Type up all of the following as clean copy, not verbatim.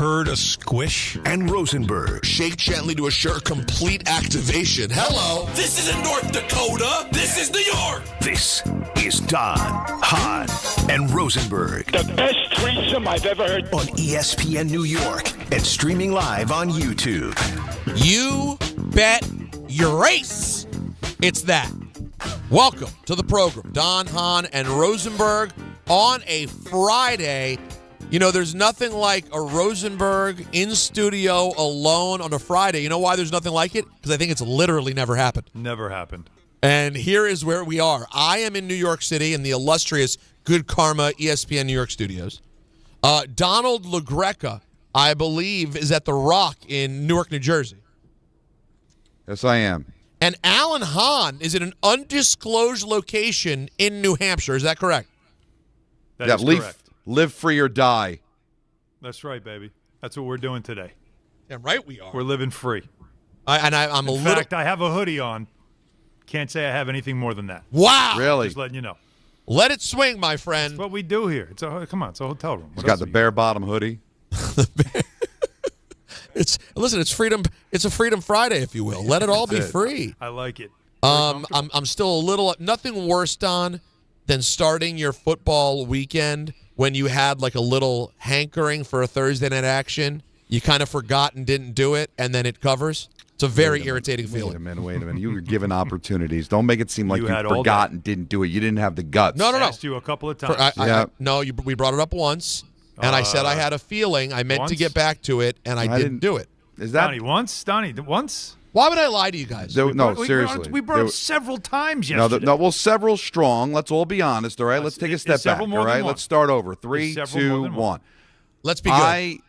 heard a squish? And Rosenberg. Shake gently to assure complete activation. Hello. This isn't North Dakota. This is New York. This is Don, Hahn, and Rosenberg. The best threesome I've ever heard. On ESPN New York and streaming live on YouTube. You bet your race. It's that. Welcome to the program. Don, Hahn, and Rosenberg on a Friday. You know, there's nothing like a Rosenberg in studio alone on a Friday. You know why there's nothing like it? Because I think it's literally never happened. Never happened. And here is where we are. I am in New York City in the illustrious Good Karma ESPN New York studios. Donald LaGreca, I believe, is at The Rock in Newark, New Jersey. Yes, I am. And Alan Hahn is at an undisclosed location in New Hampshire. Is that correct? That is correct. Live free or die. That's right, baby. That's what we're doing today. Yeah, right we are. We're living free. I'm In fact, I have a hoodie on. Can't say I have anything more than that. Wow. Really? Just letting you know. Let it swing, my friend. That's what we do here. Come on, it's a hotel room. He's got the bare bottom hoodie. It's freedom. It's a Freedom Friday, if you will. Let it all be free. I like it. I'm still a little. Nothing worse, Don, than starting your football weekend when you had like a little hankering for a Thursday night action. You kind of forgot and didn't do it, and then it covers. It's a very irritating feeling. Wait a minute. You were given opportunities. Don't make it seem like you forgot and didn't do it. You didn't have the guts. No. I asked you a couple of times. We brought it up once, and I said I had a feeling. I meant to get back to it, and I didn't do it. Is that Donnie, once? Why would I lie to you guys? Seriously. We brought it up several times yesterday. Well, several strong. Let's all be honest, all right? Let's take a step back, all right? Let's start over. 3, 2, 1. Let's be good.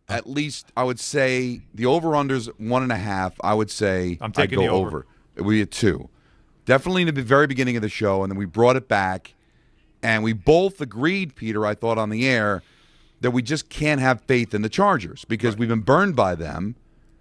At least I would say the over-under's 1.5. I would say I'm taking I'd go the over. We had 2. Definitely in the very beginning of the show, and then we brought it back, and we both agreed, Peter, I thought on the air, that we just can't have faith in the Chargers because we've been burned by them.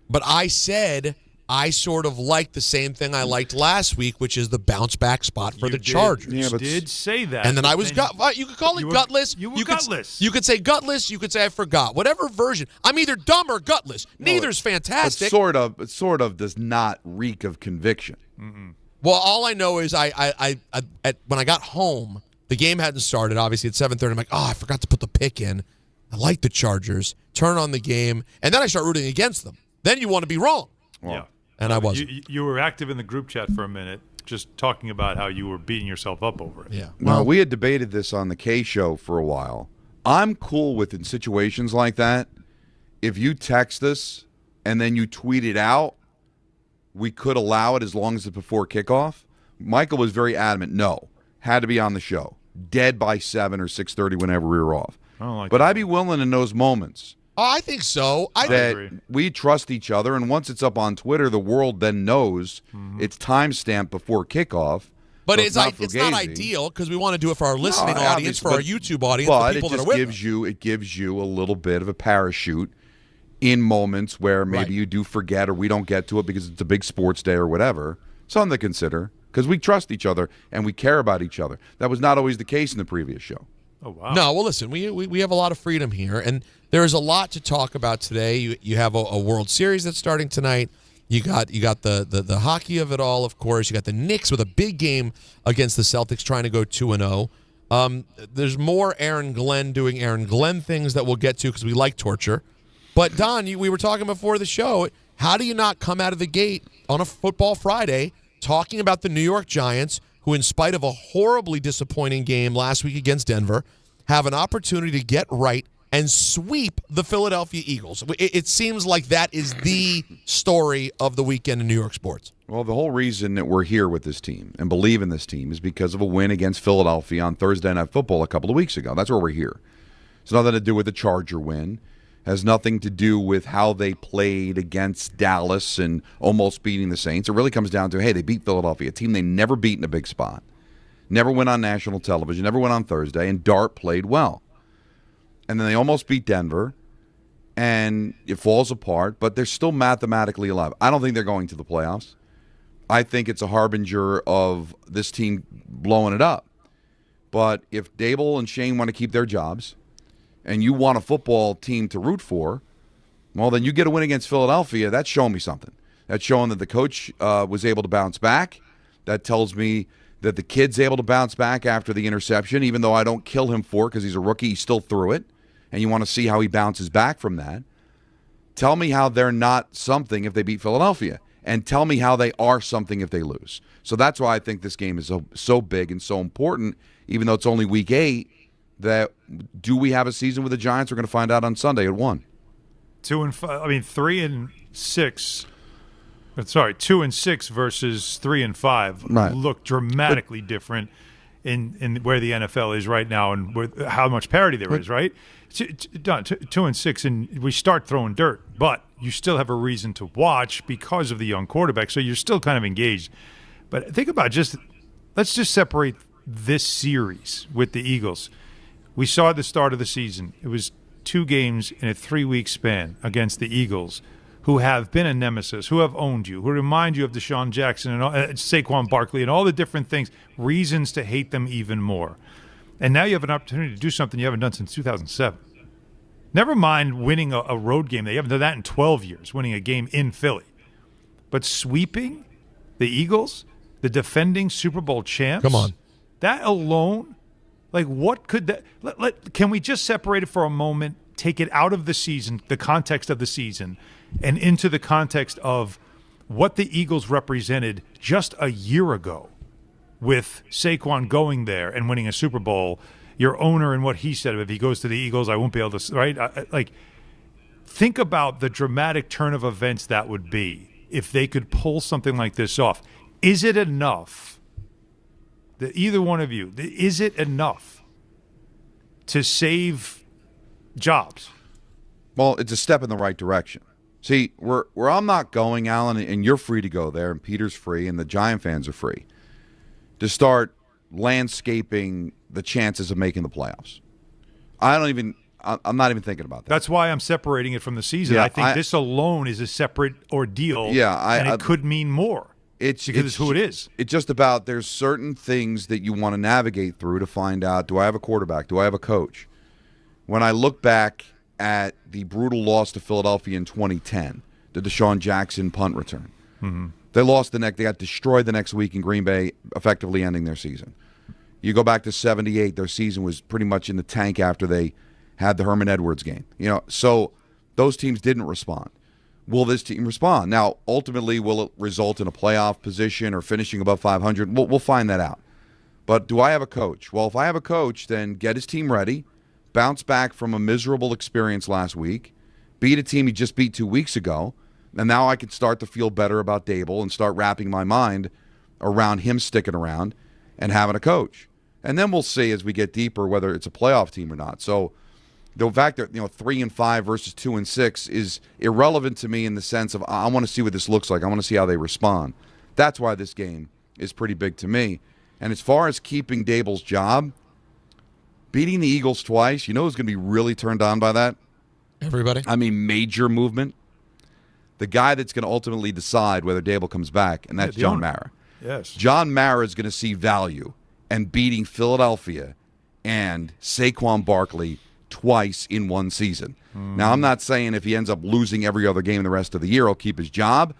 But I said I sort of liked the same thing I liked last week, which is the bounce-back spot for the Chargers. You did say that. And then I was you could call it gutless. You were gutless. You could say gutless. You could say I forgot. Whatever version. I'm either dumb or gutless. Neither's fantastic. It sort of does not reek of conviction. Mm-mm. Well, all I know is when I got home, the game hadn't started. Obviously, at 7:30, I'm like, I forgot to put the pick in. I like the Chargers. Turn on the game, and then I start rooting against them. Then you want to be wrong. Yeah. And I wasn't. You were active in the group chat for a minute, just talking about how you were beating yourself up over it. Yeah. Well, we had debated this on the K show for a while. I'm cool with in situations like that, if you text us and then you tweet it out, we could allow it as long as it's before kickoff. Michael was very adamant. No, had to be on the show. Dead by 7 or 6:30 whenever we were off. But I'd be willing in those moments. Oh, I think so. I agree. We trust each other, and once it's up on Twitter, the world then knows it's timestamped before kickoff. But so it's not ideal because we want to do it for our listening audience, for our YouTube audience, but the people it just that are with us. It gives you a little bit of a parachute in moments where maybe you do forget or we don't get to it because it's a big sports day or whatever. Something to consider because we trust each other and we care about each other. That was not always the case in the previous show. Oh, wow. No, well, listen, we have a lot of freedom here, and there is a lot to talk about today. You have a World Series that's starting tonight. You got the hockey of it all, of course. You got the Knicks with a big game against the Celtics trying to go 2-0. There's more Aaron Glenn doing Aaron Glenn things that we'll get to because we like torture. But, Don, we were talking before the show. How do you not come out of the gate on a football Friday talking about the New York Giants, who, in spite of a horribly disappointing game last week against Denver, have an opportunity to get right and sweep the Philadelphia Eagles? It seems like that is the story of the weekend in New York sports. Well, the whole reason that we're here with this team and believe in this team is because of a win against Philadelphia on Thursday Night Football a couple of weeks ago. That's where we're here. It's nothing to do with the Charger win. Has nothing to do with how they played against Dallas and almost beating the Saints. It really comes down to, hey, they beat Philadelphia, a team they never beat in a big spot. Never went on national television, never went on Thursday, and Dart played well. And then they almost beat Denver, and it falls apart, but they're still mathematically alive. I don't think they're going to the playoffs. I think it's a harbinger of this team blowing it up. But if Daboll and Shane want to keep their jobs, and you want a football team to root for, Well, then you get a win against Philadelphia. That's showing me something. That's showing that the coach was able to bounce back. That tells me that the kid's able to bounce back after the interception, even though I don't kill him for it because he's a rookie. He still threw it, and you want to see how he bounces back from that. Tell me how they're not something if they beat Philadelphia, and tell me how they are something if they lose. So that's why I think this game is so big and so important, even though it's only week 8, that do we have a season with the Giants? We're going to find out on Sunday at 1. 2 and 5. I mean, 3 and 6. Sorry, 2 and 6 versus 3 and 5 look dramatically different in where the NFL is right now and how much parity there is. Right, 2 and 6, and we start throwing dirt, but you still have a reason to watch because of the young quarterback. So you're still kind of engaged. But think about let's just separate this series with the Eagles. We saw at the start of the season, it was 2 games in a 3-week span against the Eagles, who have been a nemesis, who have owned you, who remind you of Deshaun Jackson and Saquon Barkley and all the different things, reasons to hate them even more. And now you have an opportunity to do something you haven't done since 2007. Never mind winning a road game. They haven't done that in 12 years, winning a game in Philly. But sweeping the Eagles, the defending Super Bowl champs. Come on. That alone, like what could that can we just separate it for a moment, take it out of the season, the context of the season, and into the context of what the Eagles represented just a year ago with Saquon going there and winning a Super Bowl, your owner and what he said, if he goes to the Eagles, I won't be able to, right? Think about the dramatic turn of events that would be if they could pull something like this off. Is it enough, that either one of you, is it enough to save jobs? Well, it's a step in the right direction. See, where I'm not going, Alan, and you're free to go there, and Peter's free, and the Giant fans are free, to start landscaping the chances of making the playoffs. I'm not even thinking about that. That's why I'm separating it from the season. Yeah, I think this alone is a separate ordeal, and it could mean more. It's who it is. It's just about there's certain things that you want to navigate through to find out, do I have a quarterback? Do I have a coach? When I look back at the brutal loss to Philadelphia in 2010, the Deshaun Jackson punt return. Mm-hmm. They lost they got destroyed the next week in Green Bay, effectively ending their season. You go back to 78, their season was pretty much in the tank after they had the Herman Edwards game. So those teams didn't respond. Will this team respond? Now, ultimately, will it result in a playoff position or finishing above 500? We'll find that out. But do I have a coach? Well, if I have a coach, then get his team ready, bounce back from a miserable experience last week, beat a team he just beat 2 weeks ago, and now I can start to feel better about Daboll and start wrapping my mind around him sticking around and having a coach. And then we'll see as we get deeper whether it's a playoff team or not. So the fact that 3 and 5 versus 2 and 6 is irrelevant to me in the sense of I want to see what this looks like. I want to see how they respond. That's why this game is pretty big to me. And as far as keeping Daboll's job, beating the Eagles twice, who's going to be really turned on by that? Everybody. I mean, major movement. The guy that's going to ultimately decide whether Daboll comes back, and that's John Mara. Yes. John Mara is going to see value in beating Philadelphia and Saquon Barkley twice in one season. Now, I'm not saying if he ends up losing every other game the rest of the year, he'll keep his job,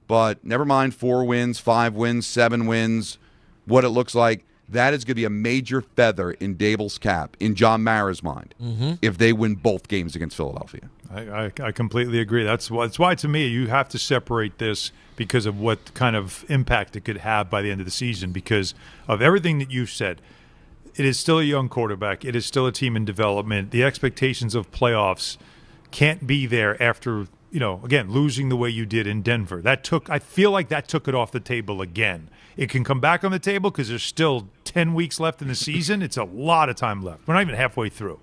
but never mind 4 wins, 5 wins, 7 wins, what it looks like. That is going to be a major feather in Daboll's cap, in John Mara's mind, if they win both games against Philadelphia. I completely agree. That's why, to me, you have to separate this because of what kind of impact it could have by the end of the season, because of everything that you've said. It is still a young quarterback. It is still a team in development. The expectations of playoffs can't be there after, again, losing the way you did in Denver. I feel like that took it off the table again. It can come back on the table because there's still 10 weeks left in the season. It's a lot of time left. We're not even halfway through.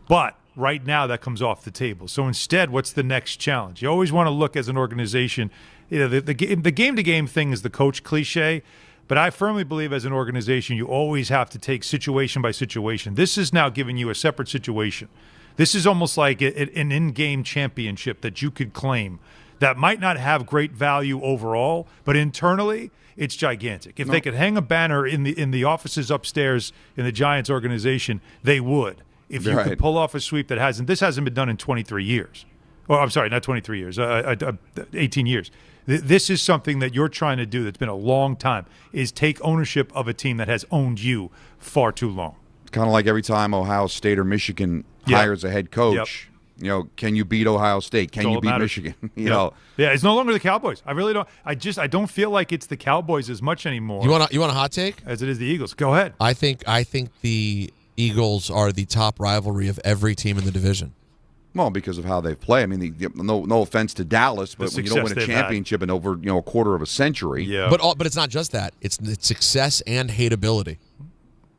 But right now that comes off the table. So instead, what's the next challenge? You always want to look as an organization. The game-to-game thing is the coach cliche, but I firmly believe as an organization you always have to take situation by situation. This is now giving you a separate situation. This is almost like an in-game championship that you could claim that might not have great value overall, but internally it's gigantic. If they could hang a banner in the offices upstairs in the Giants organization, they would. If you could pull off a sweep this hasn't been done in 23 years. Oh, I'm sorry, not 23 years, 18 years. This is something that you're trying to do that's been a long time, is take ownership of a team that has owned you far too long. It's kind of like every time Ohio State or Michigan hires a head coach, can you beat Ohio State? Can you beat Michigan? you know. Yeah, it's no longer the Cowboys. I really don't. I don't feel like it's the Cowboys as much anymore. You want a hot take? As it is the Eagles. Go ahead. I think the Eagles are the top rivalry of every team in the division. Well, because of how they play. I mean, no offense to Dallas, but when you don't win a championship in over a quarter of a century. Yeah. But it's not just that. It's success and hateability.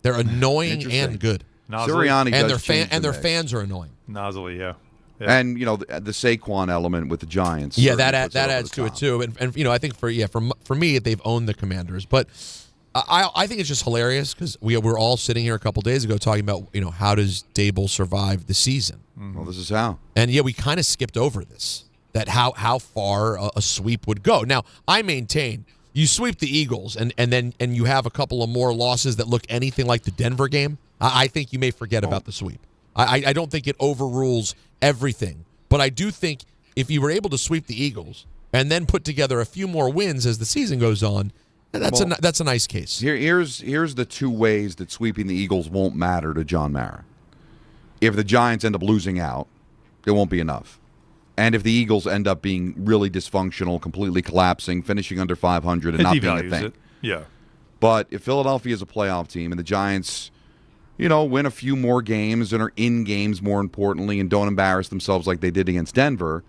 They're annoying and good. Sirianni and their fans are annoying. Nozzly, yeah. And the Saquon element with the Giants. Yeah, that adds to it too. And I think for me they've owned the Commanders, but I think it's just hilarious because we were all sitting here a couple days ago talking about how does Daboll survive the season. Well, this is how. And we kind of skipped over this, that how far a sweep would go. Now I maintain you sweep the Eagles and you have a couple of more losses that look anything like the Denver game. I think you may forget about the sweep. I don't think it overrules everything, but I do think if you were able to sweep the Eagles and then put together a few more wins as the season goes on, that's a nice case. Here's the two ways that sweeping the Eagles won't matter to John Mara. If the Giants end up losing out, it won't be enough. And if the Eagles end up being really dysfunctional, completely collapsing, finishing under 500 and not being a thing. Yeah. But if Philadelphia is a playoff team and the Giants win a few more games and are in games more importantly and don't embarrass themselves like they did against Denver,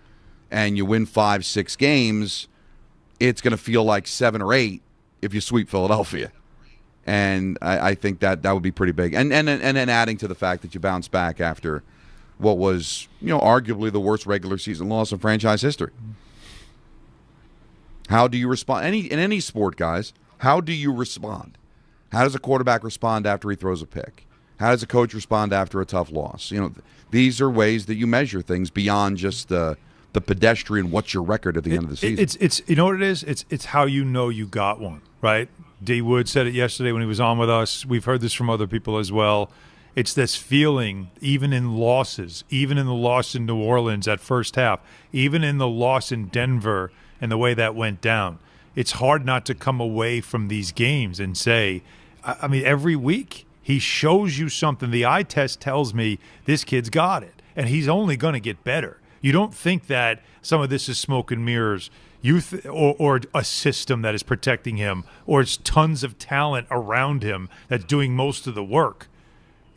and you win 5-6 games, it's going to feel like 7 or 8 if you sweep Philadelphia. And I think that would be pretty big. And then adding to the fact that you bounce back after what was, arguably the worst regular season loss in franchise history. How do you respond? In any sport, guys, how do you respond? How does a quarterback respond after he throws a pick? How does a coach respond after a tough loss? These are ways that you measure things beyond just the pedestrian, what's your record at the end of the season? It's you know what it is? It's how you got one, right? D. Wood said it yesterday when he was on with us. We've heard this from other people as well. It's this feeling, even in losses, even in the loss in New Orleans at first half, even in the loss in Denver and the way that went down. It's hard not to come away from these games and say, I mean, every week he shows you something. The eye test tells me this kid's got it, and he's only going to get better. You don't think that some of this is smoke and mirrors, or a system that is protecting him, or it's tons of talent around him that's doing most of the work.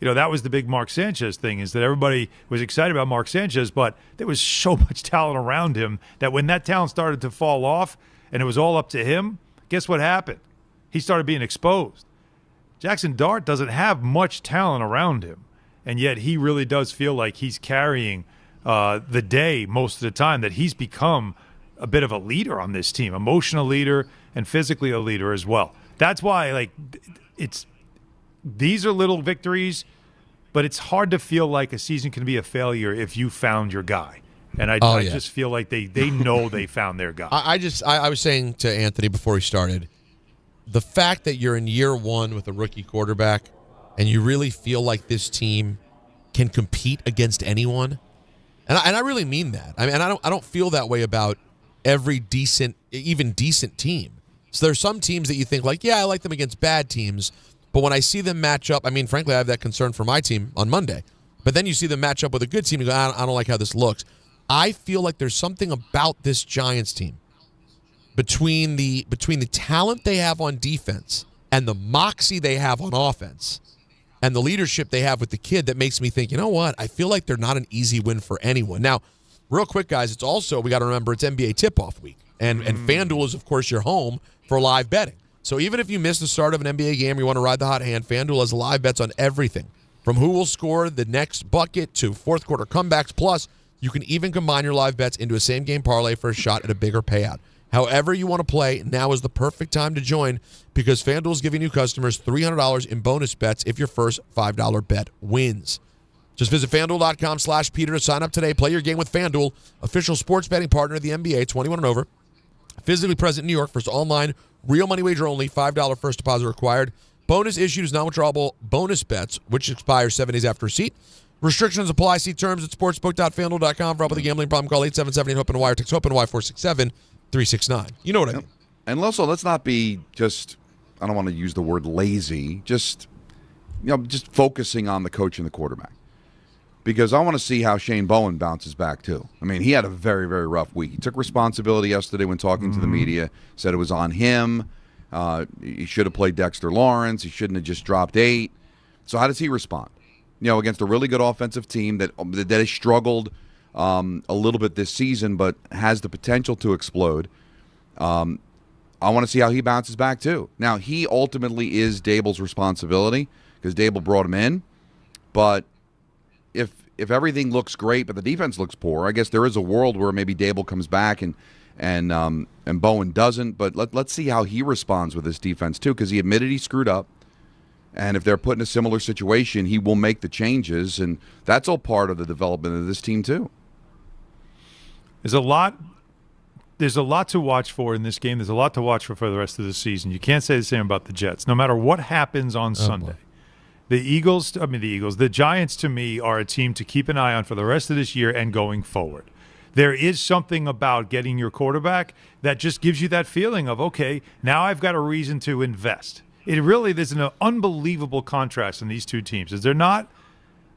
That was the big Mark Sanchez thing, is that everybody was excited about Mark Sanchez, but there was so much talent around him that when that talent started to fall off and it was all up to him, guess what happened? He started being exposed. Jackson Dart doesn't have much talent around him, and yet he really does feel like he's carrying the day most of the time, that he's become a bit of a leader on this team, emotional leader and physically a leader as well. That's why, these are little victories, but it's hard to feel like a season can be a failure if you found your guy. And I just feel like they know they found their guy. I was saying to Anthony before he started, the fact that you're in year one with a rookie quarterback and you really feel like this team can compete against anyone, and I really mean that. I mean, I don't feel that way about every decent team. So there's some teams that you think I like them against bad teams, but when I see them match up, I mean, frankly, I have that concern for my team on Monday. But then you see them match up with a good team, and you go, I don't like how this looks. I feel like there's something about this Giants team between the talent they have on defense and the moxie they have on offense and the leadership they have with the kid that makes me think, you know what? I feel like they're not an easy win for anyone. Now, real quick, guys, it's also, we got to remember, it's NBA tip-off week. And FanDuel is, of course, your home for live betting. So even if you miss the start of an NBA game, you want to ride the hot hand, FanDuel has live bets on everything, from who will score the next bucket to fourth quarter comebacks. Plus, you can even combine your live bets into a same-game parlay for a shot at a bigger payout. However you want to play, now is the perfect time to join, because FanDuel is giving new customers $300 in bonus bets if your first $5 bet wins. Just visit FanDuel.com/Peter to sign up today. Play your game with FanDuel, official sports betting partner of the NBA, 21 and over. Physically present in New York. First online, real money wager only, $5 first deposit required. Bonus issued is non-withdrawable bonus bets, which expires 7 days after receipt. Restrictions apply. See terms at sportsbook.fanduel.com. For help with a gambling problem, call 877-8-HOPE-NY or text HOPE-NY 467-369. You know what I mean. And also, let's not be just, I don't want to use the word lazy, just focusing on the coach and the quarterback. Because I want to see how Shane Bowen bounces back, too. I mean, he had a very, very rough week. He took responsibility yesterday when talking to the media, said it was on him. He should have played Dexter Lawrence. He shouldn't have just dropped 8. So how does he respond? Against a really good offensive team that has struggled a little bit this season but has the potential to explode. I want to see how he bounces back, too. Now, he ultimately is Daboll's responsibility because Daboll brought him in. But if everything looks great but the defense looks poor, I guess there is a world where maybe Daboll comes back and Bowen doesn't. But let's see how he responds with this defense, too, because he admitted he screwed up. And if they're put in a similar situation, he will make the changes, and that's all part of the development of this team too. There's a lot to watch for in this game. There's a lot to watch for the rest of the season. You can't say the same about the Jets. No matter what happens on Sunday, the Giants to me are a team to keep an eye on for the rest of this year and going forward. There is something about getting your quarterback that just gives you that feeling of, okay, now I've got a reason to invest. There's an unbelievable contrast in these two teams. Is there not?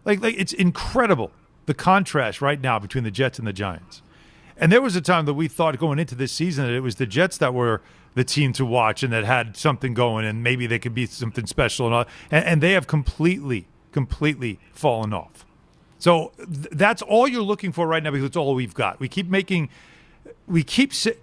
Like it's incredible, the contrast right now between the Jets and the Giants. And there was a time that we thought going into this season that it was the Jets that were the team to watch and that had something going and maybe they could be something special and all. And they have completely fallen off. So that's all you're looking for right now because it's all we've got. We keep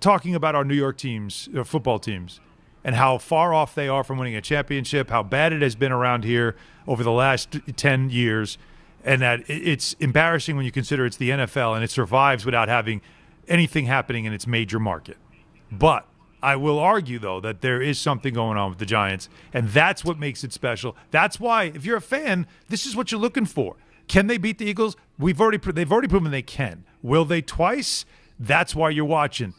talking about our New York teams, football teams, and how far off they are from winning a championship, how bad it has been around here over the last 10 years, and that it's embarrassing when you consider it's the NFL and it survives without having anything happening in its major market. But I will argue, though, that there is something going on with the Giants, and that's what makes it special. That's why, if you're a fan, this is what you're looking for. Can they beat the Eagles? They've already proven they can. Will they twice? That's why you're watching.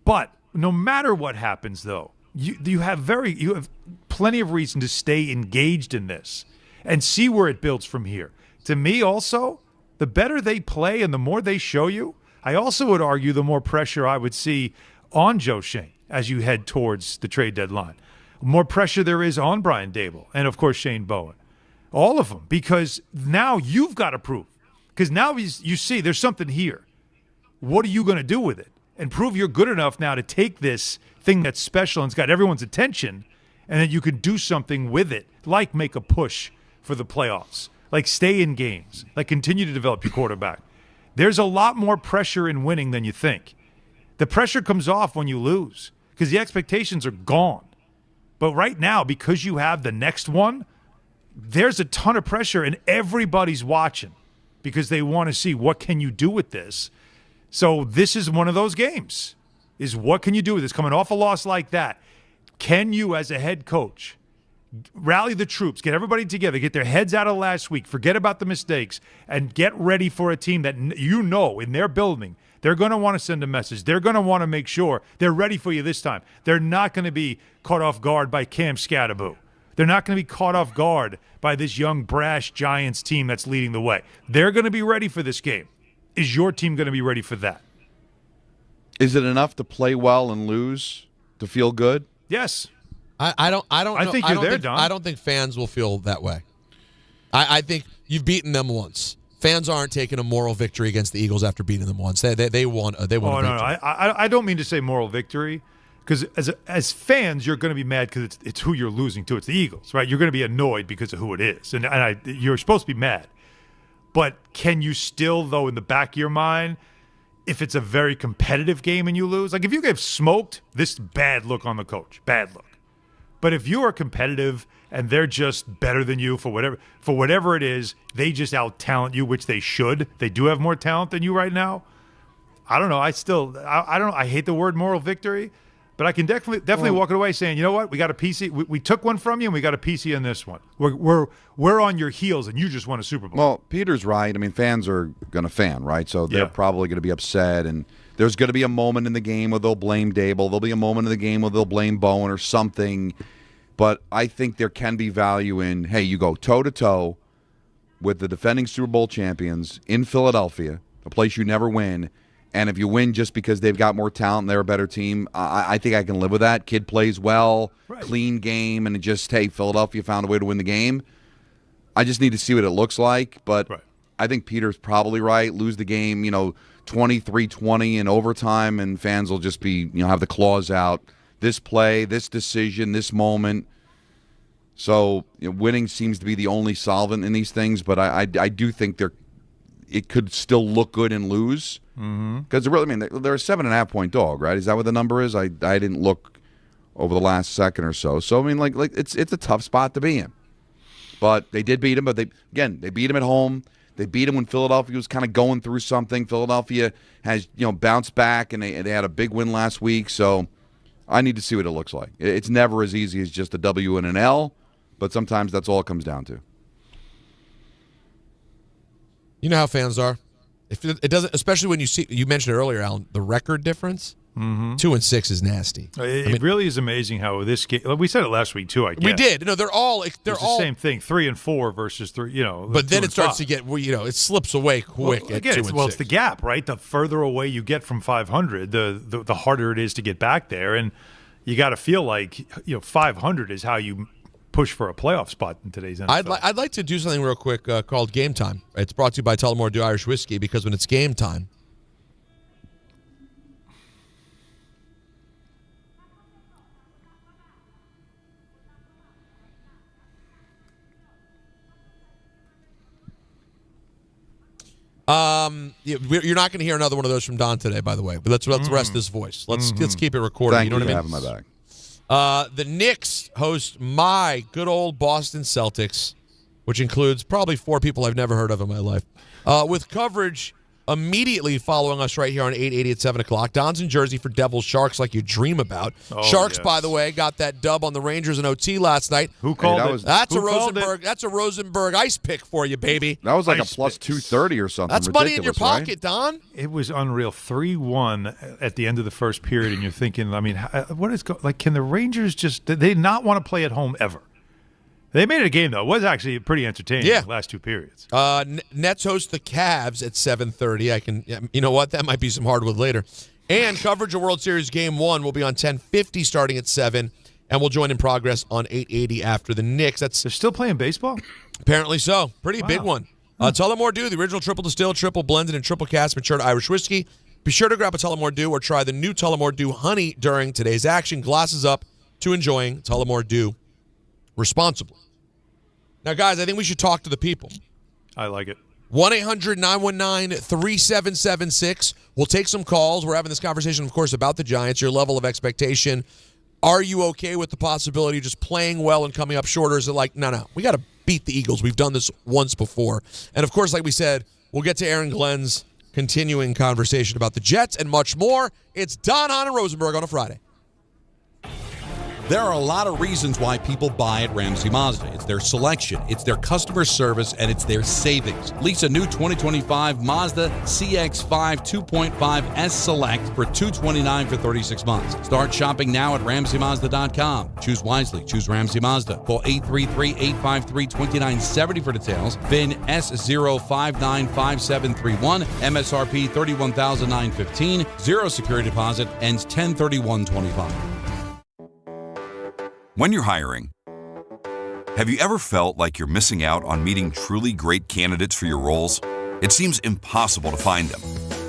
But no matter what happens, though, you have plenty of reason to stay engaged in this and see where it builds from here. To me, also, the better they play and the more they show you, I also would argue the more pressure I would see on Joe Schoen as you head towards the trade deadline. More pressure there is on Brian Daboll and, of course, Shane Bowen. All of them, because now you've got to prove. Because now you see there's something here. What are you going to do with it? And prove you're good enough now to take this thing that's special and it's got everyone's attention and that you can do something with it, like make a push for the playoffs, like stay in games, like continue to develop your quarterback. There's a lot more pressure in winning than you think. The pressure comes off when you lose because the expectations are gone. But right now, because you have the next one, there's a ton of pressure and everybody's watching because they want to see what can you do with this. So this is one of those games, is what can you do with this? Coming off a loss like that, can you as a head coach rally the troops, get everybody together, get their heads out of last week, forget about the mistakes, and get ready for a team that in their building, they're going to want to send a message. They're going to want to make sure they're ready for you this time. They're not going to be caught off guard by Cam Scatterbo. They're not going to be caught off guard by this young, brash Giants team that's leading the way. They're going to be ready for this game. Is your team going to be ready for that? Is it enough to play well and lose to feel good? Yes. I don't think you're there, Don. I don't think fans will feel that way. I think you've beaten them once. Fans aren't taking a moral victory against the Eagles after beating them once. They won a victory. No. I don't mean to say moral victory, because as fans, you're going to be mad because it's who you're losing to. It's the Eagles, right? You're going to be annoyed because of who it is, and you're supposed to be mad. But can you still, though, in the back of your mind, if it's a very competitive game and you lose, like if you get smoked, this bad look on the coach, bad look. But if you are competitive and they're just better than you for whatever it is, they just out-talent you, which they should. They do have more talent than you right now. I don't know. I don't. I hate the word moral victory, but I can definitely walk away saying, you know what, we got a piece. We took one from you, and we got a piece in this one. We're on your heels, and you just won a Super Bowl. Well, Peter's right. I mean, fans are going to fan, right? So they're probably going to be upset, and there's going to be a moment in the game where they'll blame Daboll. There'll be a moment in the game where they'll blame Bowen or something. But I think there can be value in, hey, you go toe-to-toe with the defending Super Bowl champions in Philadelphia, a place you never win, and if you win just because they've got more talent and they're a better team, I think I can live with that. Kid plays well, clean game, and hey, Philadelphia found a way to win the game. I just need to see what it looks like, but I think Peter's probably right. Lose the game, 23-20 in overtime, and fans will just be, have the claws out. This play, this decision, this moment. So winning seems to be the only solvent in these things, but I do think it could still look good and lose. Because they're a 7.5-point dog, right? Is that what the number is? I didn't look over the last second or so. So it's a tough spot to be in. But they did beat him. But they beat him at home. They beat him when Philadelphia was kind of going through something. Philadelphia has bounced back, and they had a big win last week. So I need to see what it looks like. It's never as easy as just a W and an L, but sometimes that's all it comes down to. You know how fans are. If it doesn't, especially when you mentioned earlier, Alan, the record difference. 2-6 is nasty. It really is amazing how this game. We said it last week too. I guess we did. No, they're all the same thing. 3-4 versus 3. But then it starts to get. It slips away quick. Well, again, it's the gap, right? The further away you get from 500, the harder it is to get back there, and you got to feel like 500 is how you push for a playoff spot in today's NFL. I'd like to do something real quick called Game Time. It's brought to you by Tullamore Dew Irish Whiskey, because when it's game time, you're not going to hear another one of those from Don today, by the way. But let's rest this voice. Let's keep it recorded. Thank you know for what I mean? having my back. The Knicks host my good old Boston Celtics, which includes probably 4 people I've never heard of in my life, with coverage immediately following us right here on 880 at 7 o'clock. Don's in Jersey for Devils Sharks like you dream about. Sharks, by the way, got that dub on the Rangers in OT last night. Who called it? That's a Rosenberg ice pick for you, baby. That was like a plus 230 or something. That's money in your pocket, right? Don. It was unreal. 3-1 at the end of the first period, and you're thinking, what is can the Rangers did they not want to play at home ever? They made it a game, though. It was actually pretty entertaining the last 2 periods. Nets host the Cavs at 7:30. You know what? That might be some hardwood later. And coverage of World Series Game 1 will be on 1050 starting at 7, and we'll join in progress on 880 after the Knicks. They're still playing baseball? Apparently so. Pretty big one. Tullamore Dew, the original triple distilled, triple blended, and triple cast matured Irish whiskey. Be sure to grab a Tullamore Dew or try the new Tullamore Dew Honey during today's action. Glasses up to enjoying Tullamore Dew responsibly. Now, guys, I think we should talk to the people. I like it. 1-800-919-3776. We'll take some calls. We're having this conversation, of course, about the Giants, your level of expectation. Are you okay with the possibility of just playing well and coming up short, or is it like, no, we got to beat the Eagles. We've done this once before. And, of course, like we said, we'll get to Aaron Glenn's continuing conversation about the Jets and much more. It's Don, Hahn, and Rosenberg on a Friday. There are a lot of reasons why people buy at Ramsey Mazda. It's their selection, it's their customer service, and it's their savings. Lease a new 2025 Mazda CX-5 2.5 S Select for $229 for 36 months. Start shopping now at RamseyMazda.com. Choose wisely. Choose Ramsey Mazda. Call 833-853-2970 for details. VIN S0595731. MSRP $31,915. Zero security deposit. Ends 10/31/25. When you're hiring, have you ever felt like you're missing out on meeting truly great candidates for your roles? It seems impossible to find them,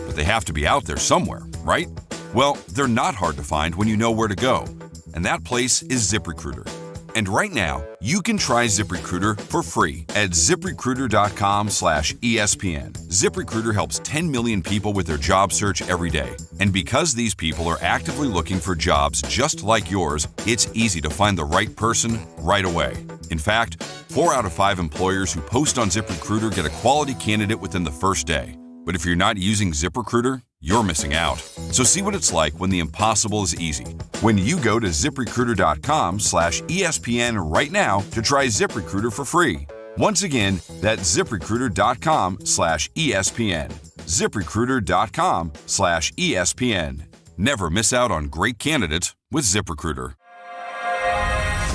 but they have to be out there somewhere, right? Well, they're not hard to find when you know where to go, and that place is ZipRecruiter. And right now, you can try ZipRecruiter for free at ZipRecruiter.com/ESPN. ZipRecruiter helps 10 million people with their job search every day. And because these people are actively looking for jobs just like yours, it's easy to find the right person right away. In fact, 4 out of 5 employers who post on ZipRecruiter get a quality candidate within the first day. But if you're not using ZipRecruiter, you're missing out. So see what it's like when the impossible is easy. When you go to ZipRecruiter.com/ESPN right now to try ZipRecruiter for free. Once again, that's ZipRecruiter.com/ESPN. ZipRecruiter.com/ESPN. Never miss out on great candidates with ZipRecruiter.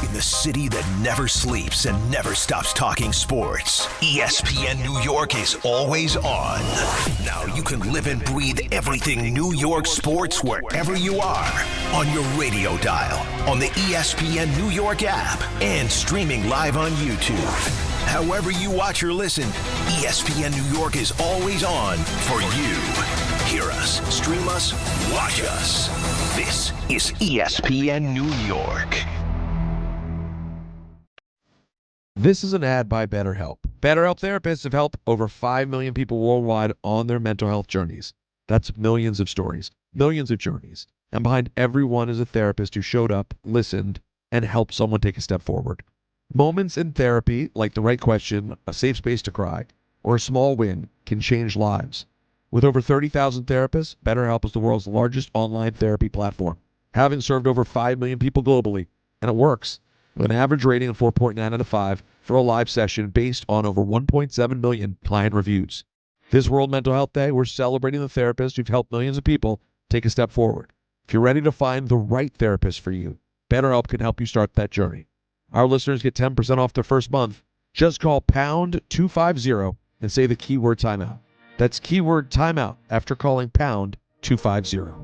In the city that never sleeps and never stops talking sports. ESPN New York is always on. Now you can live and breathe everything New York sports wherever you are. On your radio dial, on the ESPN New York app, and streaming live on YouTube. However you watch or listen, ESPN New York is always on for you. Hear us, stream us, watch us. This is ESPN New York. This is an ad by BetterHelp. BetterHelp therapists have helped over 5 million people worldwide on their mental health journeys. That's millions of stories, millions of journeys. And behind every one is a therapist who showed up, listened, and helped someone take a step forward. Moments in therapy, like the right question, a safe space to cry, or a small win, can change lives. With over 30,000 therapists, BetterHelp is the world's largest online therapy platform, having served over 5 million people globally, and it works. With an average rating of 4.9 out of 5 for a live session based on over 1.7 million client reviews. This World Mental Health Day, we're celebrating the therapists who've helped millions of people take a step forward. If you're ready to find the right therapist for you, BetterHelp can help you start that journey. Our listeners get 10% off their first month. Just call pound 250 and say the keyword timeout. That's keyword timeout after calling pound 250.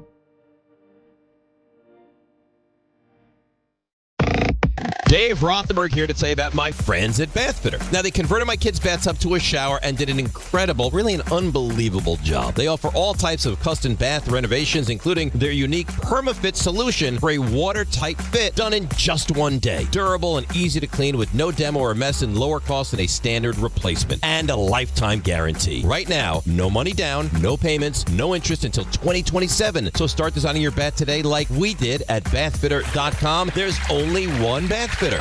Dave Rothenberg here to tell you about my friends at Bathfitter. Now, they converted my kids' bathtub to a shower and did an incredible, really an unbelievable job. They offer all types of custom bath renovations, including their unique PermaFit solution for a watertight fit done in just one day. Durable and easy to clean with no demo or mess and lower cost than a standard replacement. And a lifetime guarantee. Right now, no money down, no payments, no interest until 2027. So start designing your bath today like we did at bathfitter.com. There's only one Bathfitter. And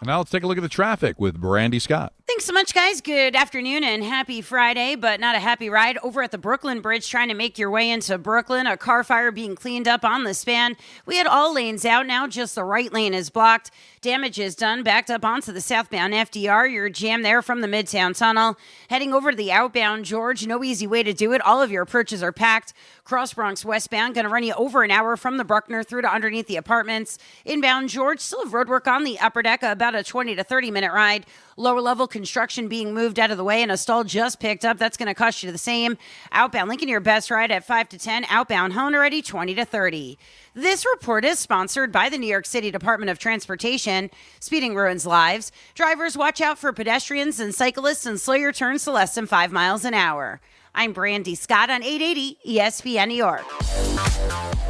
now let's take a look at the traffic with Brandy Scott. Thanks so much, guys. Good afternoon and happy Friday, but not a happy ride. Over at the Brooklyn Bridge, trying to make your way into Brooklyn, a car fire being cleaned up on the span. We had all lanes out. Now just the right lane is blocked. Damage is done. Backed up onto the southbound FDR. You're jammed there from the Midtown Tunnel. Heading over to the outbound George. No easy way to do it. All of your approaches are packed. Cross Bronx westbound. Going to run you over an hour from the Bruckner through to underneath the apartments. Inbound George. Still have roadwork on the upper deck. About a 20 to 30 minute ride. Lower level construction being moved out of the way, and a stall just picked up. That's going to cost you the same. Outbound Lincoln, your best ride at 5 to 10. Outbound Hone already 20 to 30. This report is sponsored by the New York City Department of Transportation. Speeding ruins lives. Drivers, watch out for pedestrians and cyclists and slow your turns to less than 5 miles an hour. I'm Brandy Scott on 880 ESPN New York.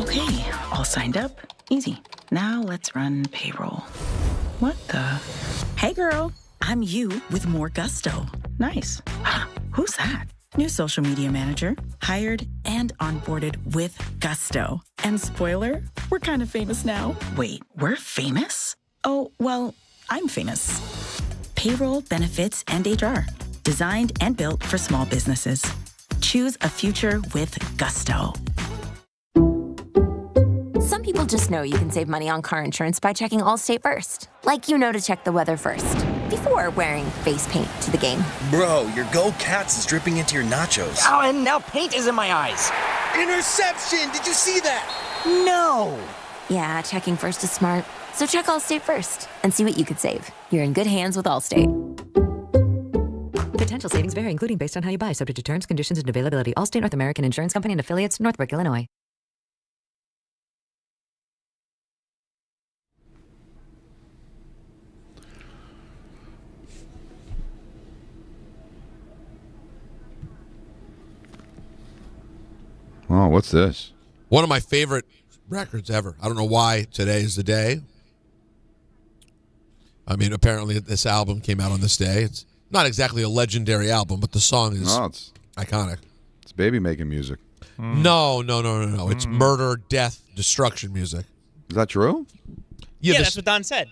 Okay, all signed up. Easy. Now let's run payroll. What the? Hey, girl. I'm you with more gusto. Nice. Who's that? New social media manager. Hired and onboarded with gusto. And spoiler, we're kind of famous now. Wait, we're famous? Oh, well, I'm famous. Payroll, benefits, and HR. Designed and built for small businesses. Choose a future with gusto. Some people just know you can save money on car insurance by checking Allstate first. Like you know to check the weather first, before wearing face paint to the game. Bro, your Go Cats is dripping into your nachos. Oh, and now paint is in my eyes. Interception! Did you see that? No! Yeah, checking first is smart. So check Allstate first and see what you could save. You're in good hands with Allstate. Potential savings vary, including based on how you buy, subject to terms, conditions, and availability. Allstate North American Insurance Company and affiliates, Northbrook, Illinois. Oh, what's this? One of my favorite records ever. I don't know why today is the day. I mean, apparently this album came out on this day. It's not exactly a legendary album, but the song is it's iconic. It's baby making music. No. It's murder, death, destruction music. Is that true? Yeah, that's what Don said.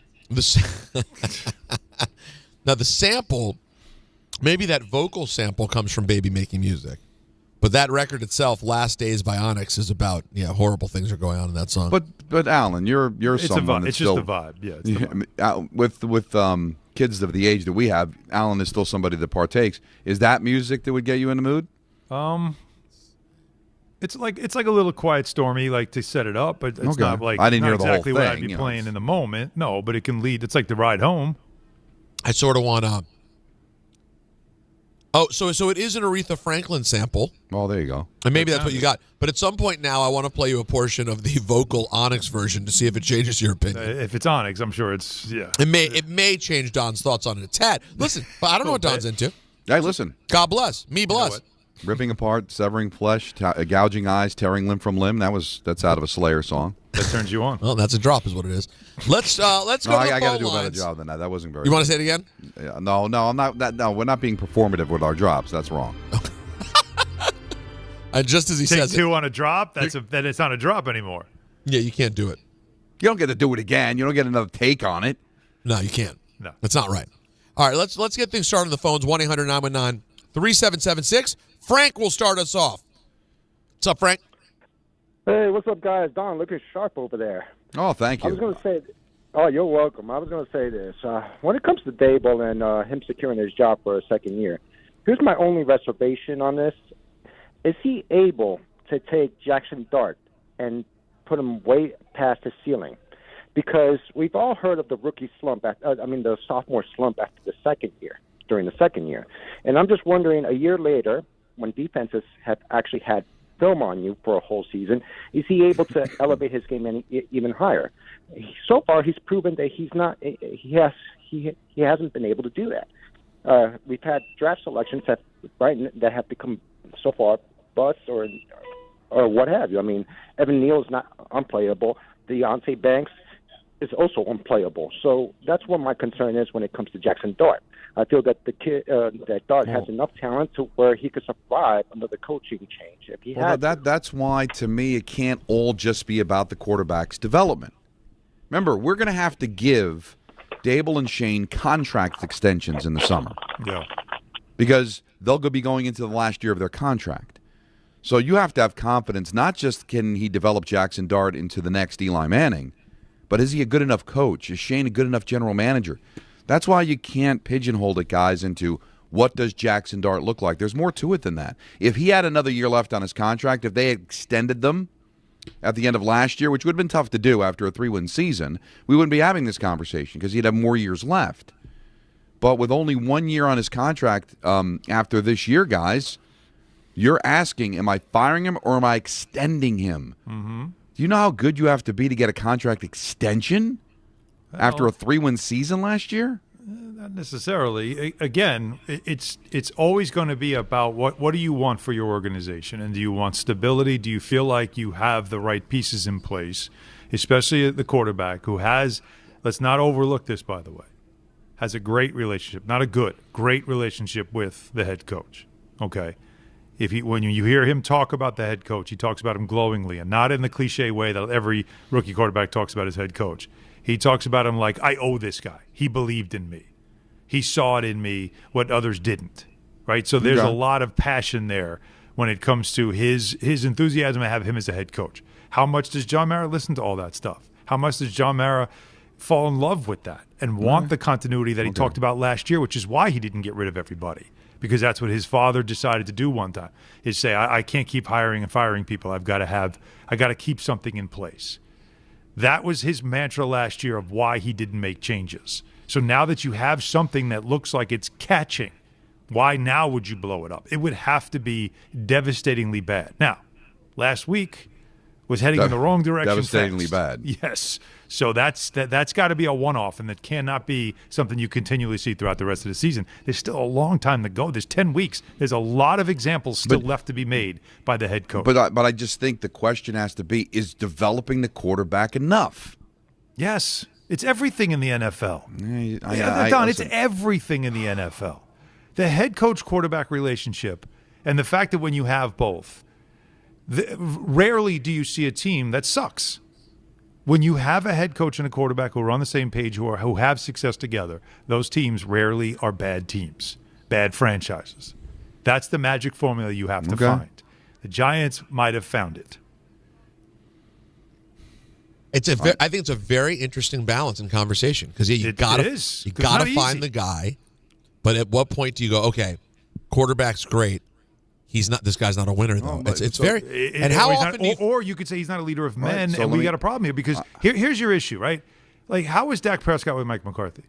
Now, the sample, maybe that vocal sample comes from baby making music. But that record itself, Last Days by Onyx, is about horrible things are going on in that song. But Alan, you're someone that's it's just a vibe. Yeah, it's the vibe. With kids of the age that we have, Alan is still somebody that partakes. Is that music that would get you in the mood? It's like a little quiet stormy, like to set it up, but it's not like I didn't hear not the whole exactly what I'd thing, be you know. playing in the moment. No, but it can lead. It's like the ride home. I sort of want to. Oh, so it is an Aretha Franklin sample. Oh, there you go. And maybe that's what you got. But at some point now, I want to play you a portion of the vocal Onyx version to see if it changes your opinion. If it's Onyx, I'm sure it's It may change Don's thoughts on it a tad. Listen, but I don't know what Don's into. Hey, listen. God bless. Me bless. Ripping apart, severing flesh, gouging eyes, tearing limb from limb. That's out of a Slayer song. That turns you on. Well, that's a drop, is what it is. Let's go. To the I got to phone do a better lines. job than that. That wasn't very. You want to say it again? No, I'm not. No, we're not being performative with our drops. That's wrong. And just as he Take says two on a drop, then it's not a drop anymore. Yeah, you can't do it. You don't get to do it again. You don't get another take on it. No, you can't. No, that's not right. All right, let's get things started on the phones. 1-800-919-3776. Frank will start us off. What's up, Frank? Hey, what's up, guys? Don, looking sharp over there. Oh, thank you. I was going to say, you're welcome. I was going to say this. When it comes to Daboll and him securing his job for a second year, here's my only reservation on this. Is he able to take Jackson Dart and put him way past his ceiling? Because we've all heard of the rookie slump, the sophomore slump after the second year, during the second year. And I'm just wondering, a year later, when defenses have actually had film on you for a whole season, is he able to elevate his game even higher? So far, he's proven that he's not. He hasn't been able to do that. We've had draft selections that have become so far busts or what have you. I mean, Evan Neal is not unplayable. Deontay Banks is also unplayable. So that's what my concern is when it comes to Jackson Dart. I feel that the kid, that Dart has enough talent to where he could survive under the coaching change. If he that's why, to me, it can't all just be about the quarterback's development. Remember, we're going to have to give Daboll and Shane contract extensions in the summer. Yeah. Because they'll be going into the last year of their contract. So you have to have confidence, not just can he develop Jackson Dart into the next Eli Manning, but is he a good enough coach? Is Shane a good enough general manager? That's why you can't pigeonhole it, guys, into what does Jackson Dart look like. There's more to it than that. If he had another year left on his contract, if they had extended them at the end of last year, which would have been tough to do after a 3-win season, we wouldn't be having this conversation because he'd have more years left. But with only 1 year on his contract after this year, guys, you're asking, am I firing him or am I extending him? Mm-hmm. Do you know how good you have to be to get a contract extension after a 3-win season last year? Not necessarily. Again, it's always going to be about what do you want for your organization, and do you want stability? Do you feel like you have the right pieces in place, especially the quarterback who has, let's not overlook this, by the way, has a great relationship, not a good, great relationship with the head coach. Okay. When you hear him talk about the head coach, he talks about him glowingly and not in the cliche way that every rookie quarterback talks about his head coach. He talks about him like, I owe this guy. He believed in me. He saw it in me, what others didn't, right? So there's a lot of passion there when it comes to his enthusiasm to have him as a head coach. How much does John Mara listen to all that stuff? How much does John Mara fall in love with that and want the continuity that he talked about last year, which is why he didn't get rid of everybody? Because that's what his father decided to do one time, is say, I can't keep hiring and firing people. I got to keep something in place. That was his mantra last year of why he didn't make changes. So now that you have something that looks like it's catching, why now would you blow it up? It would have to be devastatingly bad. Now, last week was heading in the wrong direction. Devastatingly fast. bad. Yes. So that's got to be a one-off, and that cannot be something you continually see throughout the rest of the season. There's still a long time to go. There's 10 weeks. There's a lot of examples still left to be made by the head coach. But I just think the question has to be, is developing the quarterback enough? Yes. It's everything in the NFL. Don, it's everything in the NFL. The head coach-quarterback relationship and the fact that when you have both, rarely do you see a team that sucks. When you have a head coach and a quarterback who are on the same page, who have success together, those teams rarely are bad teams, bad franchises. That's the magic formula you have to find. The Giants might have found it. I think it's a very interesting balance in conversation because you got to find the guy, but at what point do you go, okay, quarterback's great, This guy's not a winner, though. It's very. And how often? Or you could say he's not a leader of men, and we got a problem here because here's your issue, right? Like, how was Dak Prescott with Mike McCarthy?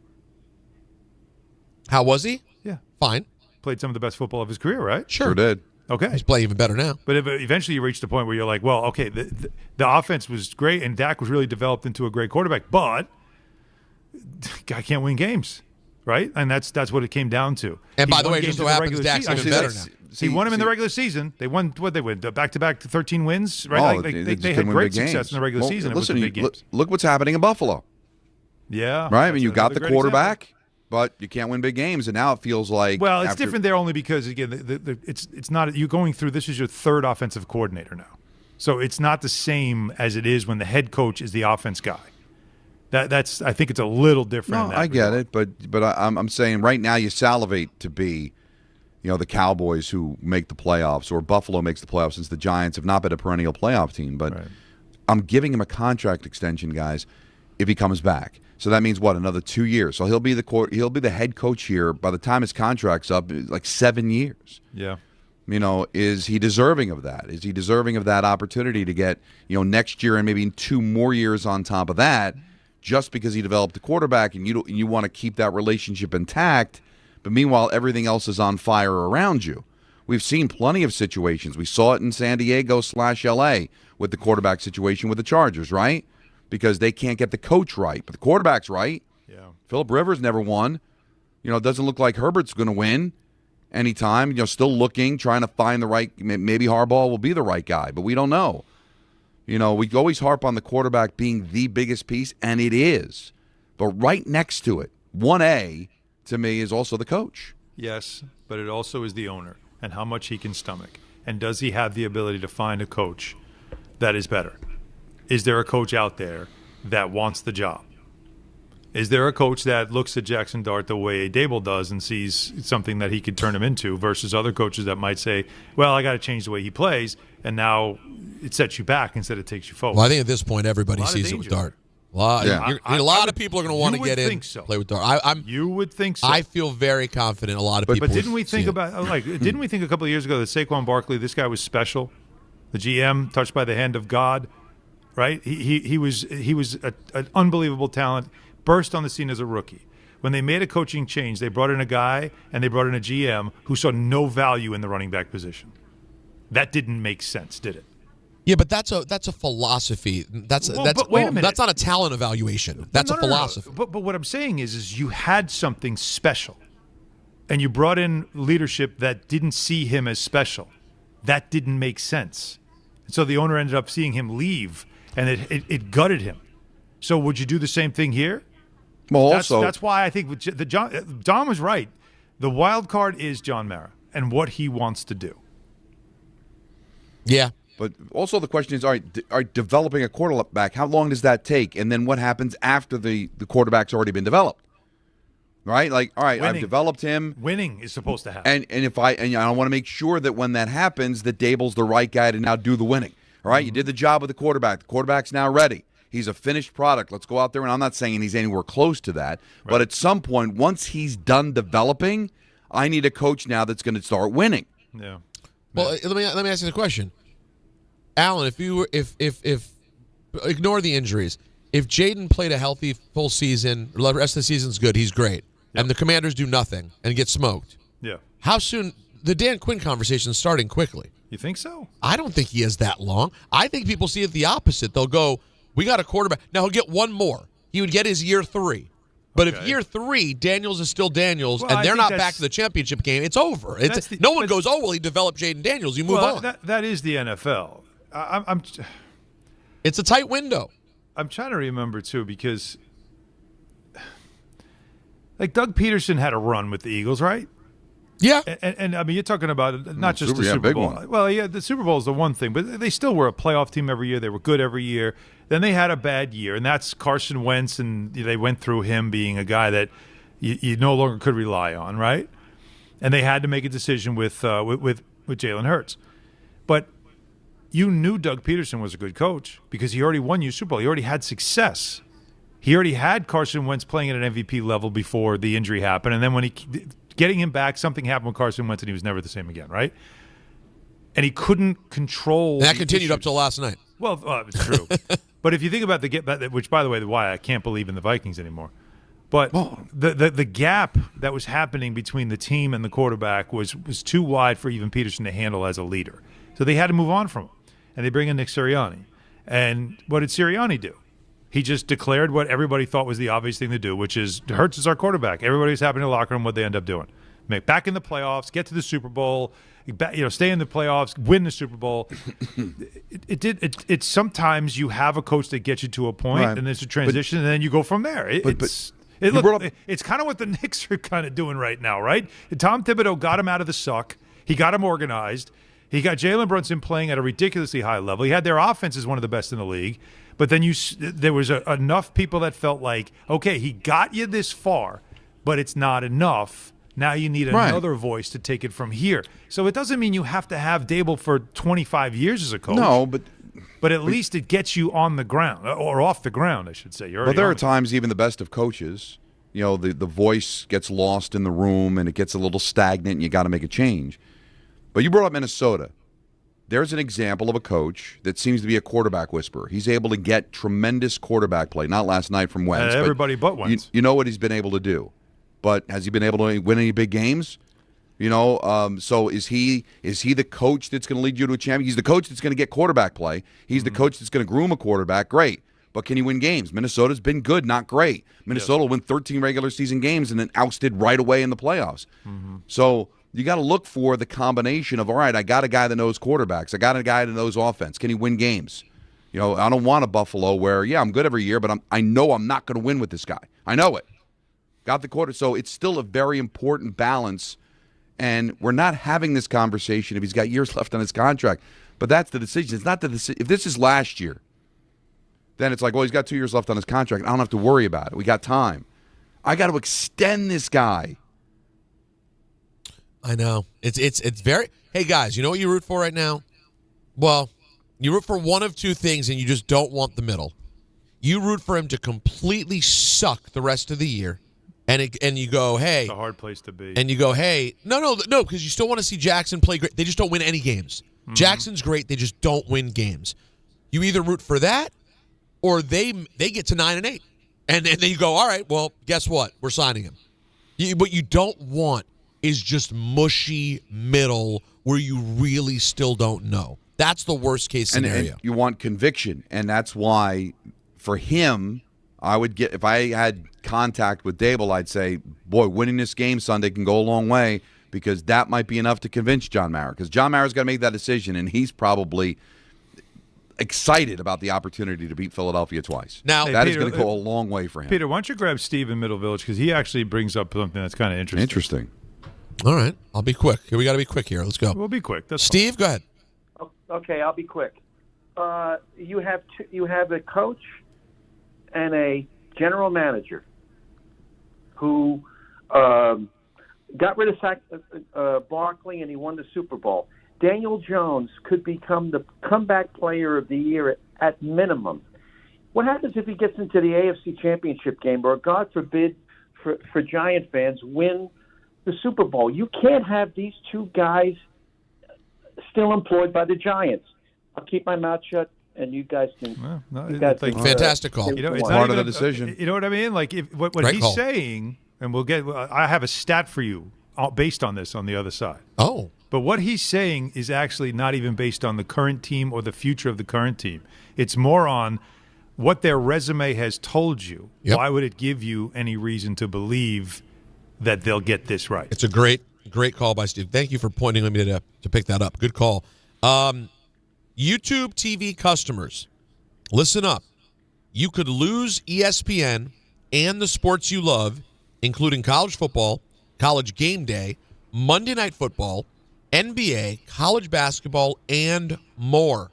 How was he? Yeah, fine. Played some of the best football of his career, right? Sure did. Okay, he's playing even better now. But eventually, you reach the point where you're like, well, okay, the offense was great, and Dak was really developed into a great quarterback, but guy can't win games. Right, and that's what it came down to. And by the way, just so happens Dak's even better now. He won him in the regular season. They won they win back-to-back 13 wins. Right, they had great success in the regular season. Listen, it was big games. Look what's happening in Buffalo. Yeah, right. I mean, you got the quarterback, but you can't win big games, and now it feels like it's different there only because again, it's not you're going through. This is your third offensive coordinator now, so it's not the same as it is when the head coach is the offense guy. That's I think it's a little different. No, I get it, but I'm saying right now you salivate to be, the Cowboys who make the playoffs, or Buffalo makes the playoffs, since the Giants have not been a perennial playoff team. But I'm giving him a contract extension, guys, if he comes back. So that means what? Another 2 years. So he'll be the head coach here by the time his contract's up, like 7 years. Yeah. Is he deserving of that? Is he deserving of that opportunity to get next year and maybe 2 more years on top of that? Just because he developed a quarterback and you want to keep that relationship intact, but meanwhile everything else is on fire around you. We've seen plenty of situations. We saw it in San Diego/LA with the quarterback situation with the Chargers, right? Because they can't get the coach right, but the quarterback's right. Yeah. Phillip Rivers never won. It doesn't look like Herbert's going to win anytime. Still looking, trying to find the right. Maybe Harbaugh will be the right guy, but we don't know. We always harp on the quarterback being the biggest piece, and it is. But right next to it, 1A, to me, is also the coach. Yes, but it also is the owner and how much he can stomach. And does he have the ability to find a coach that is better? Is there a coach out there that wants the job? Is there a coach that looks at Jackson Dart the way Daboll does and sees something that he could turn him into versus other coaches that might say, well, I got to change the way he plays, and now it sets you back instead of takes you forward. Well, I think at this point everybody sees it with Dart. A lot of people are going to want to get in, play with Dart. You would think so. I feel very confident. A lot of people. But didn't we think didn't we think a couple of years ago that Saquon Barkley, this guy was special, the GM touched by the hand of God, right? He was an unbelievable talent. Burst on the scene as a rookie. When they made a coaching change, they brought in a guy and they brought in a GM who saw no value in the running back position. That didn't make sense, did it? Yeah, but that's a philosophy. Wait a minute. That's not a talent evaluation. That's a philosophy. No. But what I'm saying is you had something special, and you brought in leadership that didn't see him as special. That didn't make sense. And so the owner ended up seeing him leave, and it gutted him. So would you do the same thing here? Well, that's why I think Don was right. The wild card is John Mara and what he wants to do. Yeah. But also the question is, all right, developing a quarterback, how long does that take? And then what happens after the quarterback's already been developed? Right? Like, all right, I've developed him. Winning is supposed to happen. And I want to make sure that when that happens, that Daboll's the right guy to now do the winning. All right, You did the job with the quarterback. The quarterback's now ready. He's a finished product. Let's go out there, and I'm not saying he's anywhere close to that. Right. But at some point, once he's done developing, I need a coach now that's going to start winning. Yeah. Well, let me ask you the question, Alan. If ignore the injuries, if Jaden played a healthy full season, the rest of the season's good, he's great, and the Commanders do nothing and get smoked. Yeah. How soon? The Dan Quinn conversation is starting quickly. You think so? I don't think he has that long. I think people see it the opposite. They'll go, we got a quarterback. Now, he'll get one more. He would get his year 3. But if year 3, Daniels is still Daniels, and they're not back to the championship game, it's over. No one goes, he developed Jaden Daniels. You move on. That is the NFL. It's a tight window. I'm trying to remember, too, because Doug Peterson had a run with the Eagles, right? Yeah. And I mean, you're talking about not just the Super Bowl. One. Well, yeah, the Super Bowl is the one thing, but they still were a playoff team every year. They were good every year. Then they had a bad year, and that's Carson Wentz, and they went through him being a guy that you no longer could rely on, right? And they had to make a decision with Jalen Hurts. But you knew Doug Peterson was a good coach because he already won you Super Bowl. He already had success. He already had Carson Wentz playing at an MVP level before the injury happened, and then when getting him back, something happened with Carson Wentz, and he was never the same again, right? and he couldn't control. And that continued up till last night. Well, it's true. But if you think about which, by the way, why I can't believe in the Vikings anymore. But the gap that was happening between the team and the quarterback was too wide for even Peterson to handle as a leader. So they had to move on from him, and they bring in Nick Sirianni. And what did Sirianni do? He just declared what everybody thought was the obvious thing to do, which is Hurts is our quarterback. Everybody's happy in the locker room. What they end up doing? Make back in the playoffs, get to the Super Bowl, stay in the playoffs, win the Super Bowl. It's sometimes you have a coach that gets you to a point, and there's a transition, and then you go from there. It's kind of what the Knicks are kind of doing right now, right? Tom Thibodeau got him out of the suck. He got him organized. He got Jalen Brunson playing at a ridiculously high level. He had their offense as one of the best in the league. But then there was enough people that felt like, okay, he got you this far, but it's not enough. Now you need another voice to take it from here. So it doesn't mean you have to have Daboll for 25 years as a coach. No, but at least it gets you on the ground, or off the ground, I should say. Well, there are times even the best of coaches, the voice gets lost in the room and it gets a little stagnant and you got to make a change. But you brought up Minnesota. There's an example of a coach that seems to be a quarterback whisperer. He's able to get tremendous quarterback play. Not last night from Wentz. Everybody but Wentz. You know what he's been able to do. But has he been able to win any big games? So is he the coach that's going to lead you to a champion? He's the coach that's going to get quarterback play. He's the coach that's going to groom a quarterback. Great. But can he win games? Minnesota's been good, not great. Minnesota won 13 regular season games and then ousted right away in the playoffs. Mm-hmm. So you got to look for the combination of, all right, I got a guy that knows quarterbacks. I got a guy that knows offense. Can he win games? I don't want a Buffalo where, I'm good every year, but I know I'm not going to win with this guy. I know it. Got the quarter. So it's still a very important balance, and we're not having this conversation if he's got years left on his contract. But that's the decision. It's not the decision. If this is last year, then it's like, well, he's got 2 years left on his contract. I don't have to worry about it. We got time. I got to extend this guy. I know. It's very – hey, guys, you know what you root for right now? Well, you root for one of two things, and you just don't want the middle. You root for him to completely suck the rest of the year, and you go, hey. It's a hard place to be. And you go, hey. No, because you still want to see Jackson play great. They just don't win any games. Mm-hmm. Jackson's great. They just don't win games. You either root for that or they get to 9-8. And then you go, all right, well, guess what? We're signing him. What you don't want is just mushy middle where you really still don't know. That's the worst case scenario. And you want conviction, and that's why for him, I would get, if I had contact with Daboll, I'd say, boy, winning this game Sunday can go a long way, because that might be enough to convince John Mara, because John Mara's got to make that decision, and he's probably excited about the opportunity to beat Philadelphia twice. Now, that is going to go a long way for him. Peter, why don't you grab Steve in Middle Village, because he actually brings up something that's kind of interesting. All right, I'll be quick. We got to be quick here. Let's go. We'll be quick. That's Steve, fine. Go ahead. Okay, I'll be quick. You have a coach and a general manager who got rid of Barkley and he won the Super Bowl. Daniel Jones could become the comeback player of the year at minimum. What happens if he gets into the AFC Championship game, or God forbid for Giant fans, win the Super Bowl? You can't have these two guys still employed by the Giants. I'll keep my mouth shut, and you guys can. Fantastic call. It's part of the decision. You know what I mean? Like what he's call. saying, and we'll get. I have a stat for you based on this on the other side. Oh. But what he's saying is actually not even based on the current team or the future of the current team. It's more on what their resume has told you. Yep. Why would it give you any reason to believe that they'll get this right? It's a great call by Steve. Thank you for pointing me to pick that up. Good call. YouTube TV customers, listen up. You could lose ESPN and the sports you love, including college football, college game day, Monday Night Football, NBA, college basketball, and more.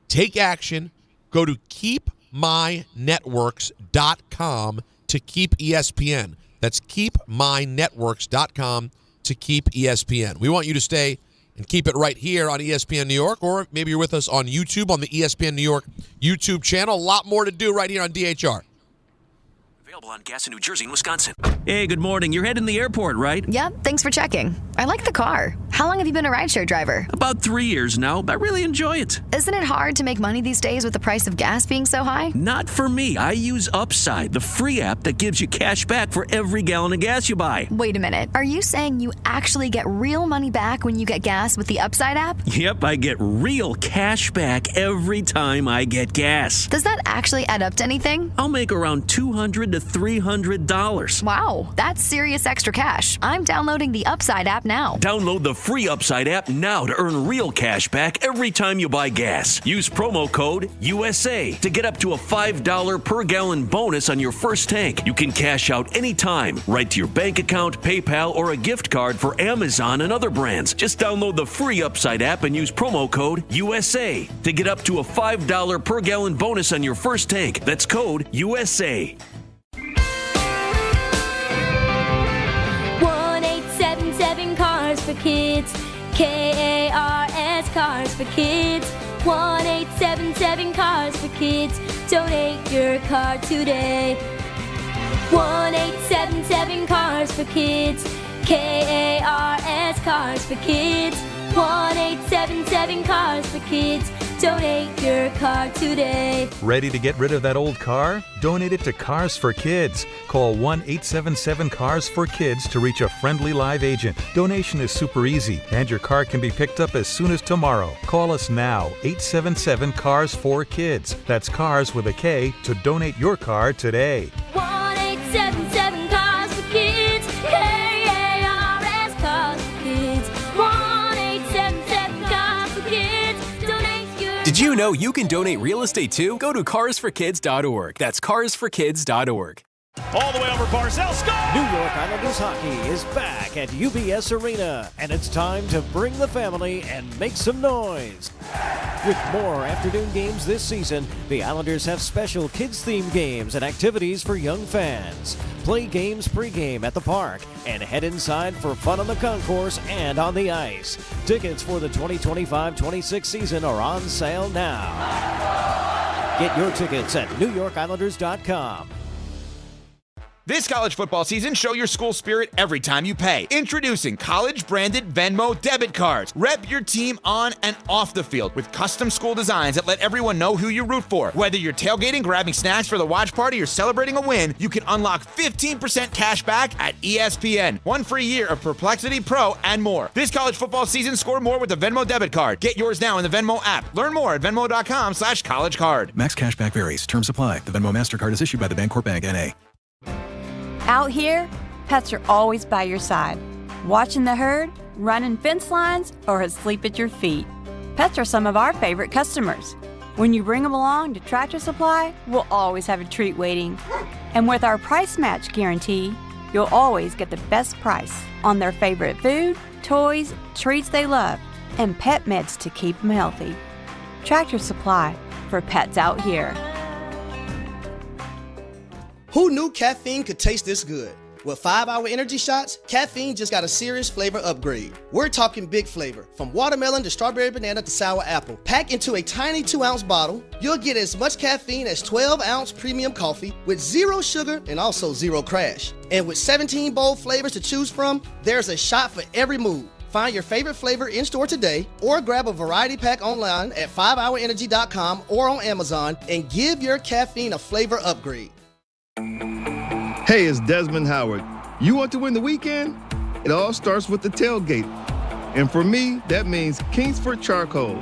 Take action. Go to keepmynetworks.com to keep ESPN. That's keepmynetworks.com to keep ESPN. We want you to stay and keep it right here on ESPN New York, or maybe you're with us on YouTube on the ESPN New York YouTube channel. A lot more to do right here on DHR. Available on gas in New Jersey and Wisconsin. Hey, good morning. You're heading to the airport, right? Yep, thanks for checking. I like the car. How How long have you been a rideshare driver? About 3 years now. I really enjoy it. Isn't it hard to make money these days with the price of gas being so high? Not for me. I use Upside, the free app that gives you cash back for every gallon of gas you buy. Wait a minute. Are you saying you actually get real money back when you get gas with the Upside app? Yep, I get real cash back every time I get gas. Does that actually add up to anything? I'll make around $200 to $300. Wow, that's serious extra cash. I'm downloading the Upside app now. Download the free Upside app now to earn real cash back every time you buy gas. Use promo code USA to get up to a $5 per gallon bonus on your first tank. You can cash out anytime, right to your bank account, PayPal, or a gift card for Amazon and other brands. Just download the free Upside app and use promo code USA to get up to a $5 per gallon bonus on your first tank. That's code USA. 1-877 Cars for Kids. KARS Cars for Kids. 1-877 Cars for Kids. Donate your car today. 1-877 Cars for Kids. KARS Cars for Kids. 1-877 Cars for Kids. Donate your car today. Ready to get rid of that old car? Donate it to Cars for Kids. Call 1-877-CARS-FOR-KIDS to reach a friendly live agent. Donation is super easy, and your car can be picked up as soon as tomorrow. Call us now, 877-CARS-FOR-KIDS. That's cars with a K to donate your car today. 1-877 Cars for Kids. KARS Cars for Kids. 1-877 Cars for Kids. Donate your. Did you know you can donate real estate too? Go to carsforkids.org. That's carsforkids.org. All the way over Barzell, score! New York Islanders hockey is back at UBS Arena, and it's time to bring the family and make some noise. With more afternoon games this season, the Islanders have special kids-themed games and activities for young fans. Play games pregame at the park and head inside for fun on the concourse and on the ice. Tickets for the 2025-26 season are on sale now. Get your tickets at NewYorkIslanders.com. This college football season, show your school spirit every time you pay. Introducing college-branded Venmo debit cards. Rep your team on and off the field with custom school designs that let everyone know who you root for. Whether you're tailgating, grabbing snacks for the watch party, or celebrating a win, you can unlock 15% cash back at ESPN. 1 free year of Perplexity Pro and more. This college football season, score more with the Venmo debit card. Get yours now in the Venmo app. Learn more at venmo.com/collegecard. Max cashback varies. Terms apply. The Venmo MasterCard is issued by the Bancorp Bank, N.A. Out here, pets are always by your side, watching the herd, running fence lines, or asleep at your feet. Pets are some of our favorite customers. When you bring them along to Tractor Supply, we'll always have a treat waiting. And with our price match guarantee, you'll always get the best price on their favorite food, toys, treats they love, and pet meds to keep them healthy. Tractor Supply, for pets out here. Who knew caffeine could taste this good? With 5-Hour Energy Shots, caffeine just got a serious flavor upgrade. We're talking big flavor, from watermelon to strawberry banana to sour apple. Packed into a tiny 2-ounce bottle, you'll get as much caffeine as 12-ounce premium coffee with 0 sugar and also 0 crash. And with 17 bold flavors to choose from, there's a shot for every mood. Find your favorite flavor in-store today or grab a variety pack online at 5hourenergy.com or on Amazon and give your caffeine a flavor upgrade. Hey, it's Desmond Howard. You want to win the weekend? It all starts with the tailgate. And for me, that means Kingsford Charcoal.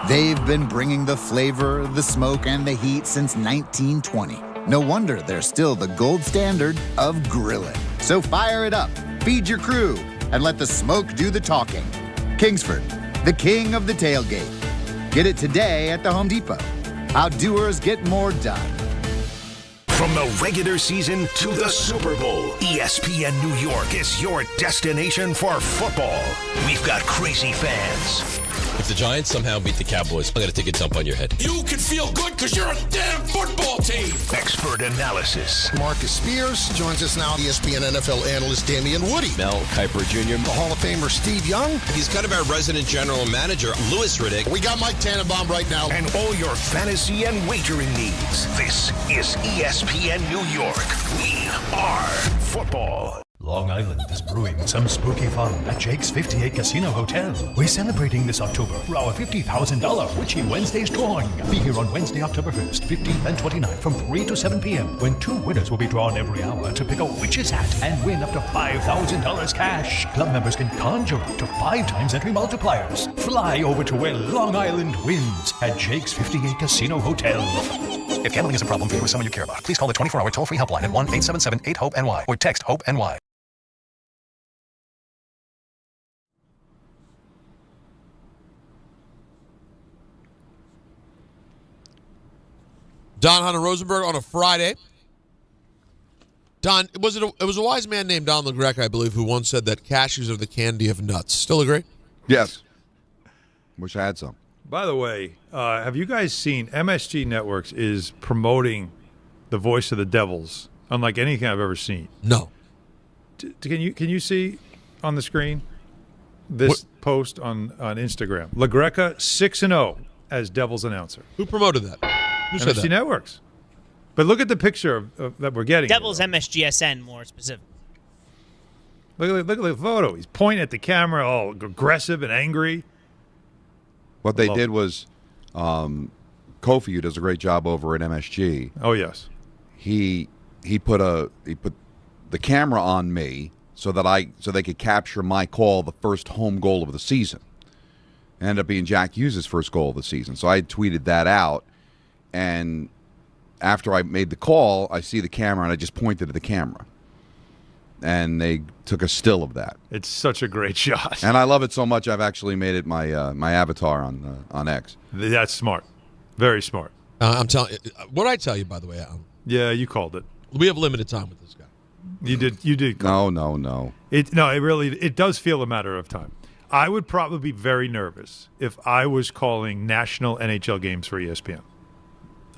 They've been bringing the flavor, the smoke, and the heat since 1920. No wonder they're still the gold standard of grilling. So fire it up, feed your crew, and let the smoke do the talking. Kingsford, the king of the tailgate. Get it today at the Home Depot. Outdoers get more done. From the regular season to the Super Bowl, ESPN New York is your destination for football. We've got crazy fans. If the Giants somehow beat the Cowboys, I'm going to take a dump on your head. You can feel good because you're a damn football team. Expert analysis. Marcus Spears joins us now, ESPN NFL analyst Damian Woody. Mel Kiper Jr. The Hall of Famer Steve Young. He's kind of our resident general manager, Louis Riddick. We got Mike Tannenbaum right now. And all your fantasy and wagering needs. This is ESPN New York. We are football. Long Island is brewing some spooky fun at Jake's 58 Casino Hotel. We're celebrating this October for our $50,000 Witchy Wednesdays drawing. Be here on Wednesday, October 1st, 15th, and 29th from 3 to 7 p.m. when 2 winners will be drawn every hour to pick a witch's hat and win up to $5,000 cash. Club members can conjure up to 5 times entry multipliers. Fly over to where Long Island wins at Jake's 58 Casino Hotel. If gambling is a problem for you or someone you care about, please call the 24-hour toll-free helpline at 1-877-8-HOPE-NY or text HOPE-NY. Don, Hahn, and Rosenberg on a Friday. Don, it was a wise man named Don LaGreca, I believe, who once said that cashews are the candy of nuts. Still agree? Yes. Wish I had some. By the way, have you guys seen MSG Networks is promoting the voice of the Devils unlike anything I've ever seen? No. Can you see on the screen this post on Instagram? LaGreca 6-0 as Devils announcer. Who promoted that? Who said MSG that? Networks. But look at the picture that we're getting. Devils MSGSN, more specific. Look at the photo. He's pointing at the camera, all aggressive and angry. What they did was, Kofi, who does a great job over at MSG. Oh yes, he put the camera on me so they could capture my call, the first home goal of the season. It ended up being Jack Hughes' first goal of the season. So I had tweeted that out, and after I made the call, I see the camera and I just pointed at the camera. And they took a still of that. It's such a great shot. And I love it so much I've actually made it my my avatar on X. That's smart. Very smart. I'm telling you. What did I tell you, by the way, Alan? Yeah, you called it. We have limited time with this guy. You did. No. It does feel a matter of time. I would probably be very nervous if I was calling national NHL games for ESPN.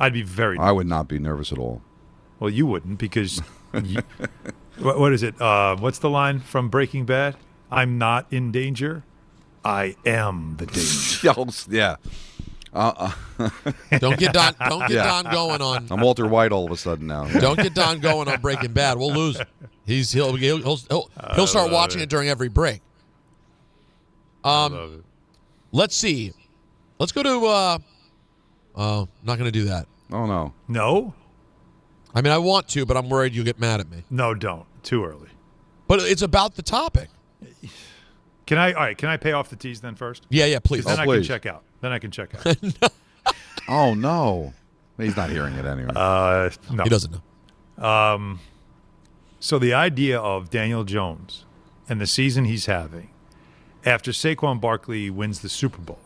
I'd be very nervous. I would not be nervous at all. Well, you wouldn't because what is it? What's the line from Breaking Bad? I'm not in danger. I am the danger. Yeah. Don't get Don going on. I'm Walter White all of a sudden now. Don't get Don going on Breaking Bad. We'll lose. He'll start watching it during every break. Let's see. Let's go to. Not going to do that. Oh no. No. I mean, I want to, but I'm worried you'll get mad at me. No, don't. Too early. But it's about the topic. Can I pay off the tease then first? Yeah, please. Then I can check out. No. Oh no. He's not hearing it anyway. No. He doesn't know. So the idea of Daniel Jones and the season he's having after Saquon Barkley wins the Super Bowl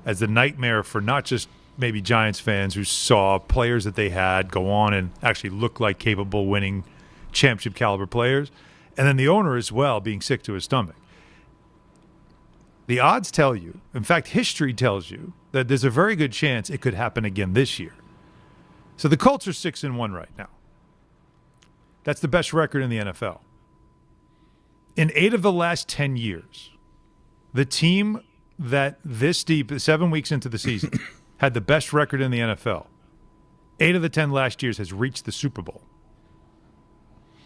as the nightmare for not just maybe Giants fans who saw players that they had go on and actually look like capable winning championship caliber players, and then the owner as well being sick to his stomach. The odds tell you, in fact, history tells you that there's a very good chance it could happen again this year. So the Colts are 6-1 right now. That's the best record in the NFL. In 8 of the last 10 years, the team that this deep, 7 weeks into the season, had the best record in the NFL. 8 of the 10 last years has reached the Super Bowl.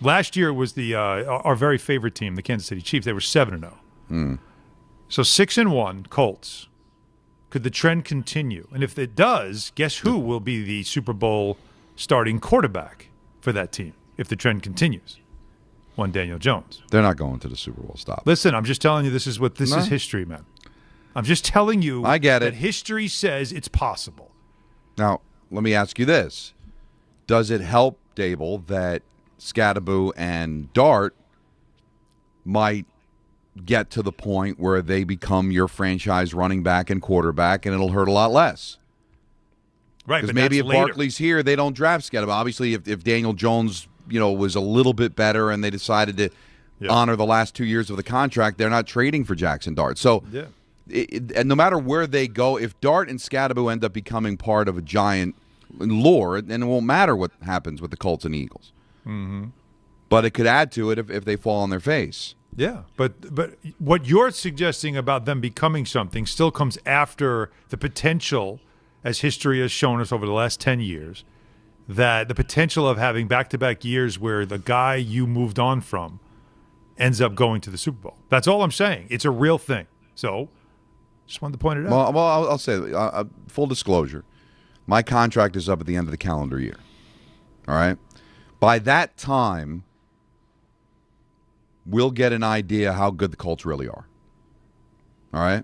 Last year was our very favorite team, the Kansas City Chiefs. They were 7-0. So 6-1 Colts. Could the trend continue? And if it does, guess who will be the Super Bowl starting quarterback for that team if the trend continues? One Daniel Jones. They're not going to the Super Bowl. Stop. Listen, I'm just telling you this is history, man. I'm just telling you I get it. that history says it's possible. Now, let me ask you this. Does it help, Daboll, that Scadaboo and Dart might get to the point where they become your franchise running back and quarterback, and it'll hurt a lot less? Right, because maybe if Barkley's here, they don't draft Scadaboo. Obviously, if Daniel Jones, was a little bit better and they decided to honor the last 2 years of the contract, they're not trading for Jackson Dart. So, and no matter where they go, if Dart and Scadaboo end up becoming part of a giant lore, then it won't matter what happens with the Colts and Eagles. Mm-hmm. But it could add to it if they fall on their face. Yeah, but what you're suggesting about them becoming something still comes after the potential, as history has shown us over the last 10 years, that the potential of having back-to-back years where the guy you moved on from ends up going to the Super Bowl. That's all I'm saying. It's a real thing. So just wanted to point it out. Well, I'll say, full disclosure, my contract is up at the end of the calendar year. All right? By that time, we'll get an idea how good the Colts really are. All right?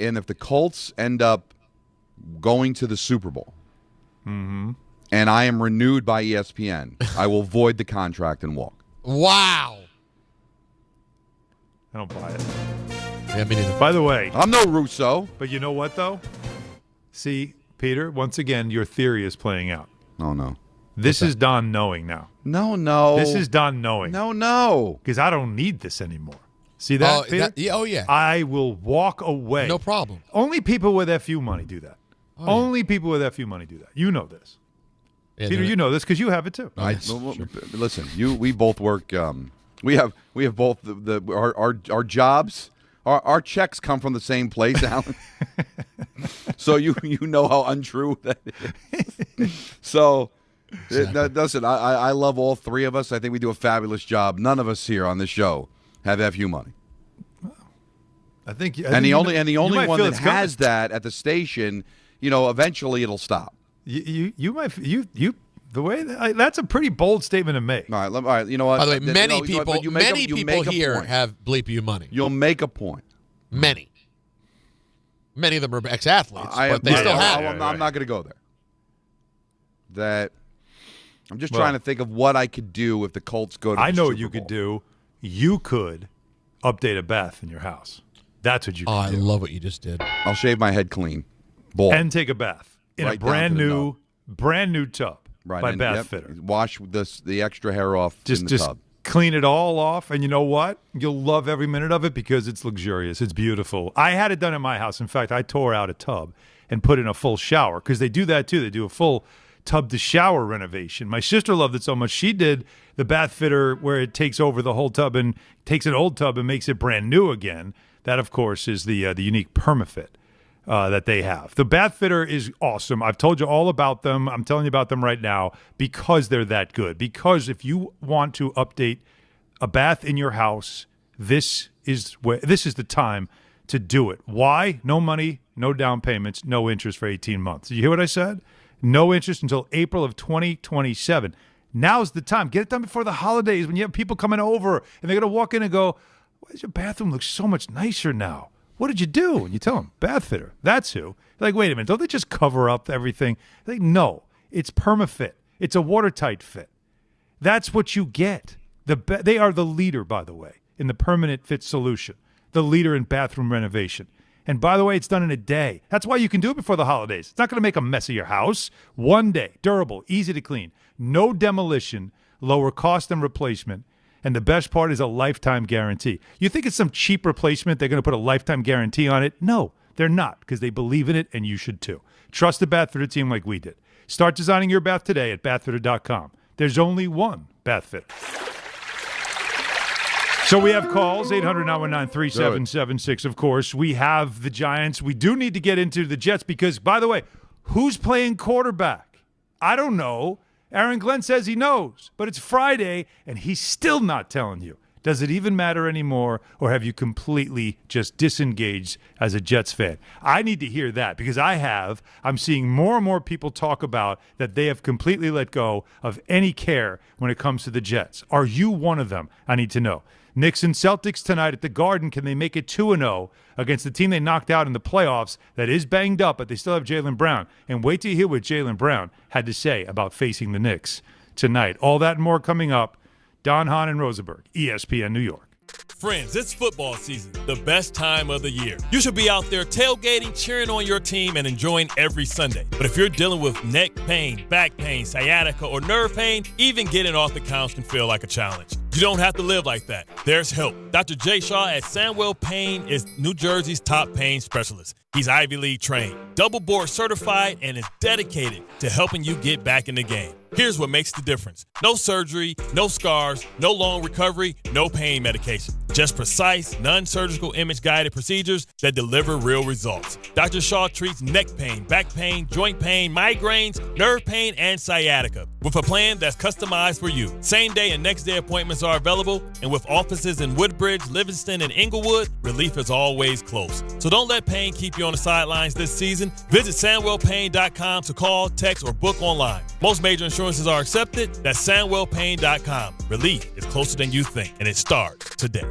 And if the Colts end up going to the Super Bowl, and I am renewed by ESPN, I will void the contract and walk. Wow. I don't buy it. Yeah, me neither. By the way, I'm no Russo. But you know what, though? See, Peter, once again, your theory is playing out. Oh, no. This is Don knowing now. No. This is Don knowing. No. Because I don't need this anymore. See that, Peter? Yeah. I will walk away. No problem. Only people with FU money do that. Only people with FU money do that. You know this. Yeah, Peter, you know this because you have it too. Listen, we both work. We have both our jobs. Our checks come from the same place, Alan. So you know how untrue that is. So listen, I love all three of us. I think we do a fabulous job. None of us here on this show have FU money. The only one that has that at the station, eventually it'll stop. The way that's a pretty bold statement to make. All right, you know what? By the way, many people here have Bleep You money. You'll make a point. Many of them are ex-athletes, but they still have it. I'm not going to go there. I'm just trying to think of what I could do if the Colts go to the I know Super what you Bowl. could do. You could update a bath in your house. That's what you could do. I love what you just did. I'll shave my head clean. Bald. And take a bath in a brand new tub by Bath Fitter. Wash the extra hair off in the tub. Clean it all off, and you know what? You'll love every minute of it because it's luxurious. It's beautiful. I had it done in my house. In fact, I tore out a tub and put in a full shower because they do that too. They do a full tub-to-shower renovation. My sister loved it so much. She did the Bath Fitter where it takes over the whole tub and takes an old tub and makes it brand new again. That, of course, is the unique PermaFit that they have. The Bath Fitter is awesome. I've told you all about them. I'm telling you about them right now because they're that good. Because if you want to update a bath in your house, this is the time to do it. Why? No money, no down payments, no interest for 18 months. Did you hear what I said? No interest until April of 2027. Now's the time. Get it done before the holidays when you have people coming over and they're going to walk in and go, why does your bathroom look so much nicer now? What did you do? And you tell them, Bath Fitter. That's who. They're like, wait a minute, don't they just cover up everything? They're like, no, it's PermaFit. It's a watertight fit. That's what you get. They are the leader, by the way, in the permanent fit solution, the leader in bathroom renovation. And by the way, it's done in a day. That's why you can do it before the holidays. It's not going to make a mess of your house. One day, durable, easy to clean, no demolition, lower cost than replacement. And the best part is a lifetime guarantee. You think it's some cheap replacement, they're going to put a lifetime guarantee on it? No, they're not, because they believe in it, and you should too. Trust the Bath Fitter team like we did. Start designing your bath today at bathfitter.com. There's only one Bath Fitter. So we have calls, 800-919-3776, of course. We have the Giants. We do need to get into the Jets because, by the way, who's playing quarterback? I don't know. Aaron Glenn says he knows, but it's Friday, and he's still not telling you. Does it even matter anymore, or have you completely just disengaged as a Jets fan? I need to hear that because I'm seeing more and more people talk about that they have completely let go of any care when it comes to the Jets. Are you one of them? I need to know. Knicks and Celtics tonight at the Garden. Can they make it 2-0 against the team they knocked out in the playoffs that is banged up, but they still have Jaylen Brown? And wait till you hear what Jaylen Brown had to say about facing the Knicks tonight. All that and more coming up. Don, Hahn, and Rosenberg, ESPN New York. Friends, it's football season, the best time of the year. You should be out there tailgating, cheering on your team, and enjoying every Sunday. But if you're dealing with neck pain, back pain, sciatica, or nerve pain, even getting off the couch can feel like a challenge. You don't have to live like that. There's help. Dr. Jay Shaw at Sandwell Pain is New Jersey's top pain specialist. He's Ivy League trained, double board certified, and is dedicated to helping you get back in the game. Here's what makes the difference. No surgery, no scars, no long recovery, no pain medication. Just precise, non-surgical image-guided procedures that deliver real results. Dr. Shaw treats neck pain, back pain, joint pain, migraines, nerve pain, and sciatica with a plan that's customized for you. Same-day and next-day appointments are available, and with offices in Woodbridge, Livingston, and Inglewood, relief is always close. So don't let pain keep you on the sidelines this season. Visit SandwellPain.com to call, text, or book online. Most major insurances are accepted. That's SandwellPain.com. Relief is closer than you think, and it starts today.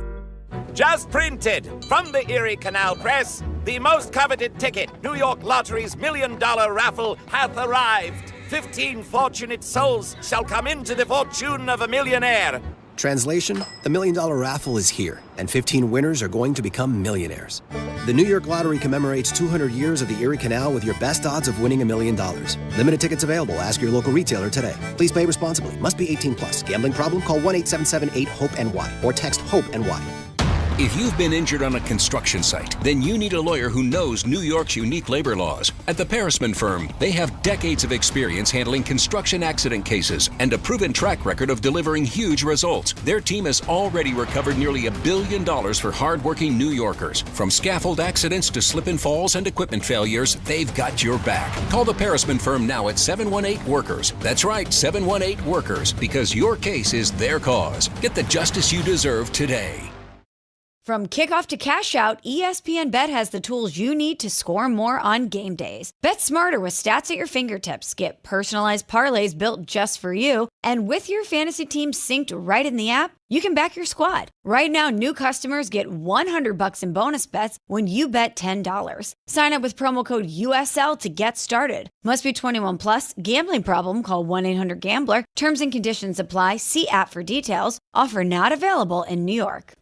Just printed from the Erie Canal Press, the most coveted ticket, New York Lottery's $1 million raffle, hath arrived. 15 fortunate souls shall come into the fortune of a millionaire. Translation, the $1 million raffle is here, and 15 winners are going to become millionaires. The New York Lottery commemorates 200 years of the Erie Canal with your best odds of winning $1 million. Limited tickets available. Ask your local retailer today. Please play responsibly. Must be 18 plus. Gambling problem? Call 1-877-8-HOPE-NY or text HOPE-NY. If you've been injured on a construction site, then you need a lawyer who knows New York's unique labor laws. At the Parisman Firm, they have decades of experience handling construction accident cases and a proven track record of delivering huge results. Their team has already recovered nearly $1 billion for hardworking New Yorkers. From scaffold accidents to slip and falls and equipment failures, they've got your back. Call the Parisman Firm now at 718-WORKERS. That's right, 718-WORKERS, because your case is their cause. Get the justice you deserve today. From kickoff to cash out, ESPN Bet has the tools you need to score more on game days. Bet smarter with stats at your fingertips. Get personalized parlays built just for you. And with your fantasy team synced right in the app, you can back your squad. Right now, new customers get $100 in bonus bets when you bet $10. Sign up with promo code USL to get started. Must be 21 plus. Gambling problem? Call 1-800-GAMBLER. Terms and conditions apply. See app for details. Offer not available in New York.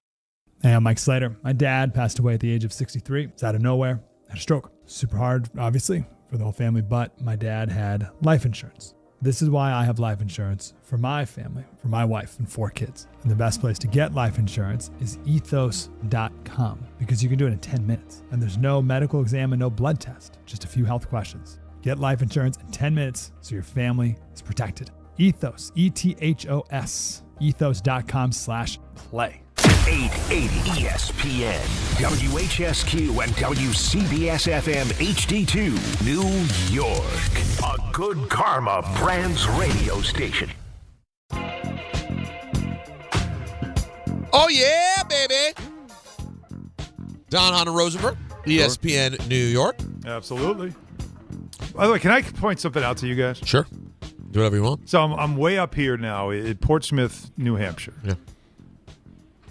Hey, I'm Mike Slater. My dad passed away at the age of 63. It's out of nowhere. Had a stroke. Super hard, obviously, for the whole family, but my dad had life insurance. This is why I have life insurance for my family, for my wife and 4 kids. And the best place to get life insurance is ethos.com because you can do it in 10 minutes. And there's no medical exam and no blood test, just a few health questions. Get life insurance in 10 minutes so your family is protected. Ethos, ETHOS, ethos.com/play. 880 ESPN, WHSQ, and WCBS-FM HD2, New York. A Good Karma Brands radio station. Oh, yeah, baby. Don, Hahn, and Rosenberg, ESPN New York. Absolutely. By the way, can I point something out to you guys? Sure. Do whatever you want. So I'm way up here now at Portsmouth, New Hampshire. Yeah.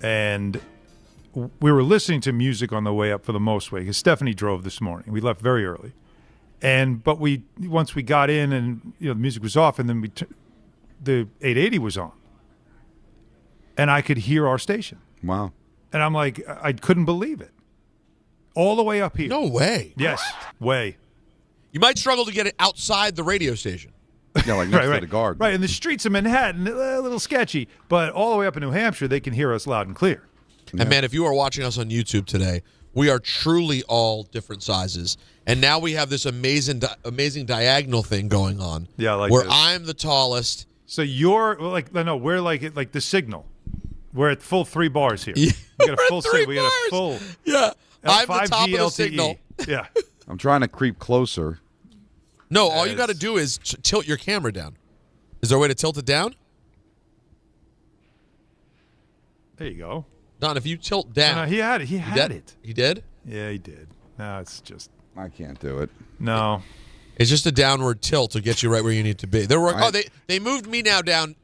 And we were listening to music on the way up for the most way because Stephanie drove this morning. We left very early, but once we got in and the music was off, and then the 880 was on, and I could hear our station. Wow! And I'm like, I couldn't believe it. All the way up here. No way. Yes, way. You might struggle to get it outside the radio station. Yeah, like next to the guard. Right, in the streets of Manhattan, a little sketchy, but all the way up in New Hampshire, they can hear us loud and clear. Yeah. And, man, if you are watching us on YouTube today, we are truly all different sizes. And now we have this amazing diagonal thing going on. Yeah, like where this. I'm the tallest. So you're we're like the signal. We're at full 3 bars here. Yeah, we got a full signal. We got a full. Yeah, I'm the top of the LTE. signal. Yeah. I'm trying to creep closer. No, all you got to do is tilt your camera down. Is there a way to tilt it down? There you go. Don, if you tilt down. No, he had it. He had it. He did? Yeah, he did. No, it's just. I can't do it. No. It's just a downward tilt to get you right where you need to be. They moved me now down.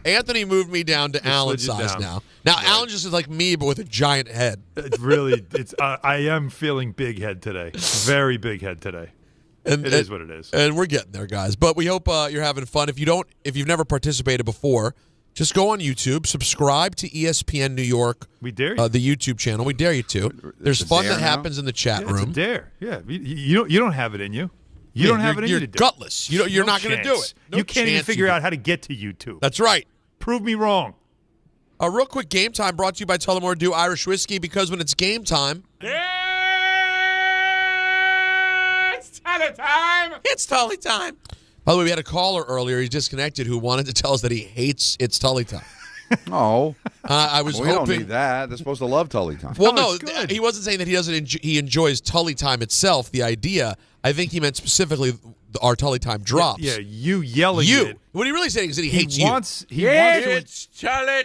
Anthony moved me down to Alan's size down. now. Now Alan just is like me, but with a giant head. I am feeling big head today. Very big head today. It is what it is. And we're getting there, guys. But we hope you're having fun. If you've never participated before, just go on YouTube, subscribe to ESPN New York. We dare you. The YouTube channel. We dare you to. There's fun that happens in the chat room. It's a dare. Yeah. You don't have it in you. You don't have it in you to do. You're gutless. You're not going to do it. You can't even figure out how to get to YouTube. That's right. Prove me wrong. A real quick game time brought to you by Tullamore Dew Irish Whiskey, because when it's game time. It's Tully time! It's Tully time. By the way, we had a caller earlier. He disconnected who wanted to tell us that he hates It's Tully Time. Oh, I was we hoping. don't need that. They're supposed to love Tully Time. Well, no, he wasn't saying that he doesn't. He enjoys Tully Time itself. The idea. I think he meant specifically our Tully Time drops. Yeah, you yelling you. it. What he really saying is that he hates wants, you. He wants to. It's Tully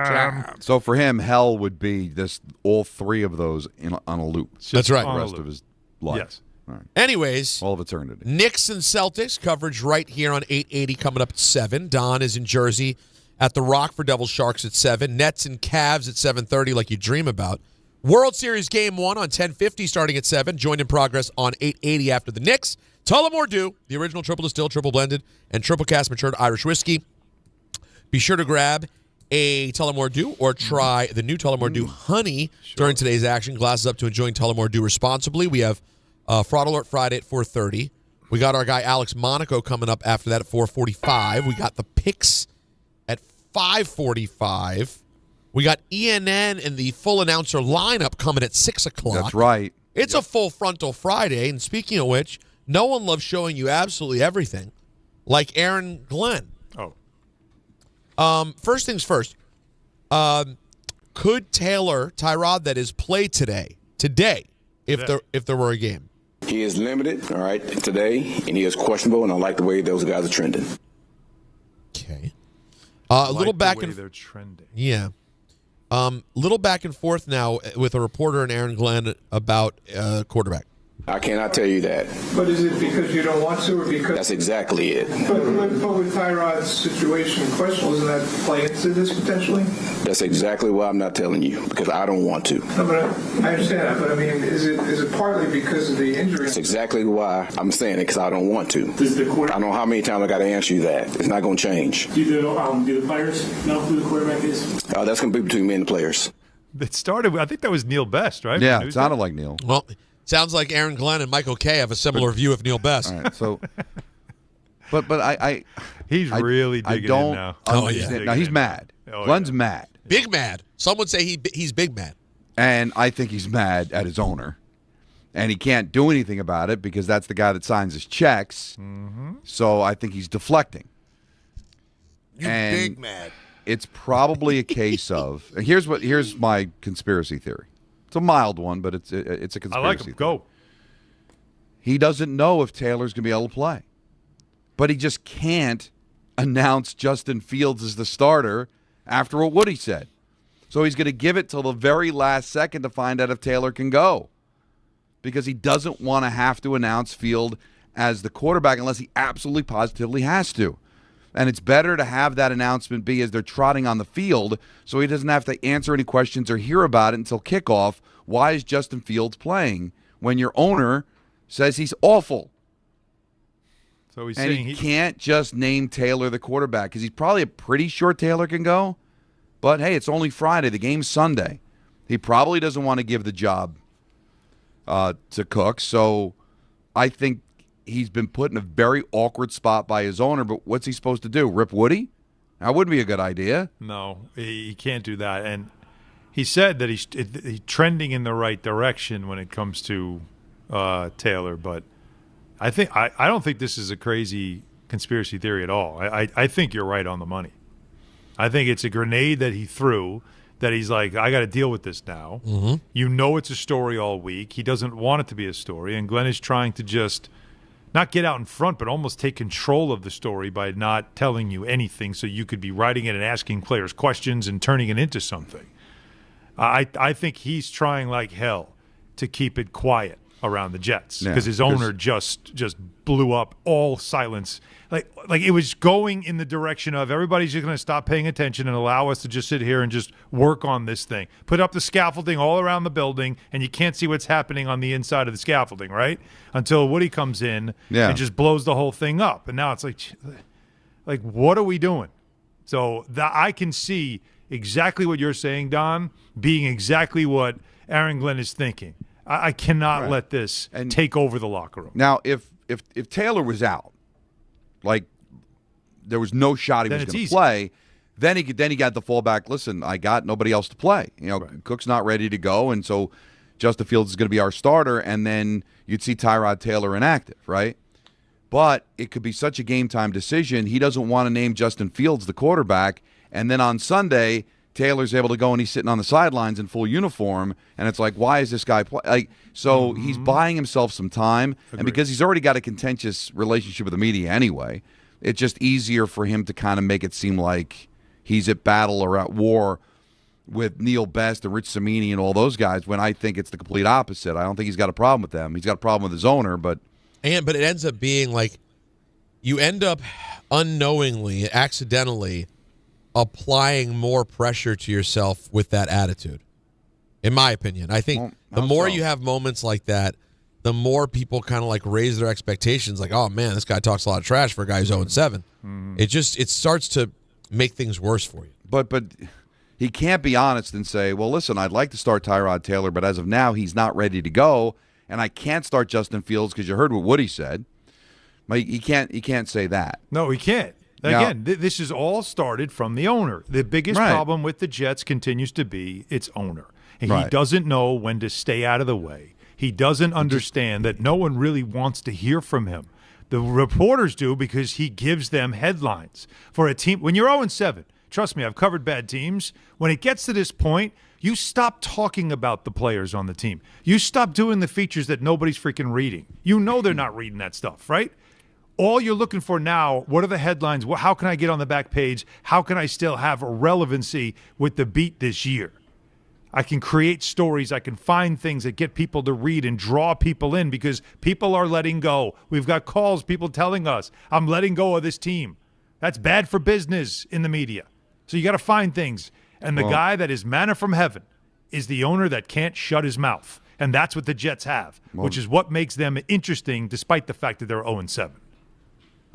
Time. So for him, hell would be this all three of those on a loop. That's right. The rest of his life. Yes. All right. Anyways, all of eternity. Knicks and Celtics coverage right here on 880 coming up at 7. Don is in Jersey at the Rock for Devil Sharks at 7. Nets and Cavs at 7:30 like you dream about. World Series Game 1 on 1050 starting at 7. Joined in progress on 880 after the Knicks. Tullamore Dew, the original triple distilled, triple blended, and triple cast matured Irish whiskey. Be sure to grab a Tullamore Dew or try the new Tullamore Dew Honey during today's action. Glasses up to enjoying Tullamore Dew responsibly. We have Fraud Alert Friday at 4:30. We got our guy Alex Monaco coming up after that at 4:45. We got the picks at 5:45. We got ENN and the full announcer lineup coming at 6 o'clock. That's right. It's a full frontal Friday. And speaking of which, no one loves showing you absolutely everything like Aaron Glenn. First things first. Could Tyrod, that is, play today, if there were a game? He is limited, all right, today, and he is questionable, and I like the way those guys are trending. Okay. A little back and they're trending. Yeah. Little back and forth now with a reporter and Aaron Glenn about quarterback. I cannot tell you that. But is it because you don't want to, or because that's exactly it? But with Tyrod's situation in question, doesn't that play into this potentially? That's exactly why I'm not telling you, because I don't want to. No, but I understand that. But I mean, is it partly because of the injury? That's exactly why I'm saying it, because I don't want to. I don't know how many times I got to answer you that. It's not going to change. Do the players know who the quarterback is? That's going to be between me and the players. It started. I think that was Neil Best, right? Yeah, it sounded like Neil. Well. Sounds like Aaron Glenn and Michael Kay have a similar view of Neil Best. All right, so, but he's really digging in now. Oh yeah, now he's mad. Glenn's mad. Big mad. Some would say he's big mad. And I think he's mad at his owner, and he can't do anything about it because that's the guy that signs his checks. Mm-hmm. So I think he's deflecting. And big mad. It's probably a case of. Here's my conspiracy theory. It's a mild one, but it's a conspiracy. I like him. Go. He doesn't know if Taylor's going to be able to play, but he just can't announce Justin Fields as the starter after what Woody said. So he's going to give it till the very last second to find out if Taylor can go, because he doesn't want to have to announce Field as the quarterback unless he absolutely positively has to. And it's better to have that announcement be as they're trotting on the field so he doesn't have to answer any questions or hear about it until kickoff. Why is Justin Fields playing when your owner says he's awful? So he's and saying he can't just name Taylor the quarterback because he's probably pretty sure Taylor can go. But, hey, it's only Friday. The game's Sunday. He probably doesn't want to give the job to Cook. So I think he's been put in a very awkward spot by his owner, but what's he supposed to do? Rip Woody? That wouldn't be a good idea. No, he can't do that. And he said that he's trending in the right direction when it comes to Taylor, but I don't think this is a crazy conspiracy theory at all. I think you're right on the money. I think it's a grenade that he threw that he's like, I got to deal with this now. Mm-hmm. You know it's a story all week. He doesn't want it to be a story, and Glenn is trying to just not get out in front, but almost take control of the story by not telling you anything so you could be writing it and asking players questions and turning it into something. I think he's trying like hell to keep it quiet around the Jets because his owner just blew up all silence. Like it was going in the direction of everybody's just going to stop paying attention and allow us to just sit here and just work on this thing. Put up the scaffolding all around the building, and you can't see what's happening on the inside of the scaffolding, right? Until Woody comes in and just blows the whole thing up. And now it's like what are we doing? So I can see exactly what you're saying, Don, being exactly what Aaron Glenn is thinking. I cannot let this take over the locker room. Now, if Taylor was out, like there was no shot he was going to play, then he got the fallback. Listen, I got nobody else to play. Cook's not ready to go, and so Justin Fields is going to be our starter, and then you'd see Tyrod Taylor inactive, right? But it could be such a game-time decision. He doesn't want to name Justin Fields the quarterback, and then on Sunday, Taylor's able to go and he's sitting on the sidelines in full uniform, and it's like, why is this guy play? So he's buying himself some time, and because he's already got a contentious relationship with the media anyway, it's just easier for him to kind of make it seem like he's at battle or at war with Neil Best and Rich Cimini and all those guys, when I think it's the complete opposite. I don't think he's got a problem with them. He's got a problem with his owner, but But he can't be honest and say, well, listen, I'd like to start Tyrod Taylor, but as of now, he's not ready to go, and I can't start Justin Fields because you heard what Woody said. He can't say that. No, he can't. Again, this is all started from the owner. The biggest problem with the Jets continues to be its owner. And he doesn't know when to stay out of the way. He doesn't understand that no one really wants to hear from him. The reporters do because he gives them headlines. For a team, when you're 0-7, trust me, I've covered bad teams. When it gets to this point, you stop talking about the players on the team. You stop doing the features that nobody's freaking reading. You know they're not reading that stuff, right? All you're looking for now, what are the headlines? How can I get on the back page? How can I still have a relevancy with the beat this year? I can create stories. I can find things that get people to read and draw people in because people are letting go. We've got calls, people telling us, I'm letting go of this team. That's bad for business in the media. So you got to find things. And the guy that is manna from heaven is the owner that can't shut his mouth. And that's what the Jets have, which is what makes them interesting despite the fact that they're 0-7.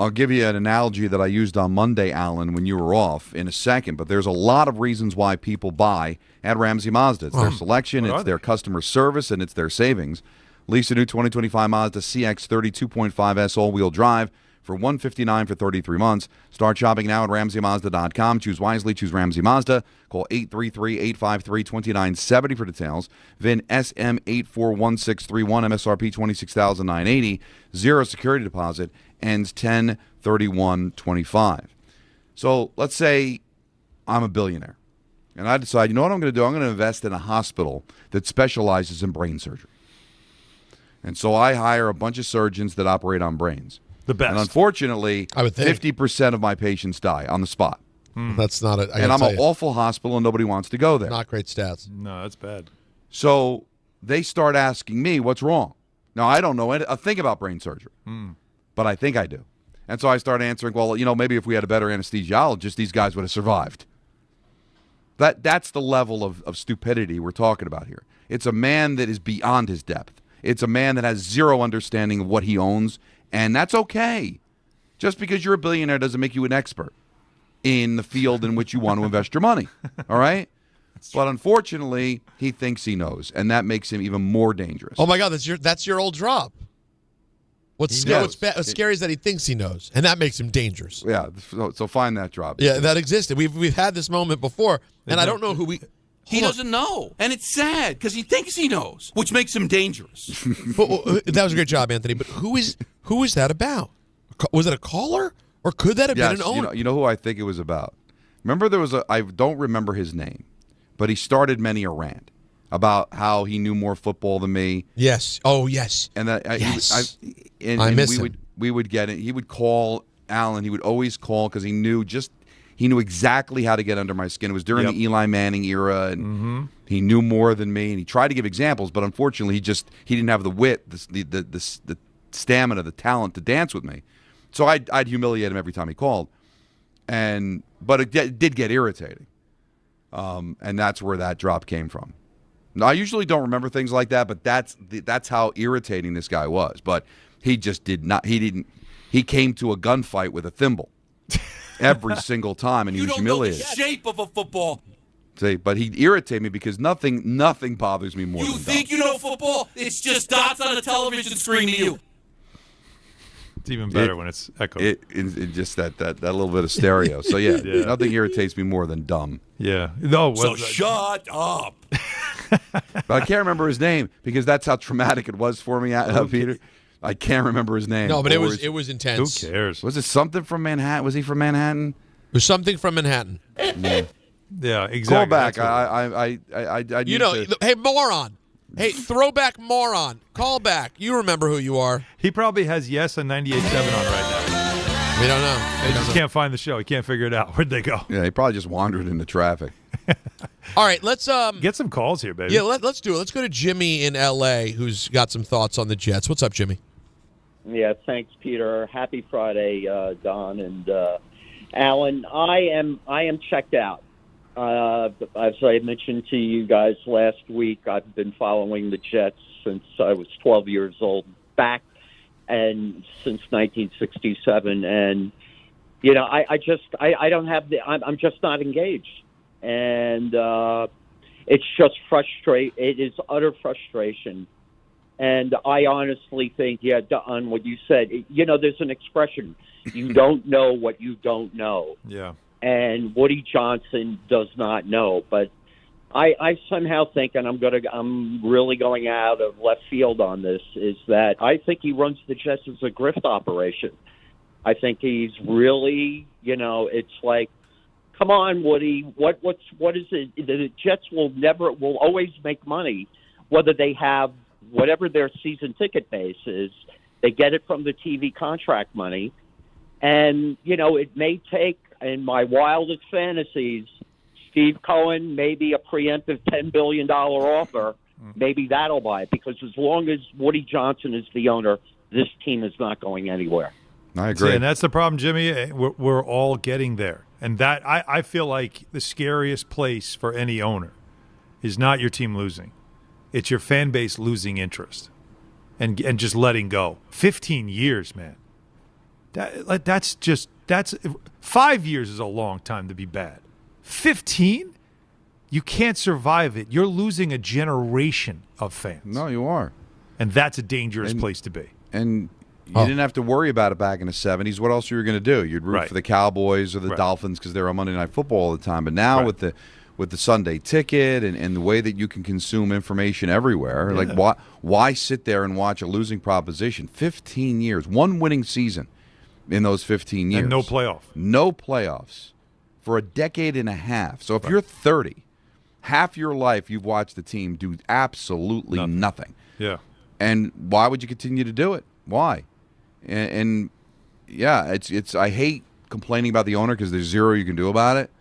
I'll give you an analogy that I used on Monday, Alan, when you were off in a second, but there's a lot of reasons why people buy at Ramsey Mazda. It's their selection, it's their customer service, and it's their savings. Lease a new 2025 Mazda CX-30 2.5S all-wheel drive for $159 for 33 months. Start shopping now at RamseyMazda.com. Choose wisely. Choose Ramsey Mazda. Call 833-853-2970 for details. VIN SM841631, MSRP $26,980. Zero security deposit. Ends 10/31/25. So let's say I'm a billionaire, and I decide, you know what I'm going to do? I'm going to invest in a hospital that specializes in brain surgery. And so I hire a bunch of surgeons that operate on brains. The best. And unfortunately, 50% of my patients die on the spot. That's not it. And I'm an awful hospital, and nobody wants to go there. Not great stats. No, that's bad. So they start asking me, what's wrong? Now, I don't know a thing about brain surgery. But I think I do. And so I start answering, well, maybe if we had a better anesthesiologist, these guys would have survived. That's the level of stupidity we're talking about here. It's a man that is beyond his depth. It's a man that has zero understanding of what he owns, and that's okay. Just because you're a billionaire doesn't make you an expert in the field in which you want to invest your money, all right? But unfortunately, he thinks he knows, and that makes him even more dangerous. Oh, my God, that's your old drop. What's scary is that he thinks he knows, and that makes him dangerous. Yeah, so find that drop. Yeah, that existed. We've had this moment before, and I don't know who we... He doesn't know, and it's sad because he thinks he knows, which makes him dangerous. That was a great job, Anthony, but who is that about? Was it a caller, or could that have been an owner? You know who I think it was about? Remember I don't remember his name, but he started many a rant about how he knew more football than me. Yes. Oh, yes. And that yes. I miss him. We would get it. He would call Alan. He would always call because he knew exactly how to get under my skin. It was during the Eli Manning era, and he knew more than me. And he tried to give examples, but unfortunately, he didn't have the wit, the stamina, the talent to dance with me. So I'd humiliate him every time he called, but it did get irritating, and that's where that drop came from. Now, I usually don't remember things like that, but that's how irritating this guy was. But he just did not. He came to a gunfight with a thimble every single time, and he was humiliated. You don't know the shape of a football. See, but he irritated me because nothing bothers me more than You think you know football? It's just dots on a television screen to you. It's even better when it's echoed. It just that little bit of stereo. So, yeah, nothing irritates me more than dumb. Yeah. No. So shut up. But I can't remember his name because that's how traumatic it was for me, Peter. I can't remember his name. No, but it was intense. Who cares? Was it something from Manhattan? Was he from Manhattan? It was something from Manhattan. Yeah, exactly. Call back. I need to... Hey, moron. Hey, throwback moron. Call back. You remember who you are. He probably has Yes on 98.7 on right now. We don't know. They just can't find the show. He can't figure it out. Where'd they go? Yeah, he probably just wandered into traffic. All right, let's get some calls here, baby. Yeah, let's do it. Let's go to Jimmy in L.A., who's got some thoughts on the Jets. What's up, Jimmy? Yeah, thanks, Peter. Happy Friday, Don and Alan. I am checked out. As I mentioned to you guys last week, I've been following the Jets since I was 12 years old, back and since 1967, and I don't have I'm just not engaged, and it's just it is utter frustration. And I honestly think, on what you said, there's an expression, you don't know what you don't know. Yeah. And Woody Johnson does not know. But I somehow think, and I'm really going out of left field on this, is that I think he runs the Jets as a grift operation. I think he's really, it's like, come on, Woody, what is it? The Jets will always make money, whether they have whatever their season ticket base is. They get it from the TV contract money. And, it may take, in my wildest fantasies, Steve Cohen, maybe a preemptive $10 billion offer. Maybe that'll buy it, because as long as Woody Johnson is the owner, this team is not going anywhere. I agree. See, and that's the problem, Jimmy. We're all getting there. And that I feel like the scariest place for any owner is not your team losing. It's your fan base losing interest and just letting go. 15 years, man. That's 5 years is a long time to be bad. 15? You can't survive it. You're losing a generation of fans. No, you are. And that's a dangerous place to be. And you didn't have to worry about it back in the 70s. What else were you going to do? You'd root for the Cowboys or the Dolphins because they were on Monday Night Football all the time. But now with the Sunday ticket and the way that you can consume information everywhere, like why sit there and watch a losing proposition? 15 years, one winning season in those 15 years. And no playoff. No playoffs for a decade and a half. So if you're 30, half your life you've watched the team do absolutely nothing. Yeah. And why would you continue to do it? Why? And it's I hate complaining about the owner because there's zero you can do about it.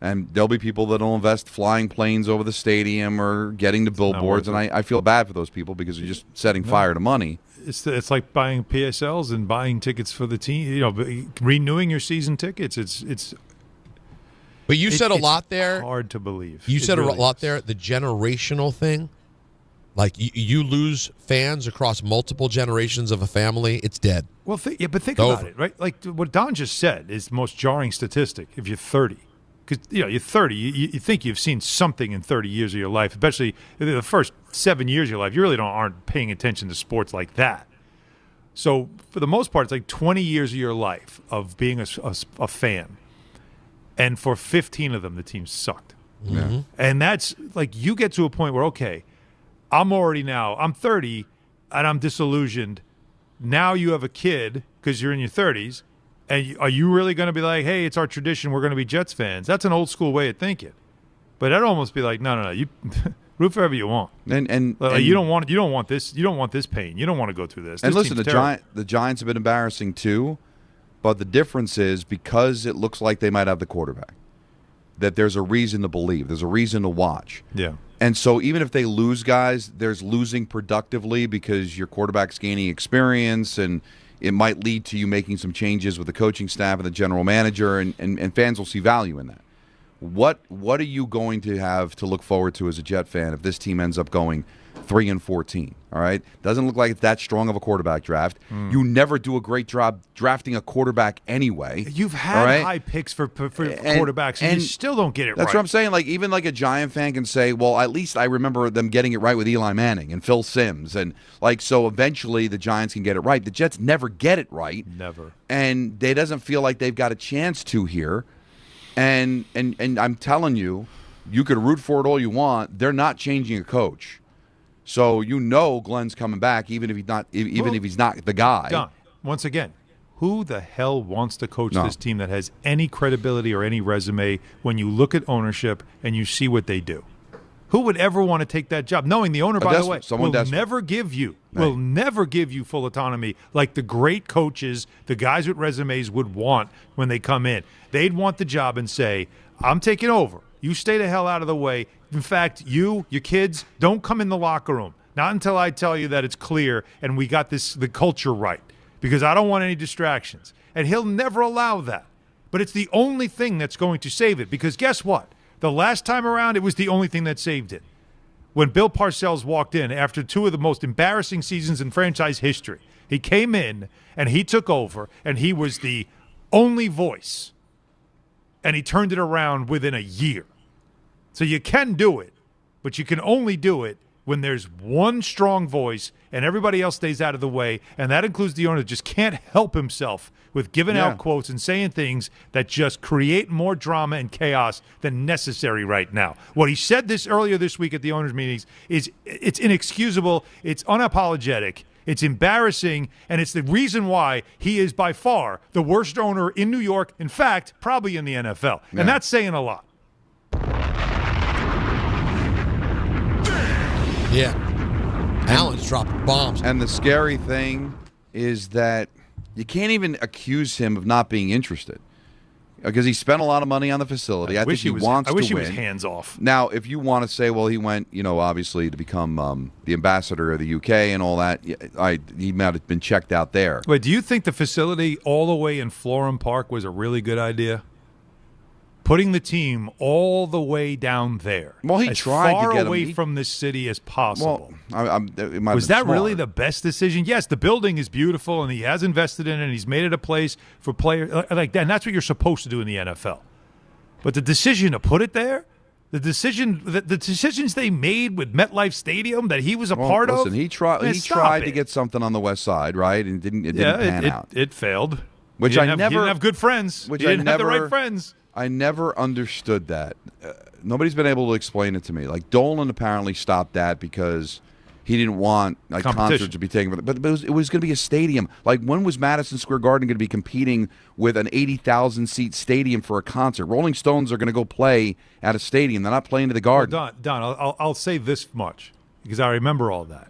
And there'll be people that'll invest flying planes over the stadium or getting to billboards, and I feel bad for those people because they're just setting fire to money. It's like buying PSLs and buying tickets for the team. Renewing your season tickets. But you said a lot there. Hard to believe. You said a lot there. The generational thing, like you lose fans across multiple generations of a family, it's dead. Well, but think about it, right? Like what Don just said is the most jarring statistic. If you're 30. Because you're 30, you think you've seen something in 30 years of your life, especially the first 7 years of your life. You really aren't paying attention to sports like that. So for the most part, it's like 20 years of your life of being a fan, and for 15 of them, the team sucked. Yeah. And that's like you get to a point where I'm 30, and I'm disillusioned. Now you have a kid because you're in your 30s. And are you really going to be like, hey, it's our tradition, we're going to be Jets fans? That's an old school way of thinking. But I'd almost be like, no, you root for whoever you want. And you don't want this pain. You don't want to go through this. And this listen, the Giants have been embarrassing too, but the difference is because it looks like they might have the quarterback, that there's a reason to believe, there's a reason to watch. Yeah. And so even if they lose guys, there's losing productively because your quarterback's gaining experience, and it might lead to you making some changes with the coaching staff and the general manager, and fans will see value in that. What are you going to have to look forward to as a Jet fan if this team ends up going 3-14? All right, doesn't look like it's that strong of a quarterback draft. You never do a great job drafting a quarterback anyway. You've had high picks for quarterbacks, and you still don't get it right. That's what I'm saying. Like even like a Giant fan can say, well, at least I remember them getting it right with Eli Manning and Phil Simms, and like so eventually the Giants can get it right. The Jets never get it right. Never. And they doesn't feel like they've got a chance to here. And I'm telling you, you could root for it all you want. They're not changing a coach. So Glenn's coming back, even if he's not the guy. Don, once again, who the hell wants to coach this team that has any credibility or any resume when you look at ownership and you see what they do? Who would ever want to take that job, knowing the owner, by the way, will never give you full autonomy like the great coaches, the guys with resumes would want when they come in. They'd want the job and say, I'm taking over. You stay the hell out of the way. In fact, your kids, don't come in the locker room. Not until I tell you that it's clear and we got the culture right, because I don't want any distractions. And he'll never allow that. But it's the only thing that's going to save it, because guess what? The last time around, it was the only thing that saved it. When Bill Parcells walked in after 2 of the most embarrassing seasons in franchise history, he came in and he took over, and he was the only voice. And he turned it around within a year. So you can do it, but you can only do it when there's one strong voice and everybody else stays out of the way, and that includes the owner that just can't help himself with giving out quotes and saying things that just create more drama and chaos than necessary right now. What he said earlier this week at the owners' meetings it's inexcusable, it's unapologetic, it's embarrassing, and it's the reason why he is by far the worst owner in New York, in fact, probably in the NFL. Yeah. And that's saying a lot. Yeah. Allen's dropping bombs. And the scary thing is that you can't even accuse him of not being interested, because he spent a lot of money on the facility. I think he wants to win. I wish he was hands off. Now, if you want to say, well, he went, obviously to become the ambassador of the UK and all that, he might have been checked out there. Wait, do you think the facility all the way in Florham Park was a really good idea? Putting the team all the way down there, he as tried far to get away from this city as possible. Well, was that really the best decision? Yes, the building is beautiful, and he has invested in it, and he's made it a place for players like that. And that's what you're supposed to do in the NFL. But the decision to put it there, the decisions they made with MetLife Stadium that he was a part of. He tried to get something on the West Side, right, and it didn't pan out. It failed. Which he didn't have good friends. Which he didn't have the right friends. I never understood that. Nobody's been able to explain it to me. Like, Dolan apparently stopped that because he didn't want concerts to be taken. But it was going to be a stadium. Like, when was Madison Square Garden going to be competing with an 80,000-seat stadium for a concert? Rolling Stones are going to go play at a stadium. They're not playing to the Garden. Well, Don, I'll say this much, because I remember all that.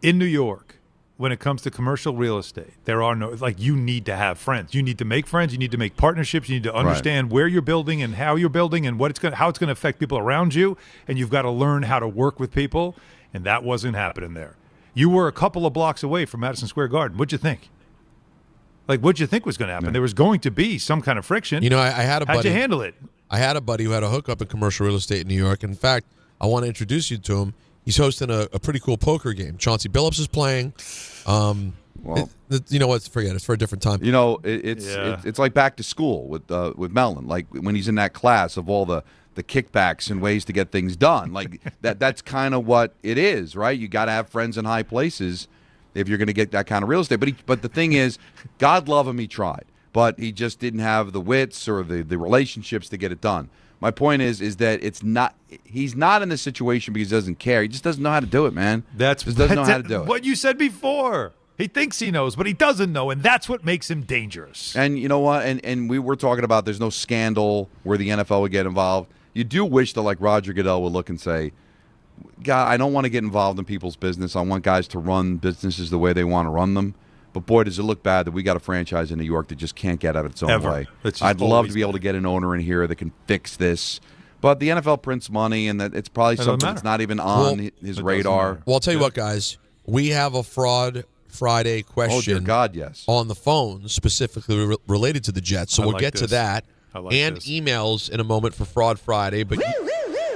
In New York, when it comes to commercial real estate, there are you need to have friends. You need to make friends. You need to make partnerships. You need to understand where you're building and how you're building and how it's going to affect people around you. And you've got to learn how to work with people. And that wasn't happening there. You were a couple of blocks away from Madison Square Garden. What'd you think? What'd you think was going to happen? There was going to be some kind of friction. I had a buddy. How'd you handle it? I had a buddy who had a hookup in commercial real estate in New York. In fact, I want to introduce you to him. He's hosting a pretty cool poker game. Chauncey Billups is playing. You know what? Forget it. It's for a different time. It's like back to school with Mellon. Like when he's in that class of all the kickbacks and ways to get things done. Like that's kind of what it is, right? You got to have friends in high places if you're going to get that kind of real estate. But the thing is, God love him, he tried, but he just didn't have the wits or the relationships to get it done. My point is that he's not in this situation because he doesn't care. He just doesn't know how to do it, man. Doesn't know how to do it. What you said before. He thinks he knows, but he doesn't know, and that's what makes him dangerous. And you know what? And we were talking about there's no scandal where the NFL would get involved. You do wish that, like, Roger Goodell would look and say, God, I don't want to get involved in people's business. I want guys to run businesses the way they want to run them. But, boy, does it look bad that we got a franchise in New York that just can't get out of its own way. I'd love to be able to get an owner in here that can fix this. But the NFL prints money, and that it's probably something that's not even on his radar. Well, I'll tell you what, guys. We have a Fraud Friday question dear God, yes. on the phone specifically related to the Jets. So we'll get to that and emails in a moment for Fraud Friday. But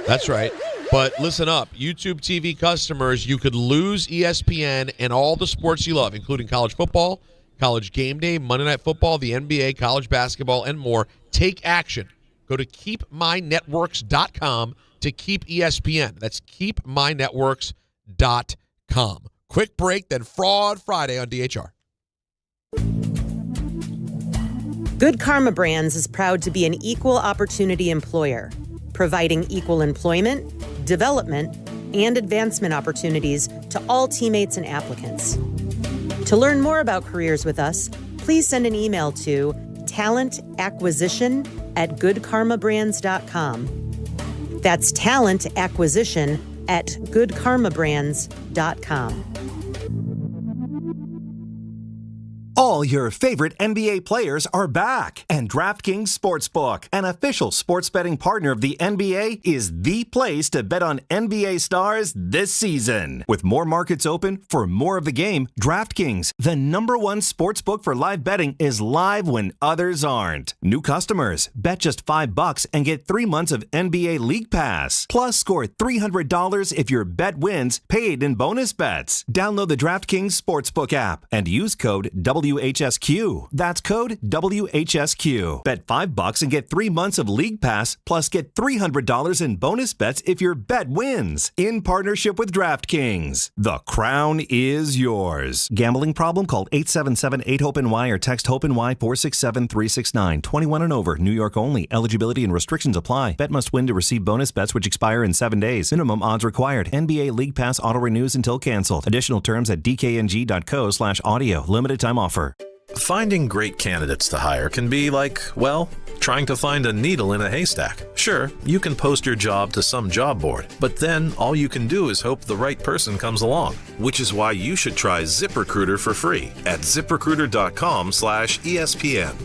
that's right. But listen up, YouTube TV customers, you could lose ESPN and all the sports you love, including college football, college game day, Monday Night Football, the NBA, college basketball, and more. Take action. Go to keepmynetworks.com to keep ESPN. That's keepmynetworks.com. Quick break, then Fraud Friday on DHR. Good Karma Brands is proud to be an equal opportunity employer, providing equal employment, development, and advancement opportunities to all teammates and applicants. To learn more about careers with us, please send an email to talentacquisition@goodkarmabrands.com. That's talentacquisition@goodkarmabrands.com. All your favorite NBA players are back, and DraftKings Sportsbook, an official sports betting partner of the NBA, is the place to bet on NBA stars this season. With more markets open for more of the game, DraftKings, the #1 sportsbook for live betting, is live when others aren't. New customers, bet just $5 and get 3 months of NBA League Pass. Plus, score $300 if your bet wins, paid in bonus bets. Download the DraftKings Sportsbook app and use code WHSQ. That's code WHSQ. Bet $5 and get 3 months of League Pass, plus get $300 in bonus bets if your bet wins. In partnership with DraftKings. The crown is yours. Gambling problem? Call 877-8-HOPE-NY or text HOPE-NY 467-369. 21 and over. New York only. Eligibility and restrictions apply. Bet must win to receive bonus bets which expire in 7 days. Minimum odds required. NBA League Pass auto renews until canceled. Additional terms at dkng.co/audio. Limited time offer. Finding great candidates to hire can be like, well, trying to find a needle in a haystack. Sure, you can post your job to some job board, but then all you can do is hope the right person comes along, which is why you should try ZipRecruiter for free at ZipRecruiter.com/ESPN.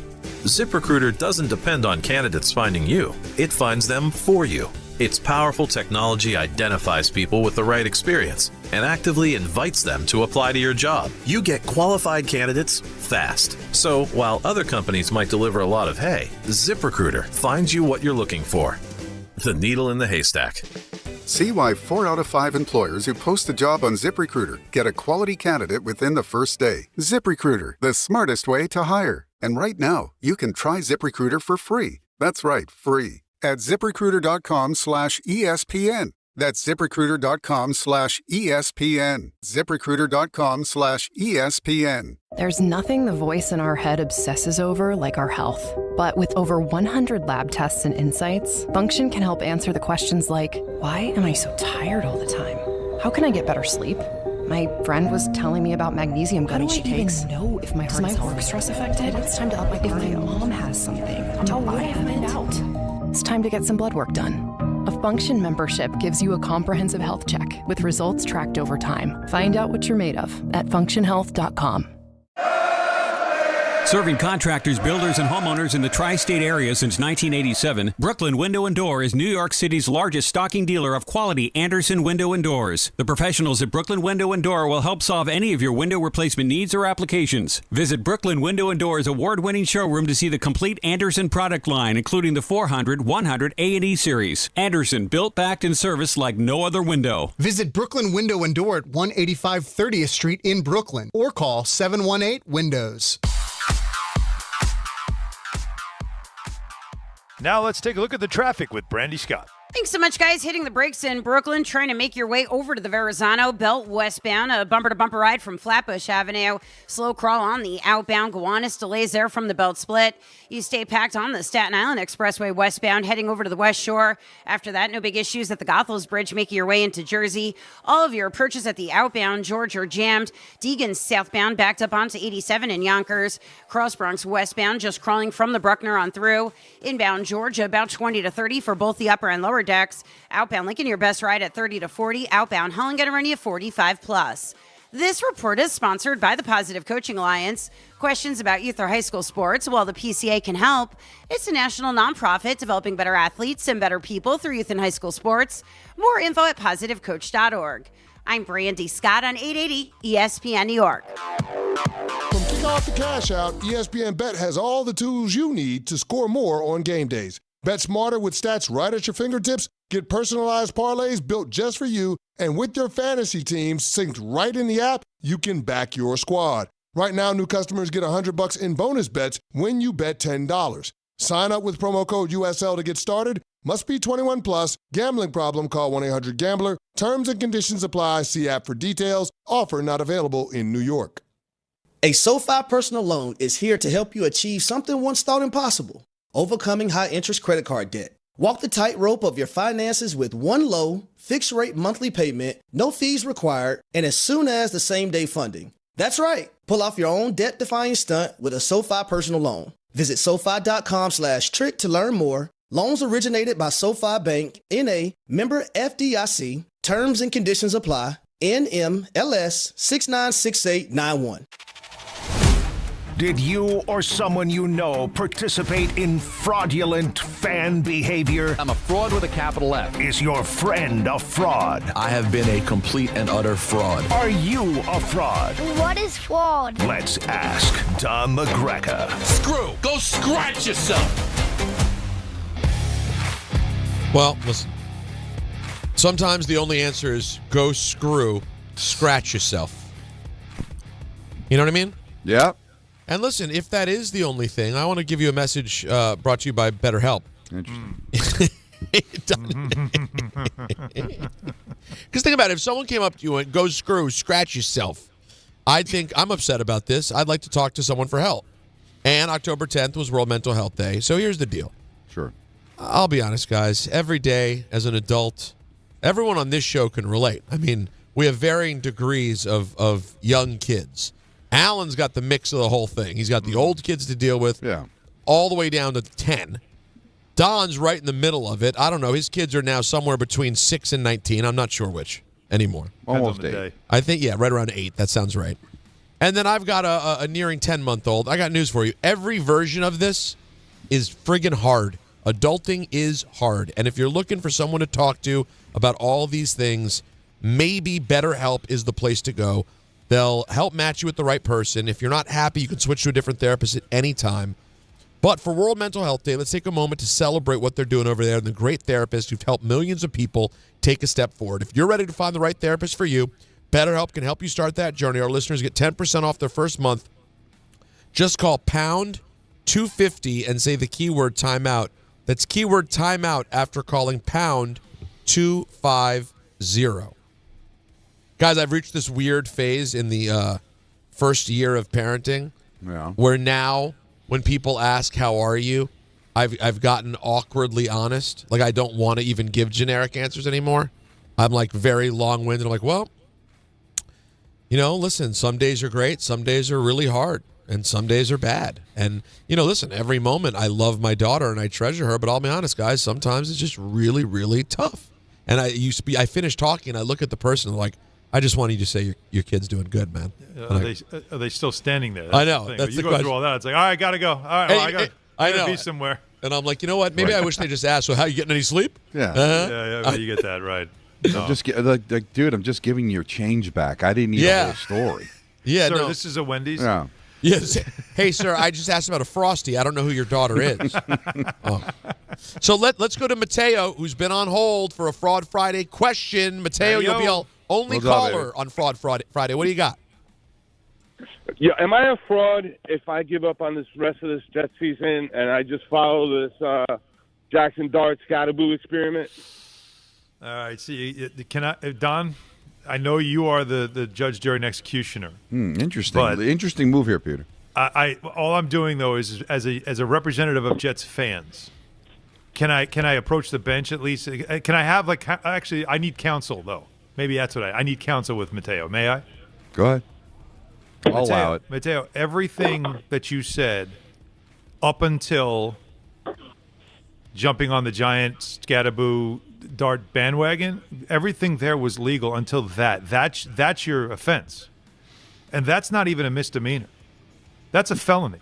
ZipRecruiter doesn't depend on candidates finding you. It finds them for you. Its powerful technology identifies people with the right experience and actively invites them to apply to your job. You get qualified candidates fast. So while other companies might deliver a lot of hay, ZipRecruiter finds you what you're looking for. The needle in the haystack. See why 4 out of 5 employers who post a job on ZipRecruiter get a quality candidate within the first day. ZipRecruiter, the smartest way to hire. And right now, you can try ZipRecruiter for free. That's right, free. At ZipRecruiter.com/ESPN. That's ZipRecruiter.com/ESPN. ZipRecruiter.com/ESPN. There's nothing the voice in our head obsesses over like our health. But with over 100 lab tests and insights, Function can help answer the questions like, why am I so tired all the time? How can I get better sleep? My friend was telling me about magnesium gummy she takes. Know if my heart is work stress affected? It's time to up my cardio. If my mom has something, how would I find out? It's time to get some blood work done. A Function membership gives you a comprehensive health check with results tracked over time. Find out what you're made of at functionhealth.com. Serving contractors, builders, and homeowners in the tri-state area since 1987, Brooklyn Window & Door is New York City's largest stocking dealer of quality Andersen window and doors. The professionals at Brooklyn Window & Door will help solve any of your window replacement needs or applications. Visit Brooklyn Window & Door's award-winning showroom to see the complete Andersen product line, including the 400, 100, A&E series. Andersen, built, backed, and serviced like no other window. Visit Brooklyn Window & Door at 185 30th Street in Brooklyn or call 718-WINDOWS. Now let's take a look at the traffic with Brandy Scott. Thanks so much, guys. Hitting the brakes in Brooklyn, trying to make your way over to the Verrazano Belt westbound. A bumper-to-bumper ride from Flatbush Avenue. Slow crawl on the outbound Gowanus. Delays there from the belt split. You stay packed on the Staten Island Expressway westbound, heading over to the West Shore. After that, no big issues at the Goethals Bridge, making your way into Jersey. All of your approaches at the outbound George are jammed. Deegan southbound backed up onto 87 in Yonkers. Cross Bronx westbound just crawling from the Bruckner on through. Inbound Georgia about 20 to 30 for both the upper and lower decks. Outbound Lincoln, your best ride at 30 to 40. Outbound Holland going to run you 45 plus. This report is sponsored by the Positive Coaching Alliance. Questions about youth or high school sports? Well, the PCA can help. It's a national nonprofit developing better athletes and better people through youth and high school sports. More info at positivecoach.org. I'm Brandy Scott on 880 ESPN New York. From kickoff to cash out, ESPN Bet has all the tools you need to score more on game days. Bet smarter with stats right at your fingertips. Get personalized parlays built just for you. And with your fantasy teams synced right in the app, you can back your squad. Right now, new customers get $100 in bonus bets when you bet $10. Sign up with promo code USL to get started. Must be 21 plus. Gambling problem? Call 1-800-GAMBLER. Terms and conditions apply. See app for details. Offer not available in New York. A SoFi personal loan is here to help you achieve something once thought impossible: overcoming high interest credit card debt. Walk the tightrope of your finances with one low, fixed-rate monthly payment, no fees required, and as soon as the same-day funding. That's right. Pull off your own debt-defying stunt with a SoFi personal loan. Visit SoFi.com/trick to learn more. Loans originated by SoFi Bank, N.A., member FDIC. Terms and conditions apply. NMLS 696891. Did you or someone you know participate in fraudulent fan behavior? I'm a fraud with a capital F. Is your friend a fraud? I have been a complete and utter fraud. Are you a fraud? What is fraud? Let's ask Don McGreca. Screw! Go scratch yourself! Well, listen. Sometimes the only answer is go scratch yourself. You know what I mean? Yeah. And listen, if that is the only thing, I want to give you a message brought to you by BetterHelp. Interesting. Because think about it. If someone came up to you and go scratch yourself, I'd think, I'm upset about this. I'd like to talk to someone for help. And October 10th was World Mental Health Day. So here's the deal. Sure. I'll be honest, guys. Every day as an adult, everyone on this show can relate. I mean, we have varying degrees of young kids. Alan's got the mix of the whole thing. He's got the old kids to deal with, all the way down to 10. Don's right in the middle of it. I don't know. His kids are now somewhere between 6 and 19. I'm not sure which anymore. Almost 8. I think, right around 8. That sounds right. And then I've got a nearing 10-month-old. I got news for you. Every version of this is friggin' hard. Adulting is hard. And if you're looking for someone to talk to about all these things, maybe BetterHelp is the place to go. They'll help match you with the right person. If you're not happy, you can switch to a different therapist at any time. But for World Mental Health Day, let's take a moment to celebrate what they're doing over there and the great therapists who've helped millions of people take a step forward. If you're ready to find the right therapist for you, BetterHelp can help you start that journey. Our listeners get 10% off their first month. Just call pound 250 and say the keyword timeout. That's keyword timeout after calling pound 250. Guys, I've reached this weird phase in the first year of parenting where now when people ask, how are you, I've gotten awkwardly honest. Like, I don't want to even give generic answers anymore. I'm like very long-winded. I'm like, well, listen, some days are great. Some days are really hard. And some days are bad. And, listen, every moment I love my daughter and I treasure her. But I'll be honest, guys, sometimes it's just really, really tough. And I finish talking and I look at the person and I'm like, I just want you to say your kid's doing good, man. Are they still standing there? That's I know. The thing. That's you the go question. through all that. It's like, all right, got to go. All right, well, I got to be somewhere. And I'm like, you know what? Maybe I wish they just asked, so how, you getting any sleep? Yeah. Yeah, you get that right. No. Dude, I'm just giving your change back. I didn't need a whole story. Yeah, Sir, no. this is a Wendy's? Yeah. Yes. Hey, sir, I just asked about a Frosty. I don't know who your daughter is. So let's go to Mateo, who's been on hold for a Fraud Friday question. Mateo, you'll be our only caller on Fraud Friday. What do you got? Yeah, am I a fraud if I give up on this rest of this Jet season and I just follow this Jackson Dart Scatterboo experiment? All right. See, Don? I know you are the judge, jury, and executioner. Interesting. Interesting move here, Peter. All I'm doing though is as a representative of Jets fans, can I approach the bench at least? Can I have actually? I need counsel though. Maybe that's what I need counsel with Mateo. May I? Go ahead. I'll allow it. Mateo, everything that you said up until jumping on the giant Scatterboo Dart bandwagon, everything there was legal until that. That's your offense. And that's not even a misdemeanor. That's a felony.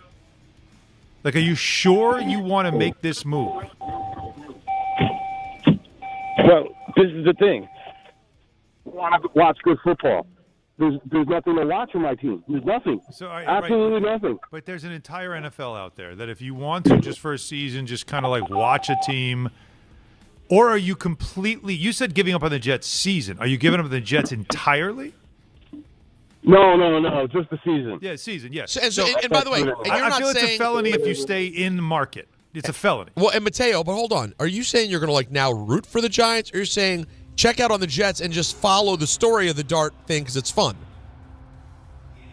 Like, are you sure you want to make this move? Well, this is the thing. I want to watch good football. There's nothing to watch from my team. There's nothing. Absolutely nothing. But there's an entire NFL out there that if you want to just for a season, just kind of like watch a team. Or are you completely – you said giving up on the Jets season. Are you giving up on the Jets entirely? No. Just the season. Yeah, season, yes. And by the way, I feel it's a felony if you stay in the market. It's a felony. Well, and Mateo, but hold on. Are you saying you're going to now root for the Giants, or you're saying check out on the Jets and just follow the story of the Dart thing because it's fun?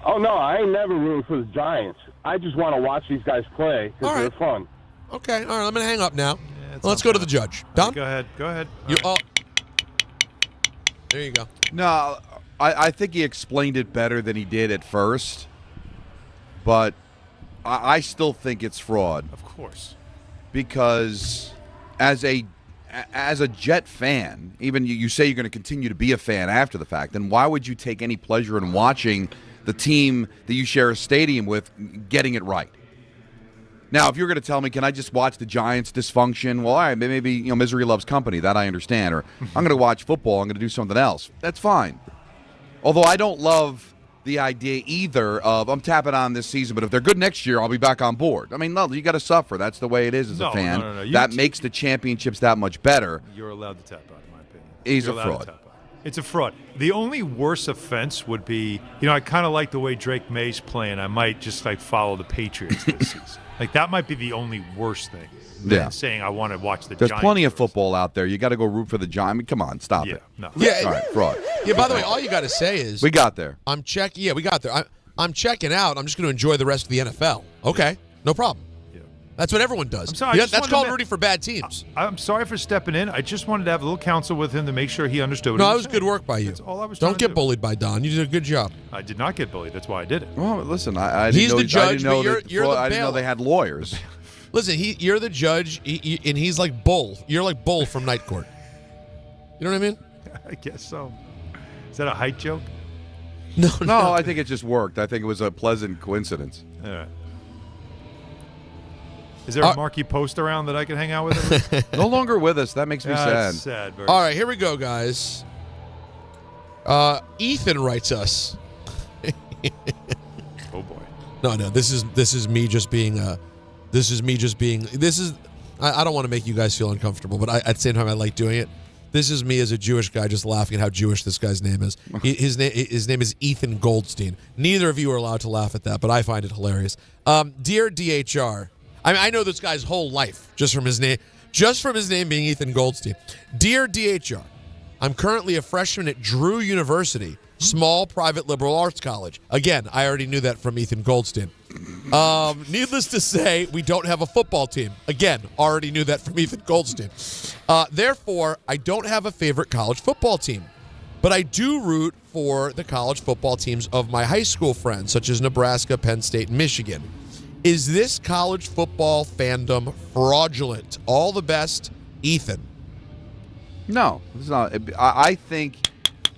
Oh, no, I ain't never rooting for the Giants. I just want to watch these guys play because they're fun. Okay, all right, I'm going to hang up now. let's go to the judge. Don? Go ahead. There you go. No, I think he explained it better than he did at first, but I still think it's fraud. Of course. Because as a Jet fan, even you say you're going to continue to be a fan after the fact, then why would you take any pleasure in watching the team that you share a stadium with getting it right? Now, if you're going to tell me, can I just watch the Giants' dysfunction? Well, all right, maybe misery loves company. That I understand. Or I'm going to watch football. I'm going to do something else. That's fine. Although I don't love the idea either of I'm tapping on this season, but if they're good next year, I'll be back on board. I mean, no, you got to suffer. That's the way it is as a fan. No. That makes the championships that much better. You're allowed to tap out, in my opinion. He's a fraud. It's a fraud. The only worse offense would be, I kind of like the way Drake May's playing. I might just follow the Patriots this season. That might be the only worst thing. Than saying I want to watch the There's Giants. plenty of football out there. You got to go root for the Giants. I mean, come on, stop it. No. Yeah. All right, fraud. Yeah, by the way, all you got to say is we got there. I'm checking. Yeah, we got there. I'm checking out. I'm just going to enjoy the rest of the NFL. Okay, no problem. Yeah. That's what everyone does. I'm sorry. That's called rooting for bad teams. I'm sorry for stepping in. I just wanted to have a little counsel with him to make sure he understood what No, he that was was good work by you. That's all I was Don't trying to get do. bullied by Don. You did a good job. I did not get bullied. That's why I did it. Well, listen, I He's didn't know, the judge, I didn't know, but you're the I didn't know they had lawyers. Listen, you're the judge, and he's like Bull. You're like Bull from Night Court. You know what I mean? I guess so. Is that a height joke? No, I think it just worked. I think it was a pleasant coincidence. All right. Is there a marquee post around that I can hang out with? No longer with us. That makes me sad. That's sad. All right, here we go, guys. Ethan writes us. Oh boy. No. This is me just being. I don't want to make you guys feel uncomfortable, but at the same time, I like doing it. This is me as a Jewish guy just laughing at how Jewish this guy's name is. His name is Ethan Goldstein. Neither of you are allowed to laugh at that, but I find it hilarious. Dear DHR, I know this guy's whole life just from his name being Ethan Goldstein. Dear DHR, I'm currently a freshman at Drew University, small private liberal arts college. Again, I already knew that from Ethan Goldstein. Needless to say, we don't have a football team. Again, already knew that from Ethan Goldstein. Therefore, I don't have a favorite college football team. But I do root for the college football teams of my high school friends, such as Nebraska, Penn State, and Michigan. Is this college football fandom fraudulent? All the best, Ethan. No, it's not. I think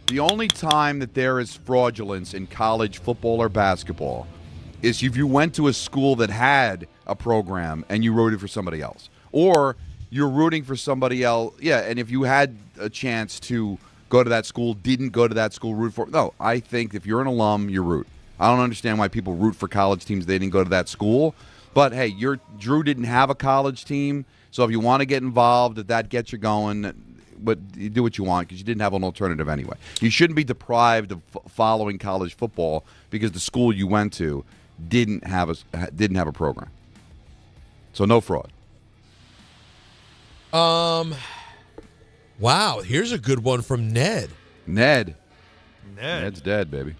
the only time that there is fraudulence in college football or basketball is if you went to a school that had a program and you rooted for somebody else. Or you're rooting for somebody else. Yeah, and if you had a chance to go to that school, didn't go to that school, root for. No, I think if you're an alum, you root. I don't understand why people root for college teams they didn't go to that school. But, hey, Drew didn't have a college team, so if you want to get involved, if that gets you going, but you do what you want because you didn't have an alternative anyway. You shouldn't be deprived of following college football because the school you went to didn't have a program. So no fraud. Wow, here's a good one from Ned. Ned's dead, baby.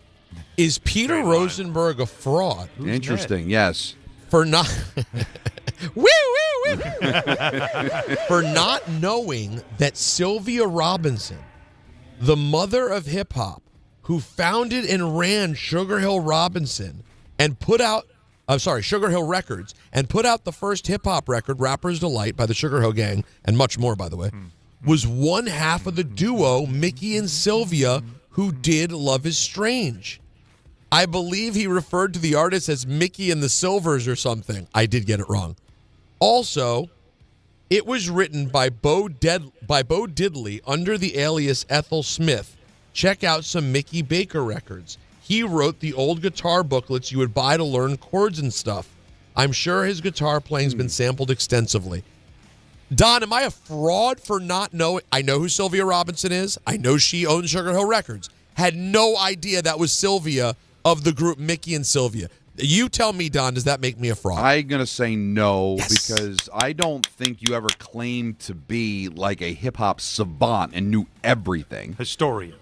Is Peter Rosenberg a fraud? Interesting, yes. For not for not knowing that Sylvia Robinson, the mother of hip hop, who founded and ran Sugar Hill Records, and put out the first hip hop record, Rapper's Delight, by the Sugar Hill Gang, and much more, by the way, was one half of the duo Mickey and Sylvia, who did Love Is Strange. I believe he referred to the artist as Mickey and the Silvers or something. I did get it wrong. Also, it was written by Bo Diddley under the alias Ethel Smith. Check out some Mickey Baker records. He wrote the old guitar booklets you would buy to learn chords and stuff. I'm sure his guitar playing's been sampled extensively. Don, am I a fraud for not knowing? I know who Sylvia Robinson is. I know she owns Sugar Hill Records. Had no idea that was Sylvia of the group Mickey and Sylvia. You tell me, Don, does that make me a fraud? I'm going to say no, because I don't think you ever claimed to be like a hip-hop savant and knew everything. Historian.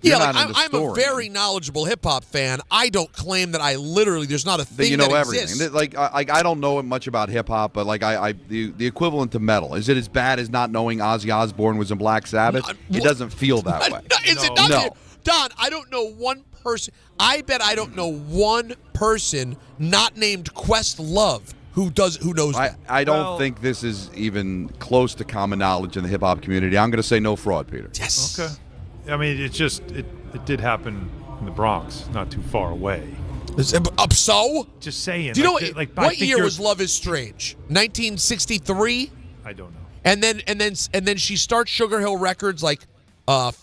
You're Yeah, not like an I'm a historian. very knowledgeable hip hop fan. I don't claim that I literally there's not a That thing you know that everything. exists. Like I don't know much about hip hop, but like the equivalent to metal. Is it as bad as not knowing Ozzy Osbourne was in Black Sabbath? It doesn't feel that way. Is it not? No. Don, I don't know one person. I bet I don't know one person not named Questlove who knows that. I don't think this is even close to common knowledge in the hip hop community. I'm going to say no fraud, Peter. Yes. Okay. I mean, it did happen in the Bronx, not too far away. So? Just saying. Do you know I what think year was Love Is Strange? 1963. I don't know. And then she starts Sugar Hill Records like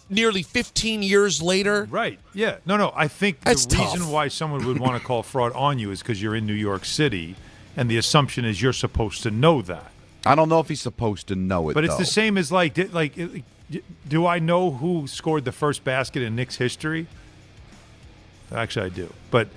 nearly 15 years later. Right. Yeah. No. I think That's the tough. reason why someone would want to call fraud on you is because you're in New York City, and the assumption is you're supposed to know that. I don't know if he's supposed to know it, But it's though. the same as do I know who scored the first basket in Knicks history? Actually, I do. But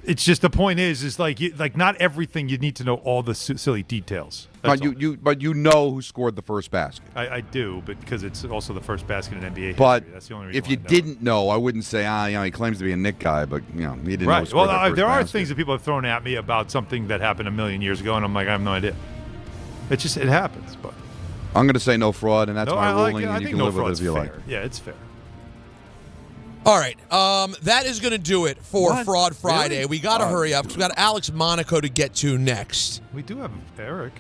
it's just the point is not everything you need to know all the silly details. That's But you know who scored the first basket. I do, but because it's also the first basket in NBA But history. That's the only reason if you why I know. didn't know, I wouldn't say, he claims to be a Knick guy, but he didn't know. Right. who scored that Well, first there are basket. things that people have thrown at me about something that happened a million years ago, and I'm like, I have no idea. It happens. But I'm going to say no fraud, and that's my ruling, I and you think can no live with it fraud's as you fair. like. Yeah, it's fair. All right, that is going to do it for What? Fraud Friday. Really? We got to hurry up because we got Alex Monaco to get to next. We do have Eric.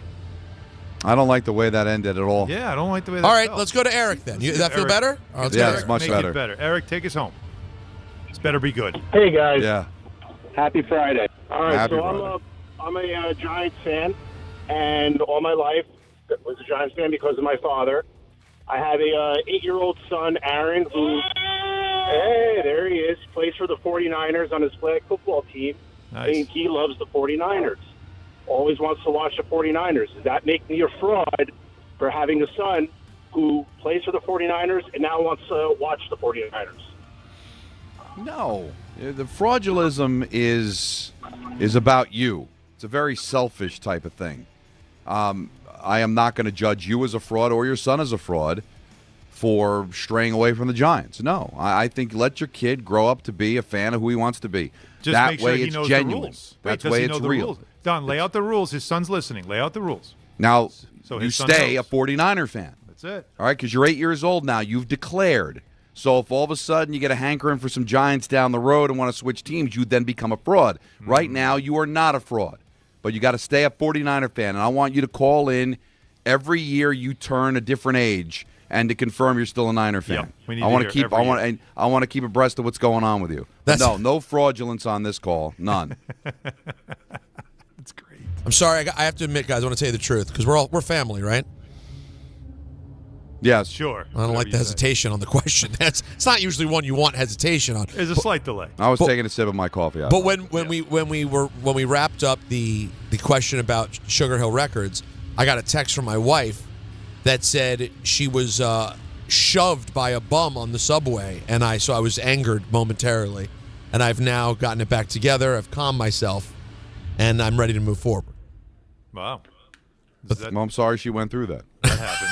I don't like the way that ended at all. Yeah, I don't like the way that All right, felt. let's go to Eric then. Does that feel Eric. better? All right, let's go Yeah, to it's Eric. much Make better. it better. Eric, take us home. This better be good. Hey guys. Yeah. Happy Friday. All right, Happy so Friday. I'm a Giants fan, and all my life was a Giants fan because of my father. I have a 8-year-old son, Aaron, who, hey, there he is, plays for the 49ers on his flag football team. Nice. And he loves the 49ers. Always wants to watch the 49ers. Does that make me a fraud for having a son who plays for the 49ers and now wants to watch the 49ers? No. The fraudulism is about you. It's a very selfish type of thing. I am not going to judge you as a fraud or your son as a fraud for straying away from the Giants. No. I think let your kid grow up to be a fan of who he wants to be. Just that make sure way he it's knows genuine. the rules. That's Wait, the way does he it's know the real. rules? Don, lay out the rules. His son's listening. Lay out the rules. Now, So you his son stay knows. a 49er fan. That's it. All right, because you're 8 years old now. You've declared. So if all of a sudden you get a hankering for some Giants down the road and want to switch teams, you then become a fraud. Right now, you are not a fraud. But you got to stay a 49er fan. And I want you to call in every year you turn a different age and to confirm you're still a Niner fan. Yep, we need I to want hear to keep every year. and I want to keep abreast of what's going on with you. But no fraudulence on this call. None. That's great. I'm sorry, I have to admit, guys, I want to tell you the truth because we're family, right? Yes. Sure. I don't like the hesitation on the question. It's not usually one you want hesitation on. There's a slight delay. I was taking a sip of my coffee. But when we wrapped up the question about Sugar Hill Records, I got a text from my wife that said she was shoved by a bum on the subway, and I was angered momentarily, and I've now gotten it back together. I've calmed myself, and I'm ready to move forward. Wow. Well, I'm sorry she went through that. That happened.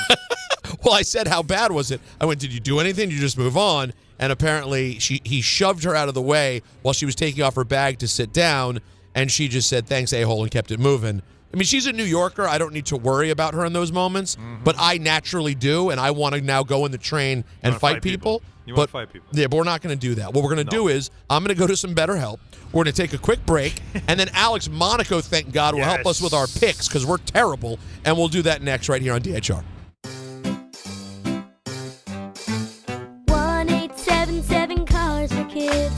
Well, I said, how bad was it? I went, did you do anything? Did you just move on? And apparently he shoved her out of the way while she was taking off her bag to sit down, and she just said, thanks, a-hole, and kept it moving. I mean, she's a New Yorker. I don't need to worry about her in those moments, but I naturally do, and I want to now go in the train and fight people. You want to fight people. Yeah, but we're not going to do that. What we're going to do is I'm going to go to some BetterHelp. We're going to take a quick break, and then Alex Monaco, thank God, will help us with our picks because we're terrible, and we'll do that next right here on DHR. 1-877 Cars for Kids.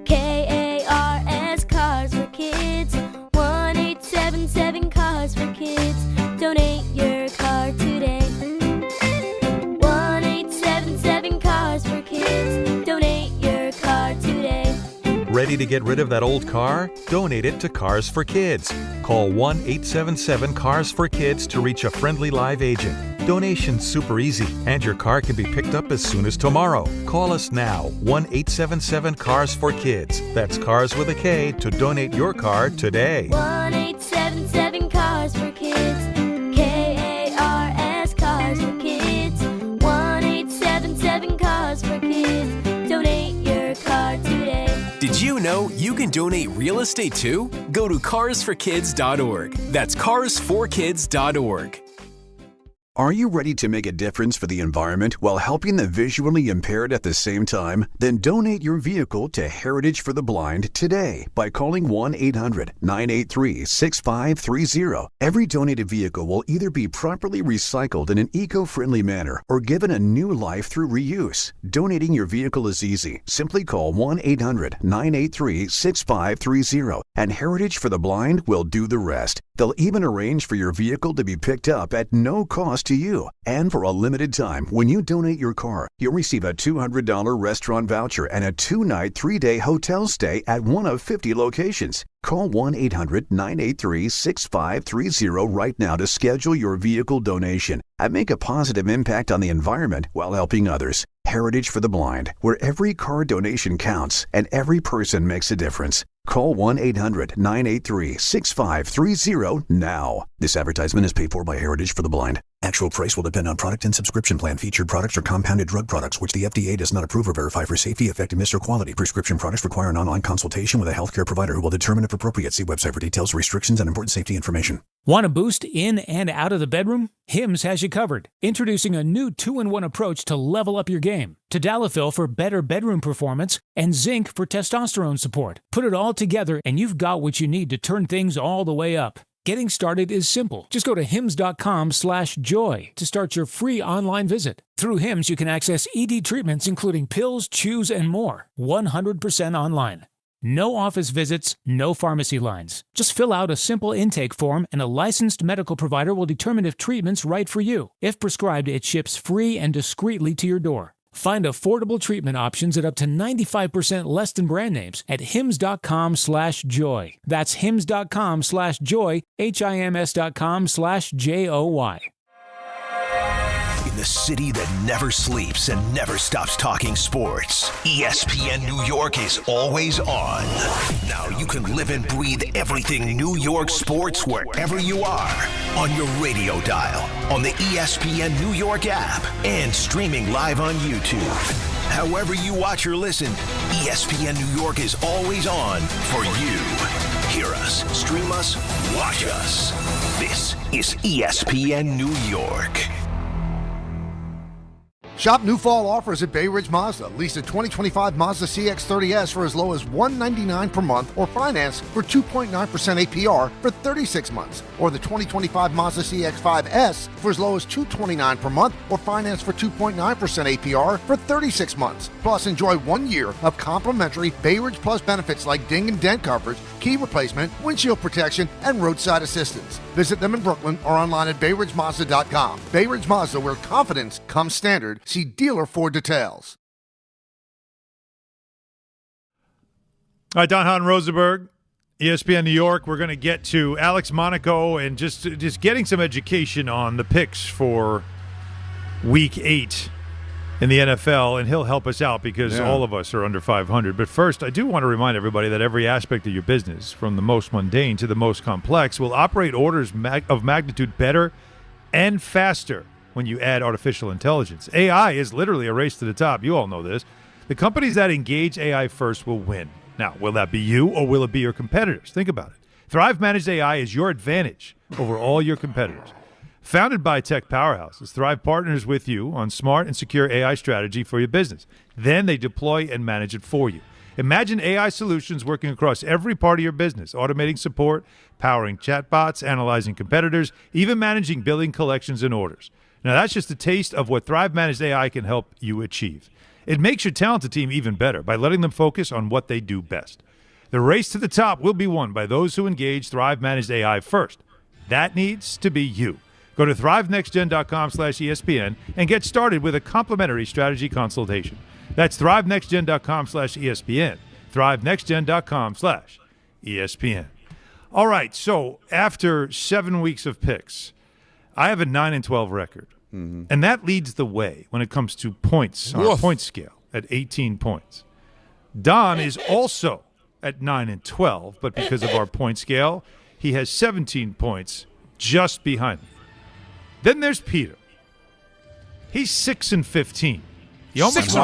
KARS Cars for Kids. 1-877 Cars for Kids. Donate your car today. 1-877 Cars for Kids. Donate your car today. Ready to get rid of that old car? Donate it to Cars for Kids. Call 1-877-CARS-FOR-KIDS to reach a friendly live agent. Donation's super easy, and your car can be picked up as soon as tomorrow. Call us now, 1-877-CARS-FOR-KIDS. That's Cars with a K to donate your car today. 1-877 Cars for Kids. KARS Cars for Kids. 1-877 Cars for Kids. know you can donate real estate too? Go to carsforkids.org. That's carsforkids.org. Are you ready to make a difference for the environment while helping the visually impaired at the same time? Then donate your vehicle to Heritage for the Blind today by calling 1-800-983-6530. Every donated vehicle will either be properly recycled in an eco-friendly manner or given a new life through reuse. Donating your vehicle is easy. Simply call 1-800-983-6530 and Heritage for the Blind will do the rest. They'll even arrange for your vehicle to be picked up at no cost to you. And for a limited time, when you donate your car, you'll receive a $200 restaurant voucher and a 2-night, 3-day hotel stay at one of 50 locations. Call 1-800-983-6530 right now to schedule your vehicle donation and make a positive impact on the environment while helping others. Heritage for the Blind, where every car donation counts and every person makes a difference. Call 1-800-983-6530 now. This advertisement is paid for by Heritage for the Blind. Actual price will depend on product and subscription plan. Featured products are compounded drug products, which the FDA does not approve or verify for safety, effectiveness, or quality. Prescription products require an online consultation with a healthcare provider who will determine if appropriate. See website for details, restrictions, and important safety information. Want a boost in and out of the bedroom? Hims has you covered. Introducing a new 2-in-1 approach to level up your game. Tadalafil for better bedroom performance and zinc for testosterone support. Put it all together and you've got what you need to turn things all the way up. Getting started is simple. Just go to hims.com/joy to start your free online visit. Through Hims, you can access ED treatments including pills, chews, and more. 100% online. No office visits, no pharmacy lines. Just fill out a simple intake form and a licensed medical provider will determine if treatment's right for you. If prescribed, it ships free and discreetly to your door. Find affordable treatment options at up to 95% less than brand names at hims.com/joy. That's hims.com/joy, hims.com/joy. In the city that never sleeps and never stops talking sports, ESPN New York is always on. Now you can live and breathe everything New York sports wherever you are. On your radio dial, on the ESPN New York app, and streaming live on YouTube. However you watch or listen, ESPN New York is always on for you. Hear us, stream us, watch us. This is ESPN New York. Shop new fall offers at Bay Ridge Mazda. Lease a 2025 Mazda CX-30S for as low as $199 per month or finance for 2.9% APR for 36 months. Or the 2025 Mazda CX-5S for as low as $229 per month or finance for 2.9% APR for 36 months. Plus, enjoy 1 year of complimentary Bay Ridge Plus benefits like ding and dent coverage, key replacement, windshield protection, and roadside assistance. Visit them in Brooklyn or online at BayRidgeMazda.com. Bay Ridge Mazda, where confidence comes standard. See dealer for details. All right, Don Hahn, Rosenberg, ESPN New York. We're going to get to Alex Monaco and just getting some education on the picks for Week 8 in the NFL, and he'll help us out because all of us are under 500. But first, I do want to remind everybody that every aspect of your business, from the most mundane to the most complex, will operate orders of magnitude better and faster when you add artificial intelligence. AI is literally a race to the top. You all know this. The companies that engage AI first will win. Now, will that be you or will it be your competitors? Think about it. Thrive Managed AI is your advantage over all your competitors. Founded by tech powerhouses, Thrive partners with you on smart and secure AI strategy for your business. Then they deploy and manage it for you. Imagine AI solutions working across every part of your business, automating support, powering chatbots, analyzing competitors, even managing billing, collections, and orders. Now, that's just a taste of what Thrive Managed AI can help you achieve. It makes your talented team even better by letting them focus on what they do best. The race to the top will be won by those who engage Thrive Managed AI first. That needs to be you. Go to thrivenextgen.com/ESPN and get started with a complimentary strategy consultation. That's thrivenextgen.com/ESPN. thrivenextgen.com/ESPN. All right, so after 7 weeks of picks, I have a 9-12 record. Mm-hmm. And that leads the way when it comes to points on a point scale at 18 points. Don is also at 9-12, but because of our point scale, he has 17 points just behind me. Then there's Peter. He's 6-15. You almost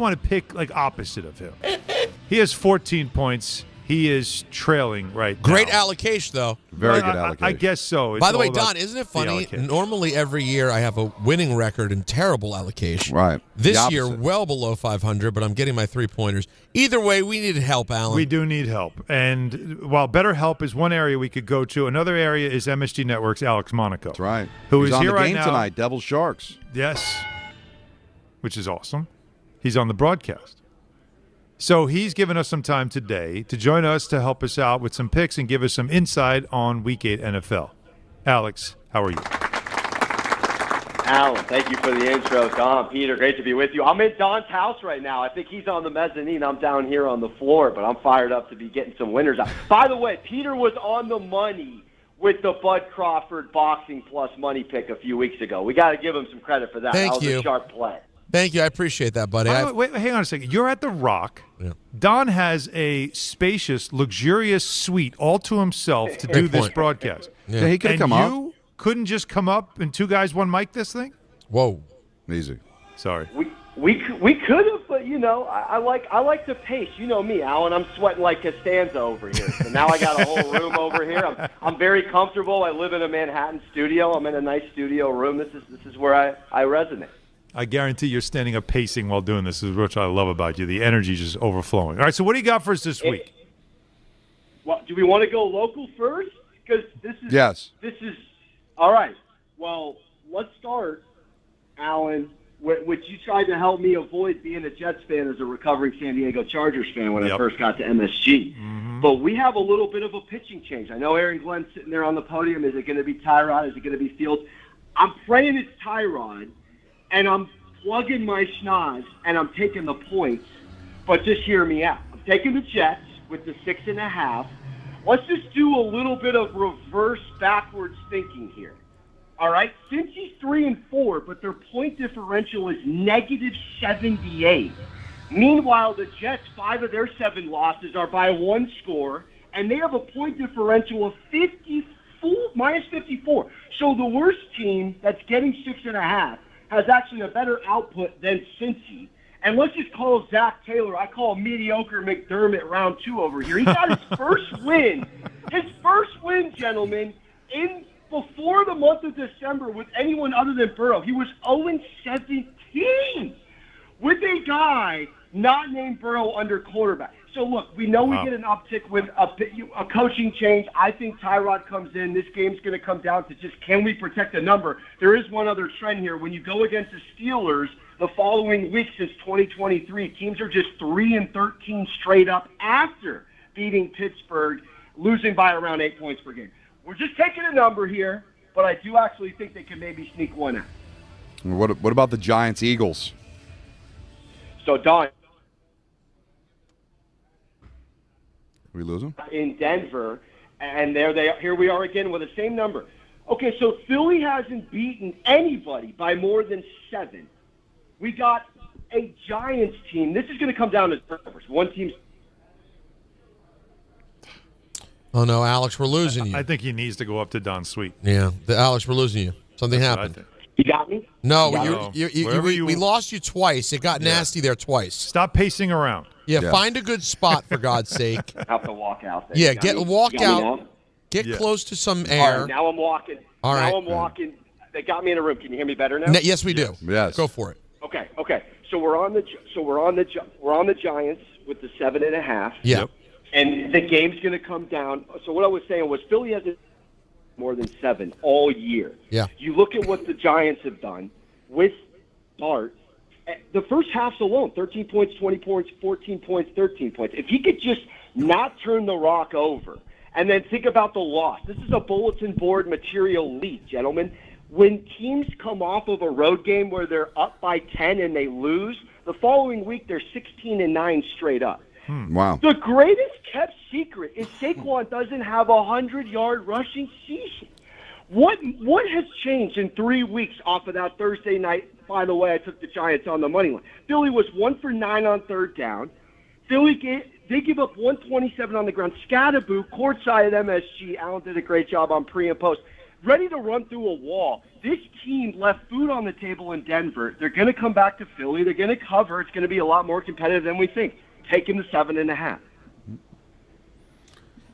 want to pick like opposite of him. He has 14 points. He is trailing right now. Great allocation, though. Very good allocation. I guess so. By the way, Don, isn't it funny? Normally every year I have a winning record and terrible allocation. Right. This year, well below 500, but I'm getting my three-pointers. Either way, we need help, Alan. We do need help. And while better help is one area we could go to, another area is MSG Network's Alex Monaco. That's right. Who He's is on here the right game now tonight, Devils Sharks. Yes, which is awesome. He's on the broadcast. So he's given us some time today to join us to help us out with some picks and give us some insight on Week 8 NFL. Alex, how are you? Alan, thank you for the intro. Don, Peter, great to be with you. I'm in Don's house right now. I think he's on the mezzanine. I'm down here on the floor, but I'm fired up to be getting some winners out. By the way, Peter was on the money with the Bud Crawford Boxing Plus money pick a few weeks ago. We got to give him some credit for that. Thank that was you. a sharp play. Thank you. I appreciate that, buddy. Wait, hang on a second. You're at the Rock. Yeah. Don has a spacious, luxurious suite all to himself to do this broadcast. Yeah, he could have come and up. you couldn't just come up and two guys, one mic this thing? Whoa. Easy. Sorry. We could have, but I like to pace. You know me, Alan. I'm sweating like Costanza over here. So now I got a whole room over here. I'm very comfortable. I live in a Manhattan studio. I'm in a nice studio room. This is where I resonate. I guarantee you're standing up pacing while doing this, which I love about you. The energy just overflowing. All right, so what do you got for us this week? Well, do we want to go local first? Because this is Yes. This is all right. Well, let's start, Alan, which you tried to help me avoid being a Jets fan as a recovering San Diego Chargers fan when I first got to MSG. Mm-hmm. But we have a little bit of a pitching change. I know Aaron Glenn's sitting there on the podium. Is it going to be Tyrod? Is it going to be Fields? I'm praying it's Tyrod. And I'm plugging my schnoz, and I'm taking the points. But just hear me out. I'm taking the Jets with the 6.5. Let's just do a little bit of reverse backwards thinking here. All right? Cincy's 3-4, but their point differential is -78. Meanwhile, the Jets, 5 of their 7 losses are by 1 score, and they have a point differential of -54. So the worst team that's getting 6.5 has actually a better output than Cincy. And let's just call Zach Taylor, I call mediocre McDermott round 2 over here. He got his first win, gentlemen, before the month of December with anyone other than Burrow. He was 0-17 with a guy not named Burrow under quarterback. So, look, we know we get an uptick with a coaching change. I think Tyrod comes in. This game's going to come down to just can we protect the number. There is one other trend here. When you go against the Steelers the following week since 2023, teams are just 3-13 straight up after beating Pittsburgh, losing by around 8 points per game. We're just taking a number here, but I do actually think they can maybe sneak one out. What about the Giants-Eagles? So, Don, we lose them? In Denver, and here we are again with the same number. Okay, so Philly hasn't beaten anybody by more than 7. We got a Giants team. This is going to come down to turnovers. One team's. Oh, no, Alex, we're losing you. I think he needs to go up to Don Sweet. Yeah, Alex, we're losing you. Something happened. You got me? No, we lost you twice. It got nasty there twice. Stop pacing around. Yeah, find a good spot, for God's sake. I have to walk out there. Yeah, walk out. Get Yeah. close to some All air. right, now I'm walking. All right. Now I'm walking. They got me in a room. Can you hear me better now? Yes, we do. Yes. Go for it. Okay. So we're on the Giants with the 7.5. Yeah. Yep. And the game's going to come down. So what I was saying was Philly hasn't more than 7 all year. Yeah. You look at what the Giants have done with Bart. The first half's alone, 13 points, 20 points, 14 points, 13 points. If he could just not turn the rock over and then think about the loss. This is a bulletin board material leak, gentlemen. When teams come off of a road game where they're up by 10 and they lose, the following week they're 16-9 straight up. Wow. The greatest kept secret is Saquon doesn't have a 100-yard rushing season. What has changed in 3 weeks off of that Thursday night? By the way, I took the Giants on the money line. Philly was 1 for 9 on third down. They give up 127 on the ground. Scatterboo, courtside at MSG. Allen did a great job on pre and post. Ready to run through a wall. This team left food on the table in Denver. They're going to come back to Philly. They're going to cover. It's going to be a lot more competitive than we think. taking the 7.5.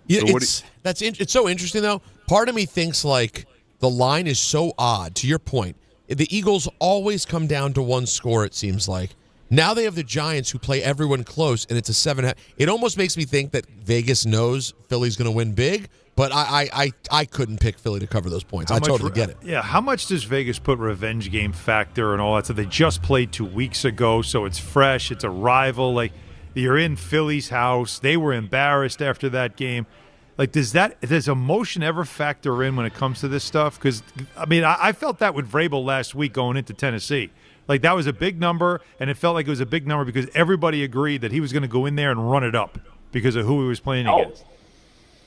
Yeah, it's so interesting though. Part of me thinks like the line is so odd. To your point, the Eagles always come down to one score. It seems like now they have the Giants who play everyone close, and it's a 7.5. It almost makes me think that Vegas knows Philly's going to win big, but I couldn't pick Philly to cover those points. I totally get it. Yeah, how much does Vegas put revenge game factor and all that stuff? They just played 2 weeks ago, so it's fresh. It's a rival. Like, you're in Philly's house. They were embarrassed after that game. Like, does emotion ever factor in when it comes to this stuff? Because, I mean, I felt that with Vrabel last week going into Tennessee. Like, that was a big number, and it felt like it was a big number because everybody agreed that he was going to go in there and run it up because of who he was playing against.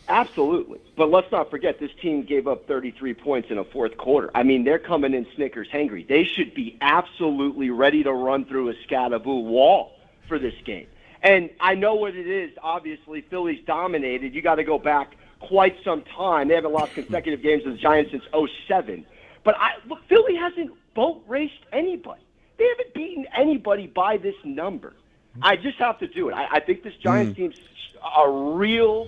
Absolutely. But let's not forget, this team gave up 33 points in a fourth quarter. I mean, they're coming in Snickers hangry. They should be absolutely ready to run through a Scattaboo wall for this game. And I know what it is. Obviously, Philly's dominated. You got to go back quite some time. They haven't lost consecutive games to the Giants since 2007. But look, Philly hasn't boat raced anybody. They haven't beaten anybody by this number. I just have to do it. I think this Giants team's a real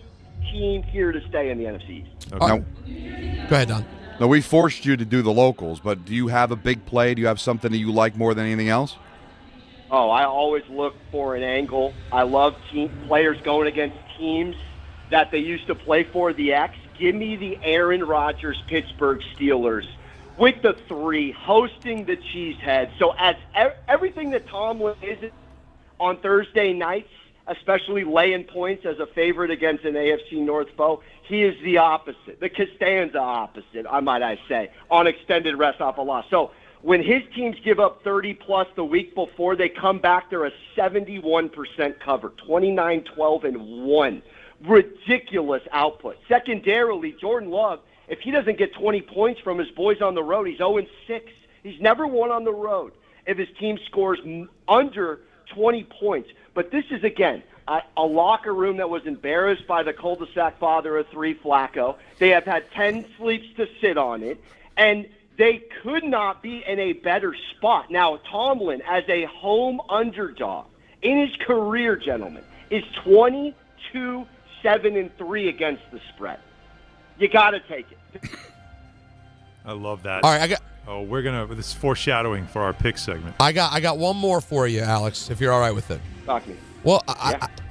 team here to stay in the NFC East. Okay. Now, go ahead, Don. Now, we forced you to do the locals, but do you have a big play? Do you have something that you like more than anything else? Oh, I always look for an angle. I love players going against teams that they used to play for, the X. Give me the Aaron Rodgers Pittsburgh Steelers with the 3, hosting the Cheeseheads. So as everything that Tomlin is on Thursday nights, especially laying points as a favorite against an AFC North foe, he is the opposite, the Costanza opposite, I say, on extended rest off a loss. So when his teams give up 30-plus the week before, they come back, they're a 71% cover, 29-12-1. Ridiculous output. Secondarily, Jordan Love, if he doesn't get 20 points from his boys on the road, he's 0-6. He's never won on the road if his team scores under 20 points. But this is, again, a locker room that was embarrassed by the cul-de-sac father of 3, Flacco. They have had 10 sleeps to sit on it, and they could not be in a better spot. Now, Tomlin, as a home underdog in his career, gentlemen, is 22-7-3 against the spread. You got to take it. I love that. All right, this is foreshadowing for our pick segment. I got one more for you, Alex, if you're all right with it. Talk to me. Well,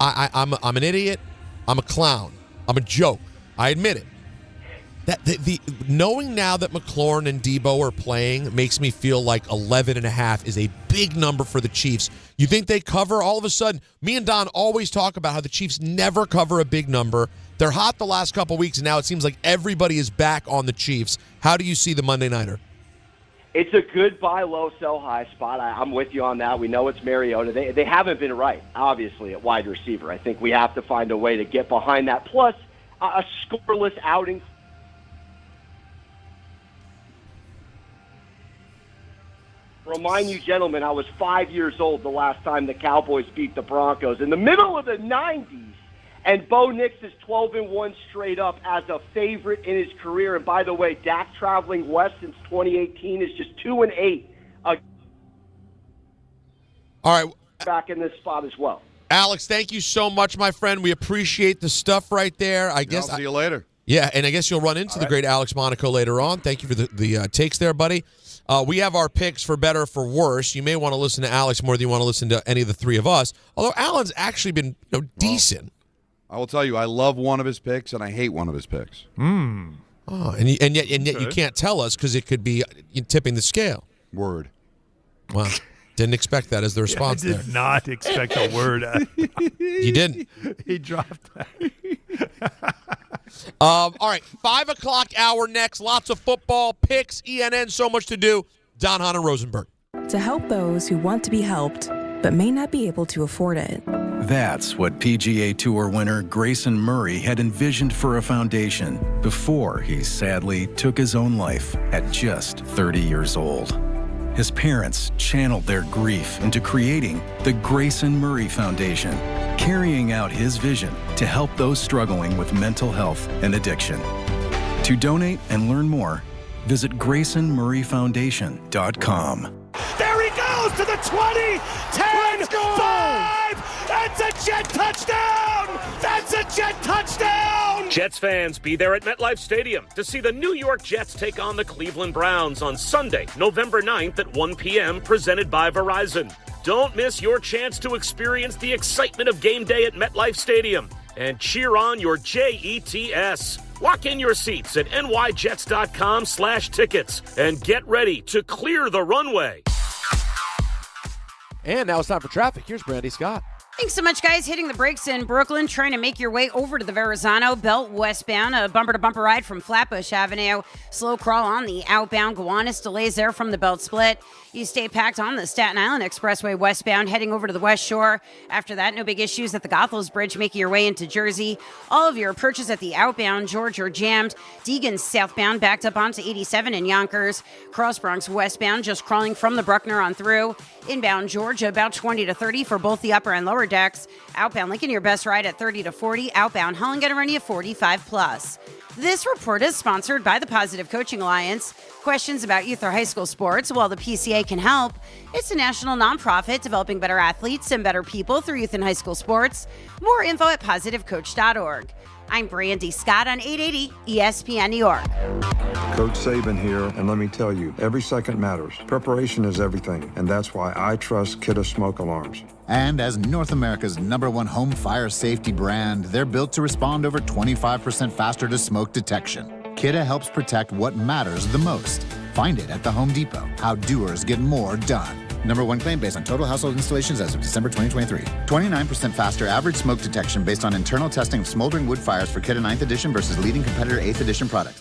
I'm an idiot. I'm a clown. I'm a joke. I admit it. That the knowing now that McLaurin and Debo are playing makes me feel like 11.5 is a big number for the Chiefs. You think they cover? All of a sudden, me and Don always talk about how the Chiefs never cover a big number. They're hot the last couple weeks, and now it seems like everybody is back on the Chiefs. How do you see the Monday Nighter? It's a good buy low, sell high spot. I'm with you on that. We know it's Mariota. They haven't been right, obviously, at wide receiver. I think we have to find a way to get behind that. Plus, a scoreless outing. Remind you, gentlemen, I was 5 years old the last time the Cowboys beat the Broncos in the middle of the 90s. And Bo Nix is 12-1 straight up as a favorite in his career. And by the way, Dak traveling west since 2018 is just 2-8. All right. Back in this spot as well. Alex, thank you so much, my friend. We appreciate the stuff right there. I guess I'll see you later. Yeah, and I guess you'll run into the great Alex Monaco later on. Thank you for the takes there, buddy. We have our picks for better or for worse. You may want to listen to Alex more than you want to listen to any of the three of us. Although Alan's actually been decent. I will tell you, I love one of his picks and I hate one of his picks. Oh, and yet you can't tell us because it could be tipping the scale. Word. Wow. Didn't expect that as the response I did not expect a word. You didn't. He dropped that. All right, 5 o'clock hour next. Lots of football, picks, ENN, so much to do. Don, Hahn, and Rosenberg. To help those who want to be helped but may not be able to afford it. That's what PGA Tour winner Grayson Murray had envisioned for a foundation before he sadly took his own life at just 30 years old. His parents channeled their grief into creating the Grayson Murray Foundation, carrying out his vision to help those struggling with mental health and addiction. To donate and learn more, visit GraysonMurrayFoundation.com. There he goes to the 20, 10, 5, it's a Jet touchdown! That's a Jet touchdown! Jets fans, be there at MetLife Stadium to see the New York Jets take on the Cleveland Browns on Sunday, November 9th at 1 p.m., presented by Verizon. Don't miss your chance to experience the excitement of game day at MetLife Stadium and cheer on your Jets. Lock in your seats at nyjets.com/tickets and get ready to clear the runway. And now it's time for traffic. Here's Brandy Scott. Thanks so much, guys. Hitting the brakes in Brooklyn, trying to make your way over to the Verrazano Belt westbound. A bumper-to-bumper ride from Flatbush Avenue. Slow crawl on the outbound Gowanus. Delays there from the Belt Split. You stay packed on the Staten Island Expressway westbound, heading over to the West Shore. After that, no big issues at the Goethals Bridge, making your way into Jersey. All of your approaches at the outbound George are jammed. Deegan southbound backed up onto 87 in Yonkers. Cross Bronx westbound just crawling from the Bruckner on through. Inbound Georgia about 20 to 30 for both the upper and lower decks. Outbound Lincoln, your best ride at 30 to 40. Outbound Holland, going to run you 45 plus. This report is sponsored by the Positive Coaching Alliance. Questions about youth or high school sports? Well, the PCA can help. It's a national nonprofit developing better athletes and better people through youth and high school sports. More info at positivecoach.org. I'm Brandy Scott on 880 ESPN New York. Coach Saban here, and let me tell you, every second matters. Preparation is everything, and that's why I trust Kidda Smoke Alarms. And as North America's #1 home fire safety brand, they're built to respond over 25% faster to smoke detection. Kidda helps protect what matters the most. Find it at the Home Depot. How doers get more done. #1 claim based on total household installations as of December 2023. 29% faster average smoke detection based on internal testing of smoldering wood fires for Kidda 9th edition versus leading competitor 8th edition products.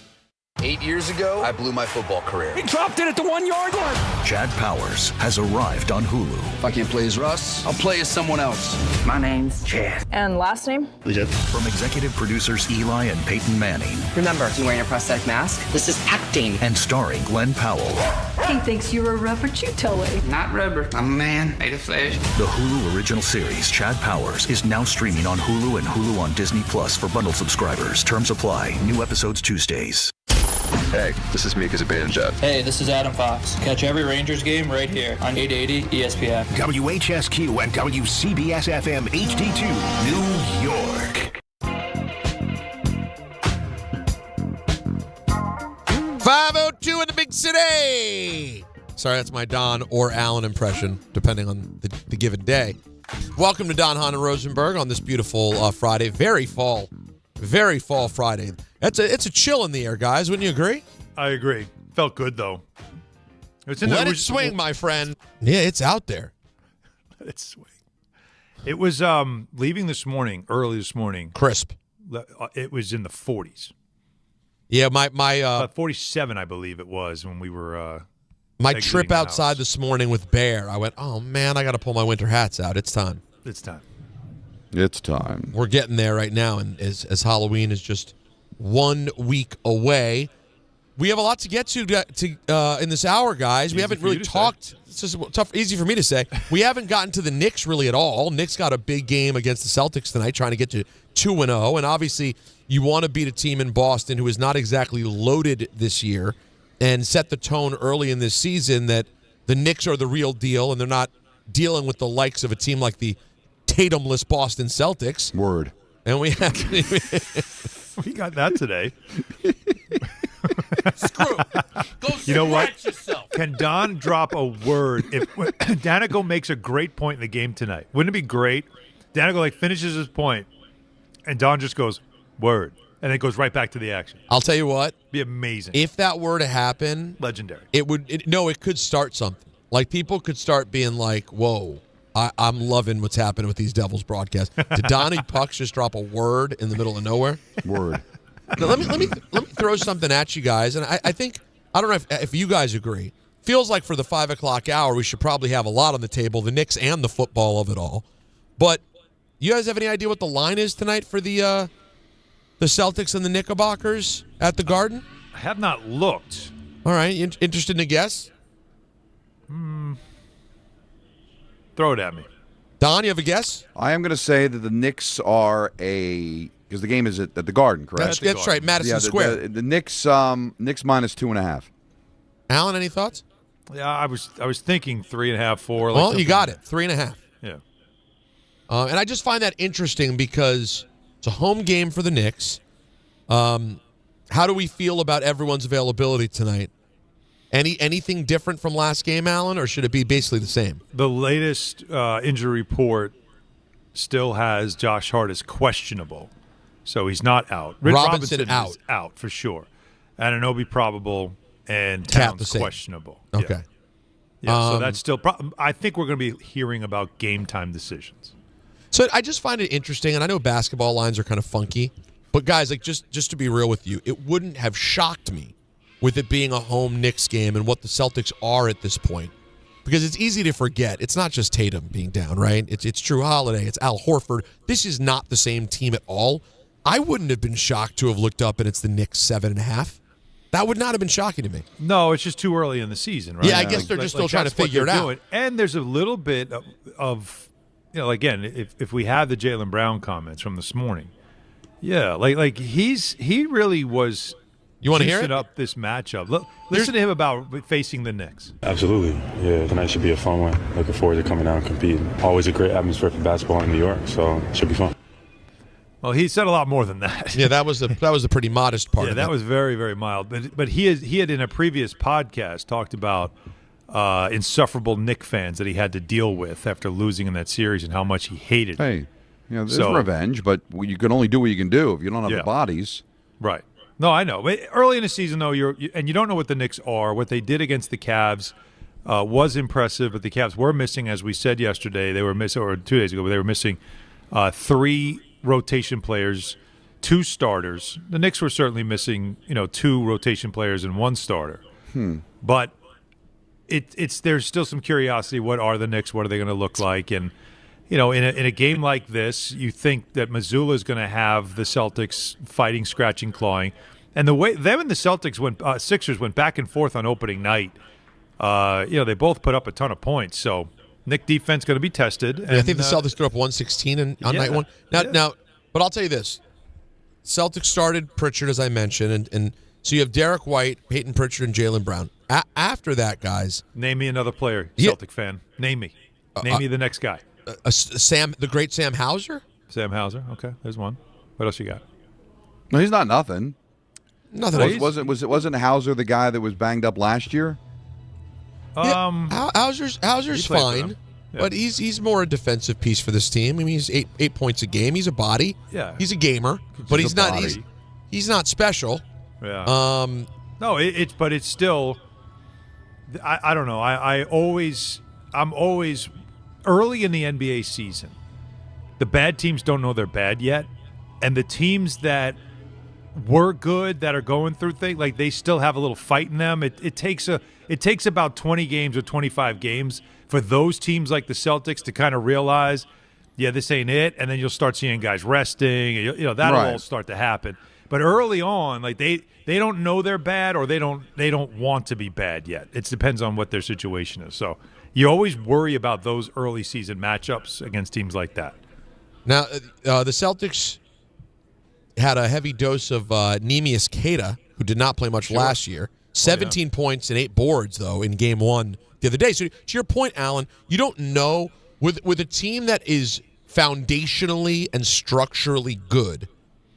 8 years ago, I blew my football career. He dropped it at the 1 yard line. Chad Powers has arrived on Hulu. If I can't play as Russ, I'll play as someone else. My name's Chad. And last name? From executive producers Eli and Peyton Manning. Remember, you're wearing a prosthetic mask? This is acting. And starring Glenn Powell. He thinks you're a rubber, you tell him. Not rubber. I'm a man made of flesh. The Hulu original series, Chad Powers, is now streaming on Hulu and Hulu on Disney Plus for bundled subscribers. Terms apply. New episodes Tuesdays. Hey, this is Mika Zibanejad. Hey, this is Adam Fox. Catch every Rangers game right here on 880 ESPN. WHSQ and WCBS FM HD2, New York. 5:02 in the big city. Sorry, that's my Don or Allen impression, depending on the given day. Welcome to Don, Hahn, and Rosenberg on this beautiful Friday. Very fall Friday. It's a chill in the air, guys. Wouldn't you agree? I agree. Felt good, though. Let it swing, my friend. Yeah, it's out there. Let it swing. It was leaving this morning, early this morning. Crisp. It was in the 40s. Yeah, my about 47, I believe it was when we were. My trip outside this morning with Bear, I went, oh man, I got to pull my winter hats out. It's time. It's time. It's time. We're getting there right now, and as Halloween is just 1 week away, we have a lot to get to in this hour, guys. We haven't really talked. It's just easy for me to say. We haven't gotten to the Knicks really at all. Knicks got a big game against the Celtics tonight, trying to get to 2-0, and obviously you want to beat a team in Boston who is not exactly loaded this year, and set the tone early in this season that the Knicks are the real deal, and they're not dealing with the likes of a team like the Tatumless Boston Celtics. Word. And we have we got that today. Screw. Go you know what? Yourself. Can Don drop a word? If Danico makes a great point in the game tonight, wouldn't it be great? Danico finishes his point, and Don just goes, word. And it goes right back to the action. I'll tell you what. Be amazing. If that were to happen. Legendary. It could start something. Like, people could start being like, whoa, I'm loving what's happening with these Devils broadcasts. Did Donnie Pucks just drop a word in the middle of nowhere? Word. Now, let me throw something at you guys. And I think, I don't know if you guys agree. Feels like for the 5 o'clock hour, we should probably have a lot on the table, the Knicks and the football of it all. But you guys have any idea what the line is tonight for the Celtics and the Knickerbockers at the Garden? I have not looked. All right. Interested in a guess? Throw it at me. Don, you have a guess? I am going to say that the Knicks are because the game is at the Garden, correct? That's right, Madison Square. The Knicks minus 2.5. Alan, any thoughts? Yeah, I was thinking 3.5, 4. Well, you got it. 3.5. Yeah. And I just find that interesting because it's a home game for the Knicks. How do we feel about everyone's availability tonight? Anything different from last game, Alan, or should it be basically the same? The latest injury report still has Josh Hart as questionable, so he's not out. Rich Robinson is out for sure. Anunoby probable, and Towns questionable. Okay. Yeah, so that's still I think we're going to be hearing about game time decisions. So I just find it interesting, and I know basketball lines are kind of funky, but guys, like just to be real with you, it wouldn't have shocked me with it being a home Knicks game and what the Celtics are at this point. Because it's easy to forget. It's not just Tatum being down, right? It's Drew Holiday. It's Al Horford. This is not the same team at all. I wouldn't have been shocked to have looked up and it's the Knicks 7.5. That would not have been shocking to me. No, it's just too early in the season, right? Yeah, I guess they're just still trying to figure it out. Doing. And there's a little bit of again, if we have the Jaylen Brown comments from this morning, yeah, like he really was. You want to hear it? Up this matchup. Listen to him about facing the Knicks. Absolutely. Yeah, tonight should be a fun one. Looking forward to coming out and competing. Always a great atmosphere for basketball in New York, so it should be fun. Well, he said a lot more than that. Yeah, that was a pretty modest part. Yeah, that was very, very mild. But he had in a previous podcast talked about insufferable Knicks fans that he had to deal with after losing in that series and how much he hated. Hey, there's revenge, but you can only do what you can do if you don't have the bodies. Right. No, I know. But early in the season, though, you don't know what the Knicks are. What they did against the Cavs was impressive, but the Cavs were missing, as we said yesterday. They were missing, or 2 days ago, they were missing 3 rotation players, 2 starters. The Knicks were certainly missing, 2 rotation players and 1 starter. But there's still some curiosity. What are the Knicks? What are they going to look like? And in a game like this, you think that Missoula is going to have the Celtics fighting, scratching, clawing, and the way them and the Celtics Sixers went back and forth on opening night. They both put up a ton of points. So Knicks defense going to be tested. And, I think the Celtics threw up 116 on night one. Now, but I'll tell you this: Celtics started Pritchard, as I mentioned, and so you have Derek White, Peyton Pritchard, and Jaylen Brown. After that, guys, name me another player, Celtic fan. Name me the next guy. The great Sam Hauser? Sam Hauser. Okay, there's one. What else you got? No, he's not nothing. Nothing. Wasn't Hauser the guy that was banged up last year? Hauser's fine, but he's more a defensive piece for this team. I mean, he's 8 points a game. He's a body. Yeah, he's a gamer, but he's not. He's not special. Yeah. No, but it's still. I don't know. I'm always early in the NBA season. The bad teams don't know they're bad yet, and the teams that were good, that are going through things, like they still have a little fight in them. It takes about 20 games or 25 games for those teams like the Celtics to kind of realize, yeah, this ain't it, and then you'll start seeing guys resting. That'll all start to happen. But early on, like they don't know they're bad, or they don't want to be bad yet. It depends on what their situation is. So you always worry about those early season matchups against teams like that. Now, the Celtics had a heavy dose of Neemias Queta, who did not play much last year. 17 points and 8 boards, though, in Game 1 the other day. So to your point, Alan, you don't know, with a team that is foundationally and structurally good,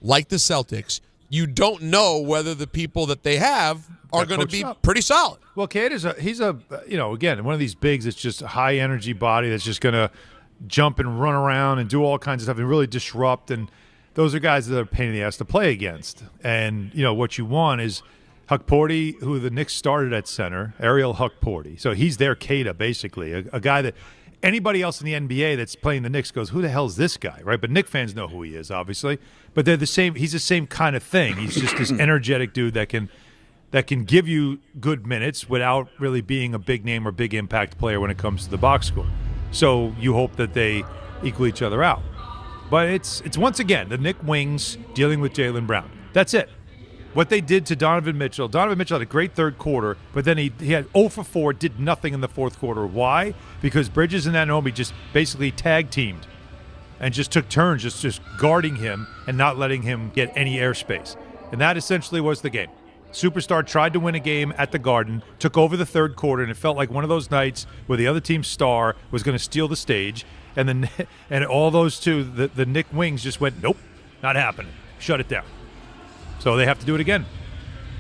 like the Celtics, you don't know whether the people that they have are going to be pretty solid. Well, he's again, one of these bigs that's just a high energy body that's just going to jump and run around and do all kinds of stuff and really disrupt. And those are guys that are a pain in the ass to play against. And, what you want is Huckporty, who the Knicks started at center, Ariel Huckporty. So he's their Queta, basically, a guy that anybody else in the NBA that's playing the Knicks goes, who the hell is this guy, right? But Knicks fans know who he is, obviously. But they're the same. He's the same kind of thing. He's just this energetic dude that can give you good minutes without really being a big name or big impact player when it comes to the box score. So you hope that they equal each other out. But it's once again the Knicks wings dealing with Jaylen Brown. That's it. What they did to Donovan Mitchell. Donovan Mitchell had a great third quarter, but then he had 0 for 4, did nothing in the fourth quarter. Why? Because Bridges and Anunoby just basically tag teamed and just took turns just guarding him and not letting him get any airspace. And that essentially was the game. Superstar tried to win a game at the Garden, took over the third quarter, and it felt like one of those nights where the other team's star was going to steal the stage. and all those two, the Knick wings just went, nope, not happening. Shut it down. So they have to do it again.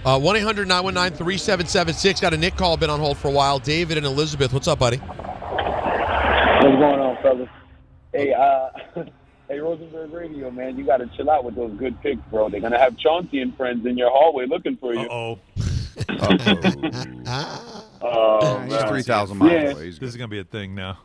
1-800-919-3776. Got a Knick call, been on hold for a while. David and Elizabeth, what's up, buddy? What's going on, fellas? Hey, hey, Rosenberg Radio, man, you got to chill out with those good picks, bro. They're going to have Chauncey and friends in your hallway looking for you. Uh-oh. He's 3,000 miles away. This is going to be a thing now.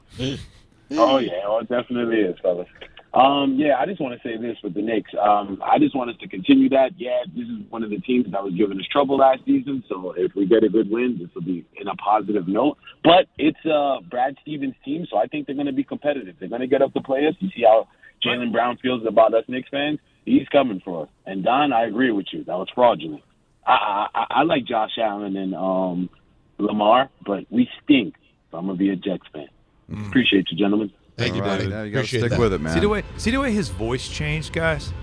Oh, yeah. Oh, it definitely is, fellas. Yeah, I just want to say this with the Knicks. I just want us to continue that. Yeah, this is one of the teams that was giving us trouble last season, so if we get a good win, this will be in a positive note. But it's Brad Stevens' team, so I think they're going to be competitive. They're going to get up to play us. You see how Jaylen Brown feels about us Knicks fans? He's coming for us. And, Don, I agree with you. That was fraudulent. I like Josh Allen and Lamar, but we stink, so I'm going to be a Jets fan. Appreciate you, gentlemen. Thank you, buddy. Yeah, you got to stick with it, man. See the way his voice changed, guys?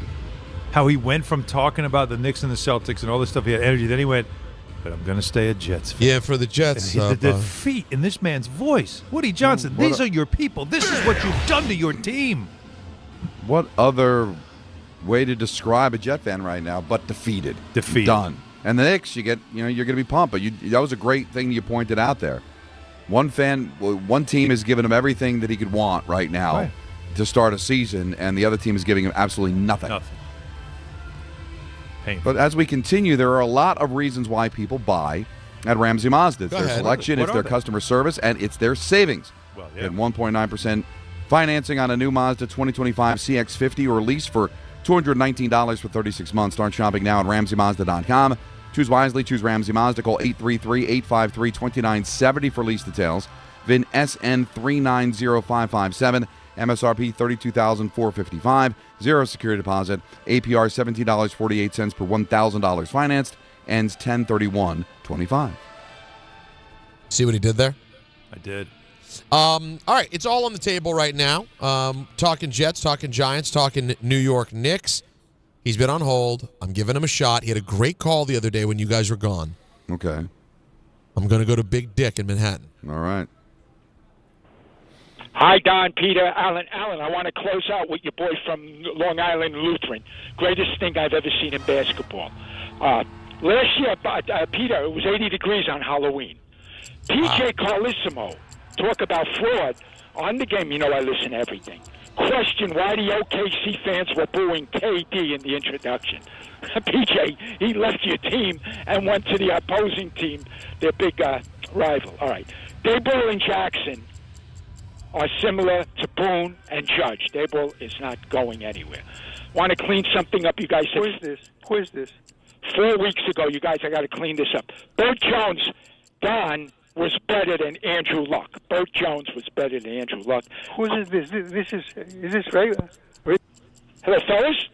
How he went from talking about the Knicks and the Celtics and all this stuff, he had energy, then he went, but I'm going to stay a Jets fan. Yeah, for the Jets. The defeat in this man's voice. Woody Johnson, these are your people. This is what you've done to your team. What other way to describe a Jet fan right now but defeated? Defeated. Done. And the Knicks, you're going to be pumped, but that was a great thing you pointed out there. One team is giving him everything that he could want right now to start a season, and the other team is giving him absolutely nothing. But as we continue, there are a lot of reasons why people buy at Ramsey Mazda. It's their selection, it's their customer service, and it's their savings. Well, yeah. Get 1.9% financing on a new Mazda 2025 CX-50 or lease for $219 for 36 months. Start shopping now at RamseyMazda.com. Choose wisely. Choose Ramsey Mazda. Call 833-853-2970 for lease details. VIN SN 390557. MSRP $32,455. Zero security deposit. APR $17.48 per $1,000 financed. Ends 10/31/25. See what he did there? I did. All right, it's all on the table right now. Talking Jets, talking Giants, talking New York Knicks. He's been on hold. I'm giving him a shot. He had a great call the other day when you guys were gone. Okay. I'm going to go to Big Dick in Manhattan. All right. Hi, Don, Peter, Alan. Alan, I want to close out with your boy from Long Island Lutheran. Greatest thing I've ever seen in basketball. Last year, Peter, it was 80 degrees on Halloween. PJ Carlissimo, talk about fraud on the game. You know I listen to everything. Question why the OKC fans were booing KD in the introduction. PJ, he left your team and went to the opposing team, their big rival. All right. Daboll and Jackson are similar to Boone and Judge. Daboll is not going anywhere. Want to clean something up, you guys? Who is this? 4 weeks ago, you guys, I got to clean this up. Bert Jones, Don, was better than Andrew Luck. Bert Jones was better than Andrew Luck. Is this regular? Hello, fellas?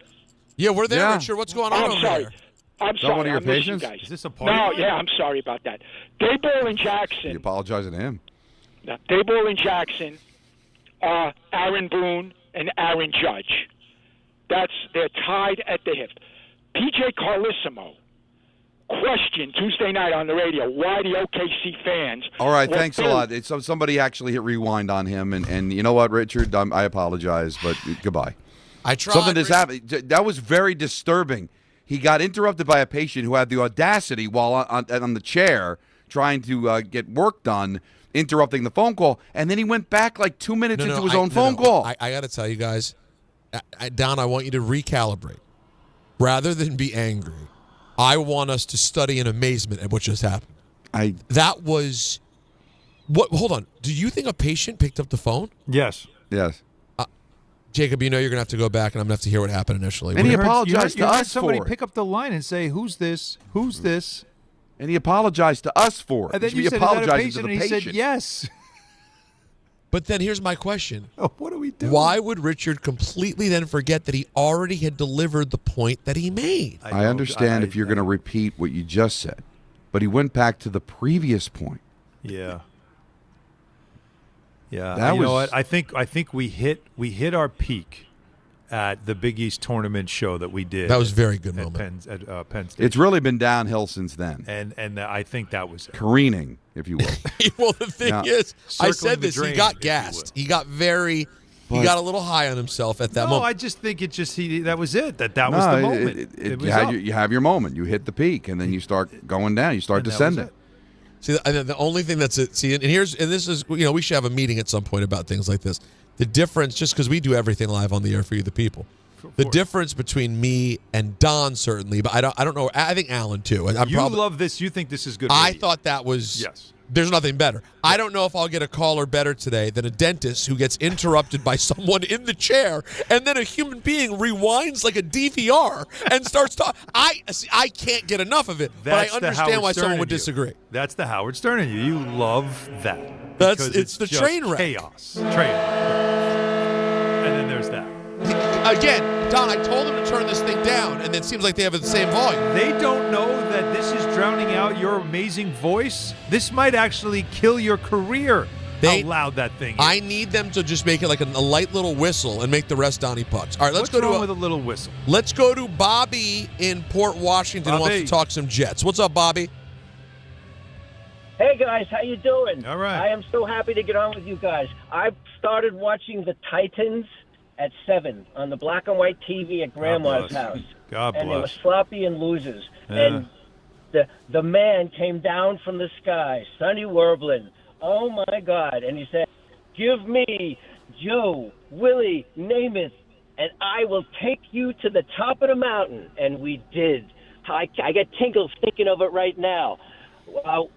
Yeah, we're there, Richard. What's going on over there? I'm sorry. One of your I miss you patients? guys. Is this a party? No, yeah, I'm sorry about that. Daboll and Jackson. You apologizing to him? Daboll and Jackson are Aaron Boone and Aaron Judge. They're tied at the hip. PJ Carlissimo. Question Tuesday night on the radio, why the OKC fans... All right, thanks a lot. Somebody actually hit rewind on him, and you know what, Richard? I apologize, but goodbye. I tried. Something just happened. That was very disturbing. He got interrupted by a patient who had the audacity while on the chair trying to get work done, interrupting the phone call, and then he went back like 2 minutes into his own phone call. I got to tell you guys, Don, I want you to recalibrate. Rather than be angry, I want us to study in amazement at what just happened. That was what? Hold on. Do you think a patient picked up the phone? Yes. Yes. Jacob, you know you're gonna have to go back, and I'm gonna have to hear what happened initially. And he apologized to us somebody for it. Pick up the line and say, "Who's this? Who's this?" And he apologized to us for it. And then he you said, apologized "Is that a to patient?" the And he patient. said, "Yes." But then here's my question. Oh, what do we do? Why would Richard completely then forget that he already had delivered the point that he made? I understand if you're going to repeat what you just said, but he went back to the previous point. Yeah. Yeah. That you know was- what? I think we hit our peak at the Big East tournament show that we did. That was a very good at moment. Penn State. It's really been downhill since then. And I think that was careening, if you will. Well, the thing Now, is, I circling said the this. drain, He got if you gassed. He got very He got a little high on himself at that moment. I just think that was it. That was the moment. You have your moment. You hit the peak, and then you start going down. You start descending. See, the only thing that's it. See, and this is, we should have a meeting at some point about things like this. The difference, just because we do everything live on the air for you, the people. The difference between me and Don, certainly, but I don't know. I think Alan too. Love this. You think this is good. I thought that was yes. There's nothing better. I don't know if I'll get a caller better today than a dentist who gets interrupted by someone in the chair, and then a human being rewinds like a DVR and starts talking. I can't get enough of it, but I understand why someone would disagree. That's the Howard Stern in you. You love that. It's the train wreck. Chaos. And then there's that. Again, Don, I told them to turn this thing down, and it seems like they have the same volume. They don't know that this is drowning out your amazing voice. This might actually kill your career. How loud that thing is. I need them to just make it like a light little whistle and make the rest Donnie Pucks. All right, let's go to with a little whistle. Let's go to Bobby in Port Washington who wants to talk some Jets. What's up, Bobby? Hey guys, how you doing? All right. I am so happy to get on with you guys. I've started watching the Titans at 7 on the black and white TV at Grandma's house. God and bless. they were sloppy and losers. Yeah. And the man came down from the sky, Sonny Werblin. Oh my God! And he said, "Give me Joe, Willie, Namath, and I will take you to the top of the mountain." And we did. I get tingles thinking of it right now.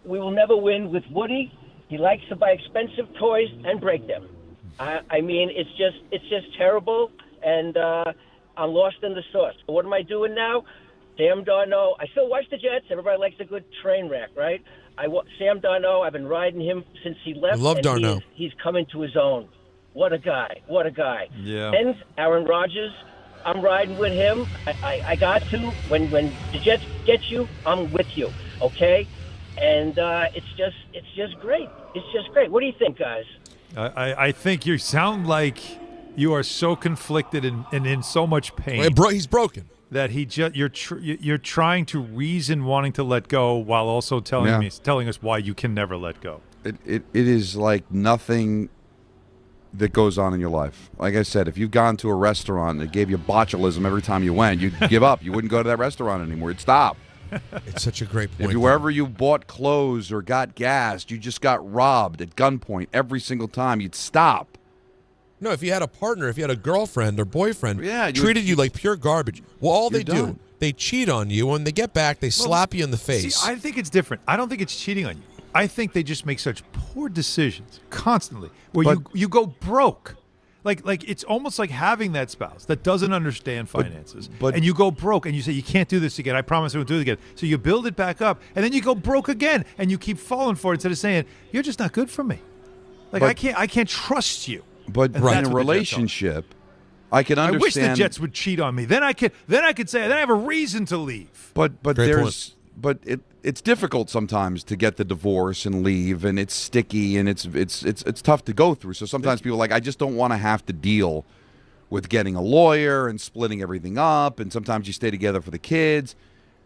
We will never win with Woody. He likes to buy expensive toys and break them. I mean, it's just terrible, and I'm lost in the sauce. What am I doing now? Sam Darnold. I still watch the Jets. Everybody likes a good train wreck, right? Sam Darnold, I've been riding him since he left. I love and Darnold. He's coming to his own. What a guy. What a guy. Yeah. And Aaron Rodgers, I'm riding with him. I got to. When the Jets get you, I'm with you, okay? And it's just great. It's just great. What do you think, guys? I think you sound like you are so conflicted and in so much pain. He's broken. That you're trying to reason wanting to let go while also telling us why you can never let go. It is like nothing that goes on in your life. Like I said, if you've gone to a restaurant and it gave you botulism every time you went, you'd give up. You wouldn't go to that restaurant anymore. You'd stop. It's such a great point. Wherever you bought clothes or got gassed, you just got robbed at gunpoint every single time. You'd stop. No, if you had a partner, if you had a girlfriend or boyfriend, you treated you like pure garbage. Well, all they do, they cheat on you. When they get back, they slap you in the face. See, I think it's different. I don't think it's cheating on you. I think they just make such poor decisions constantly where you go broke. Like it's almost like having that spouse that doesn't understand finances, and you go broke, and you say, you can't do this again. I promise I won't do it again. So you build it back up, and then you go broke again, and you keep falling for it instead of saying, you're just not good for me. I can't trust you. But in a relationship, I can understand. I wish the Jets would cheat on me. Then I could say, then I have a reason to leave. But it's difficult sometimes to get the divorce and leave, and it's sticky and it's tough to go through. So sometimes people are like, I just don't want to have to deal with getting a lawyer and splitting everything up, and sometimes you stay together for the kids.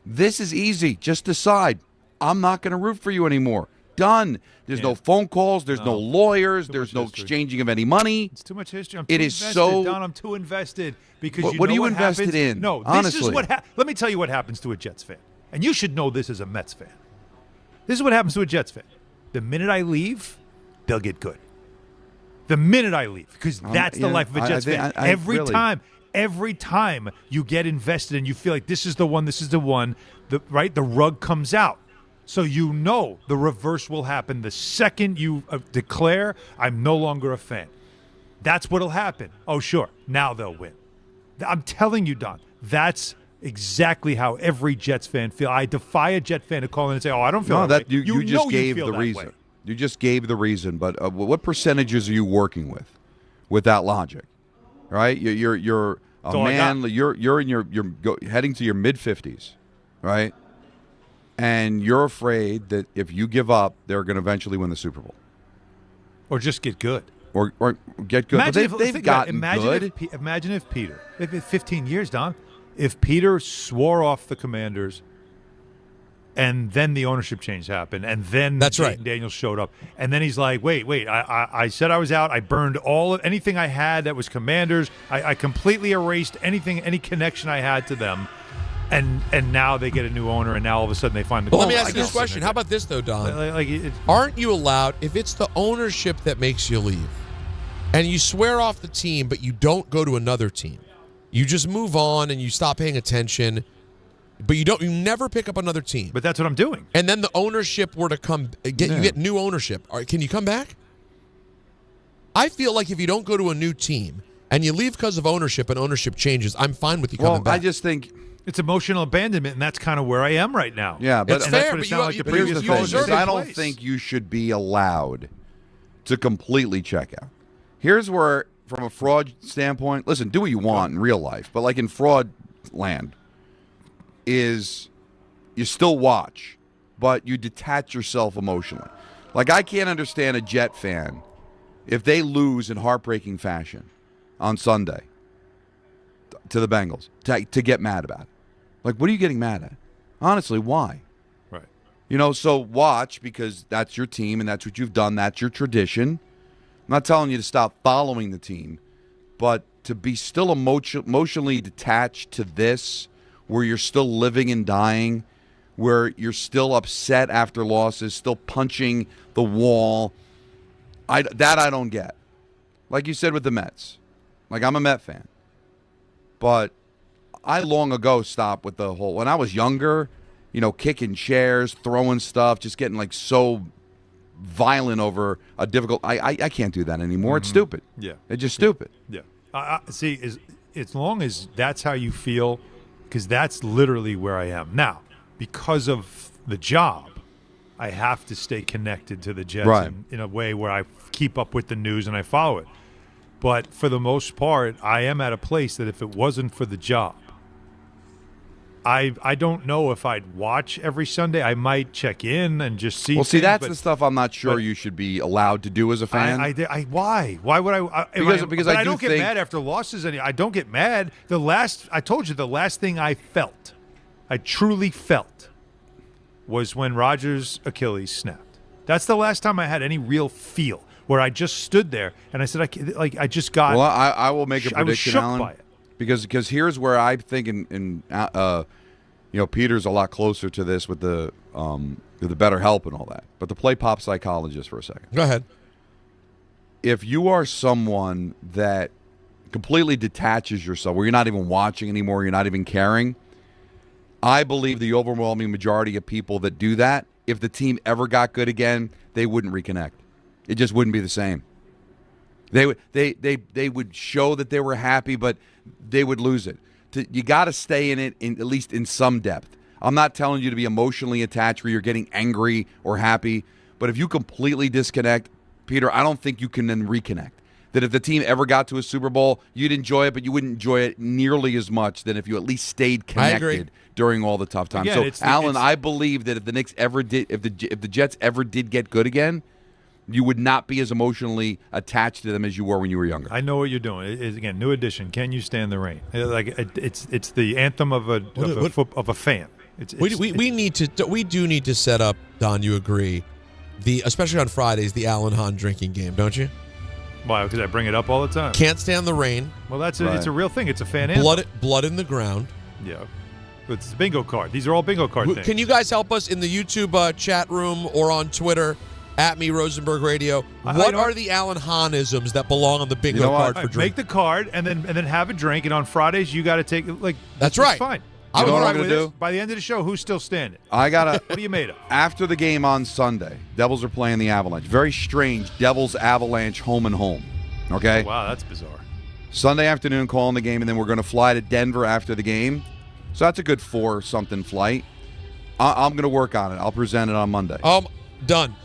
This is easy. Just decide, I'm not going to root for you anymore. Done. There's no phone calls. There's no lawyers. There's no exchanging of any money. It's too much history. I'm too invested because what are you invested happens? in? No, honestly. This is what. Let me tell you what happens to a Jets fan, and you should know this as a Mets fan. This is what happens to a Jets fan. The minute I leave, they'll get good. The minute I leave, because that's the life of a Jets fan. Every time you get invested and you feel like this is the one, the rug comes out. So you know the reverse will happen the second you declare, I'm no longer a fan. That's what'll happen. Oh, sure. Now they'll win. I'm telling you, Don, that's exactly how every Jets fan feels. I defy a Jet fan to call in and say, oh, I don't feel that way. You just gave the reason. Way. You just gave the reason. But what percentages are you working with that logic? Right? You're a man. You're in your heading to your mid-50s, right? And you're afraid that if you give up, they're going to eventually win the Super Bowl. Or just get good. Or get good. Imagine but they've gotten good. Imagine if Peter, 15 years, Don, if Peter swore off the Commanders And then the ownership change happened, and then Jaden Daniels showed up. And then he's like, wait, I said I was out. I burned anything I had that was Commanders. I completely erased any connection I had to them. And now they get a new owner, and now all of a sudden they find the Well, let me ask you this question. How about this, though, Don? Aren't you allowed, if it's the ownership that makes you leave, and you swear off the team, but you don't go to another team, you just move on and you stop paying attention, but you never pick up another team. But that's what I'm doing. And then the ownership were to you get new ownership. Can you come back? I feel like if you don't go to a new team and you leave because of ownership and ownership changes, I'm fine with you coming back. I just think it's emotional abandonment, and that's kind of where I am right now. Yeah, but it's fair. But here's the thing: I don't think you should be allowed to completely check out. Here's where, from a fraud standpoint, listen, do what you want in real life, but like in fraud land, is you still watch, but you detach yourself emotionally. Like, I can't understand a Jet fan if they lose in heartbreaking fashion on Sunday to the Bengals to get mad about it. Like, what are you getting mad at? Honestly, why? Right. So watch, because that's your team and that's what you've done. That's your tradition. I'm not telling you to stop following the team, but to be still emotionally detached to this, where you're still living and dying, where you're still upset after losses, still punching the wall, I don't get. Like you said with the Mets. Like, I'm a Met fan. But I long ago stopped with the whole, when I was younger, kicking chairs, throwing stuff, just getting like so violent over a difficult, I can't do that anymore. It's stupid. Yeah. It's just stupid. Yeah. See, as long as that's how you feel, because that's literally where I am. Now, because of the job, I have to stay connected to the Jets in a way where I keep up with the news and I follow it. But for the most part, I am at a place that if it wasn't for the job, I don't know if I'd watch every Sunday. I might check in and just see. Well, see, that's the stuff I'm not sure you should be allowed to do as a fan. Why? Why would I? Because I don't get mad after losses. I don't get mad. I told you the last thing I truly felt, was when Rodgers' Achilles snapped. That's the last time I had any real feel, where I just stood there and I said, I just got. Well, I will make a prediction, I was shook Alan, by it. because here's where I think, Peter's a lot closer to this with the better help and all that. But to play pop psychologist for a second. Go ahead. If you are someone that completely detaches yourself, where you're not even watching anymore, you're not even caring, I believe the overwhelming majority of people that do that, if the team ever got good again, they wouldn't reconnect. It just wouldn't be the same. They would show that they were happy, but they would lose it. You got to stay in it, at least in some depth. I'm not telling you to be emotionally attached where you're getting angry or happy, but if you completely disconnect, Peter, I don't think you can then reconnect. That if the team ever got to a Super Bowl, you'd enjoy it, but you wouldn't enjoy it nearly as much than if you at least stayed connected during all the tough times. Again, so, Alan, I believe that if the Knicks ever did, if the Jets ever did get good again, you would not be as emotionally attached to them as you were when you were younger. I know what you're doing. Again, new edition. Can you stand the rain? It's the anthem of a fan. We do need to set up, Don. You agree? Especially on Fridays, the Alan Hahn drinking game, don't you? Why? Because I bring it up all the time. Can't stand the rain. Well, it's a real thing. It's a fan anthem. Blood in the ground. Yeah. It's a bingo card. These are all bingo card things. Can you guys help us in the YouTube chat room or on Twitter? At me, Rosenberg Radio. What are the Alan Hahnisms that belong on the bingo card for drink? Make the card and then have a drink. And on Fridays, you got to take That's right. Fine. You know what I'm going to do? By the end of the show, who's still standing? What are you made of? After the game on Sunday, Devils are playing the Avalanche. Very strange Devils Avalanche home and home. Okay. Oh, wow, that's bizarre. Sunday afternoon, calling the game, and then we're going to fly to Denver after the game. So that's a good 4-something flight. I'm going to work on it. I'll present it on Monday. Done.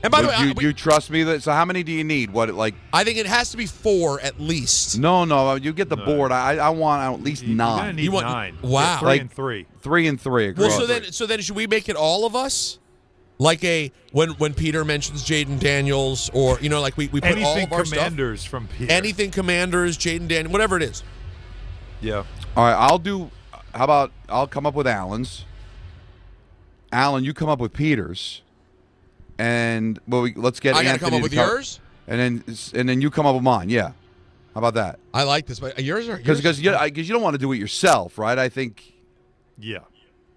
And by the way, you trust me? So how many do you need? I think it has to be 4 at least. No. You get the board. I want at least 9. You're gonna need 9. Wow. 3 and 3. 3 and 3. Well, so then should we make it all of us? Like when Peter mentions Jaden Daniels, or like we put anything all of our Commanders stuff. From Peter. Anything Commanders, Jaden Daniels, whatever it is. Yeah. All right. How about I'll come up with Allen's. Alan, you come up with Peter's, and let's get. I got to Anthony come up with yours, and then you come up with mine. Yeah, how about that? I like this, but yours are because you don't want to do it yourself, right? I think. Yeah,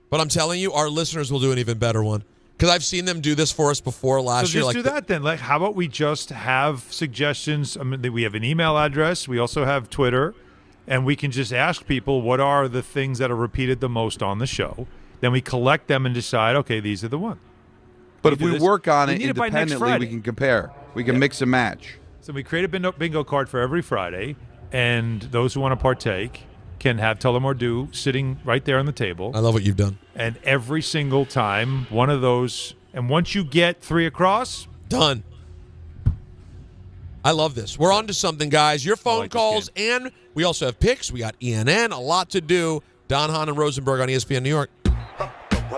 but I'm telling you, our listeners will do an even better one because I've seen them do this for us before last year. So just do that then. Like, how about we just have suggestions? I mean, we have an email address. We also have Twitter, and we can just ask people what are the things that are repeated the most on the show. Then we collect them and decide, okay, these are the ones. But if we work on it by next independently, Friday. we can compare. We can mix and match. So we create a bingo card for every Friday, and those who want to partake can have Tullamore sitting right there on the table. I love what you've done. And every single time, one of those, and once you get 3 across, done. I love this. We're on to something, guys. Your phone calls, and we also have picks. We got ENN, a lot to do. Don Hahn and Rosenberg on ESPN New York.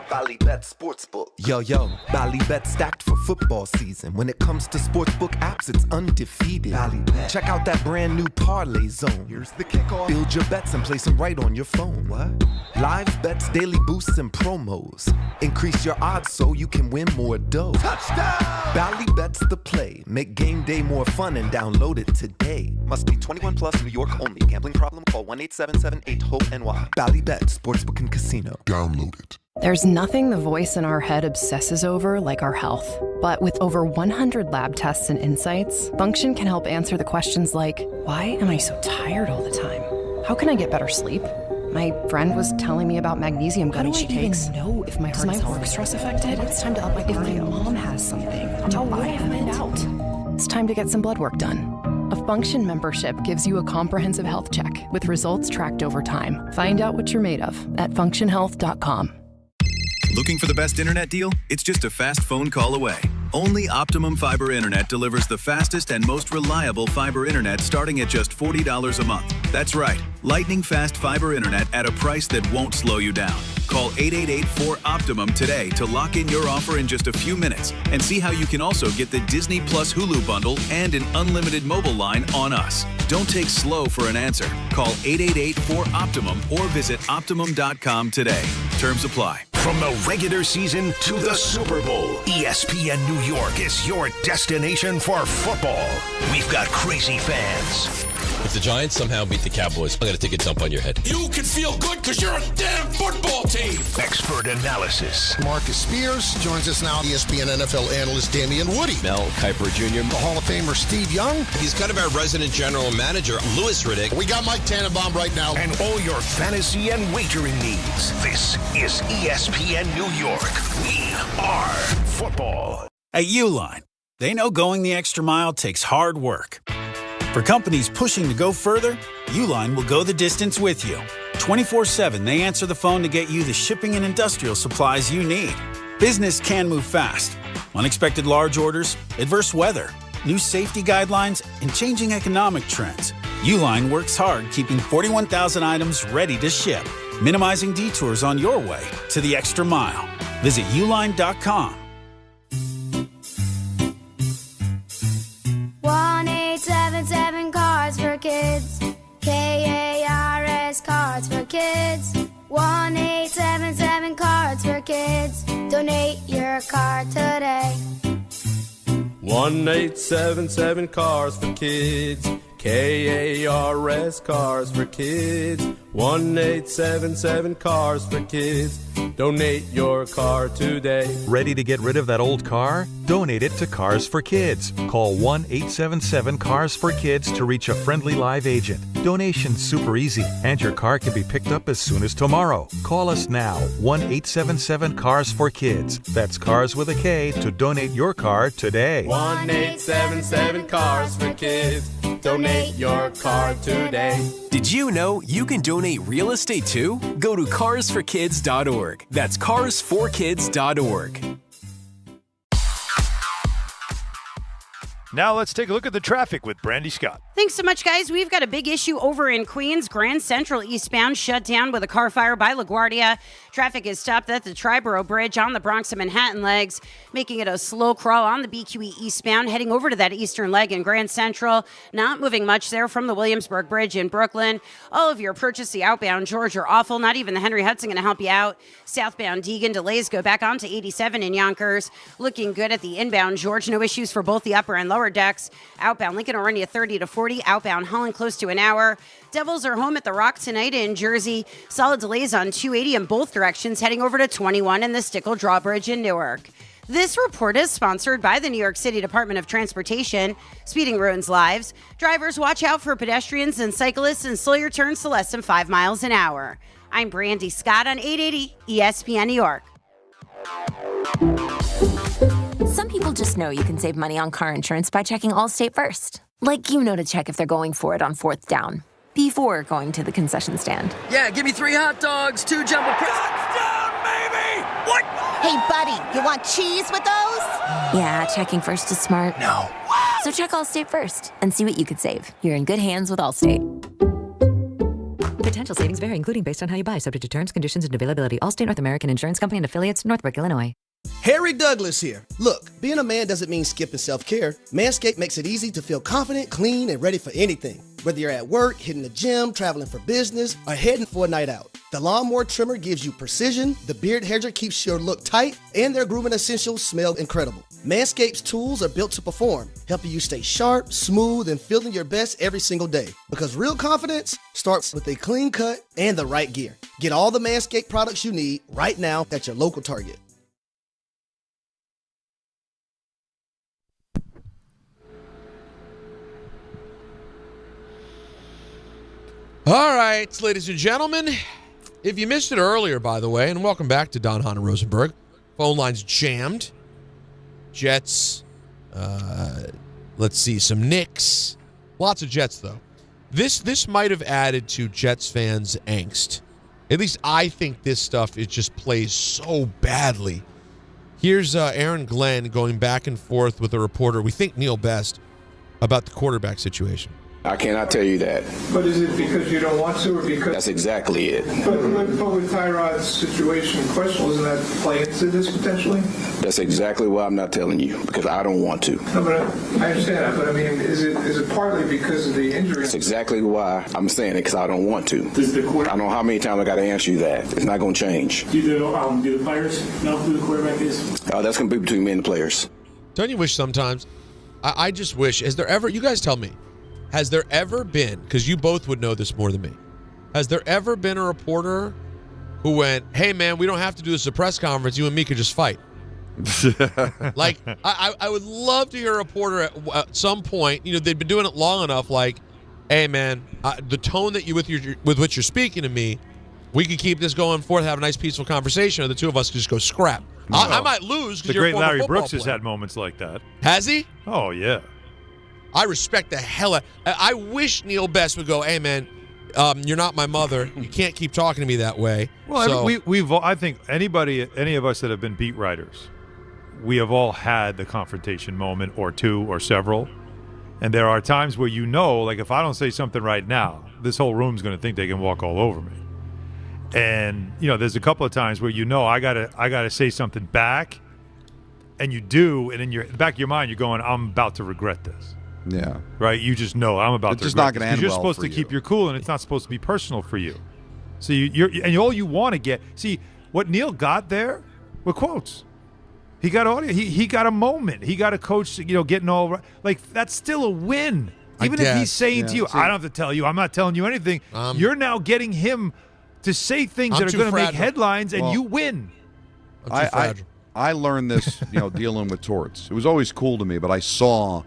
Ballybet Sportsbook. Yo, Ballybet stacked for football season. When it comes to sportsbook apps, it's undefeated. Ballybet. Check out that brand new parlay zone. Here's the kickoff. Build your bets and place them right on your phone. What? Live bets, daily boosts, and promos. Increase your odds so you can win more dough. Touchdown! Ballybet's the play. Make game day more fun and download it today. Must be 21 plus, New York only. Gambling problem? Call 1-877-8-HOPE-NY. Ballybet Sportsbook and Casino. Download it. There's nothing the voice in our head obsesses over like our health. But with over 100 lab tests and insights, Function can help answer the questions like, why am I so tired all the time? How can I get better sleep? My friend was telling me about magnesium gummies she takes. How do I even know if my heart is work stress affected? It's time to up my cardio. If my mom has something, how will I find out? It's time to get some blood work done. A Function membership gives you a comprehensive health check with results tracked over time. Find out what you're made of at functionhealth.com. Looking for the best internet deal? It's just a fast phone call away. Only Optimum Fiber Internet delivers the fastest and most reliable fiber internet starting at just $40 a month. That's right, lightning fast fiber internet at a price that won't slow you down. Call 888-4OPTIMUM today to lock in your offer in just a few minutes and see how you can also get the Disney Plus Hulu bundle and an unlimited mobile line on us. Don't take slow for an answer. Call 888-4OPTIMUM or visit Optimum.com today. Terms apply. From the regular season to the Super Bowl, ESPN New York is your destination for football. We've got crazy fans. If the Giants somehow beat the Cowboys, I'm going to take a dump on your head. You can feel good because you're a damn football team. Expert analysis. Marcus Spears joins us now. ESPN NFL analyst Damian Woody. Mel Kiper Jr. The Hall of Famer Steve Young. He's kind of our resident general manager, Louis Riddick. We got Mike Tannenbaum right now. And all your fantasy and wagering needs. This is ESPN New York. We are football. At Uline, they know going the extra mile takes hard work. For companies pushing to go further, Uline will go the distance with you. 24/7, they answer the phone to get you the shipping and industrial supplies you need. Business can move fast. Unexpected large orders, adverse weather, new safety guidelines, and changing economic trends. Uline works hard keeping 41,000 items ready to ship, minimizing detours on your way to the extra mile. Visit uline.com. 1-877 Cards for Kids. KARS Cards for Kids. 1-877 Cards for Kids. Donate your card today. 1-877 Cars for Kids. KARS Cars for Kids. 1-877 Cars for Kids. Donate your car today. Ready to get rid of that old car? Donate it to Cars for Kids. Call 1-877-CARS-FOR-KIDS to reach a friendly live agent. Donation's super easy, and your car can be picked up as soon as tomorrow. Call us now, 1-877-CARS-FOR-KIDS. That's Cars with a K to donate your car today. 1-877 Cars for Kids. Donate your car today. Did you know you can donate real estate too? Go to carsforkids.org. That's carsforkids.org. Now let's take a look at the traffic with Brandy Scott. Thanks so much, guys. We've got a big issue over in Queens. Grand Central eastbound shut down with a car fire by LaGuardia. Traffic is stopped at the Triborough Bridge on the Bronx and Manhattan legs, making it a slow crawl on the BQE eastbound, heading over to that eastern leg in Grand Central. Not moving much there from the Williamsburg Bridge in Brooklyn. All of your purchase the outbound George are awful. Not even the Henry Hudson going to help you out. Southbound Deegan delays go back onto 87 in Yonkers. Looking good at the inbound George. No issues for both the upper and lower decks. Outbound Lincoln Orange 30 to 40. Outbound Holland close to an hour. Devils are home at the Rock tonight in Jersey. Solid delays on 280 in both directions, heading over to 21 in the Stickle Drawbridge in Newark. This report is sponsored by the New York City Department of Transportation. Speeding ruins lives. Drivers, watch out for pedestrians and cyclists and slow your turns to less than 5 miles an hour. I'm Brandy Scott on 880 ESPN New York. Some people just know you can save money on car insurance by checking Allstate first. Like you know to check if they're going for it on 4th down before going to the concession stand. Yeah, give me 3 hot dogs, 2 jumbo Touchdown, baby! What? Hey, buddy, you want cheese with those? Yeah, checking first is smart. No. So check Allstate first and see what you could save. You're in good hands with Allstate. Potential savings vary, including based on how you buy, subject to terms, conditions, and availability. Allstate North American Insurance Company and affiliates, Northbrook, Illinois. Harry Douglas here. Look, being a man doesn't mean skipping self-care. Manscaped makes it easy to feel confident, clean, and ready for anything. Whether you're at work, hitting the gym, traveling for business, or heading for a night out. The Lawnmower Trimmer gives you precision, the Beard Hedger keeps your look tight, and their grooming essentials smell incredible. Manscaped's tools are built to perform, helping you stay sharp, smooth, and feeling your best every single day. Because real confidence starts with a clean cut and the right gear. Get all the Manscaped products you need right now at your local Target. All right, ladies and gentlemen, if you missed it earlier, by the way, and welcome back to Don, Hahn, and Rosenberg. Phone lines jammed. Jets, let's see, some Knicks. Lots of Jets, though. This might have added to Jets fans' angst. At least I think this stuff just plays so badly. Here's Aaron Glenn going back and forth with a reporter, we think Neil Best, about the quarterback situation. I cannot tell you that. But is it because you don't want to, or because... That's exactly it. But with Tyrod's situation in question, doesn't that play into this potentially? That's exactly why I'm not telling you, because I don't want to. No, but I understand that, but I mean, is it partly because of the injury? That's exactly why I'm saying it, because I don't want to. I don't know how many times I got to answer you that. It's not going to change. Do the players know who the quarterback is? That's going to be between me and the players. Don't you wish sometimes? I just wish, has there ever, you guys tell me, has there ever been, because you both would know this more than me, has there ever been a reporter who went, hey, man, we don't have to do this at a press conference. You and me could just fight? Like, I would love to hear a reporter at some point, you know, they've been doing it long enough, like, hey, man, the tone that you with which you're speaking to me, we could keep this going forth, have a nice, peaceful conversation, or the two of us could just go scrap. No. I might lose because you're a former great Larry Brooks player. has had moments like that. Has he? Oh, yeah. I respect the hell out. I wish Neil Best would go, hey, man, you're not my mother. You can't keep talking to me that way. Well, I think any of us that have been beat writers, we have all had the confrontation moment or two or several. And there are times where you know, like if I don't say something right now, this whole room's going to think they can walk all over me. And, you know, there's a couple of times where you know I gotta say something back, and you do, and in the back of your mind you're going, I'm about to regret this. Yeah. Right? You just know I'm about to regret this. It's not going to end You're well supposed for to keep you. your cool, and it's not supposed to be personal for you. So and all you want to get, see, what Neil got there were quotes. He got audio. He got a moment. He got a coach, you know, getting all right. Like, that's still a win. Even if he's saying to you, I don't have to tell you, I'm not telling you anything, you're now getting him to say things that are going to make headlines, and you win. I learned this, you know, dealing with torts. It was always cool to me, but I saw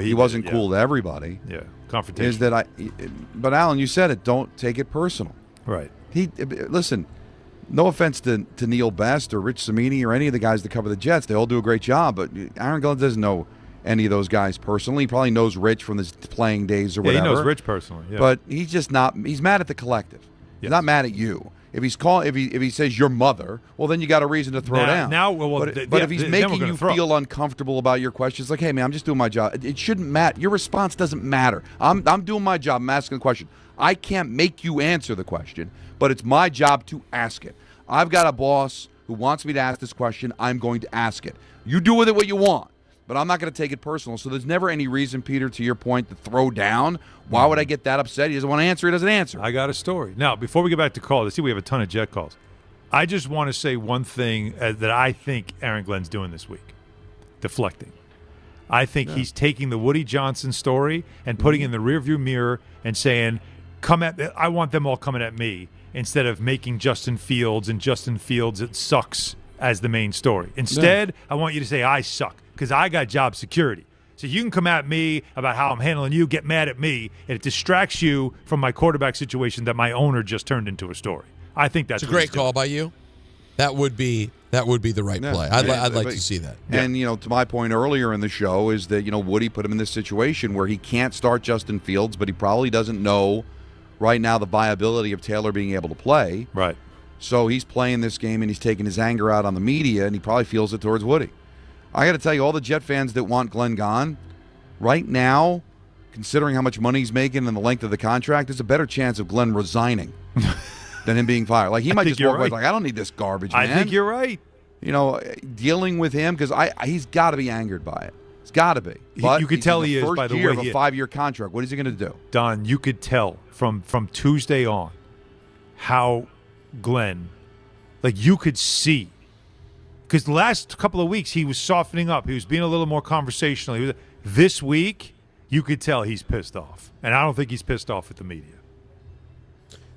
he wasn't cool to everybody. Yeah, confrontation. Is that but Alan, you said it. Don't take it personal. Right. Listen. No offense to Neil Best or Rich Cimini or any of the guys that cover the Jets. They all do a great job, but Aaron Glenn doesn't know any of those guys personally. He probably knows Rich from his playing days or whatever. He knows Rich personally. Yeah. But he's just not. He's mad at the collective. He's not mad at you. If he says your mother, well, then you got a reason to throw down. But if he's making you feel uncomfortable about your questions, like, hey man, I'm just doing my job. It shouldn't matter. Your response doesn't matter. I'm doing my job. I'm asking the question. I can't make you answer the question, but it's my job to ask it. I've got a boss who wants me to ask this question. I'm going to ask it. You do with it what you want, but I'm not going to take it personal. So there's never any reason, Peter, to your point, to throw down. Why would I get that upset? He doesn't want to answer. He doesn't answer. I got a story. Now, before we get back to calls, I see we have a ton of Jet calls. I just want to say one thing that I think Aaron Glenn's doing this week, deflecting. I think he's taking the Woody Johnson story and putting it in the rearview mirror and saying, I want them all coming at me, instead of making Justin Fields it sucks as the main story. Instead, I want you to say I suck because I got job security. So you can come at me about how I'm handling you, get mad at me, and it distracts you from my quarterback situation that my owner just turned into a story. I think that's a great call by you. That would be the right play. I'd like to see that. And to my point earlier in the show is that Woody put him in this situation where he can't start Justin Fields, but he probably doesn't know right now the viability of Taylor being able to play. Right. So he's playing this game and he's taking his anger out on the media, and he probably feels it towards Woody. I got to tell you, all the Jet fans that want Glenn gone, right now, considering how much money he's making and the length of the contract, there's a better chance of Glenn resigning than him being fired. Like, he might just walk away like, I don't need this garbage, man. I think you're right. Dealing with him, because he's got to be angered by it. It's got to be. But you could tell he is, by the way. First year of a 5-year contract. What is he going to do? Don, you could tell from Tuesday on how Glenn, you could see. Because the last couple of weeks he was softening up. He was being a little more conversational. This week, you could tell he's pissed off. And I don't think he's pissed off at the media.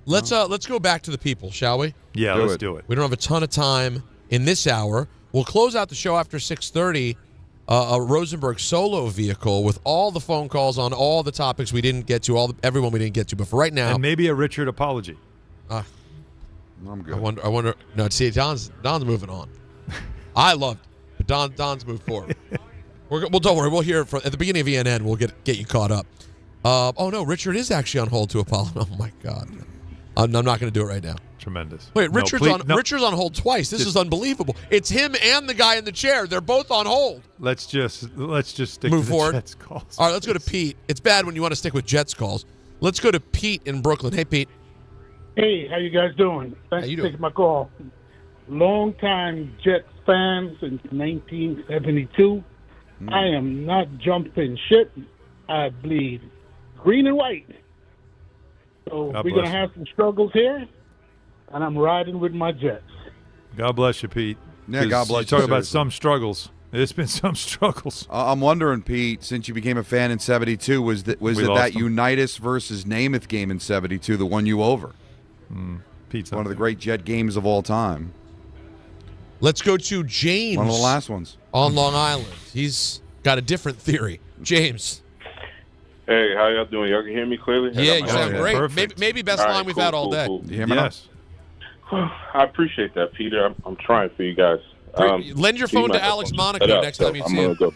Let's go back to the people, shall we? Yeah, let's do it. We don't have a ton of time in this hour. We'll close out the show after 6:30. A Rosenberg solo vehicle with all the phone calls on all the topics we didn't get to, everyone we didn't get to. But for right now, and maybe a Richard apology. I'm good. I wonder. No, see, Don's moving on. I loved it, but Don's moved forward. Well, don't worry. We'll hear from at the beginning of ENN. We'll get you caught up. Oh no, Richard is actually on hold to apologize. Oh my God, I'm not going to do it right now. Tremendous. Wait, Richard's on hold twice. This is unbelievable. It's him and the guy in the chair. They're both on hold. Let's just stick Move to forward. the Jets calls. All right, let's go to Pete. It's bad when you want to stick with Jets calls. Let's go to Pete in Brooklyn. Hey, Pete. Hey, how you guys doing? Thanks for taking my call. Long-time Jets fan since 1972. I am not jumping ship. I bleed green and white. So we're going to have some struggles here, and I'm riding with my Jets. God bless you, Pete. Yeah, God bless you. Talk about some struggles. There's been some struggles. I'm wondering, Pete, since you became a fan in 72, was that Unitas versus Namath game in 72 the one you over? Pete's one of the great Jet games of all time. Let's go to James. One of the last ones. On Long Island. He's got a different theory. James. Hey, how y'all doing? Y'all can hear me clearly? Yeah, you sound great. Maybe best line we've had all day. Cool. You hear me? Yes. I appreciate that, Peter. I'm trying for you guys. Lend your phone to Alex Monaco next time you see him. Go.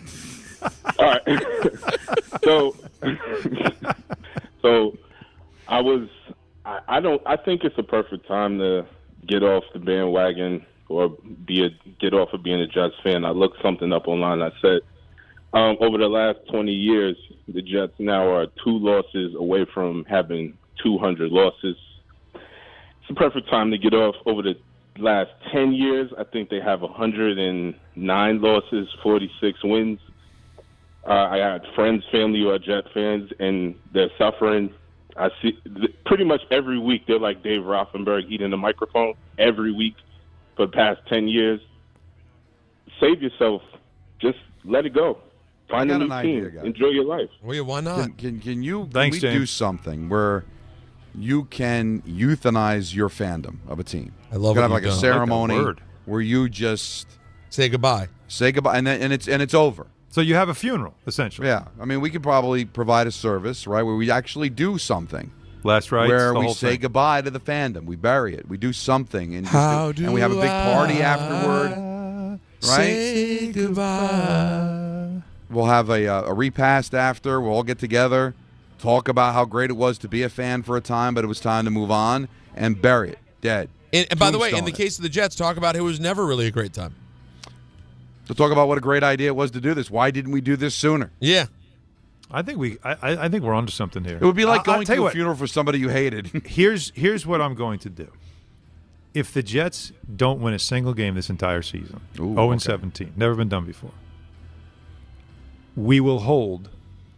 All right. So I think it's a perfect time to get off the bandwagon or get off of being a Jets fan. I looked something up online. I said over the last 20 years, the Jets now are 2 losses away from having 200 losses. It's the perfect time to get off. Over the last 10 years, I think they have 109 losses, 46 wins. I had friends, family who are Jet fans, and they're suffering. I see pretty much every week they're like Dave Rosenberg eating the microphone every week for the past 10 years. Save yourself. Just let it go. Find a new team. Enjoy your life. Well, yeah, why not? Can we do something where you can euthanize your fandom of a team? I love it. Have like a ceremony where you just say goodbye. And it's over. So you have a funeral, essentially. Yeah. I mean, we could probably provide a service, right, where we actually do something. Last rites, where the we whole say thing. goodbye to the fandom. We bury it. We do something. And, and we have a big party afterward. Right? Say goodbye. We'll have a repast after. We'll all get together, talk about how great it was to be a fan for a time, but it was time to move on, and bury it. Dead. And by the way, in Tombstone the it. case of the Jets, talk about it was never really a great time. To talk about what a great idea it was to do this. Why didn't we do this sooner? Yeah. I think we're onto something here. It would be like I'll going tell you to a what. funeral for somebody you hated. Here's what I'm going to do. If the Jets don't win a single game this entire season, 0-17, never been done before, we will hold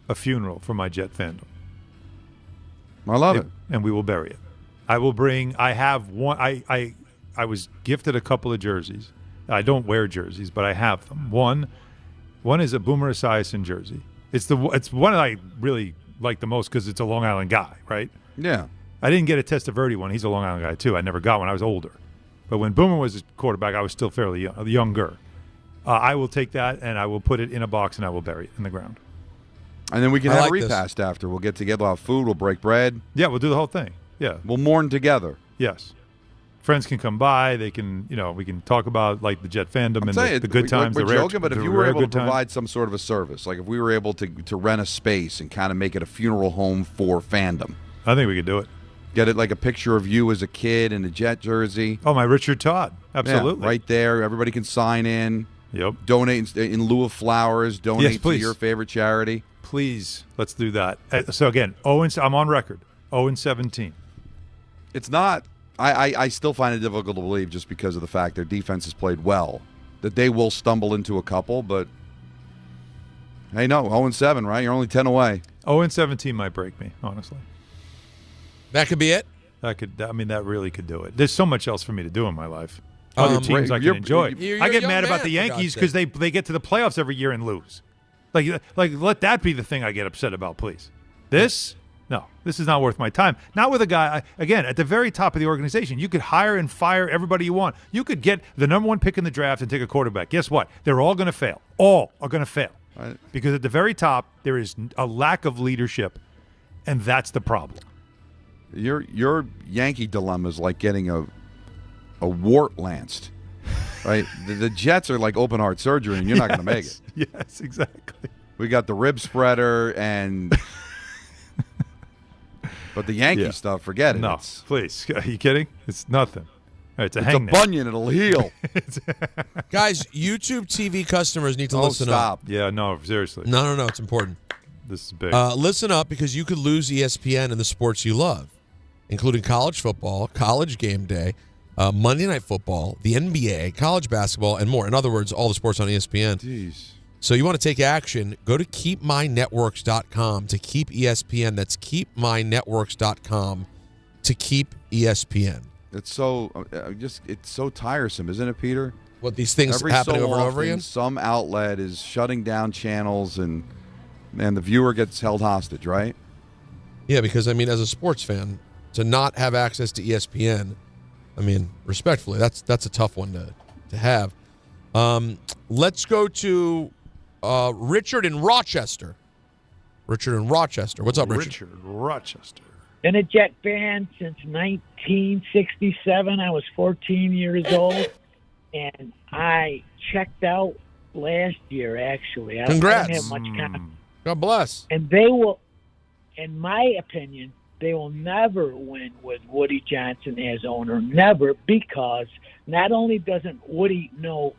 a funeral for my Jet fandom. I love it. And we will bury it. I have one. I was gifted a couple of jerseys. I don't wear jerseys, but I have them. One is a Boomer Esiason jersey. It's one that I really like the most because it's a Long Island guy, right? Yeah. I didn't get a Testaverde one. He's a Long Island guy too. I never got one. I was older, but when Boomer was a quarterback, I was still fairly younger. I will take that and I will put it in a box and I will bury it in the ground. And then we can have like a repast after. We'll get together, we'll have food, we'll break bread. Yeah, we'll do the whole thing. Yeah, we'll mourn together. Yes. Friends can come by. They can, we can talk about like the Jet fandom and the good times. We're the rare, joking, but if the you were rare able to good times. provide some sort of a service, like if we were able to rent a space and kind of make it a funeral home for fandom, I think we could do it. Get it like a picture of you as a kid in a Jet jersey. Oh, my Richard Todd. Absolutely. Yeah, right there. Everybody can sign in. Yep. Donate in lieu of flowers. Donate Yes, to your favorite charity. Please, let's do that. So again, I'm on record. 0-17. It's not. I still find it difficult to believe just because of the fact their defense has played well, that they will stumble into a couple, but hey, no, 0-7, right? You're only 10 away. 0-17 might break me, honestly. That could be it? That really could do it. There's so much else for me to do in my life. Other teams I can enjoy. You're I a get young mad about man, the for Yankees God's because they get to the playoffs every year and lose. Like let that be the thing I get upset about, please. This is not worth my time. Not with a guy, again, at the very top of the organization. You could hire and fire everybody you want. You could get the number one pick in the draft and take a quarterback. Guess what? They're all going to fail. All are going to fail. Right. Because at the very top, there is a lack of leadership, and that's the problem. Your Yankee dilemma is like getting a wart lanced, right? the Jets are like open heart surgery, and you're not going to make it. Yes, exactly. We got the rib spreader and. But the Yankee stuff, forget it. No, please. Are you kidding? It's nothing. It's a hangnail. Bunion. It'll heal. Guys, YouTube TV customers need to listen up. Yeah, no, seriously. No. It's important. This is big. Listen up because you could lose ESPN and the sports you love, including college football, college game day, Monday Night Football, the NBA, college basketball, and more. In other words, all the sports on ESPN. Jeez. So you want to take action, go to keepmynetworks.com to keep ESPN. That's keepmynetworks.com to keep ESPN. It's so it's so tiresome, isn't it, Peter? What, these things Every happen so over and over often, again? Some outlet is shutting down channels and the viewer gets held hostage, right? Yeah, because, as a sports fan, to not have access to ESPN, respectfully, that's a tough one to have. Let's go to Richard in Rochester. What's up, Richard? Richard, Rochester. Been a Jet fan since 1967. I was 14 years old, and I checked out last year, actually. Congrats. I didn't have much confidence. God bless. And they will, in my opinion, they will never win with Woody Johnson as owner. Never, because not only doesn't Woody know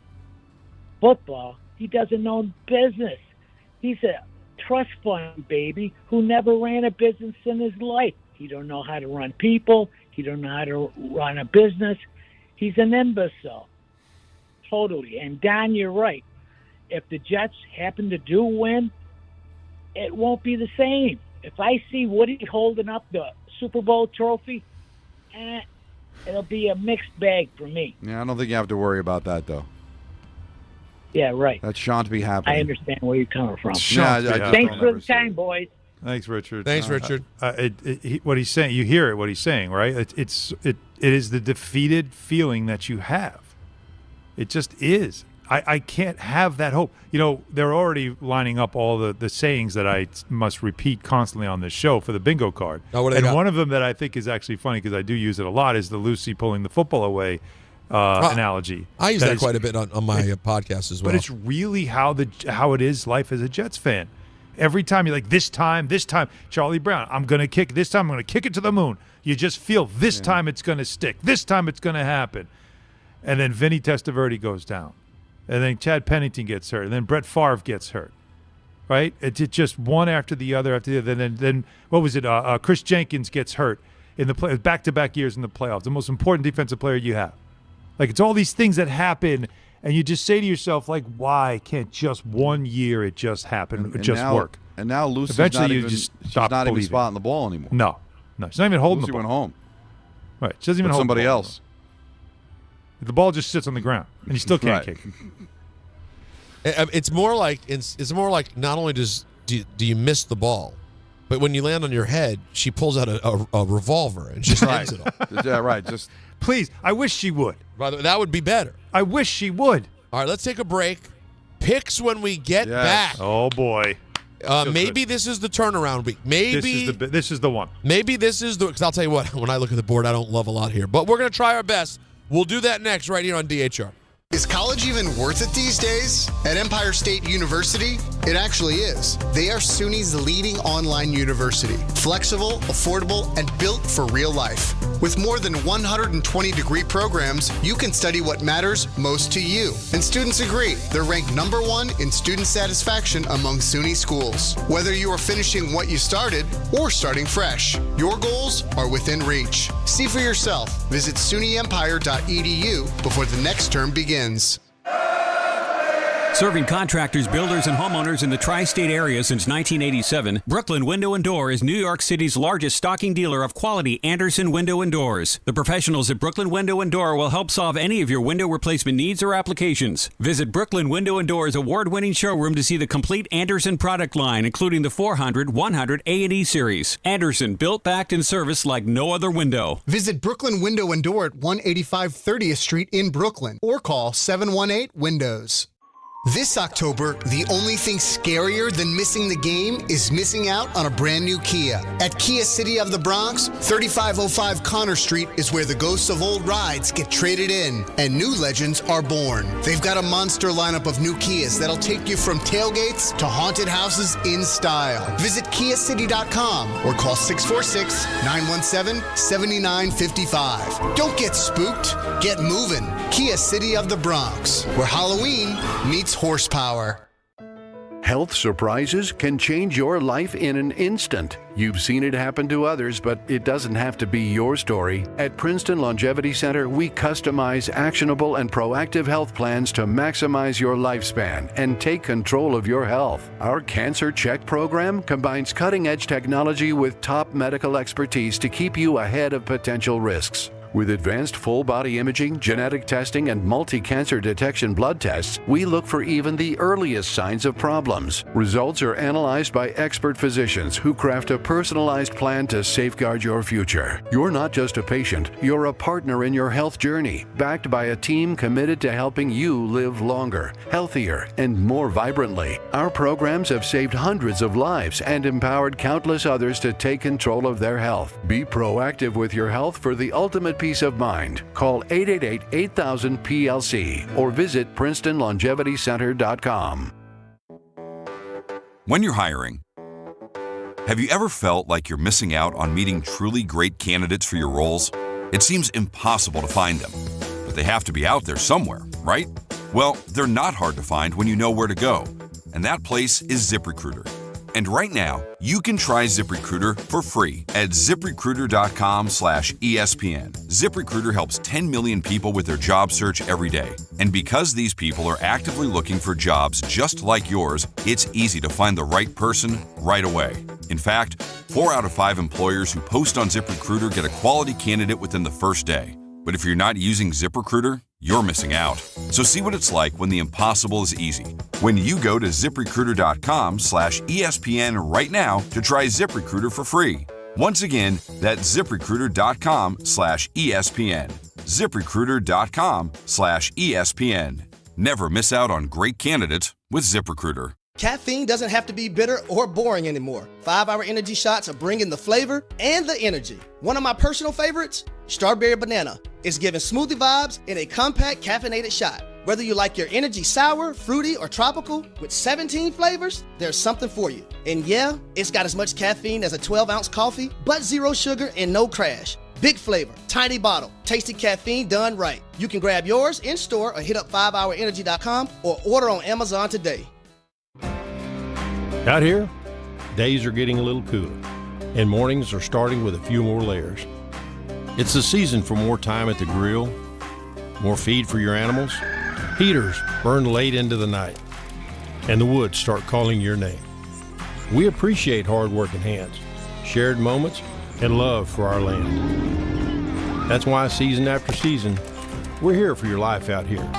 football, he doesn't know business. He's a trust fund baby who never ran a business in his life. He don't know how to run people. He don't know how to run a business. He's an imbecile. Totally. And Don, you're right. If the Jets happen to do win, it won't be the same. If I see Woody holding up the Super Bowl trophy, it'll be a mixed bag for me. Yeah, I don't think you have to worry about that, though. Yeah, right. That shan't be happening. I understand where you're coming from. Thanks for the time, boys. Thanks, Richard. What he's saying, you hear it. What he's saying, right? It is the defeated feeling that you have. It just is. I can't have that hope. They're already lining up all the sayings that I must repeat constantly on this show for the bingo card. What do they got? One of them that I think is actually funny because I do use it a lot is the Lucy pulling the football away analogy. I use that quite a bit on my podcast as well. But it's really how it is life as a Jets fan. Every time you're like, this time, Charlie Brown, I'm going to kick. This time I'm going to kick it to the moon. You just feel this time it's going to stick. This time it's going to happen. And then Vinny Testaverde goes down. And then Chad Pennington gets hurt. And then Brett Favre gets hurt. Right? It's just one after the other after the other. Then what was it? Chris Jenkins gets hurt in the back-to-back years in the playoffs. The most important defensive player you have. Like, it's all these things that happen, and you just say to yourself, like, why can't just 1 year it just happen, work? And now Lucy's eventually not even spotting the ball anymore. No, she's not even holding Lucy the ball. Went home. Right, she doesn't even hold somebody the ball else. Anymore. The ball just sits on the ground, and you still can't kick. It's more like not only do you miss the ball, but when you land on your head, she pulls out a revolver and just ends it all. Yeah, right. Just please, I wish she would. By the way, that would be better. I wish she would. All right, let's take a break. Picks when we get back. Oh boy. Maybe this is the turnaround week. Maybe this is the one. Maybe this is the, because I'll tell you what, when I look at the board, I don't love a lot here, but we're going to try our best. We'll do that next right here on DHR. Is college even worth it these days? At Empire State University, it actually is. They are SUNY's leading online university. Flexible, affordable, and built for real life. With more than 120 degree programs, you can study what matters most to you. And students agree, they're ranked #1 in student satisfaction among SUNY schools. Whether you are finishing what you started or starting fresh, your goals are within reach. See for yourself. Visit SUNYEmpire.edu before the next term begins. Serving contractors, builders, and homeowners in the tri-state area since 1987, Brooklyn Window & Door is New York City's largest stocking dealer of quality Andersen window and doors. The professionals at Brooklyn Window & Door will help solve any of your window replacement needs or applications. Visit Brooklyn Window & Door's award-winning showroom to see the complete Andersen product line, including the 400, 100, A&E series. Andersen, built, backed, and serviced like no other window. Visit Brooklyn Window & Door at 185 30th Street in Brooklyn or call 718-WINDOWS. This October, the only thing scarier than missing the game is missing out on a brand new Kia. At Kia City of the Bronx, 3505 Connor Street is where the ghosts of old rides get traded in and new legends are born. They've got a monster lineup of new Kias that'll take you from tailgates to haunted houses in style. Visit KiaCity.com or call 646-917-7955. Don't get spooked, get moving. Kia City of the Bronx, where Halloween meets horsepower. Health surprises can change your life in an instant. You've seen it happen to others, but it doesn't have to be your story. At Princeton Longevity Center, we customize actionable and proactive health plans to maximize your lifespan and take control of your health. Our Cancer Check program combines cutting-edge technology with top medical expertise to keep you ahead of potential risks. With advanced full-body imaging, genetic testing, and multi-cancer detection blood tests, we look for even the earliest signs of problems. Results are analyzed by expert physicians who craft a personalized plan to safeguard your future. You're not just a patient, you're a partner in your health journey, backed by a team committed to helping you live longer, healthier, and more vibrantly. Our programs have saved hundreds of lives and empowered countless others to take control of their health. Be proactive with your health for the ultimate peace of mind. Call 888-8000-PLC or visit PrincetonLongevityCenter.com. When you're hiring, have you ever felt like you're missing out on meeting truly great candidates for your roles? It seems impossible to find them, but they have to be out there somewhere, right? Well, they're not hard to find when you know where to go, and that place is ZipRecruiter. And right now, you can try ZipRecruiter for free at ZipRecruiter.com/ESPN. ZipRecruiter helps 10 million people with their job search every day. And because these people are actively looking for jobs just like yours, it's easy to find the right person right away. In fact, 4 out of 5 employers who post on ZipRecruiter get a quality candidate within the first day. But if you're not using ZipRecruiter, you're missing out. So see what it's like when the impossible is easy. When you go to ZipRecruiter.com/ESPN right now to try ZipRecruiter for free. Once again, that's ZipRecruiter.com/ESPN. ZipRecruiter.com/ESPN. Never miss out on great candidates with ZipRecruiter. Caffeine doesn't have to be bitter or boring anymore. 5-Hour Energy shots are bringing the flavor and the energy. One of my personal favorites, Strawberry Banana, is giving smoothie vibes in a compact caffeinated shot. Whether you like your energy sour, fruity, or tropical, with 17 flavors, there's something for you. And yeah, it's got as much caffeine as a 12-ounce coffee, but zero sugar and no crash. Big flavor, tiny bottle, tasty caffeine done right. You can grab yours in-store or hit up 5hourenergy.com or order on Amazon today. Out here, days are getting a little cooler, and mornings are starting with a few more layers. It's the season for more time at the grill, more feed for your animals. Heaters burn late into the night, and the woods start calling your name. We appreciate hard-working hands, shared moments, and love for our land. That's why season after season, we're here for your life out here.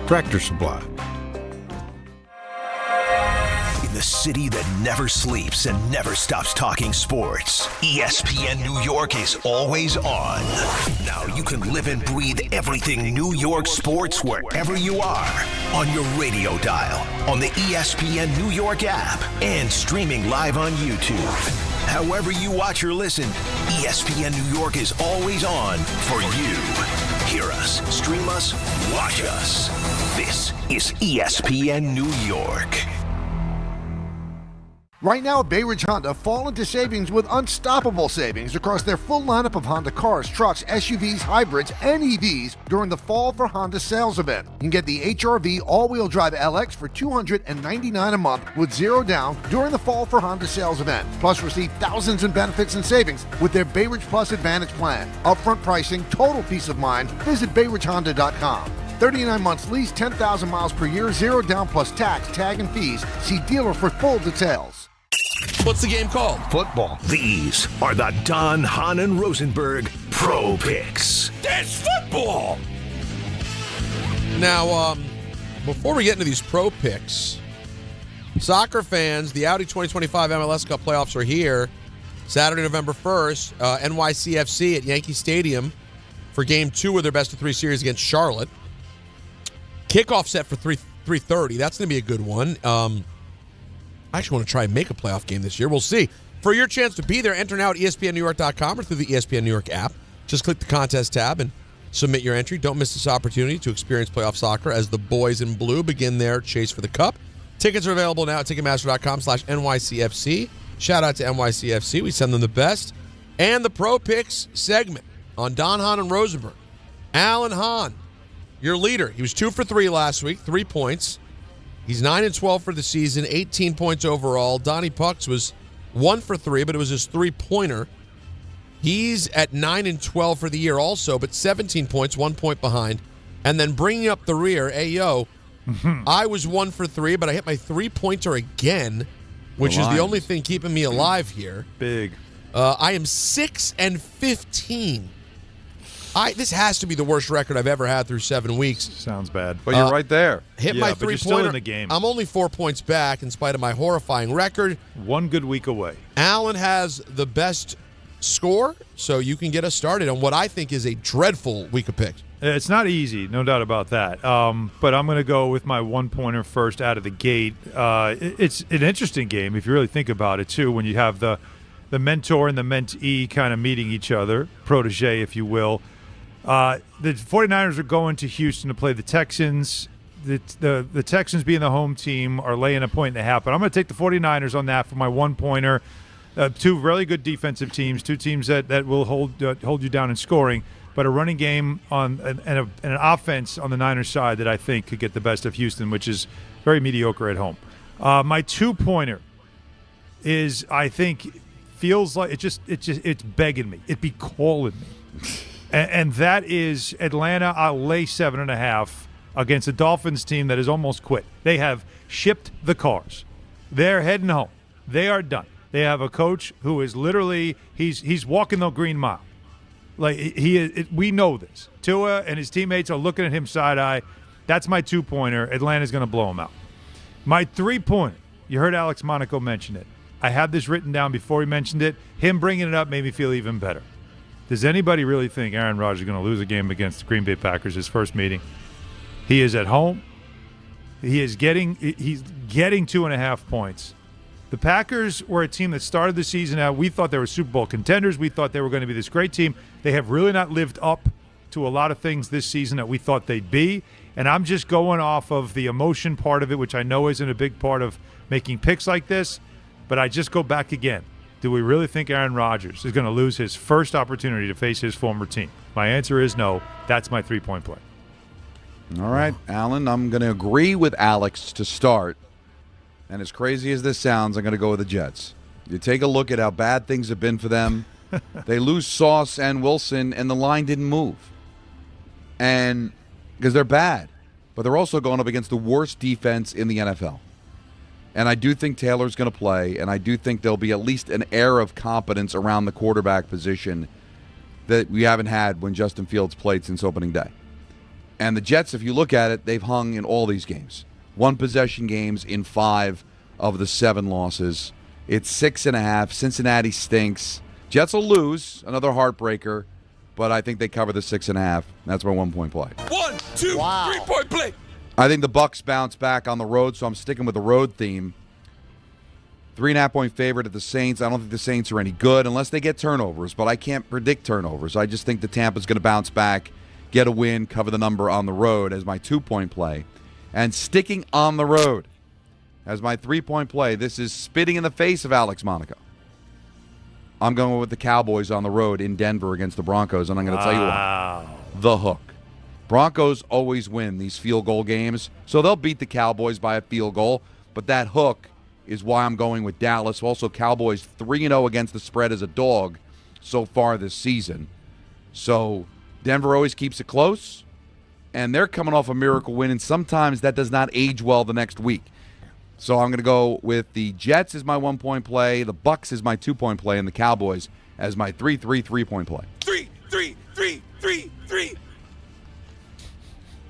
Tractor Supply. In the city that never sleeps and never stops talking sports, ESPN New York is always on. Now you can live and breathe everything New York sports wherever you are. On your radio dial, on the ESPN New York app, and streaming live on YouTube. However you watch or listen, ESPN New York is always on for you. Hear us, stream us, watch us. This is ESPN New York. Right now at Bay Ridge Honda, fall into savings with unstoppable savings across their full lineup of Honda cars, trucks, SUVs, hybrids, and EVs during the Fall for Honda sales event. You can get the HR-V all-wheel drive LX for $299 a month with zero down during the Fall for Honda sales event. Plus, receive thousands in benefits and savings with their Bay Ridge Plus Advantage plan. Upfront pricing, total peace of mind. Visit BayRidgeHonda.com. 39 months lease, 10,000 miles per year, zero down plus tax, tag, and fees. See dealer for full details. What's the game called? Football. These are the Don, Hahn, and Rosenberg Pro Picks. That's football! Now, before we get into these pro picks, soccer fans, the Audi 2025 MLS Cup playoffs are here. Saturday, November 1st, NYCFC at Yankee Stadium for Game 2 of their best-of-3 series against Charlotte. Kickoff set for 3:30. That's going to be a good one. I actually want to try and make a playoff game this year. We'll see. For your chance to be there, enter now at ESPNNewYork.com or through the ESPN New York app. Just click the contest tab and submit your entry. Don't miss this opportunity to experience playoff soccer as the boys in blue begin their chase for the cup. Tickets are available now at Ticketmaster.com/NYCFC. Shout out to NYCFC. We send them the best. And the Pro Picks segment on Don, Hahn, and Rosenberg. Alan Hahn, your leader. He was 2 for 3 last week, 3 points. He's 9-12 for the season, 18 points overall. Donnie Pucks was 1 for 3, but it was his 3-pointer. He's at 9-12 for the year also, but 17 points, 1 point behind. And then bringing up the rear, I was 1 for 3, but I hit my 3-pointer again, which is the only thing keeping me alive here. Big. I am 6-15. This has to be the worst record I've ever had through 7 weeks. Sounds bad. But you're right there. Hit my 3-pointer. You're still in the game. I'm only 4 points back in spite of my horrifying record. 1 good week away. Allen has the best score, so you can get us started on what I think is a dreadful week of picks. It's not easy, no doubt about that. But I'm going to go with my 1-pointer first out of the gate. It's an interesting game if you really think about it, too, when you have the mentor and the mentee kind of meeting each other, protege, if you will. The 49ers are going to Houston to play the Texans. The Texans, being the home team, are laying 1.5 points. But I'm going to take the 49ers on that for my 1-pointer. 2 really good defensive teams, 2 teams that will hold you down in scoring, but a running game and an offense on the Niners side that I think could get the best of Houston, which is very mediocre at home. My 2-pointer is, I think, feels like it's begging me. It be calling me. And that is Atlanta. I'll lay 7.5 against a Dolphins team that has almost quit. They have shipped the cars. They're heading home. They are done. They have a coach who is literally he's walking the green mile. Like we know this. Tua and his teammates are looking at him side eye. That's my 2-pointer. Atlanta's going to blow him out. My 3-pointer. You heard Alex Monaco mention it. I had this written down before he mentioned it. Him bringing it up made me feel even better. Does anybody really think Aaron Rodgers is going to lose a game against the Green Bay Packers, his first meeting? He is at home. He's getting 2.5 points. The Packers were a team that started the season out. We thought they were Super Bowl contenders. We thought they were going to be this great team. They have really not lived up to a lot of things this season that we thought they'd be. And I'm just going off of the emotion part of it, which I know isn't a big part of making picks like this. But I just go back again. Do we really think Aaron Rodgers is going to lose his first opportunity to face his former team? My answer is no. That's my 3-point play. All right, Alan, I'm going to agree with Alex to start. And as crazy as this sounds, I'm going to go with the Jets. You take a look at how bad things have been for them. They lose Sauce and Wilson, and the line didn't move. And because they're bad. But they're also going up against the worst defense in the NFL. And I do think Taylor's going to play, and I do think there'll be at least an air of competence around the quarterback position that we haven't had when Justin Fields played since opening day. And the Jets, if you look at it, they've hung in all these games. 1-possession games in 5 of the 7 losses. It's 6.5. Cincinnati stinks. Jets will lose, another heartbreaker, but I think they cover the 6.5. That's my 1-point play. 1, 2, 3-point play. I think the Bucs bounce back on the road, so I'm sticking with the road theme. 3.5-point favorite at the Saints. I don't think the Saints are any good unless they get turnovers, but I can't predict turnovers. I just think the Tampa's going to bounce back, get a win, cover the number on the road as my 2-point play. And sticking on the road as my 3-point play, this is spitting in the face of Alex Monaco. I'm going with the Cowboys on the road in Denver against the Broncos, and I'm going to tell you why. The hook. Broncos always win these field goal games, so they'll beat the Cowboys by a field goal, but that hook is why I'm going with Dallas. Also, Cowboys 3-0 against the spread as a dog so far this season. So Denver always keeps it close, and they're coming off a miracle win, and sometimes that does not age well the next week. So I'm going to go with the Jets as my 1-point play, the Bucs as my 2-point play, and the Cowboys as my 3-3-3-point play. 3-3-3-3-3.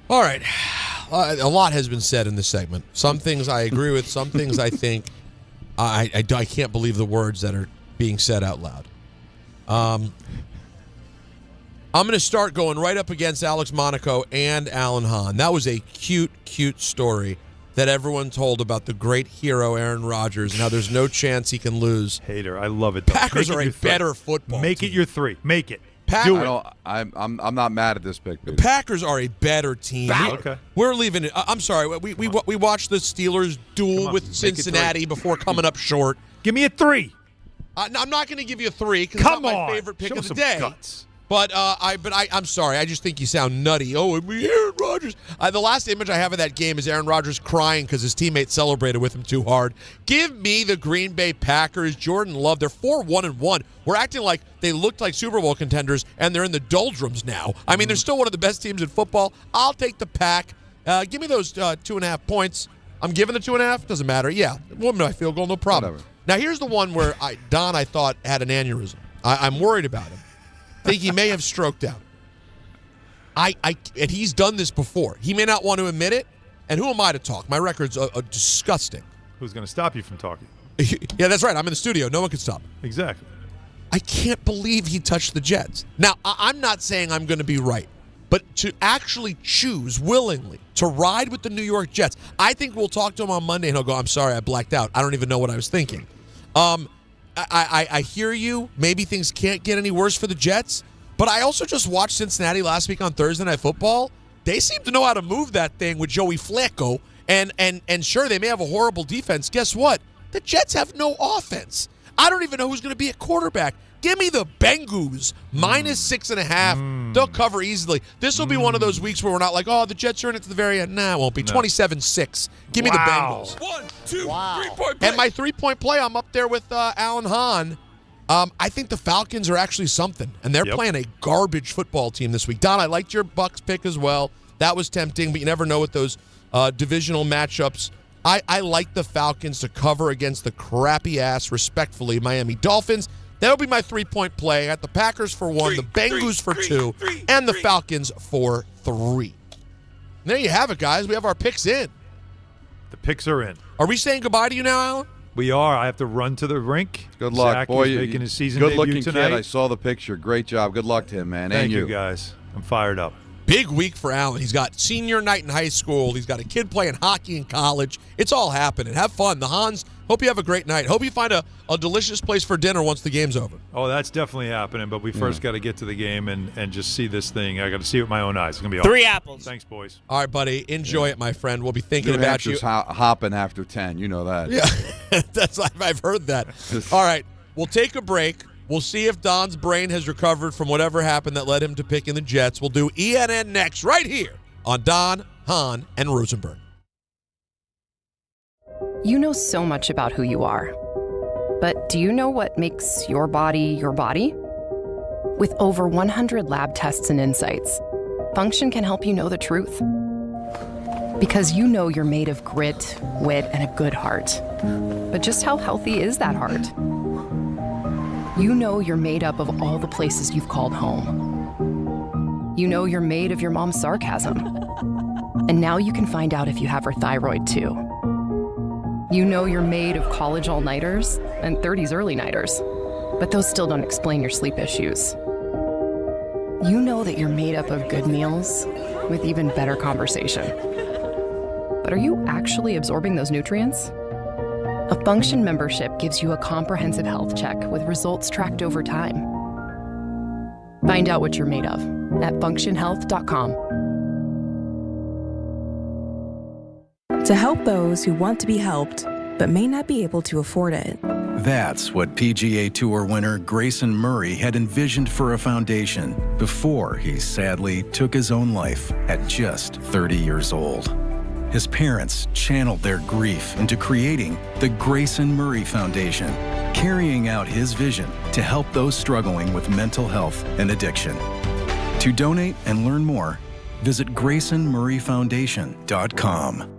All right. A lot has been said in this segment. Some things I agree with. Some things I think I can't believe the words that are being said out loud. I'm going to start going right up against Alex Monaco and Alan Hahn. That was a cute, cute story that everyone told about the great hero Aaron Rodgers and how there's no chance he can lose. Hater, I love it. Though. Packers are a better football Make team. it your 3. Make it. Do it. I'm not mad at this pick. The Packers are a better team. We're leaving it. I'm sorry. We watched the Steelers duel with Cincinnati before coming up short. Give me a 3. I'm not going to give you a 3 because it's not my favorite pick of the day. Guts. But I'm sorry. I just think you sound nutty. Oh, Aaron Rodgers. The last image I have of that game is Aaron Rodgers crying because his teammates celebrated with him too hard. Give me the Green Bay Packers. Jordan Love. They're 4-1-1. We're acting like they looked like Super Bowl contenders, and they're in the doldrums now. I mean, they're still one of the best teams in football. I'll take the Pack. Give me those 2.5 points. I'm giving the 2.5. Doesn't matter. Yeah, won my field goal, no problem. Whatever. Now, here's the one where Don, I thought, had an aneurysm. I'm worried about him. Think he may have stroked out. And he's done this before. He may not want to admit it. And who am I to talk? My record's disgusting. Who's going to stop you from talking? Yeah, that's right. I'm in the studio. No one can stop. Exactly. I can't believe he touched the Jets. Now, I'm not saying I'm going to be right, but to actually choose willingly to ride with the New York Jets, I think we'll talk to him on Monday and he'll go, I'm sorry, I blacked out. I don't even know what I was thinking. I hear you. Maybe things can't get any worse for the Jets, but I also just watched Cincinnati last week on Thursday Night Football. They seem to know how to move that thing with Joey Flacco, and sure, they may have a horrible defense. Guess what? The Jets have no offense. I don't even know who's going to be at quarterback. Give me the Bengals minus 6.5. They'll cover easily. This will be one of those weeks where we're not like, oh, the Jets are in it to the very end. Nah, it won't be. 27-6. Give me the Bengals. 1, 2, 3-point play. And my 3-point play, I'm up there with Alan Hahn. I think the Falcons are actually something, and they're playing a garbage football team this week. Don, I liked your Bucs pick as well. That was tempting, but you never know with those divisional matchups. I like the Falcons to cover against the crappy-ass, respectfully, Miami Dolphins. That'll be my 3-point play. I got the Packers for 1, the Bengals for 2, and the Falcons for 3. There you have it, guys. We have our picks in. The picks are in. Are we saying goodbye to you now, Alan? We are. I have to run to the rink. Good luck, Zach boy. is making his season good debut looking tonight. kid. I saw the picture. Great job. Good luck to him, man. Thank and you guys. I'm fired up. Big week for Allen. He's got senior night in high school. He's got a kid playing hockey in college. It's all happening. Have fun. The Hans, hope you have a great night. Hope you find a delicious place for dinner once the game's over. Oh, that's definitely happening, but we first got to get to the game and just see this thing. I got to see it with my own eyes. It's going to be awesome. 3 apples. Thanks, boys. All right, buddy. Enjoy it, my friend. We'll be thinking New about you. Hampshire's hopping after 10. You know that. Yeah, I've heard that. All right, we'll take a break. We'll see if Don's brain has recovered from whatever happened that led him to picking the Jets. We'll do ENN next right here on Don, Hahn, and Rosenberg. You know so much about who you are. But do you know what makes your body your body? With over 100 lab tests and insights, Function can help you know the truth. Because you know you're made of grit, wit, and a good heart. But just how healthy is that heart? You know you're made up of all the places you've called home. You know you're made of your mom's sarcasm. And now you can find out if you have her thyroid too. You know you're made of college all-nighters and 30s early-nighters, but those still don't explain your sleep issues. You know that you're made up of good meals with even better conversation. But are you actually absorbing those nutrients? A Function membership gives you a comprehensive health check with results tracked over time. Find out what you're made of at functionhealth.com. To help those who want to be helped but may not be able to afford it. That's what PGA Tour winner Grayson Murray had envisioned for a foundation before he sadly took his own life at just 30 years old. His parents channeled their grief into creating the Grayson Murray Foundation, carrying out his vision to help those struggling with mental health and addiction. To donate and learn more, visit GraysonMurrayFoundation.com.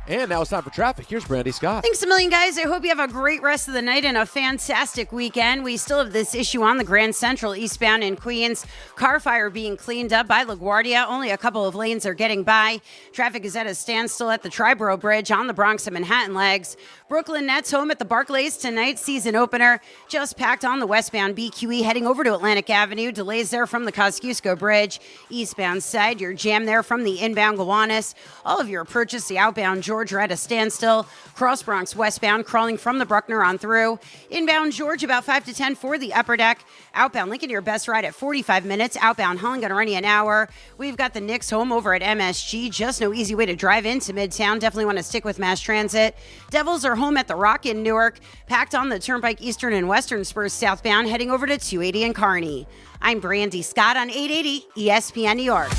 And now it's time for traffic. Here's Brandy Scott. Thanks a million, guys. I hope you have a great rest of the night and a fantastic weekend. We still have this issue on the Grand Central eastbound in Queens. Car fire being cleaned up by LaGuardia. Only a couple of lanes are getting by. Traffic is at a standstill at the Triborough Bridge on the Bronx and Manhattan legs. Brooklyn Nets home at the Barclays tonight. Season opener just packed on the westbound BQE heading over to Atlantic Avenue. Delays there from the Kosciuszko Bridge. Eastbound side, you're jammed there from the inbound Gowanus. All of your approaches, the outbound George are at a standstill. Cross Bronx westbound crawling from the Bruckner on through. Inbound George about 5 to 10 for the upper deck. Outbound Lincoln, your best ride at 45 minutes. Outbound Hahn going to run you an hour. We've got the Knicks home over at MSG. Just no easy way to drive into Midtown. Definitely want to stick with mass transit. Devils are home at the Rock in Newark. Packed on the Turnpike Eastern and Western Spurs southbound heading over to 280 in Kearney. I'm Brandy Scott on 880 ESPN New York.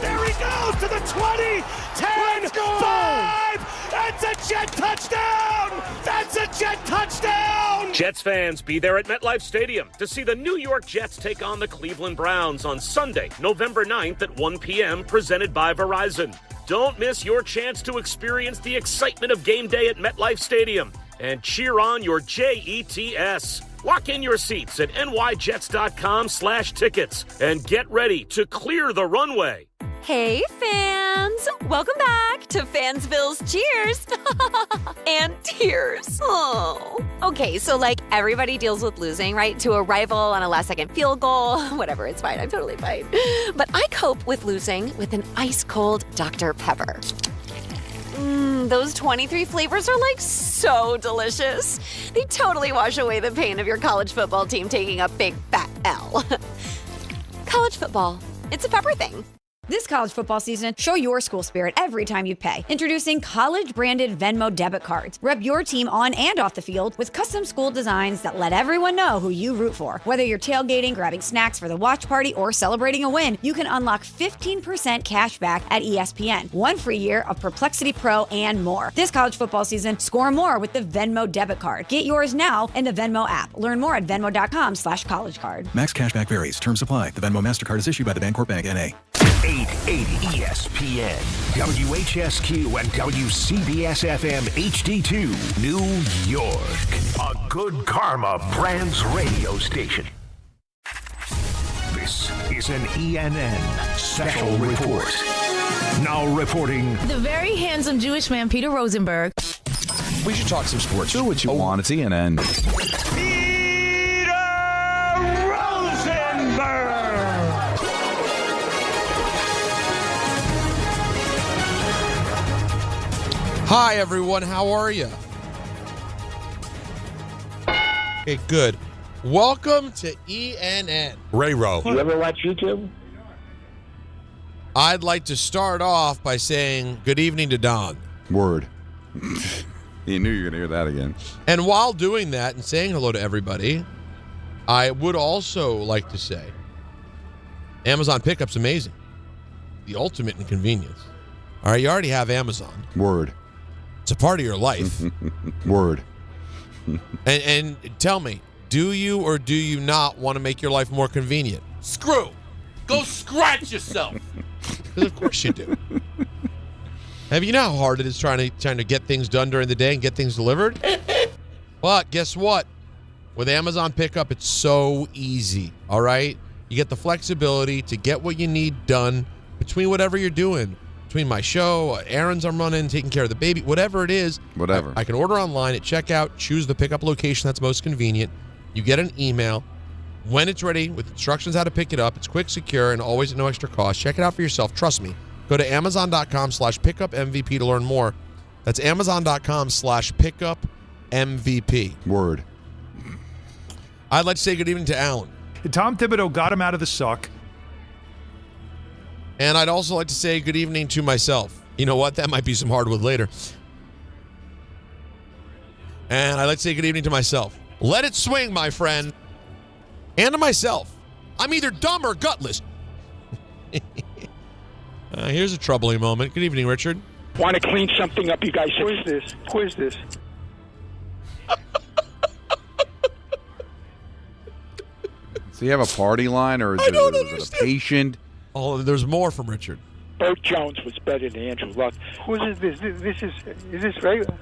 There he goes to the 20, 10, 5. That's a Jet touchdown! That's a Jet touchdown! Jets fans, be there at MetLife Stadium to see the New York Jets take on the Cleveland Browns on Sunday, November 9th at 1 p.m., presented by Verizon. Don't miss your chance to experience the excitement of game day at MetLife Stadium and cheer on your Jets. Lock in your seats at nyjets.com/tickets and get ready to clear the runway. Hey, fans! Welcome back to Fansville's Cheers and Tears. Oh. Okay, so like everybody deals with losing, right? To a rival on a last-second field goal. Whatever, it's fine. I'm totally fine. But I cope with losing with an ice-cold Dr. Pepper. Those 23 flavors are like so delicious. They totally wash away the pain of your college football team taking a big fat L. College football, it's a pepper thing. This college football season, show your school spirit every time you pay. Introducing college-branded Venmo debit cards. Rep your team on and off the field with custom school designs that let everyone know who you root for. Whether you're tailgating, grabbing snacks for the watch party, or celebrating a win, you can unlock 15% cash back at ESPN. 1 free year of Perplexity Pro and more. This college football season, score more with the Venmo debit card. Get yours now in the Venmo app. Learn more at venmo.com/collegecard. Max cashback varies. Terms apply. The Venmo MasterCard is issued by the Bancorp Bank, N.A. 880 ESPN, WHSQ, and WCBS-FM HD2, New York. A Good Karma Brands radio station. This is an ENN special report. Now reporting... The very handsome Jewish man, Peter Rosenberg. We should talk some sports. Do what you want. It's ENN. Peter Rosenberg! Hi, everyone. How are you? Okay, good. Welcome to ENN. Ray-Ro. You ever watch YouTube? I'd like to start off by saying good evening to Don. Word. You knew you were going to hear that again. And while doing that and saying hello to everybody, I would also like to say Amazon Pickup's amazing. The ultimate in convenience. All right, you already have Amazon. Word. It's a part of your life. Word. And tell me, do you or do you not want to make your life more convenient? Screw. Go scratch yourself. Because of course you do. Have you know how hard it is trying to get things done during the day and get things delivered? But guess what? With Amazon Pickup, it's so easy, all right? You get the flexibility to get what you need done between whatever you're doing. Between my show, errands I'm running, taking care of the baby, whatever it is. Whatever. I can order online at checkout, choose the pickup location that's most convenient. You get an email when it's ready with instructions how to pick it up. It's quick, secure, and always at no extra cost. Check it out for yourself. Trust me. Go to Amazon.com/pickupmvp to learn more. That's Amazon.com/pickupmvp. Word. I'd like to say good evening to Alan. Tom Thibodeau got him out of the suck. And I'd also like to say good evening to myself. You know what? That might be some hardwood later. And I'd like to say good evening to myself. Let it swing, my friend. And to myself. I'm either dumb or gutless. Here's a troubling moment. Good evening, Richard. Want to clean something up, you guys? Who is this? Who is this? So you have a party line, or is it a patient? Oh, there's more from Richard. Bert Jones was better than Andrew Luck. Who is this? Is this regular?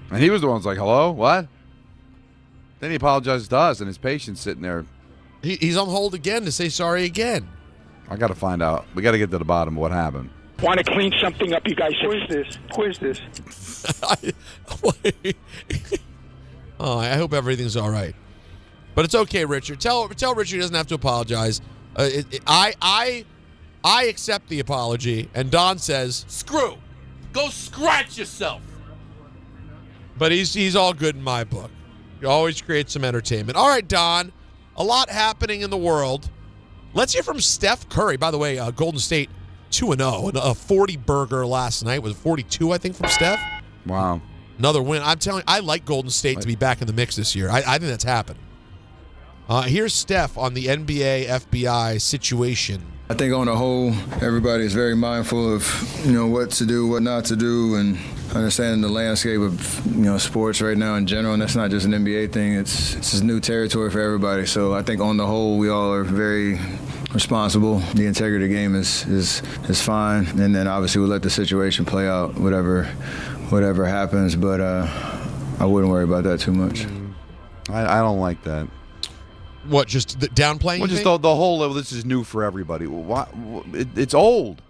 And he was the one who's like, hello? What? Then he apologized to us, and his patient's sitting there. He's on hold again to say sorry again. I got to find out. We got to get to the bottom of what happened. Want to clean something up, you guys? Who is this? Who is this? Oh, I hope everything's all right. But it's okay, Richard. Tell Richard he doesn't have to apologize. I accept the apology, and Don says, Screw. Go scratch yourself. But he's all good in my book. He always creates some entertainment. All right, Don. A lot happening in the world. Let's hear from Steph Curry. By the way, Golden State 2-0. And a 40-burger last night. Was it 42, I think, from Steph? Wow. Another win. I'm telling you, I like Golden State to be back in the mix this year. I think that's happened. Here's Steph on the NBA FBI situation. I think on the whole, everybody is very mindful of, what to do, what not to do, and understanding the landscape of, sports right now in general. And that's not just an NBA thing. It's just new territory for everybody. So I think on the whole, we all are very responsible. The integrity of the game is fine. And then obviously we'll let the situation play out, whatever happens. But I wouldn't worry about that too much. I don't like that. What, just the downplaying? Well, just the whole level. This is new for everybody. It's old.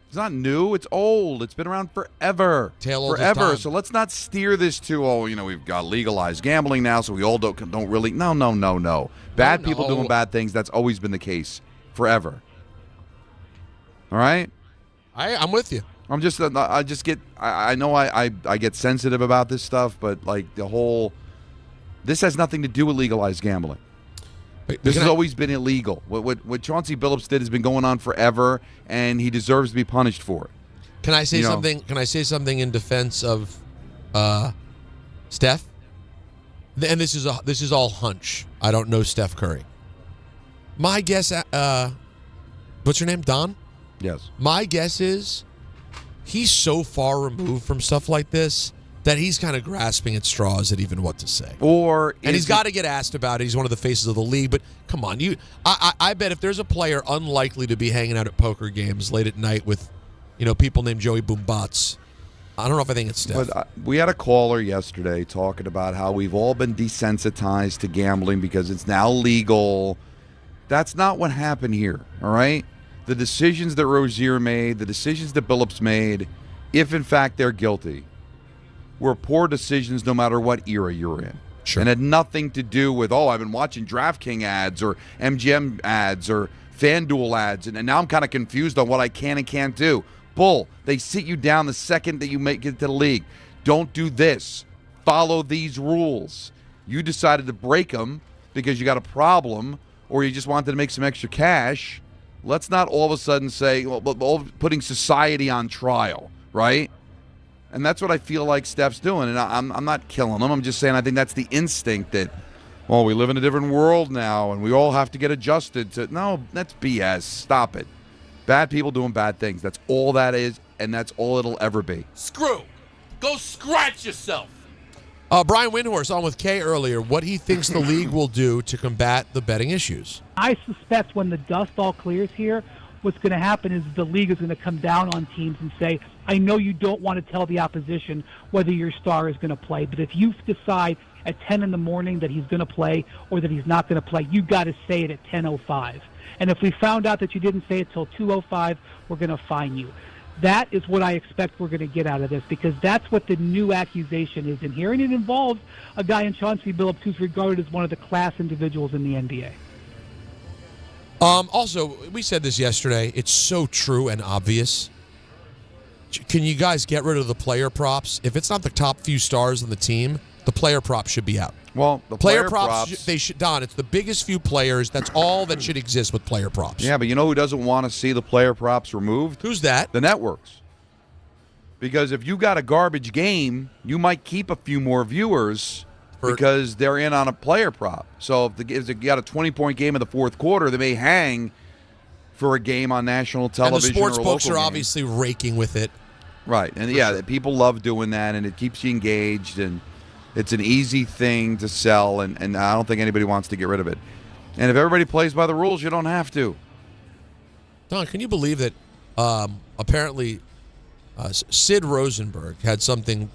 It's not new. It's old. It's been around forever. Forever. So let's not steer this to, we've got legalized gambling now, so we all don't really. No. Bad people doing bad things. That's always been the case forever. All right. I'm with you. I know I get sensitive about this stuff, but like the whole. This has nothing to do with legalized gambling. This has always been illegal. What Chauncey Billups did has been going on forever, and he deserves to be punished for it. Can I say something? Can I say something in defense of Steph? And this is all hunch. I don't know Steph Curry. My guess. What's your name? Don? Yes. My guess is he's so far removed from stuff like this that he's kind of grasping at straws at even what to say. And he's got to get asked about it. He's one of the faces of the league. But come on, I bet if there's a player unlikely to be hanging out at poker games late at night with, people named Joey Boombats, I don't know if I think it's Steph. But we had a caller yesterday talking about how we've all been desensitized to gambling because it's now legal. That's not what happened here, all right? The decisions that Rozier made, the decisions that Billups made, if in fact they're guilty, were poor decisions no matter what era you're in. Sure. And had nothing to do with, I've been watching DraftKings ads or MGM ads or FanDuel ads, and now I'm kind of confused on what I can and can't do. Bull, they sit you down the second that you make it to the league. Don't do this. Follow these rules. You decided to break them because you got a problem or you just wanted to make some extra cash. Let's not all of a sudden say, well, putting society on trial, right? And that's what I feel like Steph's doing. And I'm not killing him. I'm just saying I think that's the instinct that, well, we live in a different world now and we all have to get adjusted to. No, that's BS. Stop it. Bad people doing bad things. That's all that is, and that's all it'll ever be. Screw. Go scratch yourself. Brian Windhorst on with Kay earlier, what he thinks the league will do to combat the betting issues. I suspect when the dust all clears here, what's going to happen is the league is going to come down on teams and say, I know you don't want to tell the opposition whether your star is going to play, but if you decide at 10 in the morning that he's going to play or that he's not going to play, you got to say it at 10:05. And if we found out that you didn't say it till 2:05, we're going to fine you. That is what I expect we're going to get out of this, because that's what the new accusation is in here, and it involves a guy in Chauncey Billups who's regarded as one of the class individuals in the NBA. Also, we said this yesterday. It's so true and obvious. Can you guys get rid of the player props? If it's not the top few stars on the team, the player props should be out. Well, the player props they should. Don, it's the biggest few players. That's all that should exist with player props. Yeah, but you know who doesn't want to see the player props removed? Who's that? The networks. Because if you got a garbage game, you might keep a few more viewers because they're in on a player prop. So if you got a 20-point game in the fourth quarter, they may hang for a game on national television. And the sports or books local are game. obviously raking with it. Right, and yeah, people love doing that, and it keeps you engaged, and it's an easy thing to sell, and I don't think anybody wants to get rid of it. And if everybody plays by the rules, you don't have to. Don, can you believe that apparently Sid Rosenberg had something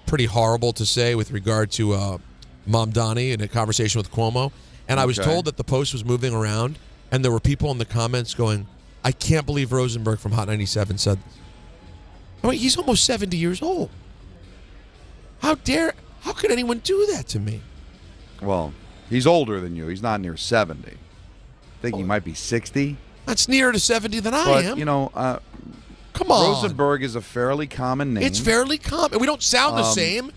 pretty horrible to say with regard to Mamdani in a conversation with Cuomo? And I was told that the post was moving around, and there were people in the comments going, I can't believe Rosenberg from Hot 97 said this. I mean, he's almost 70 years old. How could anyone do that to me? Well, he's older than you. He's not near 70. I think he might be 60. That's nearer to 70 than I But, am. you know, come on. Rosenberg is a fairly common name. It's fairly common. We don't sound the same.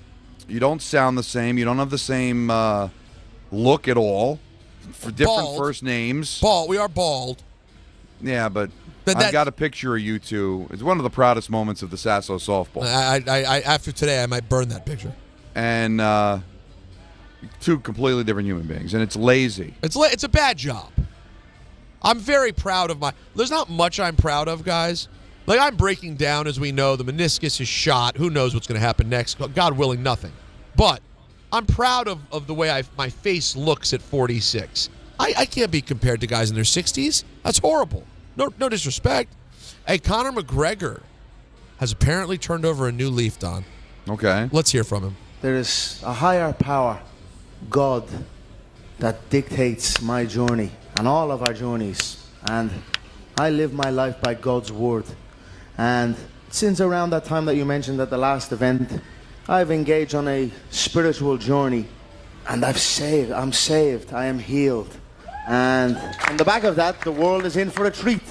You don't sound the same. You don't have the same look at all. For different first names. Bald. We are bald. Yeah, but I've got a picture of you two. It's one of the proudest moments of the Sasso softball. I after today, I might burn that picture. And two completely different human beings, and it's lazy. It's a bad job. I'm very proud of there's not much I'm proud of, guys. Like, I'm breaking down, as we know, the meniscus is shot. Who knows what's going to happen next? God willing, nothing. But I'm proud of the way my face looks at 46. I can't be compared to guys in their 60s. That's horrible. No disrespect. Hey, Conor McGregor has apparently turned over a new leaf, Don. Okay. Let's hear from him. There is a higher power, God, that dictates my journey and all of our journeys. And I live my life by God's word. And since around that time that you mentioned at the last event, I've engaged on a spiritual journey. And I'm saved, I am healed. And on the back of that, the world is in for a treat.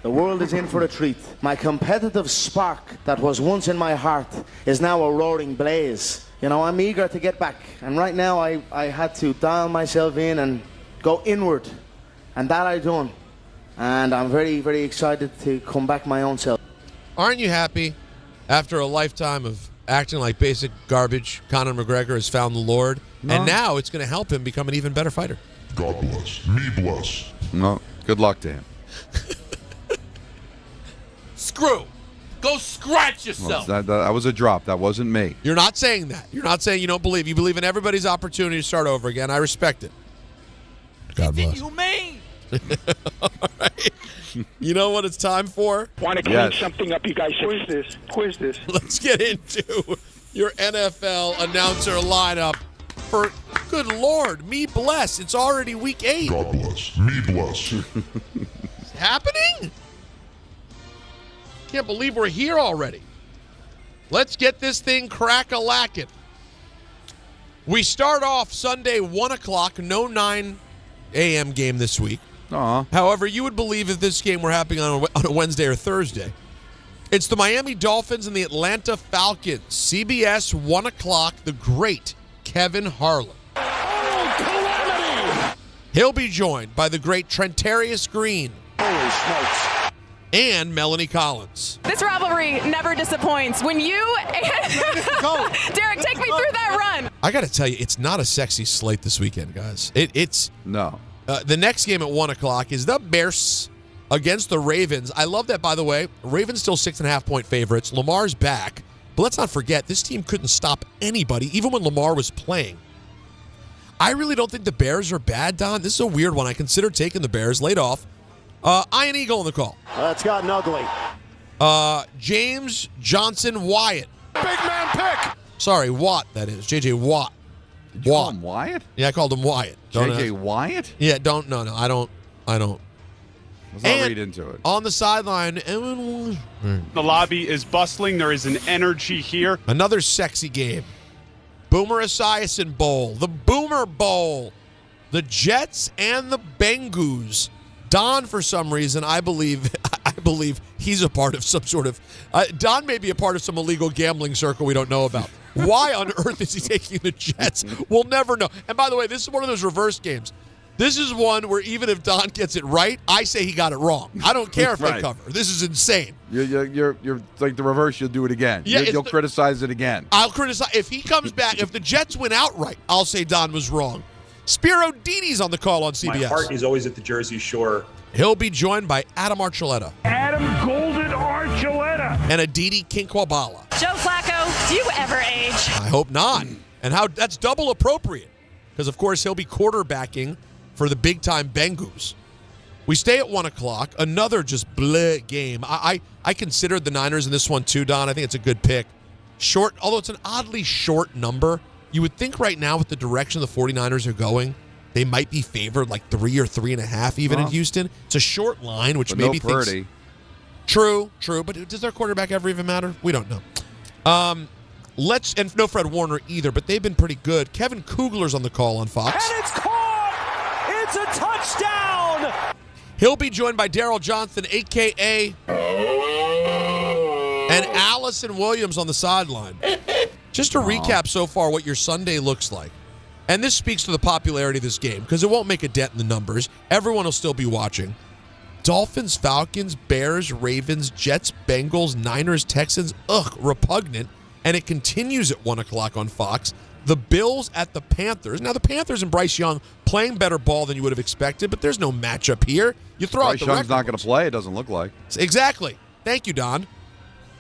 The world is in for a treat. My competitive spark that was once in my heart is now a roaring blaze. You know, I'm eager to get back. And right now I had to dial myself in and go inward. And that I've done. And I'm very, very excited to come back my own self. Aren't you happy after a lifetime of acting like basic garbage? Conor McGregor has found the Lord. No. And now it's going to help him become an even better fighter. God bless. Me bless. No, good luck to him. Screw. Go scratch yourself. Well, that was a drop. That wasn't me. You're not saying that. You're not saying you don't believe. You believe in everybody's opportunity to start over again. I respect it. God bless. You mean? All right. You know what it's time for? Want to clean something up, you guys? Who is this? Let's get into your NFL announcer lineup for, good Lord, me bless. It's already week 8. God bless. Me bless. It's happening? Can't believe we're here already. Let's get this thing crack-a-lackin'. We start off Sunday, 1 o'clock, no 9 a.m. game this week. However, you would believe if this game were happening on a Wednesday or Thursday. It's the Miami Dolphins and the Atlanta Falcons. CBS, 1 o'clock, the great Kevin Harlan. Oh, calamity! He'll be joined by the great Trentarius Green. Holy smokes. And Melanie Collins. This rivalry never disappoints. When you Derek, take me through that run. I got to tell you, it's not a sexy slate this weekend, guys. It's no. The next game at 1 o'clock is the Bears against the Ravens. I love that, by the way. Ravens still 6.5-point favorites. Lamar's back. But let's not forget, this team couldn't stop anybody, even when Lamar was playing. I really don't think the Bears are bad, Don. This is a weird one. I considered taking the Bears late off. Ian Eagle on the call. That's gotten ugly. James Johnson Wyatt. Big man pick. Sorry, Watt, that is. J.J. Watt. Did you call him Wyatt? Yeah, I called him Wyatt. J.J. Wyatt? Yeah, no, I don't. Let's not read into it. On the sideline, Evan. The lobby is bustling. There is an energy here. Another sexy game. Boomer Esiason Bowl. The Boomer Bowl. The Jets and the Bengals. Don, for some reason, I believe he's a part of some sort of Don may be a part of some illegal gambling circle we don't know about. Why on earth is he taking the Jets? We'll never know. And by the way, this is one of those reverse games. This is one where even if Don gets it right, I say he got it wrong. I don't care if they cover. This is insane. You're like the reverse. You'll do it again. Yeah, You'll criticize it again. I'll criticize if he comes back. If the Jets win outright, I'll say Don was wrong. Spiro Dini's on the call on CBS. My heart is always at the Jersey Shore. He'll be joined by Adam Archuleta. Adam Golden Archuleta. And Aditi Kinkwabala. Joe Flacco, do you ever age? I hope not. And that's double appropriate. Because, of course, he'll be quarterbacking for the big-time Bengals. We stay at 1 o'clock. Another just bleh game. I considered the Niners in this one too, Don. I think it's a good pick. Short, although it's an oddly short number. You would think right now with the direction the 49ers are going, they might be favored like 3 or 3.5 even in Houston. It's a short line, which maybe no Purdy. True. But does their quarterback ever even matter? We don't know. And no Fred Warner either, but they've been pretty good. Kevin Kugler's on the call on Fox. And it's caught! It's a touchdown! He'll be joined by Daryl Johnson, a.k.a. and Allison Williams on the sideline. Just to recap so far what your Sunday looks like. And this speaks to the popularity of this game because it won't make a dent in the numbers. Everyone will still be watching. Dolphins, Falcons, Bears, Ravens, Jets, Bengals, Niners, Texans. Repugnant. And it continues at 1 o'clock on Fox. The Bills at the Panthers. Now, the Panthers and Bryce Young playing better ball than you would have expected, but there's no matchup here. You throw Bryce out the Young's not going to play, it doesn't look like. Exactly. Thank you, Don.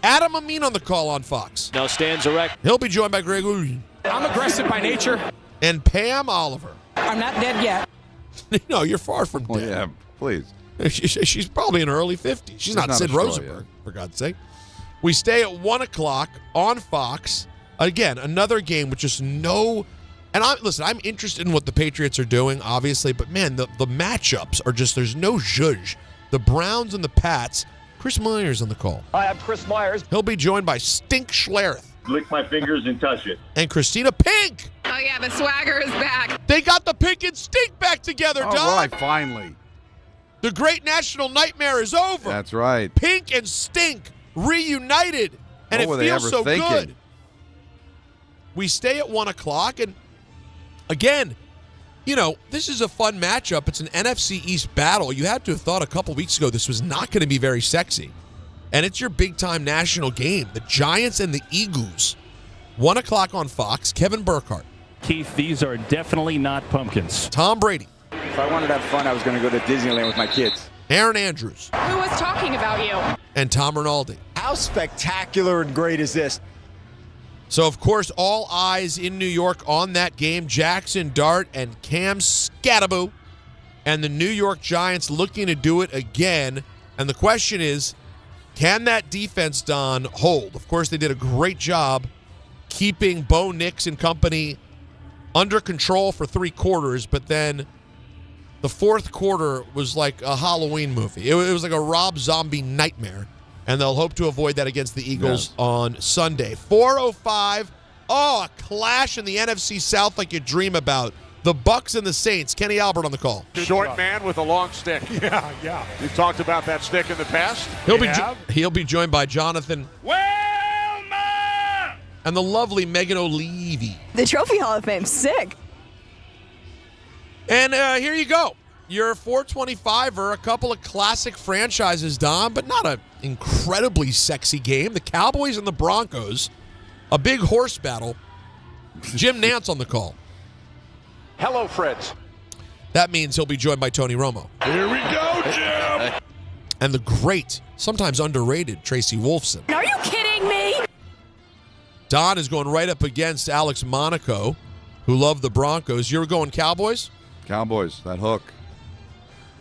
Adam Amin on the call on Fox. Now stands erect. He'll be joined by Greg Ulrich. I'm aggressive by nature. And Pam Oliver. I'm not dead yet. No, you're far from dead. Well, yeah, please. She's probably in her early 50s. She's not Sid Rosenberg, for God's sake. We stay at 1 o'clock on Fox. Again, another game with just no... And I'm interested in what the Patriots are doing, obviously, but man, the matchups are just, there's no zhuzh. The Browns and the Pats. Chris Myers on the call. Hi, I'm Chris Myers. He'll be joined by Stink Schlereth. Lick my fingers and touch it. And Christina Pink. Oh, yeah, the swagger is back. They got the Pink and Stink back together, Don. All right, finally. The great national nightmare is over. That's right. Pink and Stink reunited, and it feels so good. We stay at 1 o'clock, and again, this is a fun matchup. It's an NFC East battle. You had to have thought a couple weeks ago this was not going to be very sexy. And it's your big-time national game. The Giants and the Eagles. 1 o'clock on Fox. Kevin Burkhardt. Keith, these are definitely not pumpkins. Tom Brady. If I wanted to have fun, I was going to go to Disneyland with my kids. Aaron Andrews. Who was talking about you? And Tom Rinaldi. How spectacular and great is this? So, of course, all eyes in New York on that game. Jackson Dart and Cam Scattaboo. And the New York Giants looking to do it again. And the question is, can that defense, Don, hold? Of course, they did a great job keeping Bo Nix and company under control for 3 quarters, but then the fourth quarter was like a Halloween movie. It was like a Rob Zombie nightmare, and they'll hope to avoid that against the Eagles on Sunday. 4:05. Oh, a clash in the NFC South like you dream about. The Bucks and the Saints. Kenny Albert on the call. Short man with a long stick. Yeah. We've talked about that stick in the past. He'll be joined by Jonathan and the lovely Megan O'Leary. The Trophy Hall of Fame. Sick. And here you go. Your 425er, a couple of classic franchises, Don, but not an incredibly sexy game. The Cowboys and the Broncos. A big horse battle. Jim Nantz on the call. Hello, Fritz. That means he'll be joined by Tony Romo. Here we go, Jim. And the great, sometimes underrated, Tracy Wolfson. Are you kidding me? Don is going right up against Alex Monaco, who loved the Broncos. You're going Cowboys? Cowboys, that hook.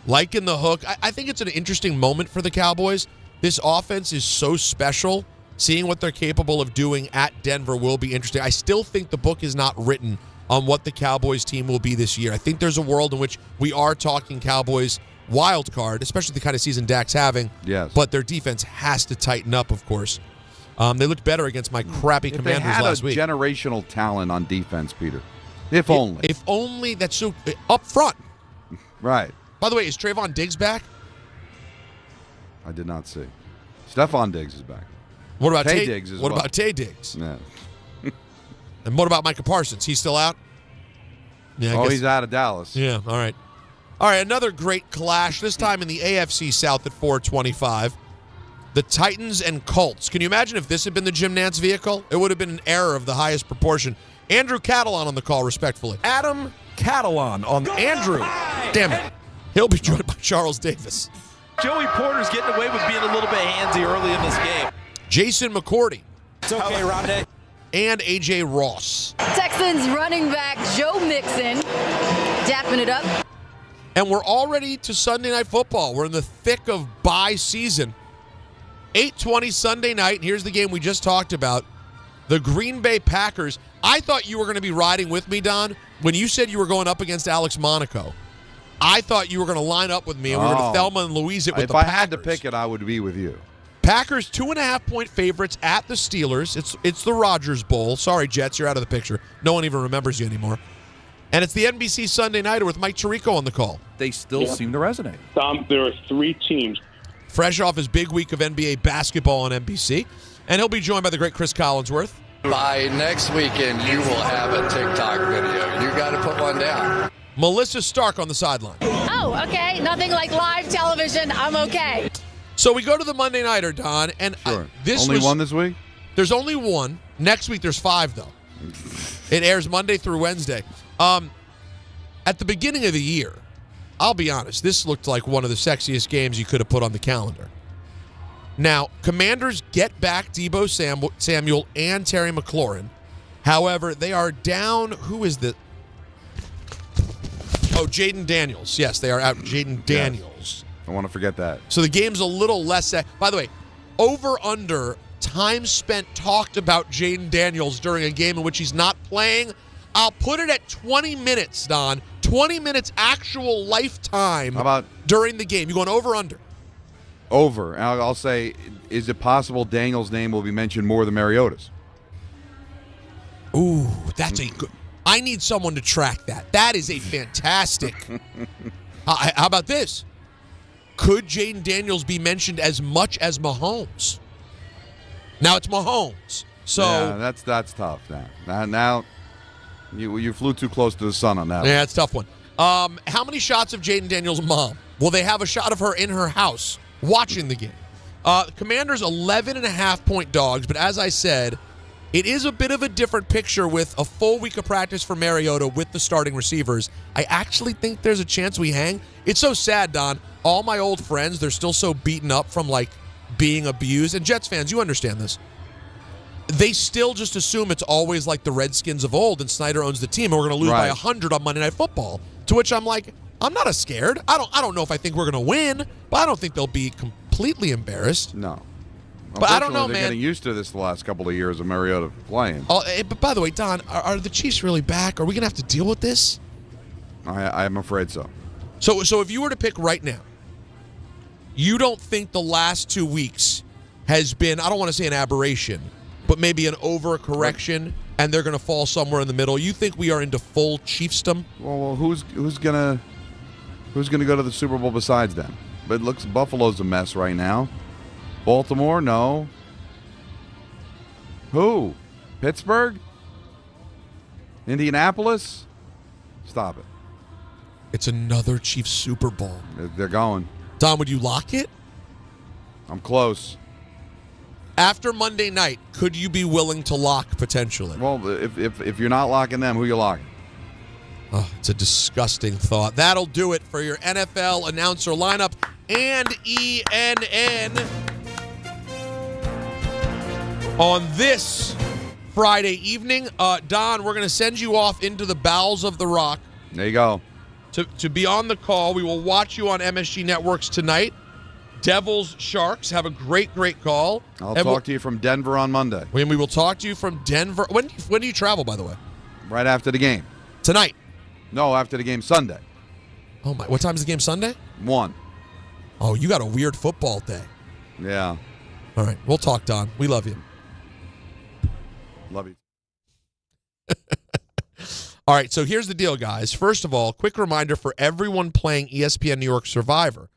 Liking the hook. I think it's an interesting moment for the Cowboys. This offense is so special. Seeing what they're capable of doing at Denver will be interesting. I still think the book is not written on what the Cowboys team will be this year. I think there's a world in which we are talking Cowboys wild card, especially the kind of season Dak's having. Yes. But their defense has to tighten up, of course. They looked better against my crappy Commanders last week. They had a generational talent on defense, Peter. If only. If only that's so up front. Right. By the way, is Trayvon Diggs back? I did not see. Stephon Diggs is back. What about Tay Diggs as well. What about Tay Diggs? Yeah. And what about Micah Parsons? He's still out? Yeah, I guess. He's out of Dallas. Yeah, all right. All right, another great clash, this time in the AFC South at 425. The Titans and Colts. Can you imagine if this had been the Jim Nantz vehicle? It would have been an error of the highest proportion. Andrew Catalon on the call, respectfully. Adam Catalon on Andrew. Damn it. He'll be joined by Charles Davis. Joey Porter's getting away with being a little bit handsy early in this game. Jason McCourty. It's okay, Rondé. And A.J. Ross. Texans running back Joe Mixon dapping it up. And we're already to Sunday Night Football. We're in the thick of bye season. 8:20 Sunday night, and here's the game we just talked about. The Green Bay Packers. I thought you were going to be riding with me, Don, when you said you were going up against Alex Monaco. I thought you were going to line up with me, and we were going to Thelma and Louise it with the Packers. If I had to pick it, I would be with you. Packers 2.5-point favorites at the Steelers. It's the Rogers Bowl. Sorry, Jets, you're out of the picture. No one even remembers you anymore. And it's the NBC Sunday Nighter with Mike Tirico on the call. They still seem to resonate. Tom, there are 3 teams. Fresh off his big week of NBA basketball on NBC. And he'll be joined by the great Chris Collinsworth. By next weekend, you will have a TikTok video. You got to put one down. Melissa Stark on the sideline. Oh, okay. Nothing like live television. I'm okay. So we go to the Monday Nighter, Don, and Sure. this Only was, one this week? There's only one. Next week there's 5, though. It airs Monday through Wednesday. At the beginning of the year, I'll be honest, this looked like one of the sexiest games you could have put on the calendar. Now, Commanders get back Deebo Samuel and Terry McLaurin. However, they are down. Who is the... Oh, Jaden Daniels. Yes, they are out Jaden Daniels. Yes. I want to forget that. So the game's a little less... By the way, over-under time spent talked about Jaden Daniels during a game in which he's not playing. I'll put it at 20 minutes, Don. 20 minutes actual lifetime during the game. You going over-under? Over. And I'll say, is it possible Daniels' name will be mentioned more than Mariota's? Ooh, that's a good... I need someone to track that. That is a fantastic... how about this? Could Jaden Daniels be mentioned as much as Mahomes? Now it's Mahomes. So yeah, that's tough now. Now you flew too close to the sun on that. Yeah, it's a tough one. How many shots of Jaden Daniels' mom? Will they have a shot of her in her house watching the game? Commanders 11.5-point dogs, but as I said, it is a bit of a different picture with a full week of practice for Mariota with the starting receivers. I actually think there's a chance we hang. It's so sad, Don. All my old friends, they're still so beaten up from being abused. And Jets fans, you understand this. They still just assume it's always like the Redskins of old and Snyder owns the team and we're going to lose by 100 on Monday Night Football. To which I'm like, I'm not scared. I don't know if I think we're going to win, but I don't think they'll be completely embarrassed. No. But I don't know, they're man. Getting used to this the last couple of years of Mariota playing. But by the way, Don, are the Chiefs really back? Are we going to have to deal with this? I'm afraid so. So if you were to pick right now, you don't think the last 2 weeks has been, I don't want to say an aberration, but maybe an overcorrection and they're going to fall somewhere in the middle. You think we are into full chiefsdom? Well, who's gonna go to the Super Bowl besides them? But it looks Buffalo's a mess right now. Baltimore, no. Who? Pittsburgh? Indianapolis? Stop it. It's another Chiefs Super Bowl. They're going. Don, would you lock it? I'm close. After Monday night, could you be willing to lock potentially? Well, if you're not locking them, who you locking? Oh, it's a disgusting thought. That'll do it for your NFL announcer lineup and ENN on this Friday evening. Don, we're going to send you off into the bowels of the rock. There you go. To be on the call. We will watch you on MSG Networks tonight. Devils, Sharks, have a great call. I'll talk to you from Denver on Monday. We will talk to you from Denver. When do you travel, by the way? Right after the game. Tonight? No, after the game Sunday. Oh, my. What time is the game Sunday? 1. Oh, you got a weird football day. Yeah. All right. We'll talk, Don. We love you. Love you. All right, so here's the deal, guys. First of all, quick reminder for everyone playing ESPN New York Survivor.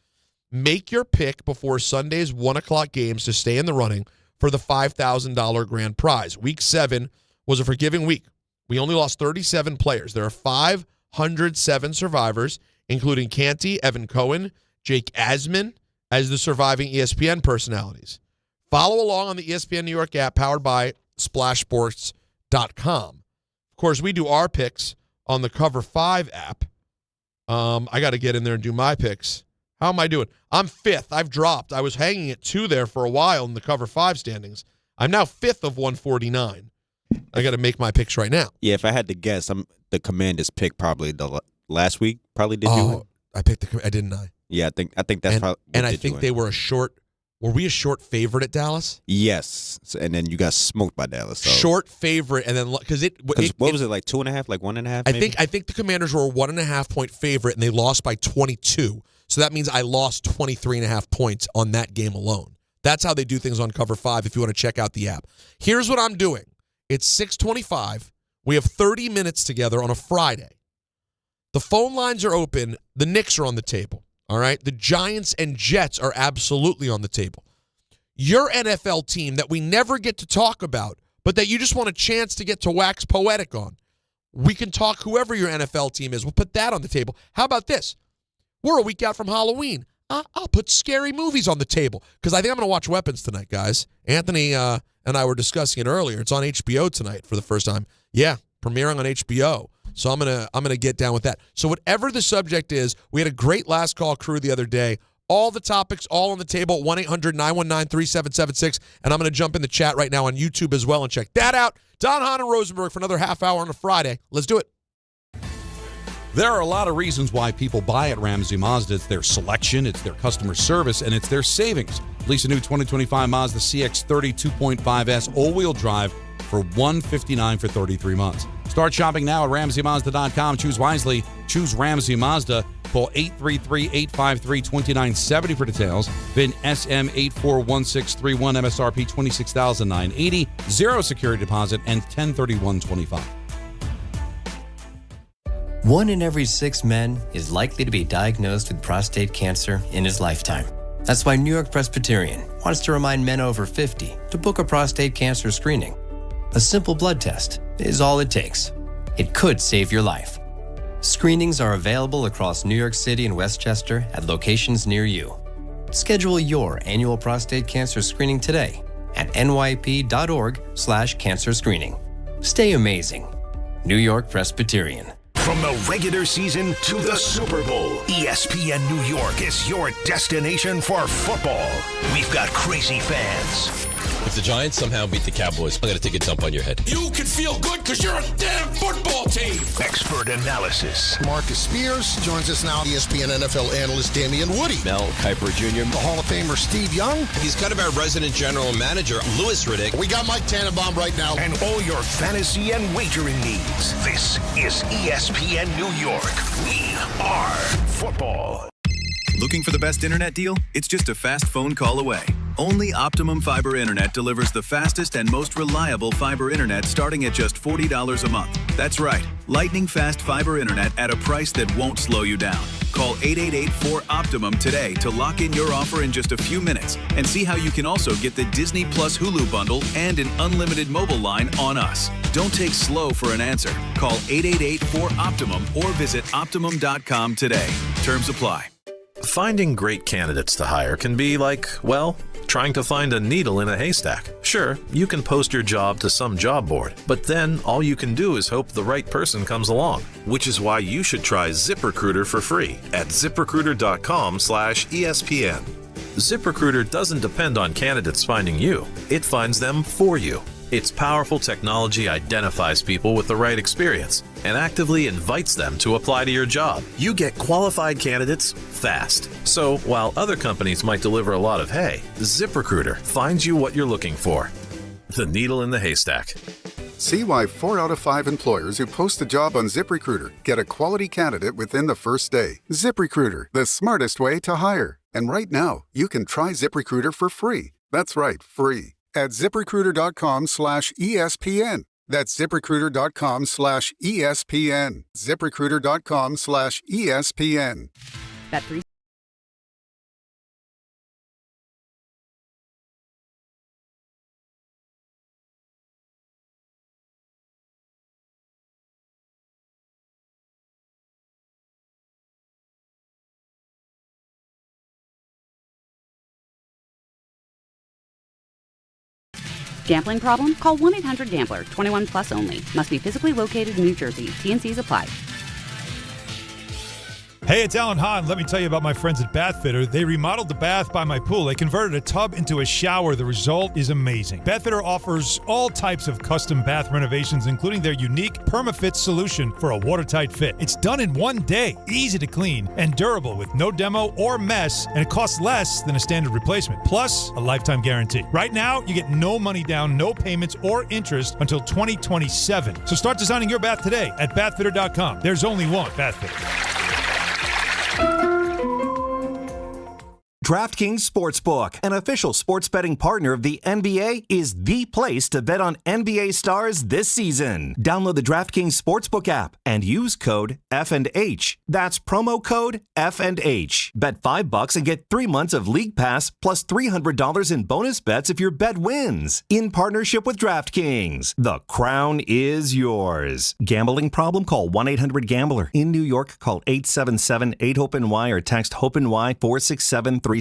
Make your pick before Sunday's 1 o'clock games to stay in the running for the $5,000 grand prize. Week 7 was a forgiving week. We only lost 37 players. There are 507 survivors, including Canty, Evan Cohen, Jake Asman as the surviving ESPN personalities. Follow along on the ESPN New York app powered by SplashSports.com. Of course, we do our picks on the Cover 5 app. I got to get in there and do my picks. How am I doing? I'm 5th. I've dropped. I was hanging at 2 there for a while in the Cover 5 standings. I'm now 5th of 149. I got to make my picks right now. Yeah, if I had to guess, I'm the Commanders pick probably the last week. Probably did you? I picked I didn't I? Yeah, I think that's probably. And I think they were a short. Were we a short favorite at Dallas? Yes, and then you got smoked by Dallas. So. Short favorite, and then because what was it like 2.5, like 1.5? I think the Commanders were a 1.5 point favorite, and they lost by 22. So that means I lost 23.5 points on that game alone. That's how they do things on Cover 5. If you want to check out the app, here's what I'm doing. It's 6:25. We have 30 minutes together on a Friday. The phone lines are open. The Knicks are on the table. All right? The Giants and Jets are absolutely on the table. Your NFL team that we never get to talk about, but that you just want a chance to get to wax poetic on. We can talk whoever your NFL team is. We'll put that on the table. How about this? We're a week out from Halloween. I'll put scary movies on the table because I think I'm going to watch Weapons tonight, guys. Anthony and I were discussing it earlier. It's on HBO tonight for the first time. Yeah, premiering on HBO. So I'm gonna get down with that. So whatever the subject is, we had a great last call crew the other day. All the topics, all on the table, 1-800-919-3776. And I'm going to jump in the chat right now on YouTube as well and check that out. Don, Hahn, and Rosenberg for another half hour on a Friday. Let's do it. There are a lot of reasons why people buy at Ramsey Mazda. It's their selection, it's their customer service, and it's their savings. Lease a new 2025 Mazda CX-30 2.5S all-wheel drive for $159 for 33 months. Start shopping now at RamseyMazda.com. Choose wisely. Choose Ramsey Mazda. Call 833-853-2970 for details. VIN SM841631, MSRP $26,980, 0 security deposit, and 103125. 1 in every 6 men is likely to be diagnosed with prostate cancer in his lifetime. That's why New York Presbyterian wants to remind men over 50 to book a prostate cancer screening. A simple blood test is all it takes. It could save your life. Screenings are available across New York City and Westchester at locations near you. Schedule your annual prostate cancer screening today at nyp.org/cancer screening. Stay amazing. New York Presbyterian. From the regular season to the Super Bowl, ESPN New York is your destination for football. We've got crazy fans. If the Giants somehow beat the Cowboys, I'm going to take a dump on your head. You can feel good because you're a damn football team. Expert analysis. Marcus Spears joins us now. ESPN NFL analyst Damian Woody. Mel Kiper Jr. The Hall of Famer Steve Young. He's kind of our resident general manager, Louis Riddick. We got Mike Tannenbaum right now. And all your fantasy and wagering needs. This is ESPN New York. We are football. Looking for the best internet deal? It's just a fast phone call away. Only Optimum Fiber Internet delivers the fastest and most reliable fiber internet starting at just $40 a month. That's right, lightning fast fiber internet at a price that won't slow you down. Call 888-4OPTIMUM today to lock in your offer in just a few minutes and see how you can also get the Disney Plus Hulu bundle and an unlimited mobile line on us. Don't take slow for an answer. Call 888-4OPTIMUM or visit Optimum.com today. Terms apply. Finding great candidates to hire can be like, well, trying to find a needle in a haystack. Sure, you can post your job to some job board, but then all you can do is hope the right person comes along, which is why you should try ZipRecruiter for free at ZipRecruiter.com/ESPN. ZipRecruiter doesn't depend on candidates finding you. It finds them for you. Its powerful technology identifies people with the right experience and actively invites them to apply to your job. You get qualified candidates fast. So while other companies might deliver a lot of hay, ZipRecruiter finds you what you're looking for. The needle in the haystack. See why 4 out of 5 employers who post a job on ZipRecruiter get a quality candidate within the first day. ZipRecruiter, the smartest way to hire. And right now, you can try ZipRecruiter for free. That's right, free. At ZipRecruiter.com/ESPN. That's ZipRecruiter.com/ESPN. ZipRecruiter.com/ESPN. Bet3. Gambling problem? Call 1-800-GAMBLER. 21 plus only. Must be physically located in New Jersey. T&Cs apply. Hey, it's Alan Hahn. Let me tell you about my friends at Bathfitter. They remodeled the bath by my pool. They converted a tub into a shower. The result is amazing. Bathfitter offers all types of custom bath renovations, including their unique PermaFit solution for a watertight fit. It's done in one day, easy to clean, and durable with no demo or mess, and it costs less than a standard replacement. Plus, a lifetime guarantee. Right now, you get no money down, no payments or interest until 2027. So start designing your bath today at bathfitter.com. There's only one Bathfitter. DraftKings Sportsbook, an official sports betting partner of the NBA, is the place to bet on NBA stars this season. Download the DraftKings Sportsbook app and use code F&H. That's promo code F&H. Bet $5 and get 3 months of League Pass plus $300 in bonus bets if your bet wins. In partnership with DraftKings, the crown is yours. Gambling problem? Call 1-800-GAMBLER. In New York, call 877-8-HOPE-NY or text HOPE-NY 467-369.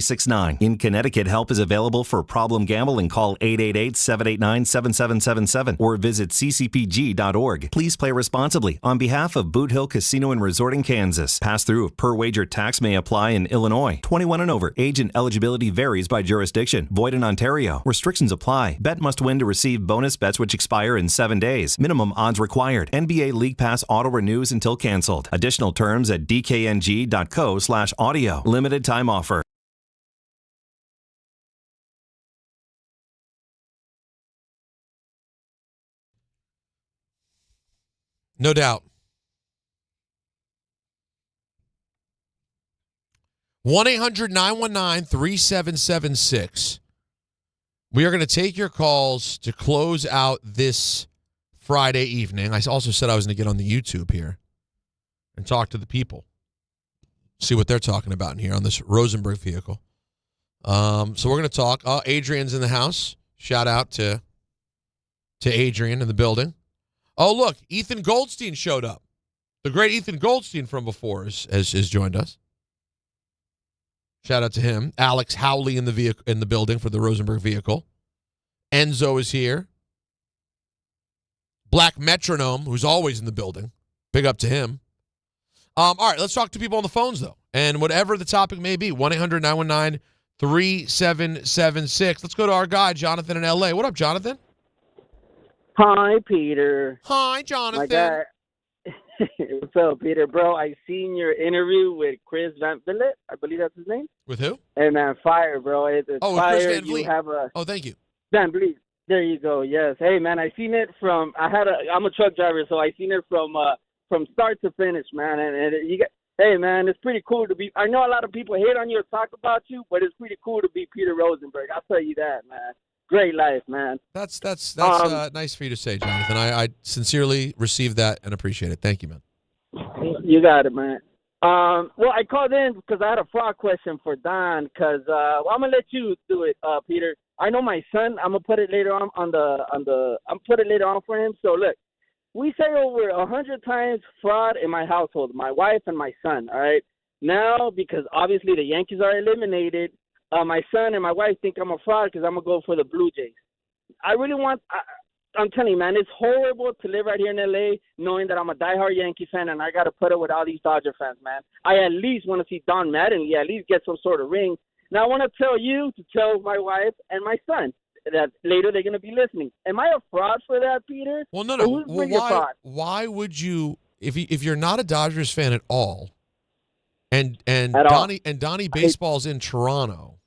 In Connecticut, help is available for problem gambling. Call 888-789-7777 or visit ccpg.org. Please play responsibly. On behalf of Boot Hill Casino and Resort in Kansas, pass-through of per-wager tax may apply in Illinois. 21 and over. Age and eligibility varies by jurisdiction. Void in Ontario. Restrictions apply. Bet must win to receive bonus bets which expire in 7 days. Minimum odds required. NBA League Pass auto renews until canceled. Additional terms at dkng.co/audio. Limited time offer. No doubt. 1-800-919-3776. We are going to take your calls to close out this Friday evening. I also said I was going to get on the YouTube here and talk to the people. See what they're talking about in here on this Rosenberg vehicle. So we're going to talk. Adrian's in the house. Shout out to Adrian in the building. Oh, look, Ethan Goldstein showed up. The great Ethan Goldstein from before has joined us. Shout out to him. Alex Howley in the building for the Rosenberg vehicle. Enzo is here. Black Metronome, who's always in the building. Big up to him. All right, let's talk to people on the phones, though. And whatever the topic may be, 1-800-919-3776. Let's go to our guy, Jonathan in L.A. What up, Jonathan? Hi, Peter. Hi, Jonathan. My guy. What's up, Peter? Bro, I seen your interview with Chris Van Vliet. I believe that's his name. With who? Hey, man, fire, bro. It's fire. Chris Van Vliet. Oh, thank you. Van Vliet. There you go. Yes. Hey, man, I seen it from. I'm a truck driver, so I seen it from start to finish, man. And Hey, man, it's pretty cool to be. I know a lot of people hate on you or talk about you, but it's pretty cool to be Peter Rosenberg. I'll tell you that, man. Great life, man. That's nice for you to say, Jonathan. I sincerely received that and appreciate it. Thank you, man. You got it, man. Well, I called in because I had a fraud question for Don. Because I'm gonna let you do it, Peter. I know my son. I'm gonna put it later on I'm put it later on for him. So look, we say over 100 times fraud in my household, my wife and my son. All right. Now, because obviously the Yankees are eliminated, my son and my wife think I'm a fraud because I'm gonna go for the Blue Jays. I really want. I'm telling you, man, it's horrible to live right here in L.A. knowing that I'm a diehard Yankee fan and I got to put it with all these Dodger fans, man. I at least want to see Don Mattingly at least get some sort of ring. Now, I want to tell you to tell my wife and my son that later they're going to be listening. Am I a fraud for that, Peter? Well, no. Well, why would you, if you're not a Dodgers fan at all, and Donnie Baseball's in Toronto?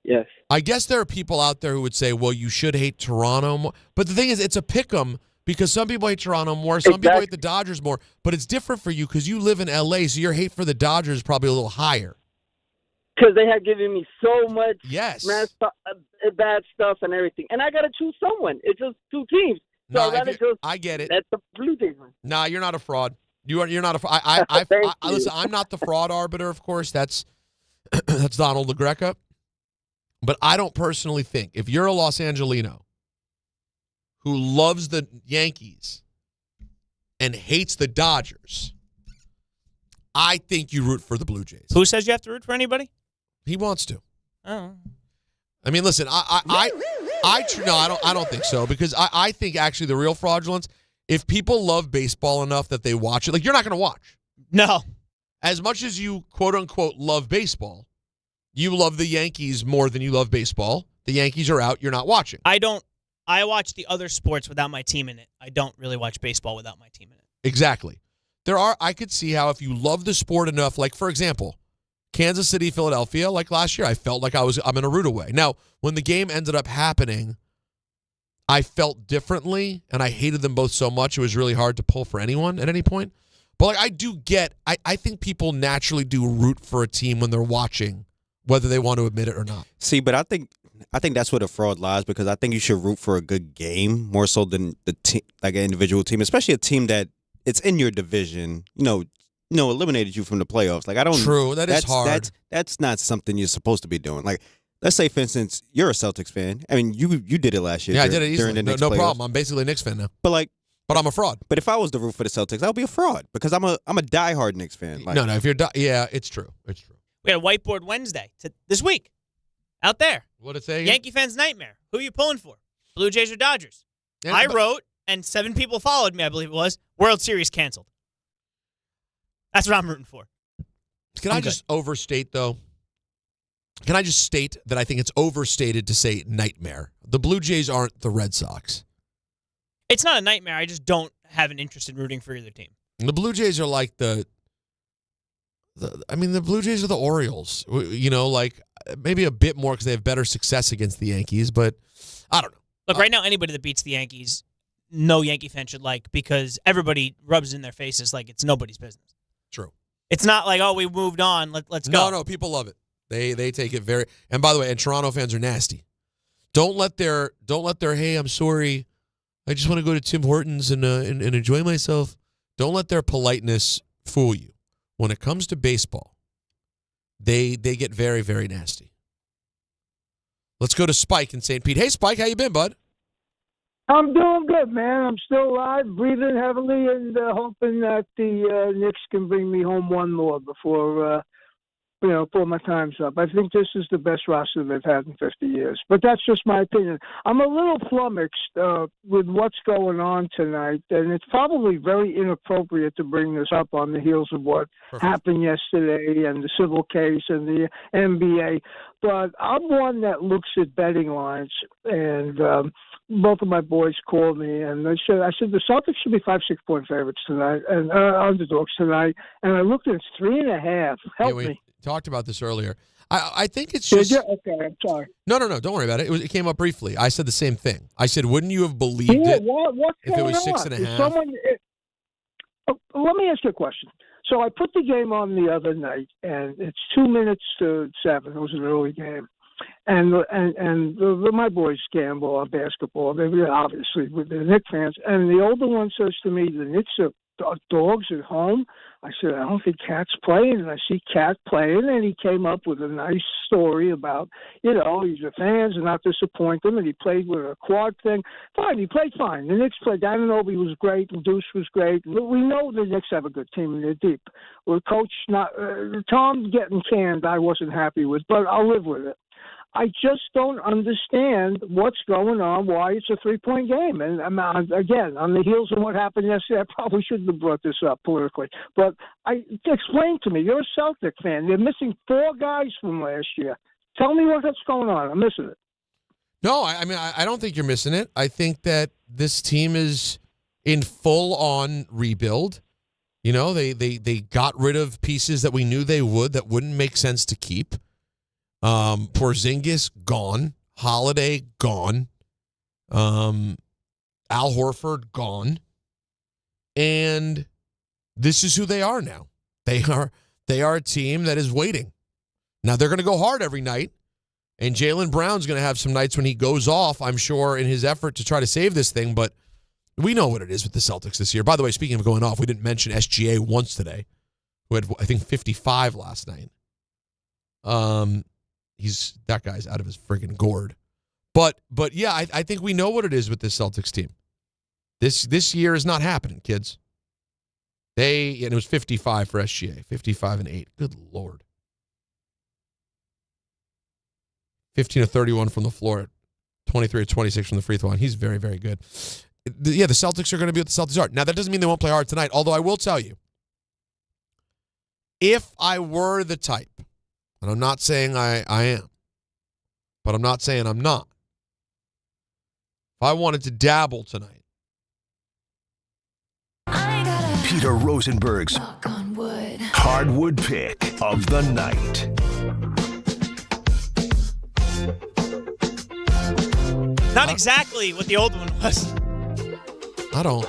Yes. I guess there are people out there who would say, well, you should hate Toronto more. But the thing is, it's a pick-em because some people hate Toronto more, some people hate the Dodgers more. But it's different for you because you live in L.A., so your hate for the Dodgers is probably a little higher. Because they have given me so much bad stuff and everything. And I got to choose someone. It's just two teams. So I get it. That's the Blue Jays one. Nah, you're not a fraud. You're not a fraud. Listen, I'm not the fraud arbiter, of course. That's Donald LaGreca. But I don't personally think, if you're a Los Angelino who loves the Yankees and hates the Dodgers, I think you root for the Blue Jays. Who says you have to root for anybody? He wants to. Oh. I mean, listen, I don't think so, because I think actually the real fraudulence, if people love baseball enough that they watch it, like you're not going to watch. No. As much as you, quote unquote, love baseball, you love the Yankees more than you love baseball. The Yankees are out. You're not watching. I watch the other sports without my team in it. I don't really watch baseball without my team in it. Exactly. I could see how if you love the sport enough, like, for example, Kansas City, Philadelphia, like last year, I felt like I'm in a root away. Now, when the game ended up happening, I felt differently, and I hated them both so much, it was really hard to pull for anyone at any point. But like I think people naturally do root for a team when they're watching, whether they want to admit it or not. See, but I think that's where the fraud lies, because I think you should root for a good game more so than the team, like an individual team, especially a team that it's in your division, eliminated you from the playoffs. Like I don't. True, that's hard. That's not something you're supposed to be doing. Like, let's say, for instance, you're a Celtics fan. I mean, you did it last year. Yeah, I did it easily. During the Knicks no playoffs. problem. I'm basically a Knicks fan now. But I'm a fraud. But if I was to root for the Celtics, I would be a fraud because I'm a diehard Knicks fan. No. If you're it's true. It's true. We had a whiteboard Wednesday this week out there. What did it say? Yankee fans' nightmare. Who are you pulling for? Blue Jays or Dodgers? I wrote, and 7 people followed me, I believe it was, World Series canceled. That's what I'm rooting for. Can I just overstate, though? Can I just state that I think it's overstated to say nightmare? The Blue Jays aren't the Red Sox. It's not a nightmare. I just don't have an interest in rooting for either team. The Blue Jays are like the Blue Jays are the Orioles. Maybe a bit more because they have better success against the Yankees, but I don't know. Look, right now, anybody that beats the Yankees, no Yankee fan should like, because everybody rubs in their faces like it's nobody's business. True. It's not like, oh, we moved on, let's go. No, people love it. They take it very. And by the way, and Toronto fans are nasty. Don't let their hey, I'm sorry, I just want to go to Tim Hortons and enjoy myself. Don't let their politeness fool you. When it comes to baseball, they get very, very nasty. Let's go to Spike in St. Pete. Hey, Spike, how you been, bud? I'm doing good, man. I'm still alive, breathing heavily, and hoping that the Knicks can bring me home one more before my time's up. I think this is the best roster they've had in 50 years. But that's just my opinion. I'm a little flummoxed with what's going on tonight, and it's probably very inappropriate to bring this up on the heels of what happened yesterday and the civil case and the NBA. But I'm one that looks at betting lines, and both of my boys called me, and I said the Celtics should be 5-6-point favorites tonight, and underdogs tonight. And I looked at it's 3.5. Help me. Talked about this earlier. I think it's just... Okay, I'm sorry. No, don't worry about it. It came up briefly. I said the same thing. I said, wouldn't you have believed it what's if it was 6.5? Let me ask you a question. So I put the game on the other night, and it's 2 minutes to 7. It was an early game. And my boys gamble on basketball. They're obviously with the Knicks fans. And the older one says to me, the Knicks are dogs at home. I said, I don't think Cat's playing. And I see Cat playing, and he came up with a nice story about, he's the fans are not disappoint him, and he played with a quad thing. Fine, he played fine. The Knicks played. Anunoby was great, and Deuce was great. We know the Knicks have a good team, and they're deep. Well, Coach, Tom getting canned, I wasn't happy with, but I'll live with it. I just don't understand what's going on, why it's a 3-point game. And again, on the heels of what happened yesterday, I probably shouldn't have brought this up politically. But explain to me, you're a Celtic fan. They're missing 4 guys from last year. Tell me what's going on. I'm missing it. No, I don't think you're missing it. I think that this team is in full-on rebuild. They got rid of pieces that we knew they would that wouldn't make sense to keep. Porzingis gone, Holiday gone, Al Horford gone, and this is who they are now. They are a team that is waiting. Now they're going to go hard every night, and Jaylen Brown's going to have some nights when he goes off, I'm sure, in his effort to try to save this thing, but we know what it is with the Celtics this year. By the way, speaking of going off, we didn't mention SGA once today, who had, I think, 55 last night. That guy's out of his friggin' gourd. But yeah, I think we know what it is with this Celtics team. This year is not happening, kids. And it was 55 for SGA, 55-8. Good Lord. 15 of 31 from the floor, 23 of 26 from the free throw line. He's very, very good. Yeah, the Celtics are going to be what the Celtics are. Now, that doesn't mean they won't play hard tonight, although I will tell you, if I were the type, and I'm not saying I am, but I'm not saying I'm not. If I wanted to dabble tonight. Peter Rosenberg's hardwood pick of the night. Not exactly what the old one was. I don't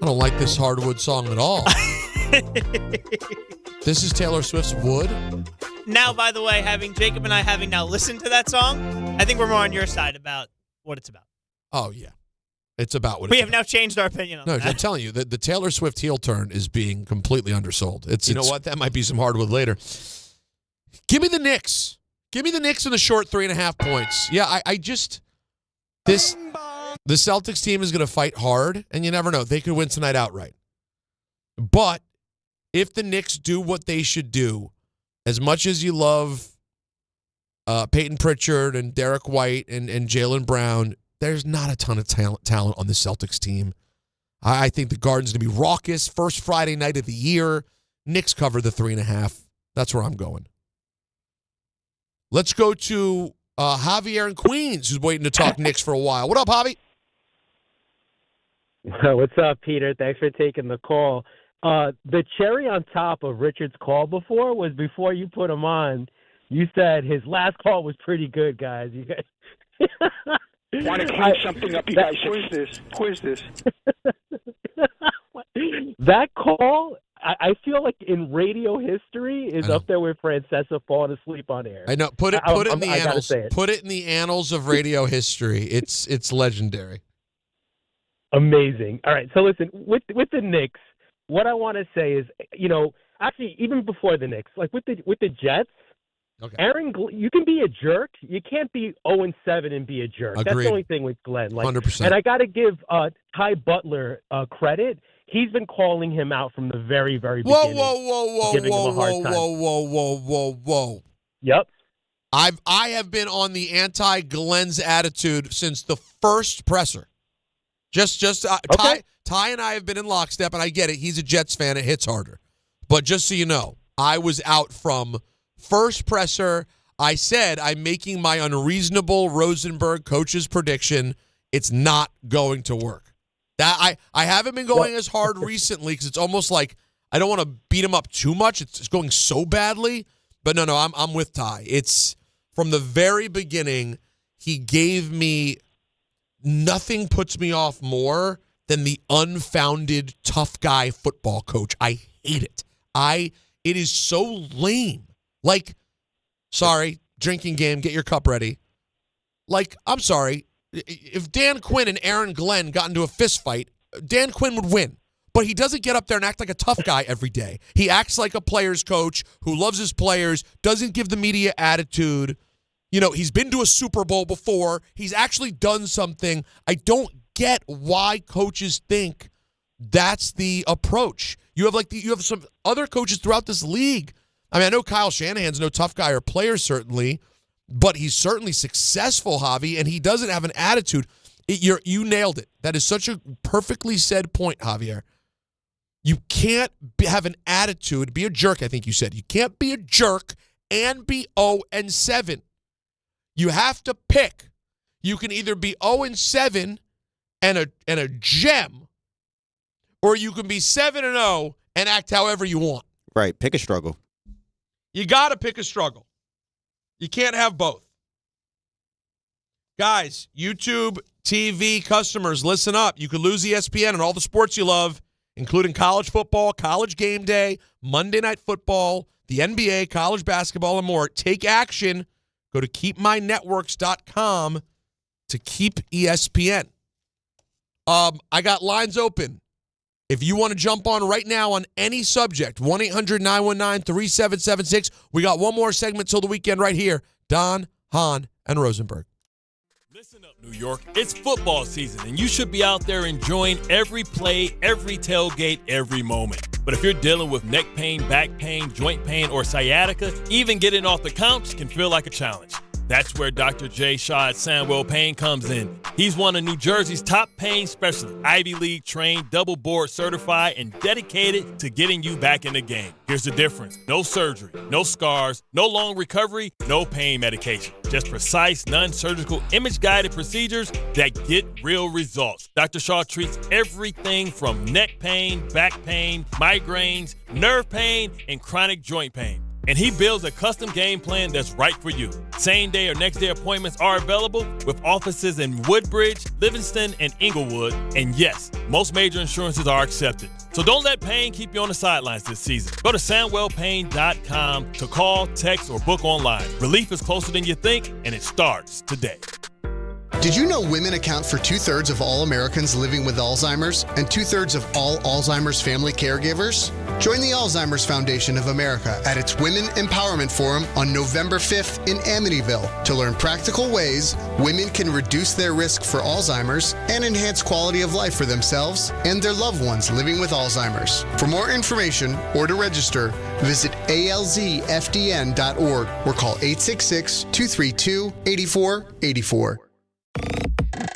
like this hardwood song at all. This is Taylor Swift's Wood. Now, by the way, Jacob and I having now listened to that song, I think we're more on your side about what it's about. Oh, yeah. It's about what we have now changed our opinion on that. I'm telling you, the Taylor Swift heel turn is being completely undersold. You know what? That might be some hardwood later. Give me the Knicks. Give me the Knicks in the short 3.5 points. Yeah, the Celtics team is going to fight hard, and you never know. They could win tonight outright. But if the Knicks do what they should do, as much as you love Peyton Pritchard and Derek White and Jaylen Brown, there's not a ton of talent on the Celtics team. I think the Garden's going to be raucous. First Friday night of the year. Knicks cover the 3.5. That's where I'm going. Let's go to Javier in Queens, who's waiting to talk Knicks for a while. What up, Javi? What's up, Peter? Thanks for taking the call. The cherry on top of Richard's call before was before you put him on, you said his last call was pretty good, guys. You guys want to clean something up, you guys? Who is this? That call, I feel like in radio history, is up there with Francesa falling asleep on air. I know. Put it in the annals. Put it in the annals of radio history. It's legendary. Amazing. All right. So listen, with the Knicks, what I want to say is, actually, even before the Knicks, like with the Jets, okay. You can be a jerk. You can't be 0-7 and be a jerk. Agreed. That's the only thing with Glenn. 100%. And I got to give Ty Butler credit. He's been calling him out from the very, very beginning. Whoa. Yep. I have been on the anti-Glenn's attitude since the first presser. Okay. Ty and I have been in lockstep, and I get it. He's a Jets fan. It hits harder. But just so you know, I was out from first presser. I said I'm making my unreasonable Rosenberg coach's prediction. It's not going to work. That I haven't been going as hard recently because it's almost like I don't want to beat him up too much. It's going so badly. But no, I'm with Ty. It's from the very beginning, he gave me nothing puts me off more than the unfounded tough guy football coach. I hate it. It is so lame. Like, sorry, drinking game, get your cup ready. Like, I'm sorry. If Dan Quinn and Aaron Glenn got into a fist fight, Dan Quinn would win. But he doesn't get up there and act like a tough guy every day. He acts like a player's coach who loves his players, doesn't give the media attitude. You know, he's been to a Super Bowl before. He's actually done something. I don't get why coaches think that's the approach. You have some other coaches throughout this league. I mean, I know Kyle Shanahan's no tough guy or player, certainly, but he's certainly successful, Javi, and he doesn't have an attitude. You nailed it. That is such a perfectly said point, Javier. You can't have an attitude, be a jerk, I think you said. You can't be a jerk and be 0-7. You have to pick. You can either be 0-7 and a gem, or you can be 7-0 and act however you want. Right. Pick a struggle. You got to pick a struggle. You can't have both. Guys, YouTube TV customers, listen up. You could lose ESPN and all the sports you love, including college football, college game day, Monday Night Football, the NBA, college basketball, and more. Take action. Go to keepmynetworks.com to keep ESPN. I got lines open. If you want to jump on right now on any subject, 1-800-919-3776. We got one more segment till the weekend right here. Don, Hahn, and Rosenberg. Listen up, New York. It's football season, and you should be out there enjoying every play, every tailgate, every moment. But if you're dealing with neck pain, back pain, joint pain, or sciatica, even getting off the couch can feel like a challenge. That's where Dr. Jay Shaw at Sandwell Pain comes in. He's one of New Jersey's top pain specialists, Ivy League trained, double board certified, and dedicated to getting you back in the game. Here's the difference. No surgery, no scars, no long recovery, no pain medication. Just precise, non-surgical, image-guided procedures that get real results. Dr. Shaw treats everything from neck pain, back pain, migraines, nerve pain, and chronic joint pain. And he builds a custom game plan that's right for you. Same day or next day appointments are available with offices in Woodbridge, Livingston, and Inglewood. And yes, most major insurances are accepted. So don't let pain keep you on the sidelines this season. Go to SandwellPain.com to call, text, or book online. Relief is closer than you think, and it starts today. Did you know women account for 2/3 of all Americans living with Alzheimer's and 2/3 of all Alzheimer's family caregivers? Join the Alzheimer's Foundation of America at its Women Empowerment Forum on November 5th in Amityville to learn practical ways women can reduce their risk for Alzheimer's and enhance quality of life for themselves and their loved ones living with Alzheimer's. For more information or to register, visit alzfdn.org or call 866-232-8484.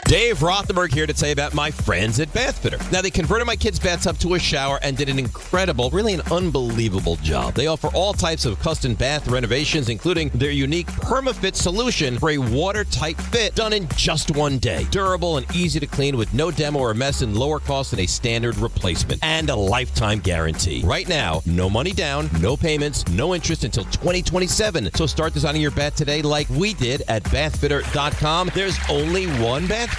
Dave Rothenberg here to tell you about my friends at Bathfitter. Now, they converted my kids' bathtub to a shower and did an incredible, really an unbelievable job. They offer all types of custom bath renovations, including their unique PermaFit solution for a watertight fit done in just one day. Durable and easy to clean with no demo or mess and lower cost than a standard replacement. And a lifetime guarantee. Right now, no money down, no payments, no interest until 2027. So start designing your bath today like we did at bathfitter.com. There's only one Bathfitter.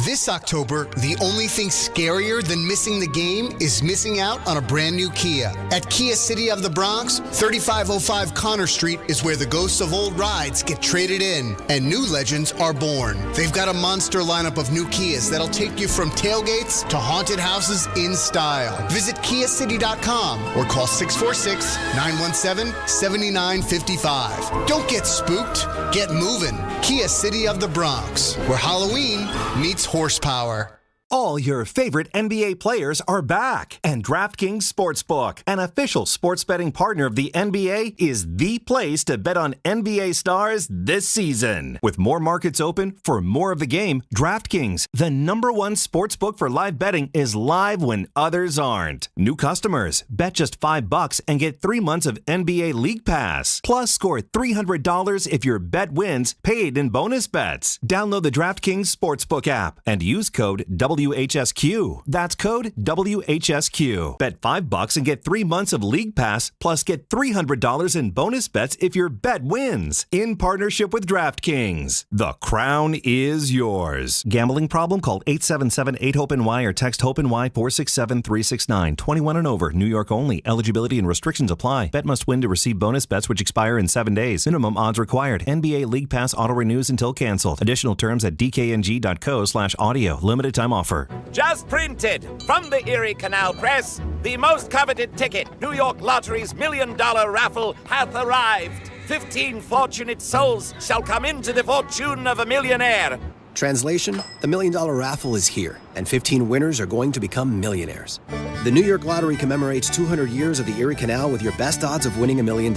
This October, the only thing scarier than missing the game is missing out on a brand new Kia. At Kia City of the Bronx, 3505 Connor Street is where the ghosts of old rides get traded in and new legends are born. They've got a monster lineup of new Kias that'll take you from tailgates to haunted houses in style. Visit KiaCity.com or call 646-917-7955. Don't get spooked, get moving. Kia City of the Bronx, where Halloween meets horsepower. All your favorite NBA players are back, and DraftKings Sportsbook, an official sports betting partner of the NBA, is the place to bet on NBA stars this season. With more markets open for more of the game, DraftKings, the #1 sportsbook for live betting, is live when others aren't. New customers, bet just $5 and get 3 months of NBA League Pass. Plus, score $300 if your bet wins, paid in bonus bets. Download the DraftKings Sportsbook app and use code WHSQ. That's code WHSQ. Bet $5 and get 3 months of League Pass, plus get $300 in bonus bets if your bet wins. In partnership with DraftKings. The crown is yours. Gambling problem? Call 877-8-HOPE-NY or text HOPE-NY 467-369. 21 and over. New York only. Eligibility and restrictions apply. Bet must win to receive bonus bets which expire in 7 days. Minimum odds required. NBA League Pass auto renews until canceled. Additional terms at dkng.co/audio. Limited time offer. Just printed from the Erie Canal Press, the most coveted ticket, New York Lottery's $1 million raffle, hath arrived. 15 fortunate souls shall come into the fortune of a millionaire. Translation, the $1 million raffle is here, and 15 winners are going to become millionaires. The New York Lottery commemorates 200 years of the Erie Canal with your best odds of winning $1 million.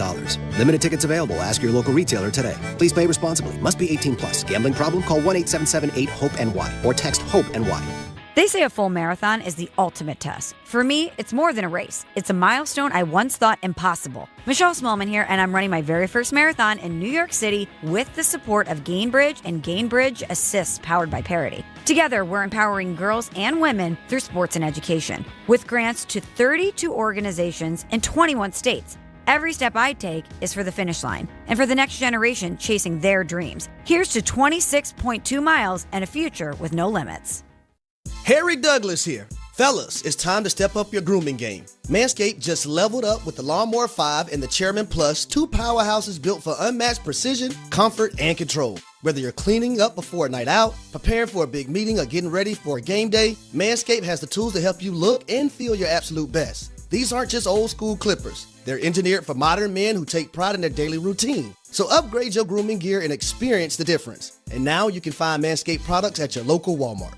Limited tickets available. Ask your local retailer today. Please play responsibly. Must be 18 plus. Gambling problem? Call 1-877-8-HOPE-NY or text HOPE-NY. They say a full marathon is the ultimate test. For me, it's more than a race. It's a milestone I once thought impossible. Michelle Smallman here, and I'm running my very first marathon in New York City with the support of Gainbridge and Gainbridge Assists powered by Parity. Together, we're empowering girls and women through sports and education, with grants to 32 organizations in 21 states. Every step I take is for the finish line and for the next generation chasing their dreams. Here's to 26.2 miles and a future with no limits. Harry Douglas here. Fellas, it's time to step up your grooming game. Manscaped just leveled up with the Lawnmower 5 and the Chairman Plus, two powerhouses built for unmatched precision, comfort, and control. Whether you're cleaning up before a night out, preparing for a big meeting, or getting ready for a game day, Manscaped has the tools to help you look and feel your absolute best. These aren't just old school clippers. They're engineered for modern men who take pride in their daily routine. So upgrade your grooming gear and experience the difference. And now you can find Manscaped products at your local Walmart.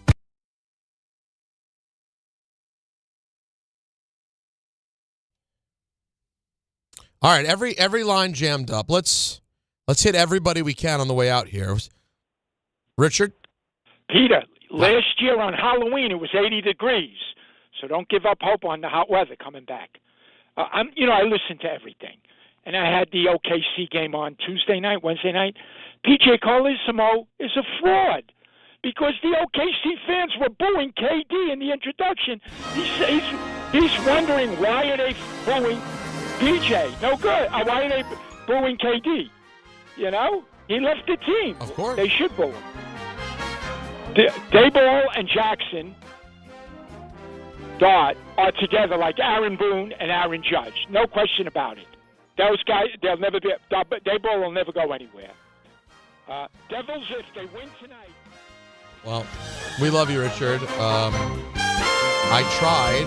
All right, every line jammed up. Let's hit everybody we can on the way out here. Richard? Peter, last year on Halloween it was 80 degrees, so don't give up hope on the hot weather coming back. I listen to everything, and I had the OKC game on Wednesday night. PJ Carlesimo is a fraud because the OKC fans were booing KD in the introduction. He's wondering why are they booing PJ? No good. Why are they booing KD? You know, he left the team. Of course, they should boo him. Daboll and Jackson Dart are together like Aaron Boone and Aaron Judge. No question about it. Those guys, they'll never be. Daboll will never go anywhere. Devils, if they win tonight. Well, we love you, Richard. I tried.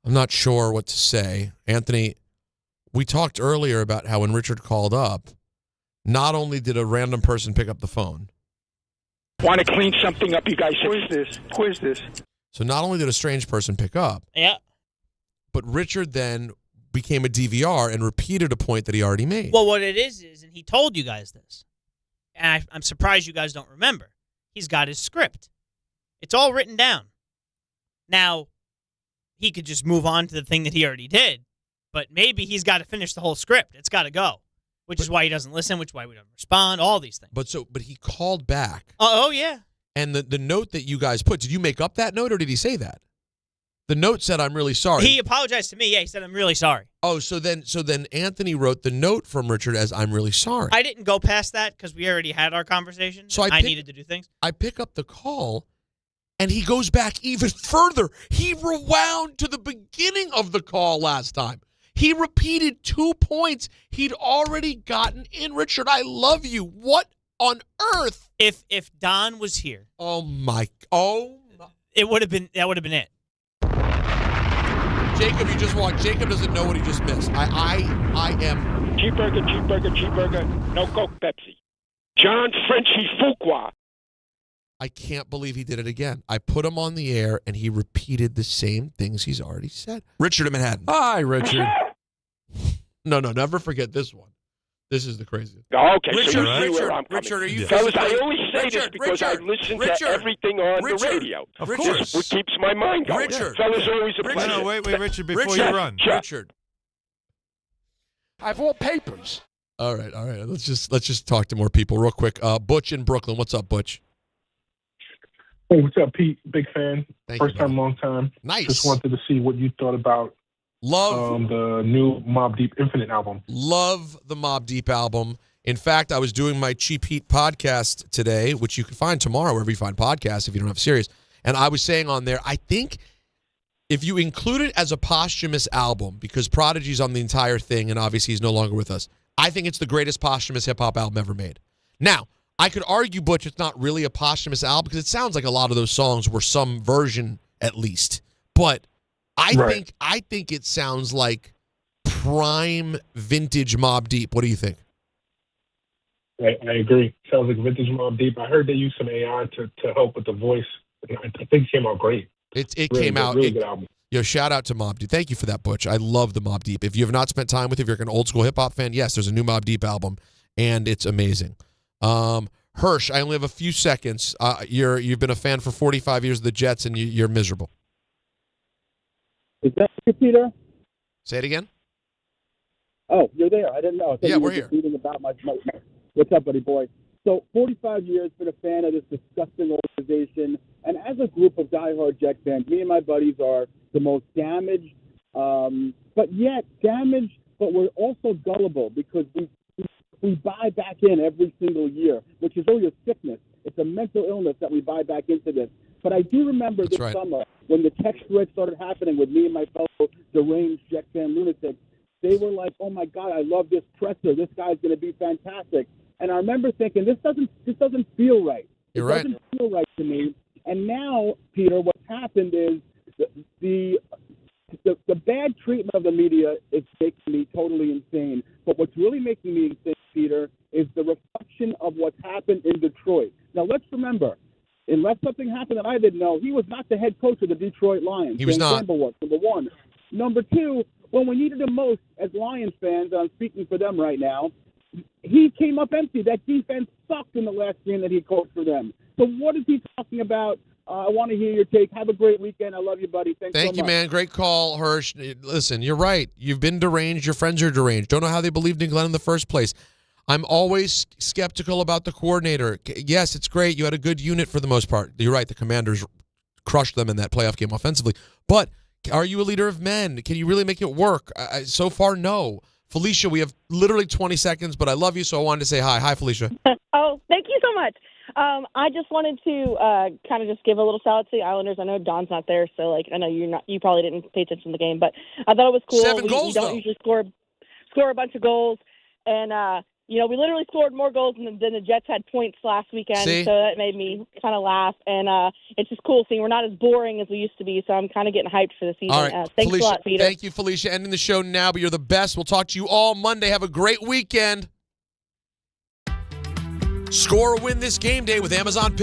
I'm not sure what to say. Anthony, we talked earlier about how when Richard called up, not only did a random person pick up the phone. Want to clean something up, you guys? Who is this? So not only did a strange person pick up, but Richard then became a DVR and repeated a point that he already made. Well, what it is, and he told you guys this, and I'm surprised you guys don't remember. He's got his script. It's all written down. Now, he could just move on to the thing that he already did, but maybe he's got to finish the whole script. It's got to go, which is why he doesn't listen, which is why we don't respond, all these things. But he called back. Oh yeah. And the note that you guys put, did you make up that note or did he say that? The note said, "I'm really sorry." He apologized to me. Yeah, he said, "I'm really sorry." Oh, so then Anthony wrote the note from Richard as, "I'm really sorry." I didn't go past that because we already had our conversation. So I needed to do things. I pick up the call. And he goes back even further. He rewound to the beginning of the call last time. He repeated 2 points he'd already gotten in. Richard, I love you. What on earth? If Don was here. Oh my. That would have been it. Jacob, you just walked. Jacob doesn't know what he just missed. I am. Cheeseburger. No Coke, Pepsi. John Frenchie Fuqua. I can't believe he did it again. I put him on the air, and he repeated the same things he's already said. Richard in Manhattan. Hi, Richard. No, never forget this one. This is the craziest. Okay, Richard, so you see where I'm coming. Richard, are you Fellas, I only say this because I listen to everything on the radio. Of course. This is what keeps my mind going. Richard. Fellas, always a pleasure. No, wait, Richard, before you run. Richard. I have all papers. All right. Let's just talk to more people real quick. Butch in Brooklyn. What's up, Butch? Hey, what's up, Pete? Big fan. Thank First you, time, long time. Nice. Just wanted to see what you thought about the new Mobb Deep Infinite album. Love the Mobb Deep album. In fact, I was doing my Cheap Heat podcast today, which you can find tomorrow wherever you find podcasts if you don't have Sirius. And I was saying on there, I think if you include it as a posthumous album, because Prodigy's on the entire thing and obviously he's no longer with us, I think it's the greatest posthumous hip-hop album ever made. Now, I could argue, Butch, it's not really a posthumous album because it sounds like a lot of those songs were some version at least. But I think it sounds like prime vintage Mobb Deep. What do you think? I agree. Sounds like vintage Mobb Deep. I heard they used some AI to help with the voice. I think it came out great. It really came out. Really good album. Yo, shout out to Mobb Deep. Thank you for that, Butch. I love the Mobb Deep. If you have not spent time with it, if you're an old school hip hop fan, yes, there's a new Mobb Deep album, and it's amazing. Hirsch, I only have a few seconds. You've been a fan for 45 years of the Jets, and you're miserable. Is that you, Peter? Say it again. Oh, you're there. I didn't know. I thought you we're were here. Reading about my. What's up, buddy boy? So, 45 years, been a fan of this disgusting organization, and as a group of diehard Jet fans, me and my buddies are the most damaged, but we're also gullible because we buy back in every single year, which is really a sickness. It's a mental illness that we buy back into this. But I do remember this summer when the text thread started happening with me and my fellow deranged Jet fan lunatics. They were like, "Oh my God, I love this presser. This guy's going to be fantastic." And I remember thinking, this doesn't feel right. You're right. right. It doesn't feel right to me. And now, Peter, what's happened is the bad treatment of the media is making me totally insane. But what's really making me insane, Peter, is the reflection of what's happened in Detroit. Now, let's remember, unless something happened that I didn't know, he was not the head coach of the Detroit Lions. He was Dan not. Campbell was, number one. Number two, when we needed him most as Lions fans, and I'm speaking for them right now, he came up empty. That defense sucked in the last game that he coached for them. So what is he talking about? I want to hear your take. Have a great weekend. I love you, buddy. Thank Thank you, much. man. Great call, Hirsch. Listen, you're right. You've been deranged. Your friends are deranged. Don't know how they believed in Glenn in the first place. I'm always skeptical about the coordinator. Yes, it's great. You had a good unit for the most part. You're right. The Commanders crushed them in that playoff game offensively. But are you a leader of men? Can you really make it work? So far, no. Felicia, we have literally 20 seconds, but I love you, so I wanted to say hi. Hi, Felicia. Oh, thank you so much. I just wanted to kind of just give a little shout out to the Islanders. I know Don's not there, so I know you probably didn't pay attention to the game, but I thought it was cool. 7 goals, we don't usually score a bunch of goals, and we literally scored more goals than the Jets had points last weekend. See? So that made me kind of laugh, and it's just cool seeing we're not as boring as we used to be. So I'm kind of getting hyped for the season. All right, Thanks Felicia, a lot, Peter. Thank you, Felicia. Ending the show now, but you're the best. We'll talk to you all Monday. Have a great weekend. Score or win this game day with Amazon Pay.